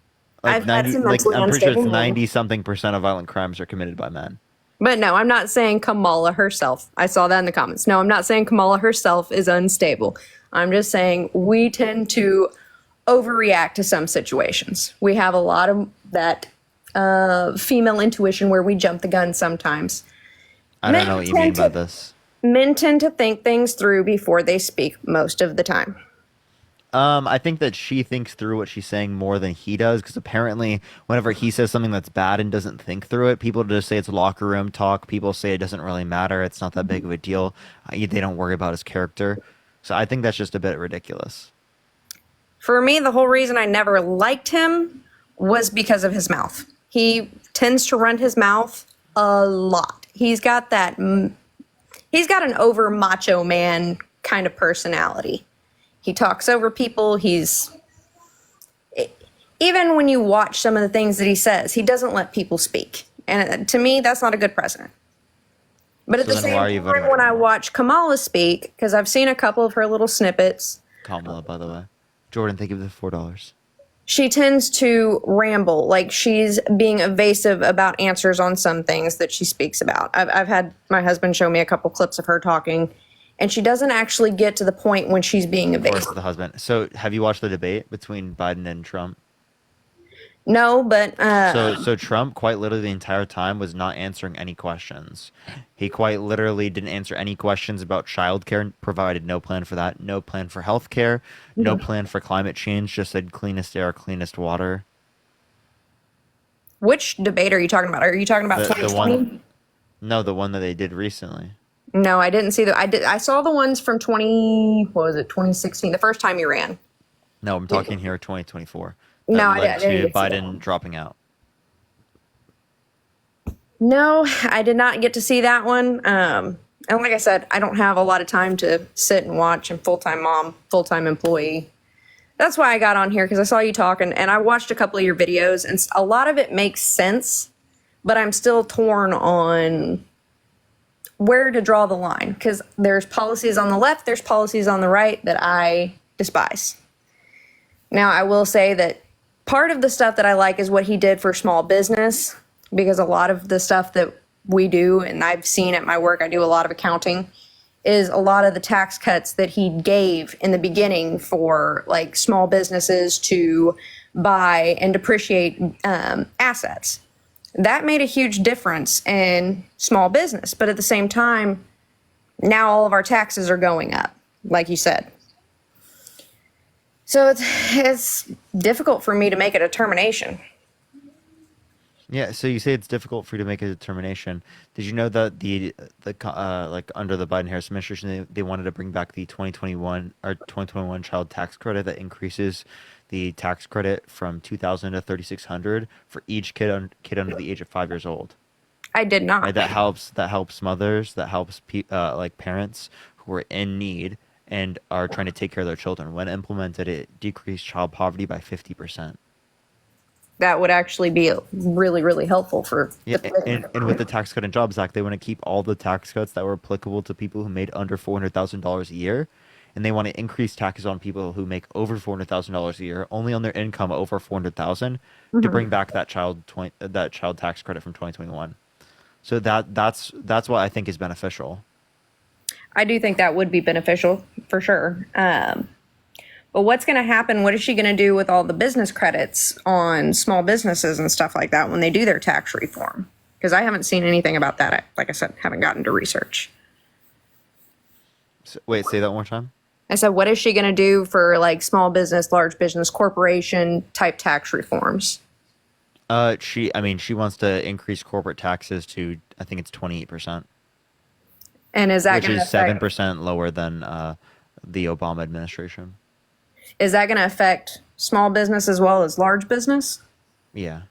had some mentally I'm pretty sure unstable it's 90-something% of violent crimes are committed by men. But no, I'm not saying Kamala herself. I saw that in the comments. No, I'm not saying Kamala herself is unstable. I'm just saying we tend to overreact to some situations. We have a lot of that female intuition where we jump the gun sometimes. I don't know what you mean by this. Men tend to think things through before they speak most of the time. I think that she thinks through what she's saying more than he does, because apparently whenever he says something that's bad and doesn't think through it, people just say it's locker room talk. People say it doesn't really matter. It's not that big of a deal. They don't worry about his character. So I think that's just a bit ridiculous. For me, the whole reason I never liked him was because of his mouth. He tends to run his mouth a lot. He's got an over macho man kind of personality. He talks over people. Even when you watch some of the things that he says, he doesn't let people speak. And to me, that's not a good president. But at the same time, when I watch Kamala speak, because I've seen a couple of her little snippets. Kamala, by the way. Jordan, thank you for the $4. She tends to ramble, like she's being evasive about answers on some things that she speaks about. I've had my husband show me a couple clips of her talking, and she doesn't actually get to the point when she's being evasive. Of course, the husband. So have you watched the debate between Biden and Trump? No, but so Trump quite literally the entire time was not answering any questions. He quite literally didn't answer any questions about childcare, provided no plan for that, no plan for healthcare, no plan for climate change, just said cleanest air, cleanest water. Which debate are you talking about? Are you talking about 2020? No, the one that they did recently. No, I didn't see I saw the ones from 2016, the first time you ran. No, I'm talking here 2024. No, I didn't. Biden dropping out. No, I did not get to see that one. And like I said, I don't have a lot of time to sit and watch. I'm full-time mom, full-time employee. That's why I got on here, because I saw you talking, and I watched a couple of your videos, and a lot of it makes sense, but I'm still torn on where to draw the line, because there's policies on the left, there's policies on the right that I despise. Now, I will say that part of the stuff that I like is what he did for small business, because a lot of the stuff that we do, and I've seen at my work, I do a lot of accounting, is a lot of the tax cuts that he gave in the beginning for like small businesses to buy and depreciate assets. That made a huge difference in small business. But at the same time, now all of our taxes are going up, like you said. So it's difficult for me to make a determination. Yeah, so you say it's difficult for you to make a determination. Did you know that the like under the Biden-Harris administration, they wanted to bring back the 2021 child tax credit that increases the tax credit from $2,000 to $3,600 for each kid under the age of 5 years old? I did not. Right, that helps mothers, that helps like parents who are in need and are trying to take care of their children. When implemented, it decreased child poverty by 50%. That would actually be really, really helpful for. Yeah, and with the Tax Cut and Jobs Act, they want to keep all the tax cuts that were applicable to people who made under $400,000 a year, and they want to increase taxes on people who make over $400,000 a year, only on their income over $400,000, to bring back that child tax credit from 2021. So that's what I think is beneficial. I do think that would be beneficial for sure. But what's going to happen? What is she going to do with all the business credits on small businesses and stuff like that when they do their tax reform? Because I haven't seen anything about that. Like I said, haven't gotten to research. Wait, say that one more time. I said, what is she going to do for like small business, large business, corporation type tax reforms? She wants to increase corporate taxes to, I think it's 28%. And is that which is 7% lower than the Obama administration? Is that going to affect small business as well as large business? Yeah.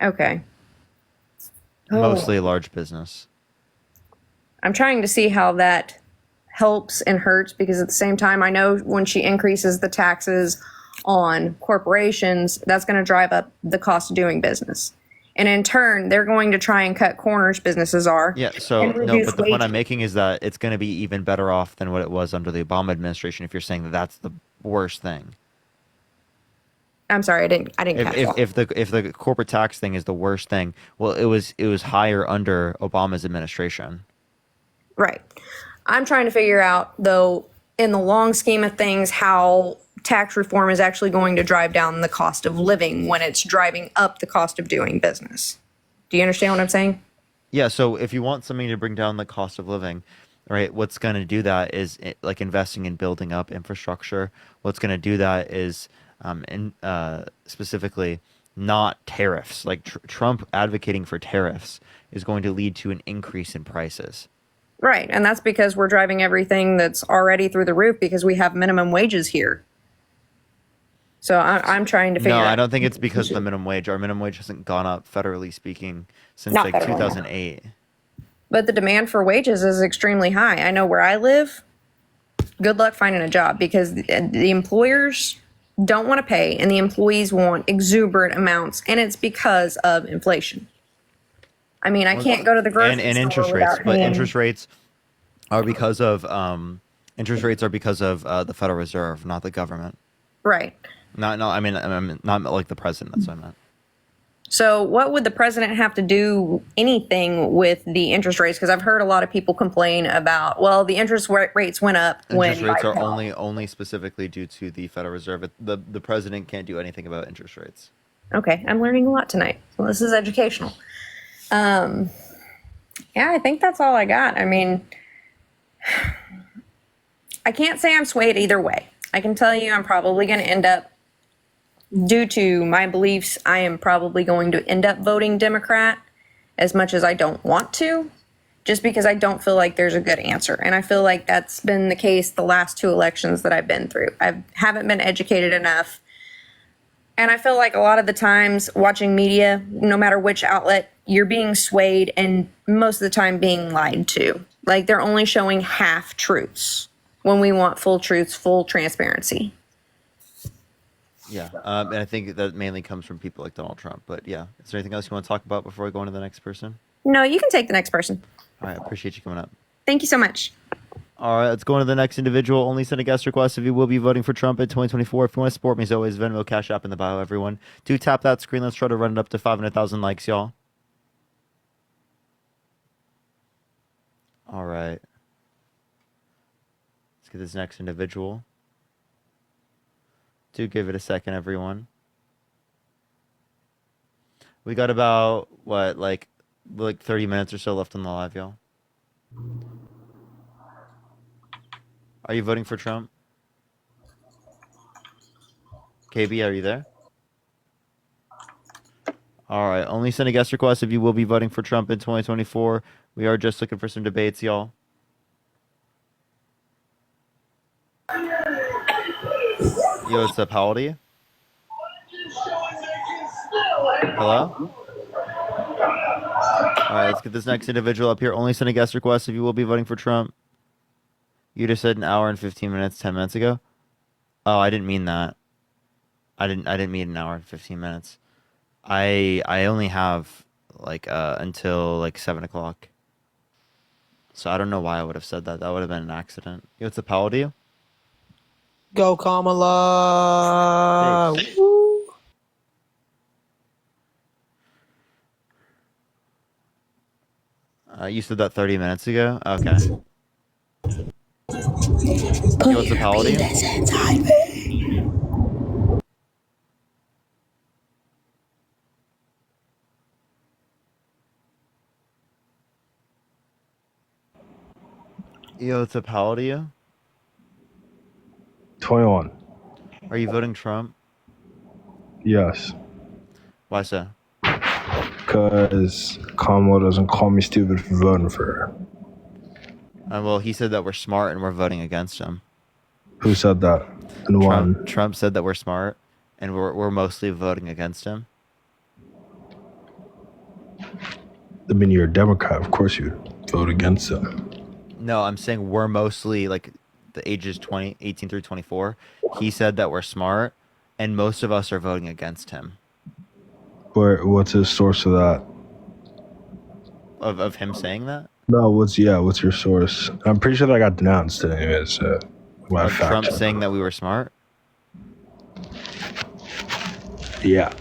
Okay. Mostly large business. I'm trying to see how that helps and hurts, because at the same time, I know when she increases the taxes on corporations, that's going to drive up the cost of doing business. And in turn, they're going to try and cut corners, businesses are. Yeah, so no, but the point I'm making is that it's going to be even better off than what it was under the Obama administration if you're saying that that's the worst thing. I'm sorry, I didn't catch that. If the corporate tax thing is the worst thing, well, it was higher under Obama's administration. Right. I'm trying to figure out, though, in the long scheme of things, how tax reform is actually going to drive down the cost of living when it's driving up the cost of doing business. Do you understand what I'm saying? Yeah, so if you want something to bring down the cost of living, right, what's going to do that is like investing in building up infrastructure. What's going to do that is specifically not tariffs. Like Trump advocating for tariffs is going to lead to an increase in prices. Right, and that's because we're driving everything that's already through the roof because we have minimum wages here. So I'm trying to figure No, out. I don't think it's because of the minimum wage. Our minimum wage hasn't gone up, federally speaking, since Not like federally. 2008. But the demand for wages is extremely high. I know where I live, good luck finding a job because the employers don't want to pay and the employees want exuberant amounts, and it's because of inflation. I mean, I can't go to the grocery and store interest without rates, but paying. interest rates are because of the Federal Reserve, not the government. Right. I mean, not like the president. That's what I meant. So what would the president have to do anything with the interest rates? Because I've heard a lot of people complain about, well, the interest rates went up when Interest rates are Biden- only specifically due to the Federal Reserve. The president can't do anything about interest rates. Okay, I'm learning a lot tonight. Well, this is educational. Yeah, I think that's all I got. I mean, I can't say I'm swayed either way. I can tell you I'm probably going to end up, due to my beliefs, I am probably going to end up voting Democrat as much as I don't want to, just because I don't feel like there's a good answer. And I feel like that's been the case the last 2 elections that I've been through. I haven't been educated enough. And I feel like a lot of the times watching media, no matter which outlet, you're being swayed and most of the time being lied to. Like they're only showing half truths when we want full truths, full transparency. Yeah, and I think that mainly comes from people like Donald Trump. But yeah, is there anything else you want to talk about before we go on to the next person? No, you can take the next person. All right, appreciate you coming up. Thank you so much. All right, let's go on to the next individual. Only send a guest request if you will be voting for Trump in 2024. If you want to support me, as always, Venmo, Cash App in the bio, everyone. Do tap that screen. Let's try to run it up to 500,000 likes, y'all. All right. Let's get this next individual. Do give it a second, everyone. We got about, what, like 30 minutes or so left on the live, y'all. Are you voting for Trump? KB, are you there? All right. Only send a guest request if you will be voting for Trump in 2024. We are just looking for some debates, y'all. Yo, what's up? How old are you? Hello? All right, let's get this next individual up here. Only send a guest request if you will be voting for Trump. You just said an hour and 15 minutes 10 minutes ago. Oh, I didn't mean that. I didn't mean an hour and 15 minutes. I only have like until like 7 o'clock. So I don't know why I would have said that. That would have been an accident. Yo, what's up? How old are you? Go Kamala! Woo. You said that 30 minutes ago? Okay. Yo, what's up? How old are you? Yo, what's up? How old are you? 21. Are you voting Trump? Yes. Why so? Because Kamala doesn't call me stupid for voting for her. Well, he said that we're smart and we're voting against him. Who said that? And when? Trump said that we're smart and we're mostly voting against him. I mean, you're a Democrat. Of course you'd vote against him. No, I'm saying we're mostly like the ages 18 through 24. He said that we're smart and most of us are voting against him. What's his source of that? Of him saying that? No, what's your source? I'm pretty sure that got denounced anyways. Trump saying that we were smart? Yeah.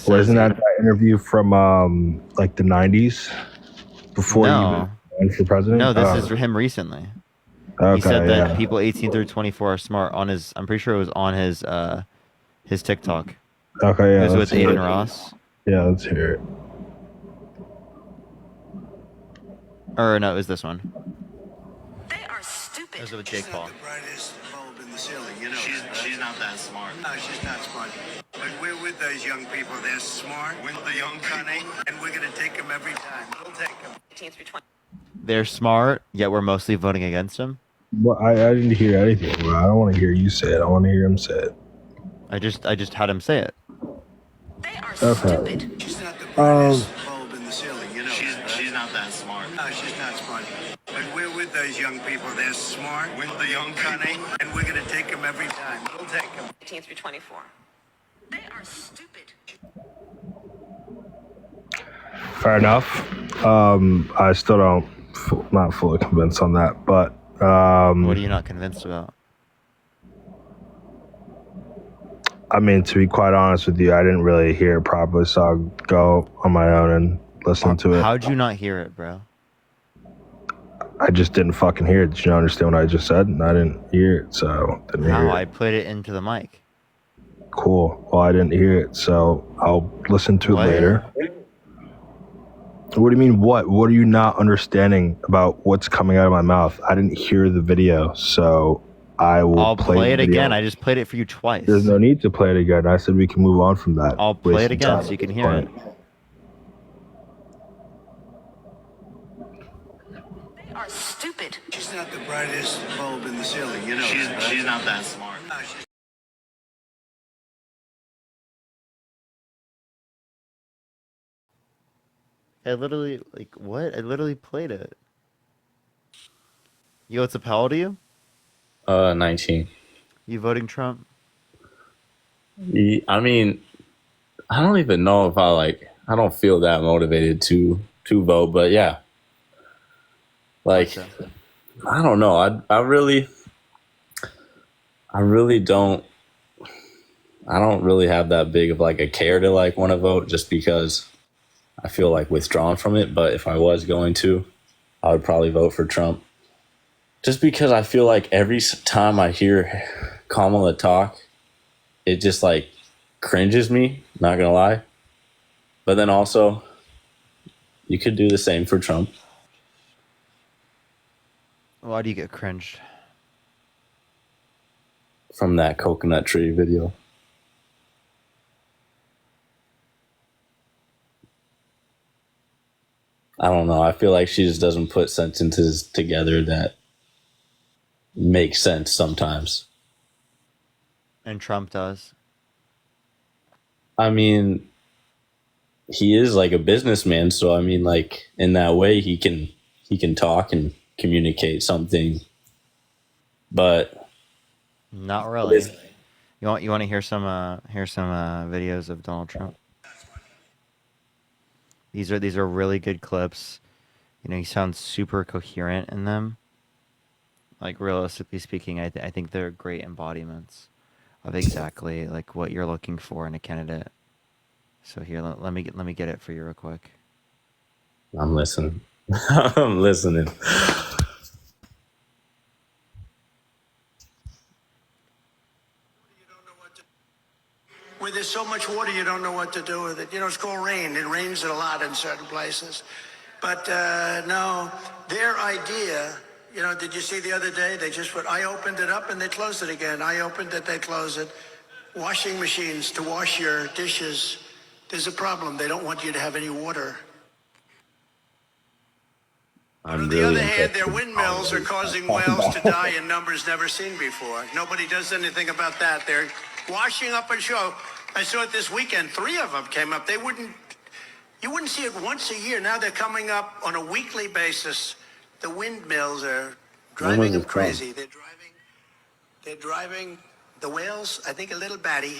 Wasn't that interview from like the 90s? Before you ran for president? No, this is him recently. Okay, he said that people 18 through 24 are smart on his, I'm pretty sure it was on his TikTok. Okay, yeah. It was with Aiden Ross. Yeah, let's hear it. Or no, it was this one. They are stupid. It was with Jake Paul. She's not that smart. No, she's not smart. But we're with those young people. They're smart. We're the young cunning, and we're going to take them every time. We'll take them. They're smart, yet we're mostly voting against him. Well, I didn't hear anything. Bro. I don't want to hear you say it. I want to hear him say it. I just had him say it. They are Okay. stupid. She's not the brightest bulb in the ceiling, you know. She's not that smart. No, she's not smart. But we're with those young people. They're smart, with the young cunning, and we're going to take them every time. We'll take them. 18 through 24. They are stupid. Fair enough. I still don't, not fully convinced on that, but What are you not convinced about? I mean, to be quite honest with you, I didn't really hear it properly, so I'll go on my own and listen to it. How'd you not hear it, bro? I just didn't fucking hear it. Did you understand what I just said? And I didn't hear it, so didn't hear it. I put it into the mic. Cool. Well, I didn't hear it, so I'll listen to it later. What do you mean, what? What are you not understanding about what's coming out of my mouth? I didn't hear the video, so I'll play it again. I just played it for you twice. There's no need to play it again. I said we can move on from that. I'll play it again so you can hear it. They are stupid. She's not the brightest bulb in the ceiling, you know. She's not that smart. No, she's I literally, what? I literally played it. Yo, what's up? How old are you? 19. You voting Trump? I mean, I don't even know if I don't feel that motivated to vote, but yeah. I don't know. I really don't. I don't really have that big of a care to want to vote, just because I feel withdrawn from it. But if I was going to, I would probably vote for Trump. Just because I feel every time I hear Kamala talk, it just cringes me, not gonna lie. But then also, you could do the same for Trump. Why do you get cringed? From that coconut tree video. I don't know. I feel she just doesn't put sentences together that make sense sometimes. And Trump does. I mean, he is a businessman, so I mean, in that way, he can talk and communicate something, but not really. You want to hear some videos of Donald Trump? These are really good clips. He sounds super coherent in them. Realistically speaking, I think they're great embodiments of exactly what you're looking for in a candidate. So here, let me get it for you real quick. I'm listening. I'm listening. where there's so much water you don't know what to do with it. It's called rain. It rains a lot in certain places. But no, their idea, did you see the other day? I opened it up and they closed it again. I opened it, they closed it. Washing machines to wash your dishes. There's a problem. They don't want you to have any water. On the other hand, their windmills are causing whales to die in numbers never seen before. Nobody does anything about that. They're washing up a show. I saw it this weekend. 3 of them came up. You wouldn't see it once a year. Now they're coming up on a weekly basis. The windmills are driving them crazy. They're driving the whales, I think, a little batty.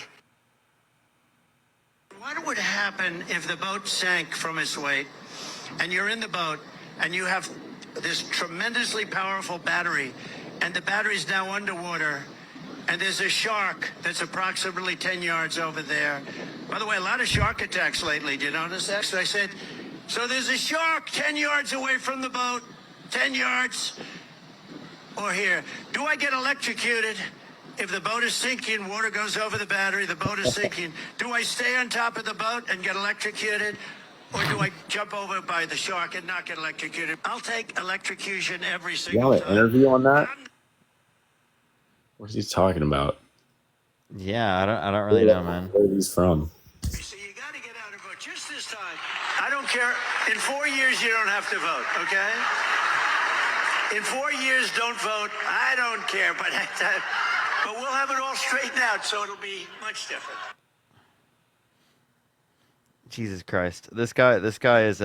What would happen if the boat sank from its weight and you're in the boat and you have this tremendously powerful battery and the battery's now underwater and there's a shark that's approximately 10 yards over there? By the way, a lot of shark attacks lately. Do you notice that? So I said, so there's a shark 10 yards away from the boat, 10 yards. Or here, do I get electrocuted? If the boat is sinking, water goes over the battery, the boat is sinking. Do I stay on top of the boat and get electrocuted? Or do I jump over by the shark and not get electrocuted? I'll take electrocution every single time. An interview on that? What's he talking about? Yeah, I don't really know, man. Where he's from? So you got to get out and vote just this time. I don't care. In 4 years, you don't have to vote, okay? In 4 years, don't vote. I don't care, but we'll have it all straightened out, so it'll be much different. Jesus Christ, this guy is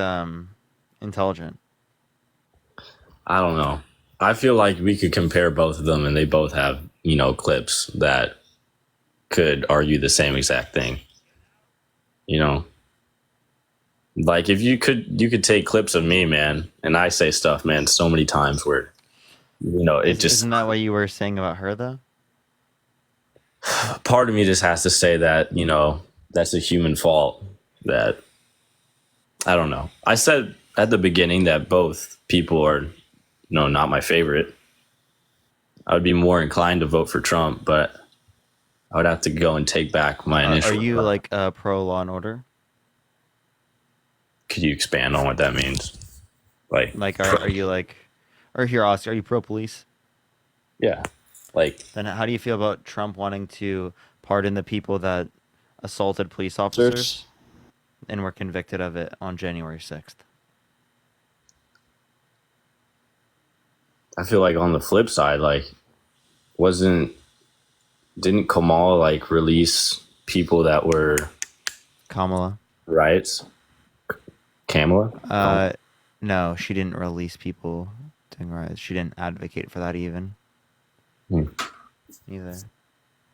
intelligent. I don't know. I feel like we could compare both of them, and they both have, clips that could argue the same exact thing. Like if you could take clips of me, man, and I say stuff, man, so many times where, Isn't that what you were saying about her, though? Part of me just has to say that, that's a human fault. That I don't know. I said at the beginning that both people are, not my favorite. I would be more inclined to vote for Trump, but I would have to go and take back my initial. Are you like pro law and order? Could you expand on what that means? Are you like, or here, Oscar, are you pro police? Yeah. Then how do you feel about Trump wanting to pardon the people that assaulted police officers and were convicted of it on January 6th? I feel like on the flip side, didn't Kamala release people that were Kamala riots? Kamala? No, she didn't release people doing riots. She didn't advocate for that even. Either.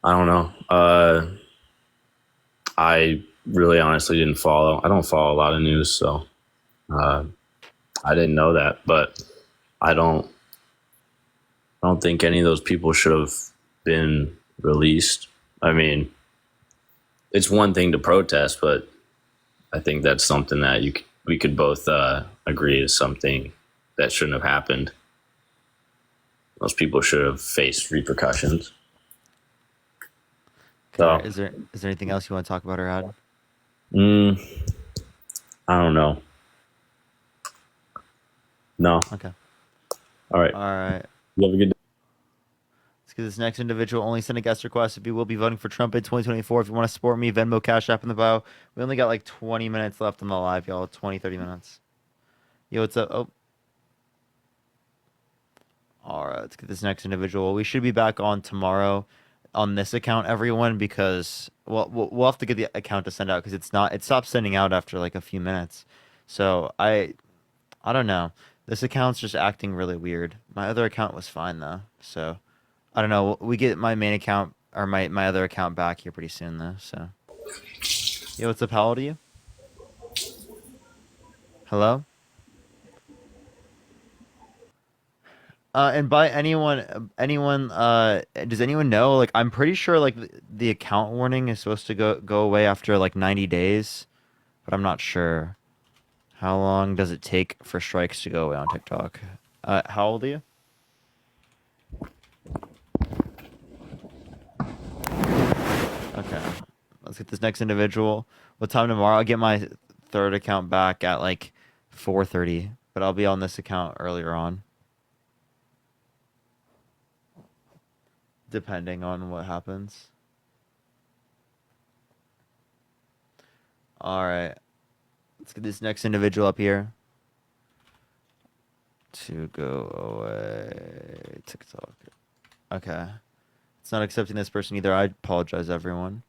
I don't know. I really honestly didn't follow. I don't follow a lot of news, so I didn't know that. But I don't think any of those people should have been released. I mean, it's one thing to protest, but I think that's something that we could both agree is something that shouldn't have happened. Most people should have faced repercussions. So, is there anything else you want to talk about or add? I don't know. No. Okay. All right. You have a good day. Let's get this next individual. Only send a guest request if you will be voting for Trump in 2024. If you want to support me, Venmo, Cash App in the bio. We only got like 20 minutes left on the live, y'all. 20, 30 minutes. Yo, what's up? Oh. All right, let's get this next individual. We should be back on tomorrow on this account, everyone, because we'll have to get the account to send out because it stopped sending out after like a few minutes. So I don't know. This account's just acting really weird. My other account was fine though. So I don't know. We get my main account or my other account back here pretty soon though. So yo, what's up? How old are you? Hello? And by anyone, does anyone know? Like, I'm pretty sure like the account warning is supposed to go away after like 90 days, but I'm not sure. How long does it take for strikes to go away on TikTok? How old are you? Okay, let's get this next individual. What time tomorrow? I'll get my third account back at like 4:30, but I'll be on this account earlier on. Depending on what happens. All right. Let's get this next individual up here. To go away. TikTok. Okay. It's not accepting this person either. I apologize, everyone.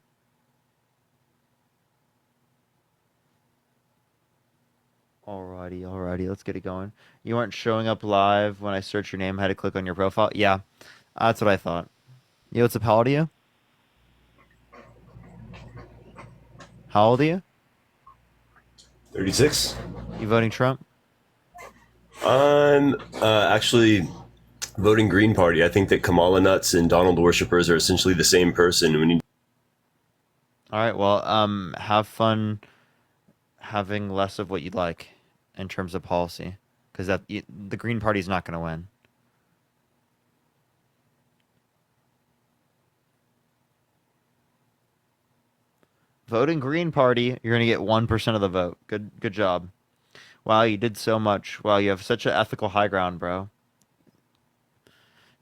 Alrighty. Let's get it going. You weren't showing up live when I searched your name. I had to click on your profile. Yeah. That's what I thought. Yo, what's up? How old are you? How old are you? 36. You voting Trump? I'm actually voting Green Party. I think that Kamala nuts and Donald worshippers are essentially the same person. All right. Well, have fun having less of what you'd like in terms of policy, because the Green Party is not going to win. Voting Green Party, you're going to get 1% of the vote. Good job. Wow, you did so much. Wow, you have such an ethical high ground, bro.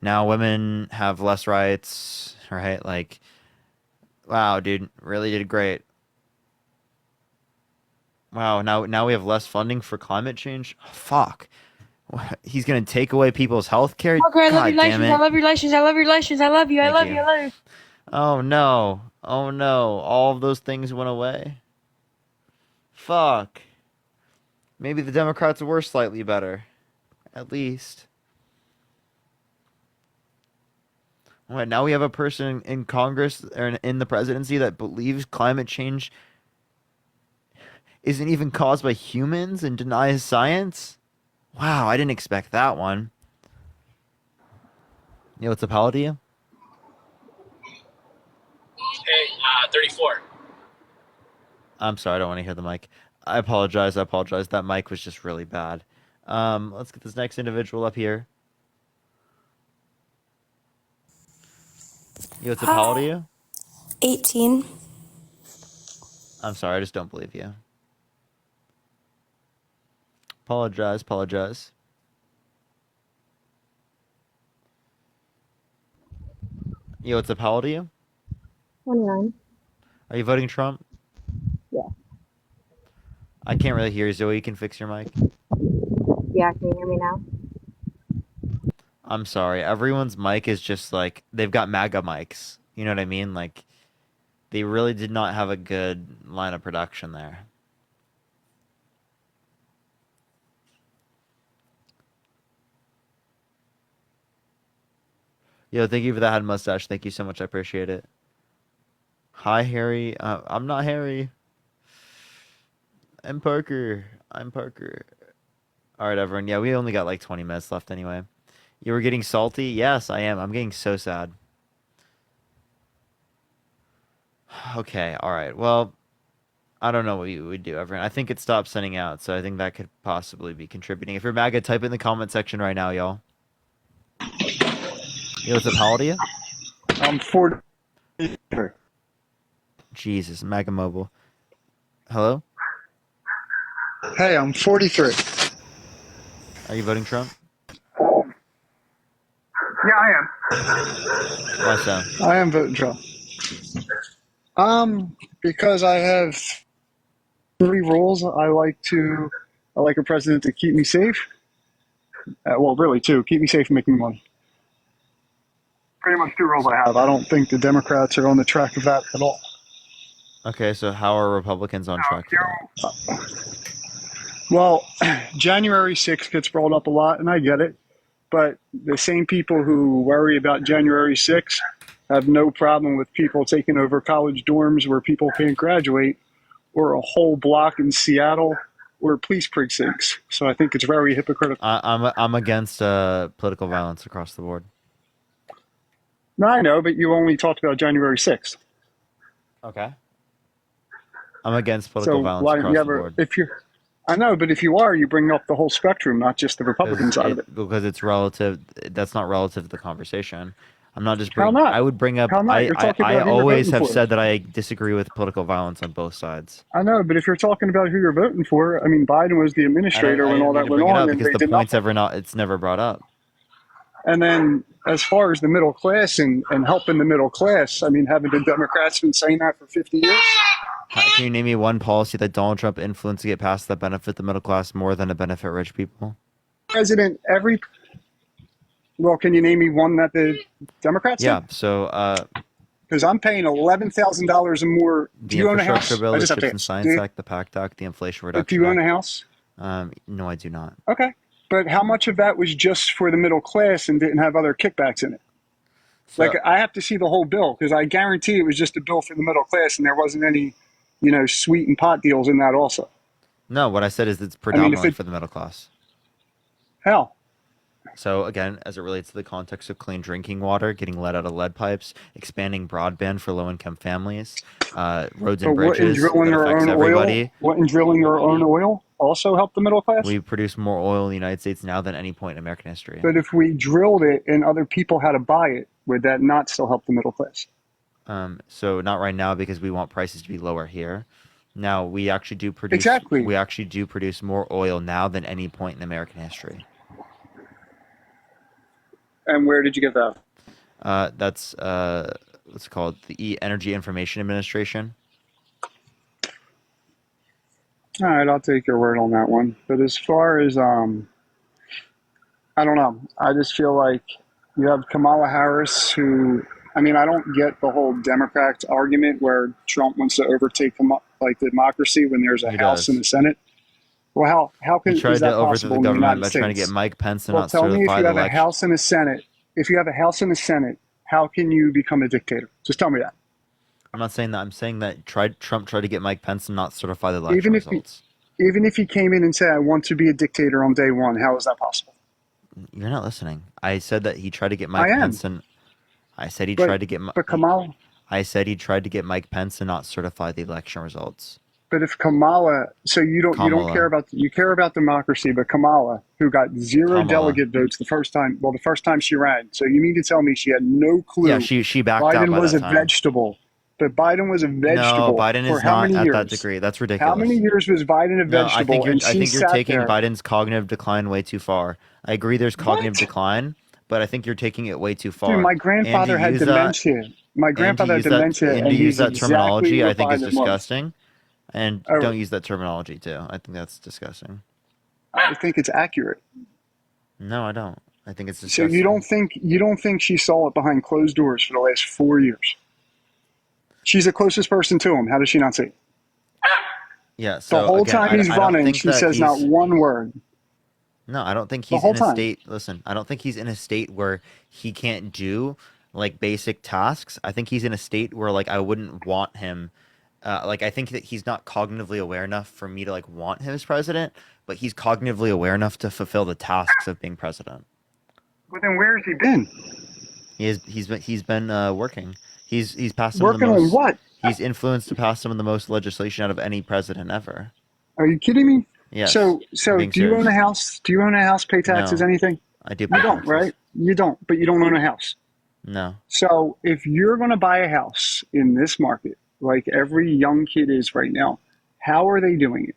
Now women have less rights, right? Like, wow, dude, really did great. Wow, now we have less funding for climate change. Oh, fuck. He's going to take away people's health care? Parker, I love God your damn license. it. I love your license. I love your license. I love you. I Thank love you. you. I love you. Oh no. Oh no. All of those things went away. Fuck. Maybe the Democrats were slightly better. At least. All right, now we have a person in Congress or in the presidency that believes climate change isn't even caused by humans and denies science? Wow, I didn't expect that one. You know what's up, how do you? Hey, 34. I'm sorry, I don't want to hear the mic. I apologize. That mic was just really bad. Let's get this next individual up here. Yo, what's up, how old are you? 18. I'm sorry, I just don't believe you. Apologize. Yo, what's up, how old are you? 29. Are you voting Trump? Yeah. I can't really hear you, Zoe. You can fix your mic. Yeah, can you hear me now? I'm sorry. Everyone's mic is just like, they've got MAGA mics. You know what I mean? Like, they really did not have a good line of production there. Yo, thank you for that head mustache. Thank you so much. I appreciate it. Hi, Harry. I'm not Harry. I'm Parker. All right, everyone. Yeah, we only got like 20 minutes left anyway. You were getting salty? Yes, I am. I'm getting so sad. Okay, all right. Well, I don't know what you would do, everyone. I think it stopped sending out, so I think that could possibly be contributing. If you're MAGA, type it in the comment section right now, y'all. Yo, what's up? How old are you? I'm 40. Jesus, MAGA Mobile. Hello? Hey, I'm 43. Are you voting Trump? Yeah, I am. Why so? I am voting Trump. Because I have 3 rules. I like a president to keep me safe. Well, really 2. Keep me safe and make me money. Pretty much 2 rules I have. I don't think the Democrats are on the track of that at all. Okay, so how are Republicans on track for that? Well, January 6th gets brought up a lot, and I get it. But the same people who worry about January 6th have no problem with people taking over college dorms where people can't graduate, or a whole block in Seattle, or police precincts. So I think it's very hypocritical. I'm against political violence across the board. No, I know, but you only talked about January 6th. Okay. I'm against political violence across the board. I know, but if you are, you bring up the whole spectrum, not just the Republican side of it. Because it's relative. That's not relative to the conversation. I'm not just bringing. How not? I would bring up. How not? You're talking I about who you're always voting have for. said that I disagree with political violence on both sides. I know, but if you're talking about who you're voting for, I mean, Biden was the administrator when all that went on, and because they did point's nothing. it's never brought up. And then, as far as the middle class and helping the middle class, I mean, haven't the Democrats been saying that for 50 years? Can you name me one policy that Donald Trump influenced to get passed that benefit the middle class more than to benefit rich people? Well, can you name me one that the Democrats Yeah, did? so Because I'm paying $11,000 or more. Do you own a house? infrastructure bill, I the just have to Chips and ask. Science Act, the PACT Act, the Inflation Reduction Do you own a Act. house? No, I do not. Okay. But how much of that was just for the middle class and didn't have other kickbacks in it? So, I have to see the whole bill because I guarantee it was just a bill for the middle class and there wasn't any, sweet and pot deals in that also. No, what I said is it's predominantly for the middle class. How? So again, as it relates to the context of clean drinking water, getting lead out of lead pipes, expanding broadband for low-income families, roads and bridges that affects everybody. Wouldn't drilling our own oil also help the middle class? We produce more oil in the United States now than any point in American history. But if we drilled it and other people had to buy it, would that not still help the middle class? So not right now because we want prices to be lower here. Now we actually do produce. Exactly. We actually do produce more oil now than any point in American history. And where did you get that? That's what's it called, the Energy Information Administration. All right, I'll take your word on that one. But as far as I don't know. I just feel like you have Kamala Harris, who, I mean, I don't get the whole Democrat argument where Trump wants to overtake like democracy when there's a House and a Senate. Well, how can he tried is that to overthrow possible the in the government United by States? trying to get Mike Pence to Well, not tell me if certify you the have a election. House and a Senate. If you have a House and a Senate, how can you become a dictator? Just tell me that. I'm not saying that. I'm saying that Trump tried to get Mike Pence to not certify the election results. Even if he came in and said, "I want to be a dictator on day one," how is that possible? You're not listening. I said that he tried to get Mike Pence, and I said he tried to get. But Kamala. I said he tried to get Mike Pence to not certify the election results. But if Kamala, so you don't care about democracy, but Kamala, who got zero delegate votes the first time she ran. So you mean to tell me she had no clue? Yeah, she backed out by Biden was that a time. vegetable. But Biden was a vegetable. No, Biden for is how not many at years? that degree. That's ridiculous. How many years was Biden a vegetable? No, I think you're taking there? Biden's cognitive decline way too far. I agree there's cognitive decline, but I think you're taking it way too far. Dude, my grandfather had dementia. My grandfather had dementia, and to use that terminology, exactly I think is what Biden was. disgusting. And don't use that terminology too. I think that's disgusting. I think it's accurate. No, I don't. I think it's disgusting. So you don't think she saw it behind closed doors for the last 4 years? She's the closest person to him. How does she not see it? Yeah. So the whole again, time he's I don't running, think she that says not one word. No, I don't think he's in a state. Listen, I don't think he's in a state where he can't do like basic tasks. I think he's in a state where like I wouldn't want him. Like I think that he's not cognitively aware enough for me to like want him as president, but he's cognitively aware enough to fulfill the tasks of being president. But then where has he been? He's been working. He's passed some working of the most, on what? He's influenced to pass some of the most legislation out of any president ever. Are you kidding me? Yes. So do you own a house? Do you own a house? Pay taxes? No. Anything? I do. You don't, right? You don't. But you don't own a house. No. So if you're going to buy a house in this market, like every young kid is right now, how are they doing it?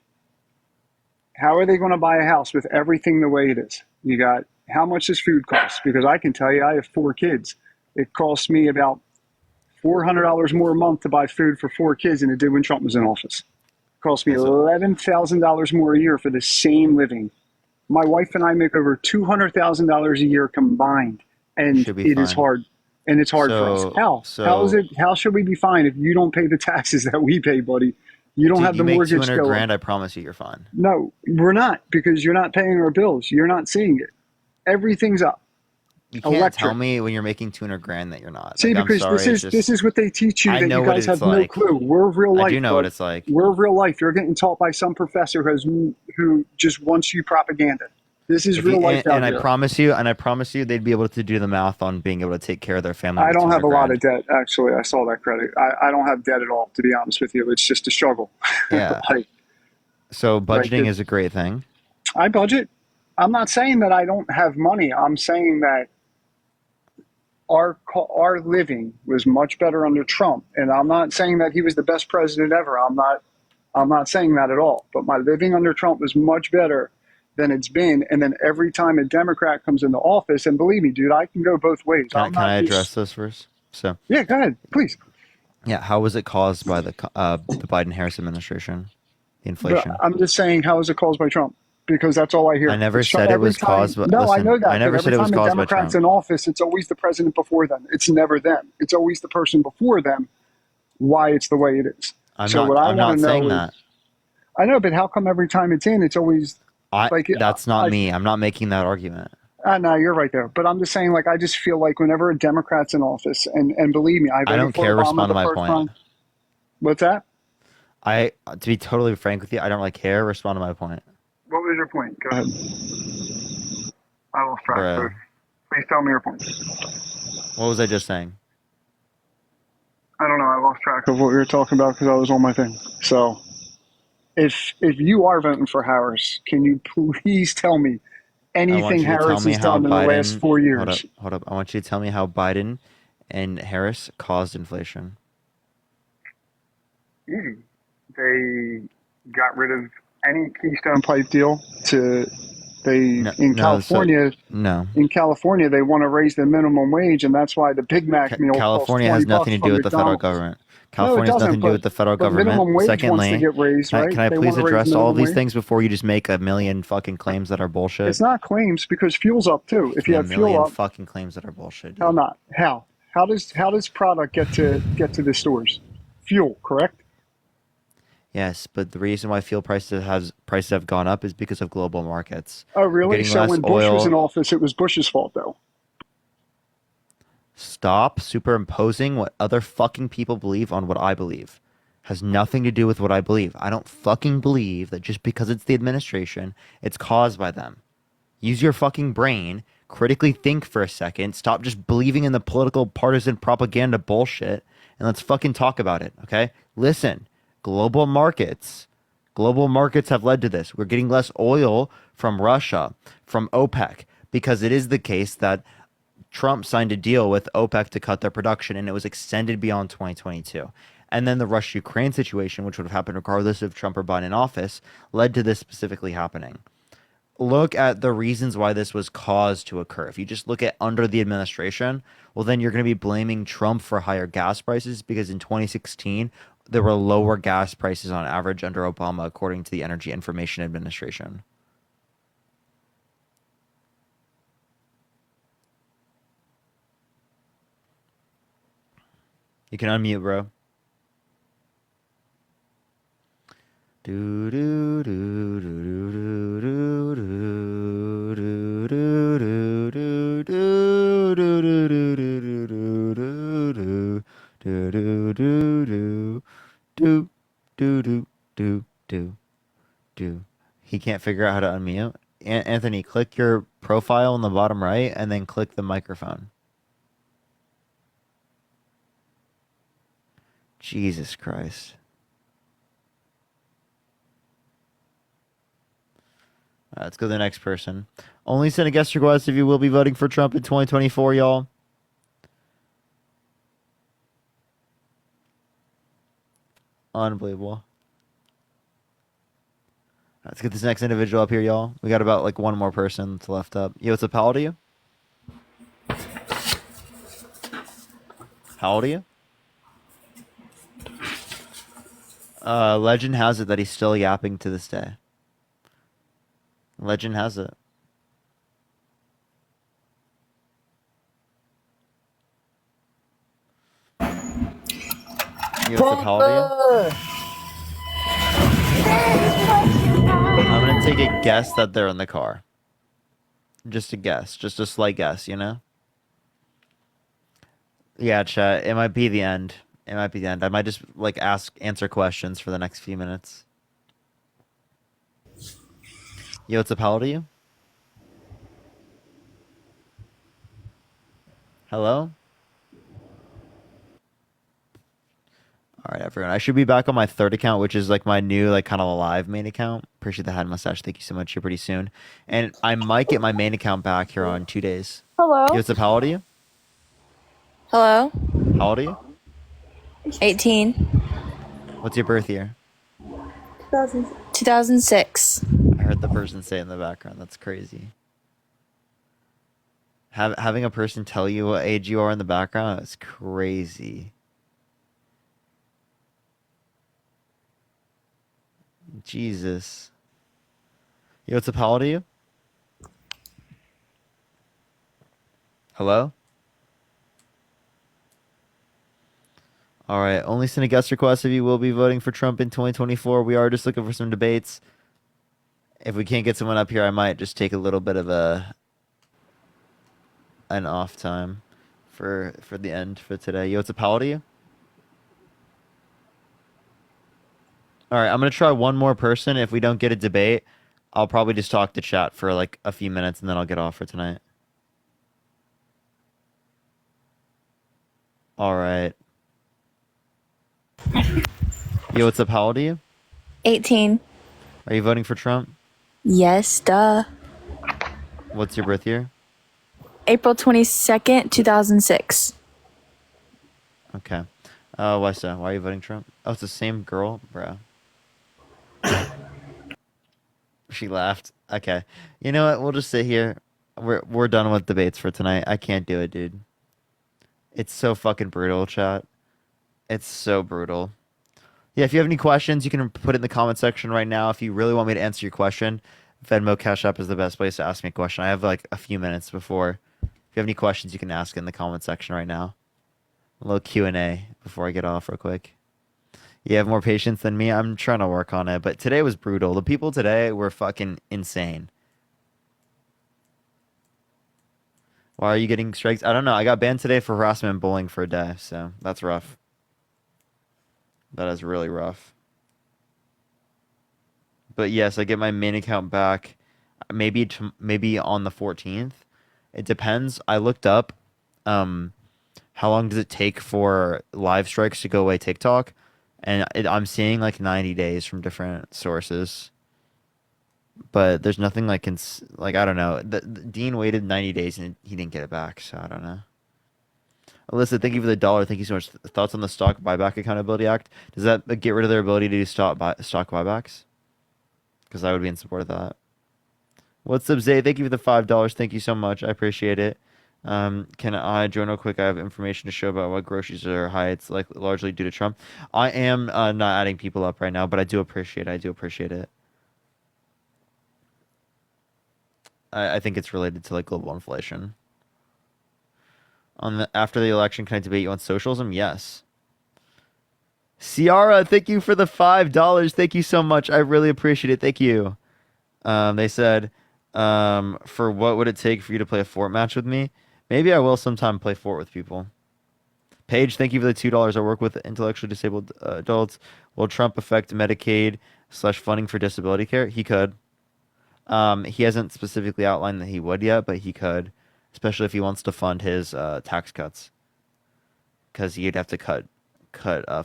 How are they going to buy a house with everything the way it is? You got, how much does food cost? Because I can tell you, I have 4 kids. It costs me about $400 more a month to buy food for 4 kids than it did when Trump was in office. It costs me $11,000 more a year for the same living. My wife and I make over $200,000 a year combined, and it is hard. And it's hard for us. How should we be fine if you don't pay the taxes that we pay, buddy? You don't have the mortgage. You make $200,000. I promise you, you're fine. No, we're not, because you're not paying our bills. You're not seeing it. Everything's up. You can't tell me when you're making $200,000 that you're not. See, like, because this is what they teach you that you guys have no clue. We're real life. I do know what it's like. We're real life. You're getting taught by some professor who just wants you propaganda. This is real life. And I promise you, they'd be able to do the math on being able to take care of their family. I don't have a lot of debt, actually. I saw that credit. I don't have debt at all, to be honest with you. It's just a struggle. Yeah. So budgeting is a great thing. I budget. I'm not saying that I don't have money. I'm saying that our living was much better under Trump, and I'm not saying that he was the best president ever. I'm not saying that at all. But my living under Trump was much better than it's been. And then every time a Democrat comes into office, and believe me, dude, I can go both ways. Can I address this first? So yeah, go ahead, please. Yeah, how was it caused by the Biden-Harris administration? The inflation. But I'm just saying, how was it caused by Trump? Because that's all I hear. I never said it was caused by. No, listen, I know that. I never said it was caused by Trump. Democrats in office, it's always the president before them. It's never them. It's always the person before them. Why it's the way it is. I'm not saying that. I know, but how come every time it's in, it's always that's not me. I'm not making that argument. No, you're right there. But I'm just saying, like, I just feel like whenever a Democrat's in office, and believe me, I don't care. Respond to my point. What's that? To be totally frank with you, I don't really care. Respond to my point. What was your point? Go ahead. I lost track. Please tell me your point. What was I just saying? I don't know. I lost track of what we were talking about because I was on my thing. So, if you are voting for Harris, can you please tell me anything Harris has done in the last 4 years? Hold up. I want you to tell me how Biden and Harris caused inflation. Easy. They got rid of any Keystone Pipe deal in California. In California, they want to raise the minimum wage, and that's why the Big Mac meal. California has nothing to do with the federal government. California has nothing to do with the federal government. Minimum wage Secondly, wants to get raised, right? can I They please want to raise address all of minimum these wage. things before you just make a million fucking claims that are bullshit? It's not claims because fuel's up too. If you A have fuel million up, fucking claims that are bullshit. how not? How? How does product get to the stores? Fuel, correct? Yes, but the reason why fuel prices have gone up is because of global markets. Oh, We're really? getting So less when Bush was oil. in office, it was Bush's fault, though. Stop superimposing what other fucking people believe on what I believe. Has nothing to do with what I believe. I don't fucking believe that just because it's the administration, it's caused by them. Use your fucking brain. Critically think for a second. Stop just believing in the political partisan propaganda bullshit. And let's fucking talk about it, okay? Listen, global markets have led to this. We're getting less oil from Russia, from OPEC, because it is the case that Trump signed a deal with OPEC to cut their production, and it was extended beyond 2022. And then the Russia-Ukraine situation, which would have happened regardless of Trump or Biden in office, led to this specifically happening. Look at the reasons why this was caused to occur. If you just look at under the administration, well, then you're going to be blaming Trump for higher gas prices because in 2016, there were lower gas prices on average under Obama, according to the Energy Information Administration. You can unmute, bro. Do do do do do do do do do do do do do do do. He can't figure out how to unmute. Anthony, click your profile on the bottom right and then click the microphone. Jesus Christ. Let's go to the next person. Only send a guest request if you will be voting for Trump in 2024, y'all. Unbelievable. Let's get this next individual up here, y'all. We got about like one more person that's left up. Yo, what's up? How old are you? How old are you? Legend has it that he's still yapping to this day. Legend has it. You what's up, how old are you? I'm gonna take a guess that they're in the car. Just a guess. Just a slight guess, you know? Yeah, chat. It might be the end. It might be the end. I might just like answer questions for the next few minutes. Yo, what's up? How old are you? Hello? All right, everyone. I should be back on my third account, which is like my new, like kind of alive main account. Appreciate the head mustache. Thank you so much. You're pretty soon. And I might get my main account back here on 2 days. Hello. Yo, what's up? How old are you? Hello. How old are you? 18. What's your birth year? 2006. I heard the person say in the background. That's crazy. Having a person tell you what age you are in the background is crazy. Jesus. Yo, what's up? How old are you? Hello? All right. Only send a guest request if you will be voting for Trump in 2024. We are just looking for some debates. If we can't get someone up here, I might just take a little bit of an off time for the end for today. Yo, what's up? How old are you? All right, I'm going to try one more person. If we don't get a debate, I'll probably just talk to chat for like a few minutes and then I'll get off for tonight. All right. Yo, what's up? How old are you? 18. Are you voting for Trump? Yes, duh. What's your birth year? April 22nd, 2006. Okay. Why so? Why are you voting Trump? Oh, it's the same girl? Bro. She laughed. Okay. You know what? We'll just sit here. We're done with debates for tonight. I can't do it, dude. It's so fucking brutal, chat. It's so brutal. Yeah, if you have any questions, you can put it in the comment section right now. If you really want me to answer your question, Venmo Cash App is the best place to ask me a question. I have like a few minutes before. If you have any questions, you can ask in the comment section right now. A little Q&A before I get off real quick. You have more patience than me? I'm trying to work on it, but today was brutal. The people today were fucking insane. Why are you getting strikes? I don't know. I got banned today for harassment and bullying for a day, so that's rough. That is really rough. But yes, I get my main account back maybe on the 14th. It depends. I looked up how long does it take for live strikes to go away TikTok, and I'm seeing like 90 days from different sources. But there's nothing like I don't know. The Dean waited 90 days and he didn't get it back, so I don't know. Alyssa, thank you for the $1. Thank you so much. Thoughts on the Stock Buyback Accountability Act? Does that get rid of their ability to do stock buybacks? Because I would be in support of that. What's up, Zay? Thank you for the $5. Thank you so much. I appreciate it. Can I join real quick? I have information to show about what groceries are high. It's like largely due to Trump. I am not adding people up right now, but I do appreciate it. I think it's related to like global inflation. After the election, can I debate you on socialism? Yes. Ciara, thank you for the $5. Thank you so much. I really appreciate it. Thank you. They said, for what would it take for you to play a fort match with me? Maybe I will sometime play fort with people. Paige, thank you for the $2. I work with intellectually disabled adults. Will Trump affect Medicaid / funding for disability care? He could. He hasn't specifically outlined that he would yet, but he could. Especially if he wants to fund his tax cuts, because he'd have to cut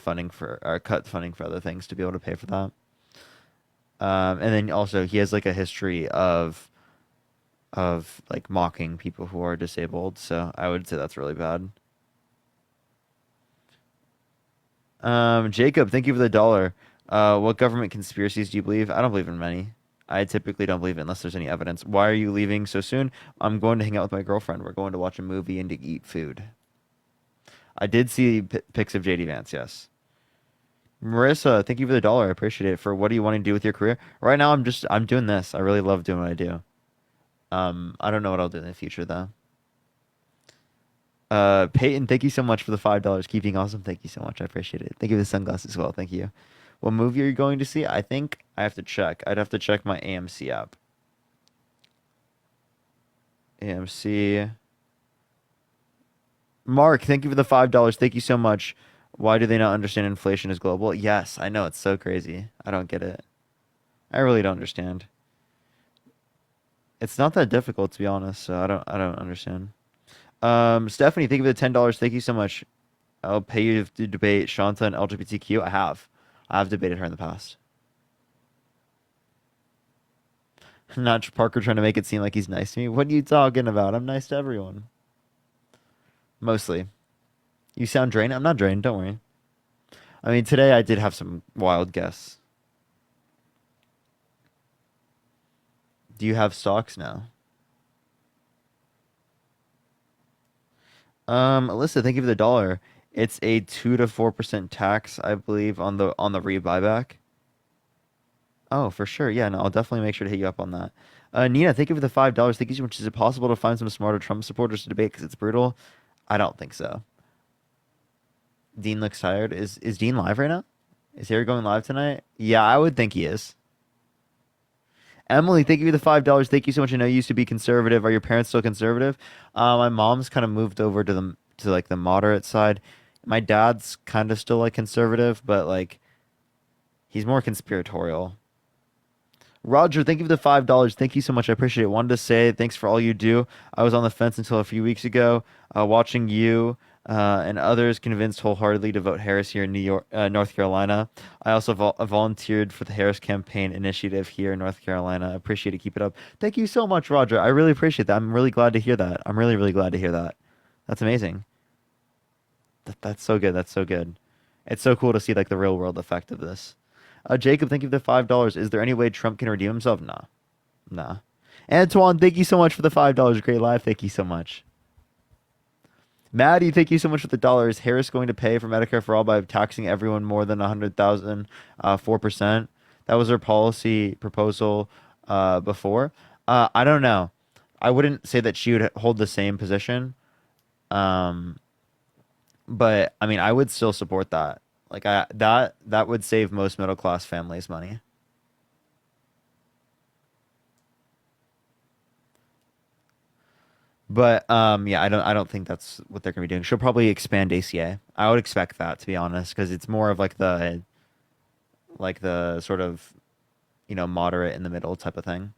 funding for other things to be able to pay for that. And then also he has like a history of like mocking people who are disabled, so I would say that's really bad. Jacob, thank you for the $1. What government conspiracies do you believe? I don't believe in many. I typically don't believe it unless there's any evidence. Why are you leaving so soon? I'm going to hang out with my girlfriend. We're going to watch a movie and to eat food. I did see pics of JD Vance, yes. Marissa, thank you for the $1. I appreciate it. For what do you want to do with your career? Right now, I'm doing this. I really love doing what I do. I don't know what I'll do in the future, though. Peyton, thank you so much for the $5. Keep being awesome. Thank you so much. I appreciate it. Thank you for the sunglasses as well. Thank you. What movie are you going to see? I think I have to check. I'd have to check my AMC app. AMC. Mark, thank you for the $5. Thank you so much. Why do they not understand inflation is global? Yes, I know. It's so crazy. I don't get it. I really don't understand. It's not that difficult, to be honest, so I don't understand. Stephanie, thank you for the $10. Thank you so much. I'll pay you to debate Shanta and LGBTQ. I've debated her in the past. Not Parker trying to make it seem like he's nice to me. What are you talking about? I'm nice to everyone. Mostly. You sound drained? I'm not drained, don't worry. I mean, today I did have some wild guests. Do you have stocks now? Alyssa, thank you for the $1. It's a 2 to 4% tax, I believe, on the re-buyback. Oh, for sure. Yeah, no, I'll definitely make sure to hit you up on that. Nina, thank you for the $5. Thank you so much. Is it possible to find some smarter Trump supporters to debate because it's brutal? I don't think so. Dean looks tired. Is Dean live right now? Is Harry going live tonight? Yeah, I would think he is. Emily, thank you for the $5. Thank you so much. I know you used to be conservative. Are your parents still conservative? My mom's kind of moved over to like the moderate side. My dad's kind of still like conservative, but like he's more conspiratorial. Roger, thank you for the $5. Thank you so much. I appreciate it. Wanted to say thanks for all you do. I was on the fence until a few weeks ago, watching you and others convinced wholeheartedly to vote Harris here in North Carolina. I also volunteered for the Harris campaign initiative here in North Carolina. I appreciate it. Keep it up. Thank you so much, Roger. I really appreciate that. I'm really glad to hear that. I'm really, really glad to hear that. That's amazing. That's so good. That's so good. It's so cool to see like the real world effect of this. Jacob, thank you for the $5. Is there any way Trump can redeem himself? Nah. Antoine, thank you so much for the $5. Great live. Thank you so much. Maddie, thank you so much for the dollar. Is Harris going to pay for Medicare for all by taxing everyone more than 100,000, 4%? That was her policy proposal before. I don't know. I wouldn't say that she would hold the same position. But I mean, I would still support that. Like that would save most middle class families money. But yeah, I don't think that's what they're gonna be doing. She'll probably expand ACA. I would expect that, to be honest, because it's more of like the sort of, moderate in the middle type of thing.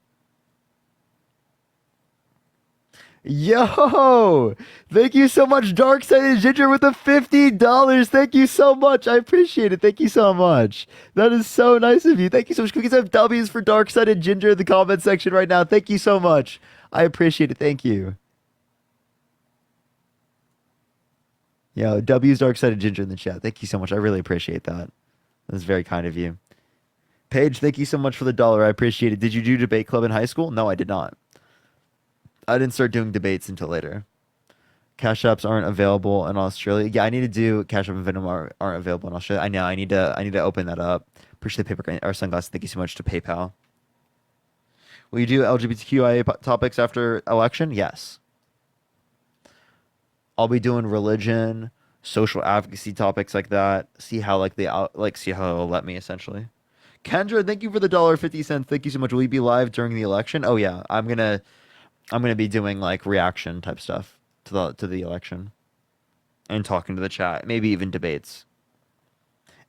Yo, thank you so much, Dark-Sided Ginger, with the $50. Thank you so much. I appreciate it. Thank you so much. That is so nice of you. Thank you so much. Can we get some W's for Dark-Sided Ginger in the comment section right now? Thank you so much. I appreciate it. Thank you. Yo, W's Dark-Sided Ginger in the chat. Thank you so much. I really appreciate that. That's very kind of you. Paige, thank you so much for the dollar. I appreciate it. Did you do debate club in high school? No, I did not. I didn't start doing debates until later. Cash apps aren't available in Australia. Yeah, I need to do Cash App and Venmo aren't available in Australia. I know. I need to open that up. Appreciate the paper or sunglasses. Thank you so much to PayPal. Will you do LGBTQIA topics after election? Yes. I'll be doing religion, social advocacy topics like that. See how see how they'll let me, essentially. Kendra, thank you for the $1.50. Thank you so much. Will you be live during the election? Oh yeah, I'm gonna be doing like reaction type stuff to the election and talking to the chat, maybe even debates.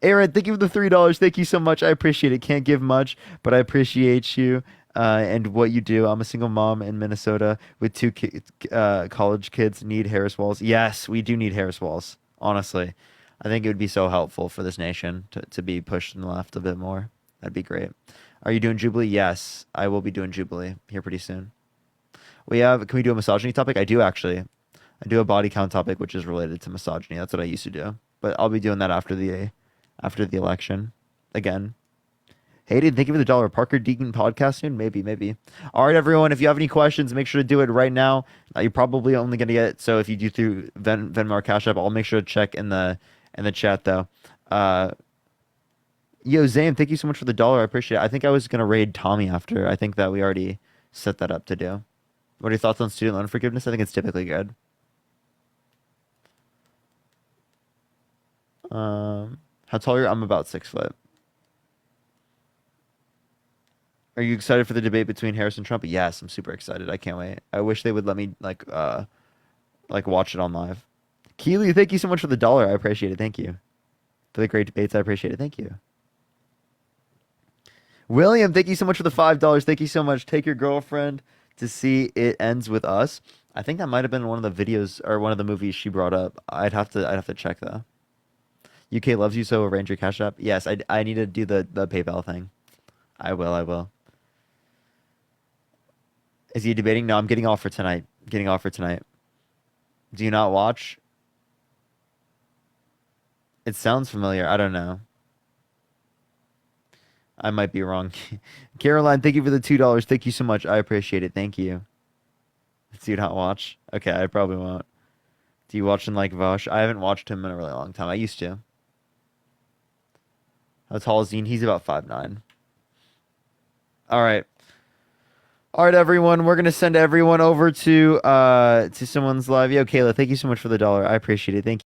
Aaron, thank you for the $3. Thank you so much. I appreciate it. Can't give much, but I appreciate you and what you do. I'm a single mom in Minnesota with two college kids. Need Harris walls. Yes, we do need Harris walls. Honestly, I think it would be so helpful for this nation to be pushed in the left a bit more. That'd be great. Are you doing Jubilee? Yes, I will be doing Jubilee here pretty soon. Can we do a misogyny topic? I do, actually. I do a body count topic, which is related to misogyny. That's what I used to do. But I'll be doing that after the election. Again. Hayden, thank you for the dollar. Parker Deacon podcast soon? Maybe. All right, everyone. If you have any questions, make sure to do it right now. You're probably only going to get, so if you do through Venmo or Cash App, I'll make sure to check in the chat, though. Yo, Zane, thank you so much for the dollar. I appreciate it. I think I was going to raid Tommy after. I think that we already set that up to do. What are your thoughts on student loan forgiveness? I think it's typically good. How tall are you? I'm about 6 foot. Are you excited for the debate between Harris and Trump? Yes, I'm super excited. I can't wait. I wish they would let me watch it on live. Keely, thank you so much for the dollar. I appreciate it. Thank you. For the great debates, I appreciate it. Thank you. William, thank you so much for the $5. Thank you so much. Take your girlfriend to see It Ends With Us. I think that might have been one of the videos or one of the movies she brought up. I'd have to check though. UK loves you, so arrange your Cash App. Yes, I need to do the PayPal thing. I will. Is he debating? No, I'm getting off for tonight. Do you not watch? It sounds familiar. I don't know. I might be wrong. Caroline, thank you for the $2. Thank you so much. I appreciate it. Thank you. Do you not watch? Okay, I probably won't. Do you watch him like Vosh? I haven't watched him in a really long time. I used to. How tall is he? He's about 5'9". All right. All right, everyone. We're gonna send everyone over to someone's live. Yo, Kayla, thank you so much for the dollar. I appreciate it. Thank you.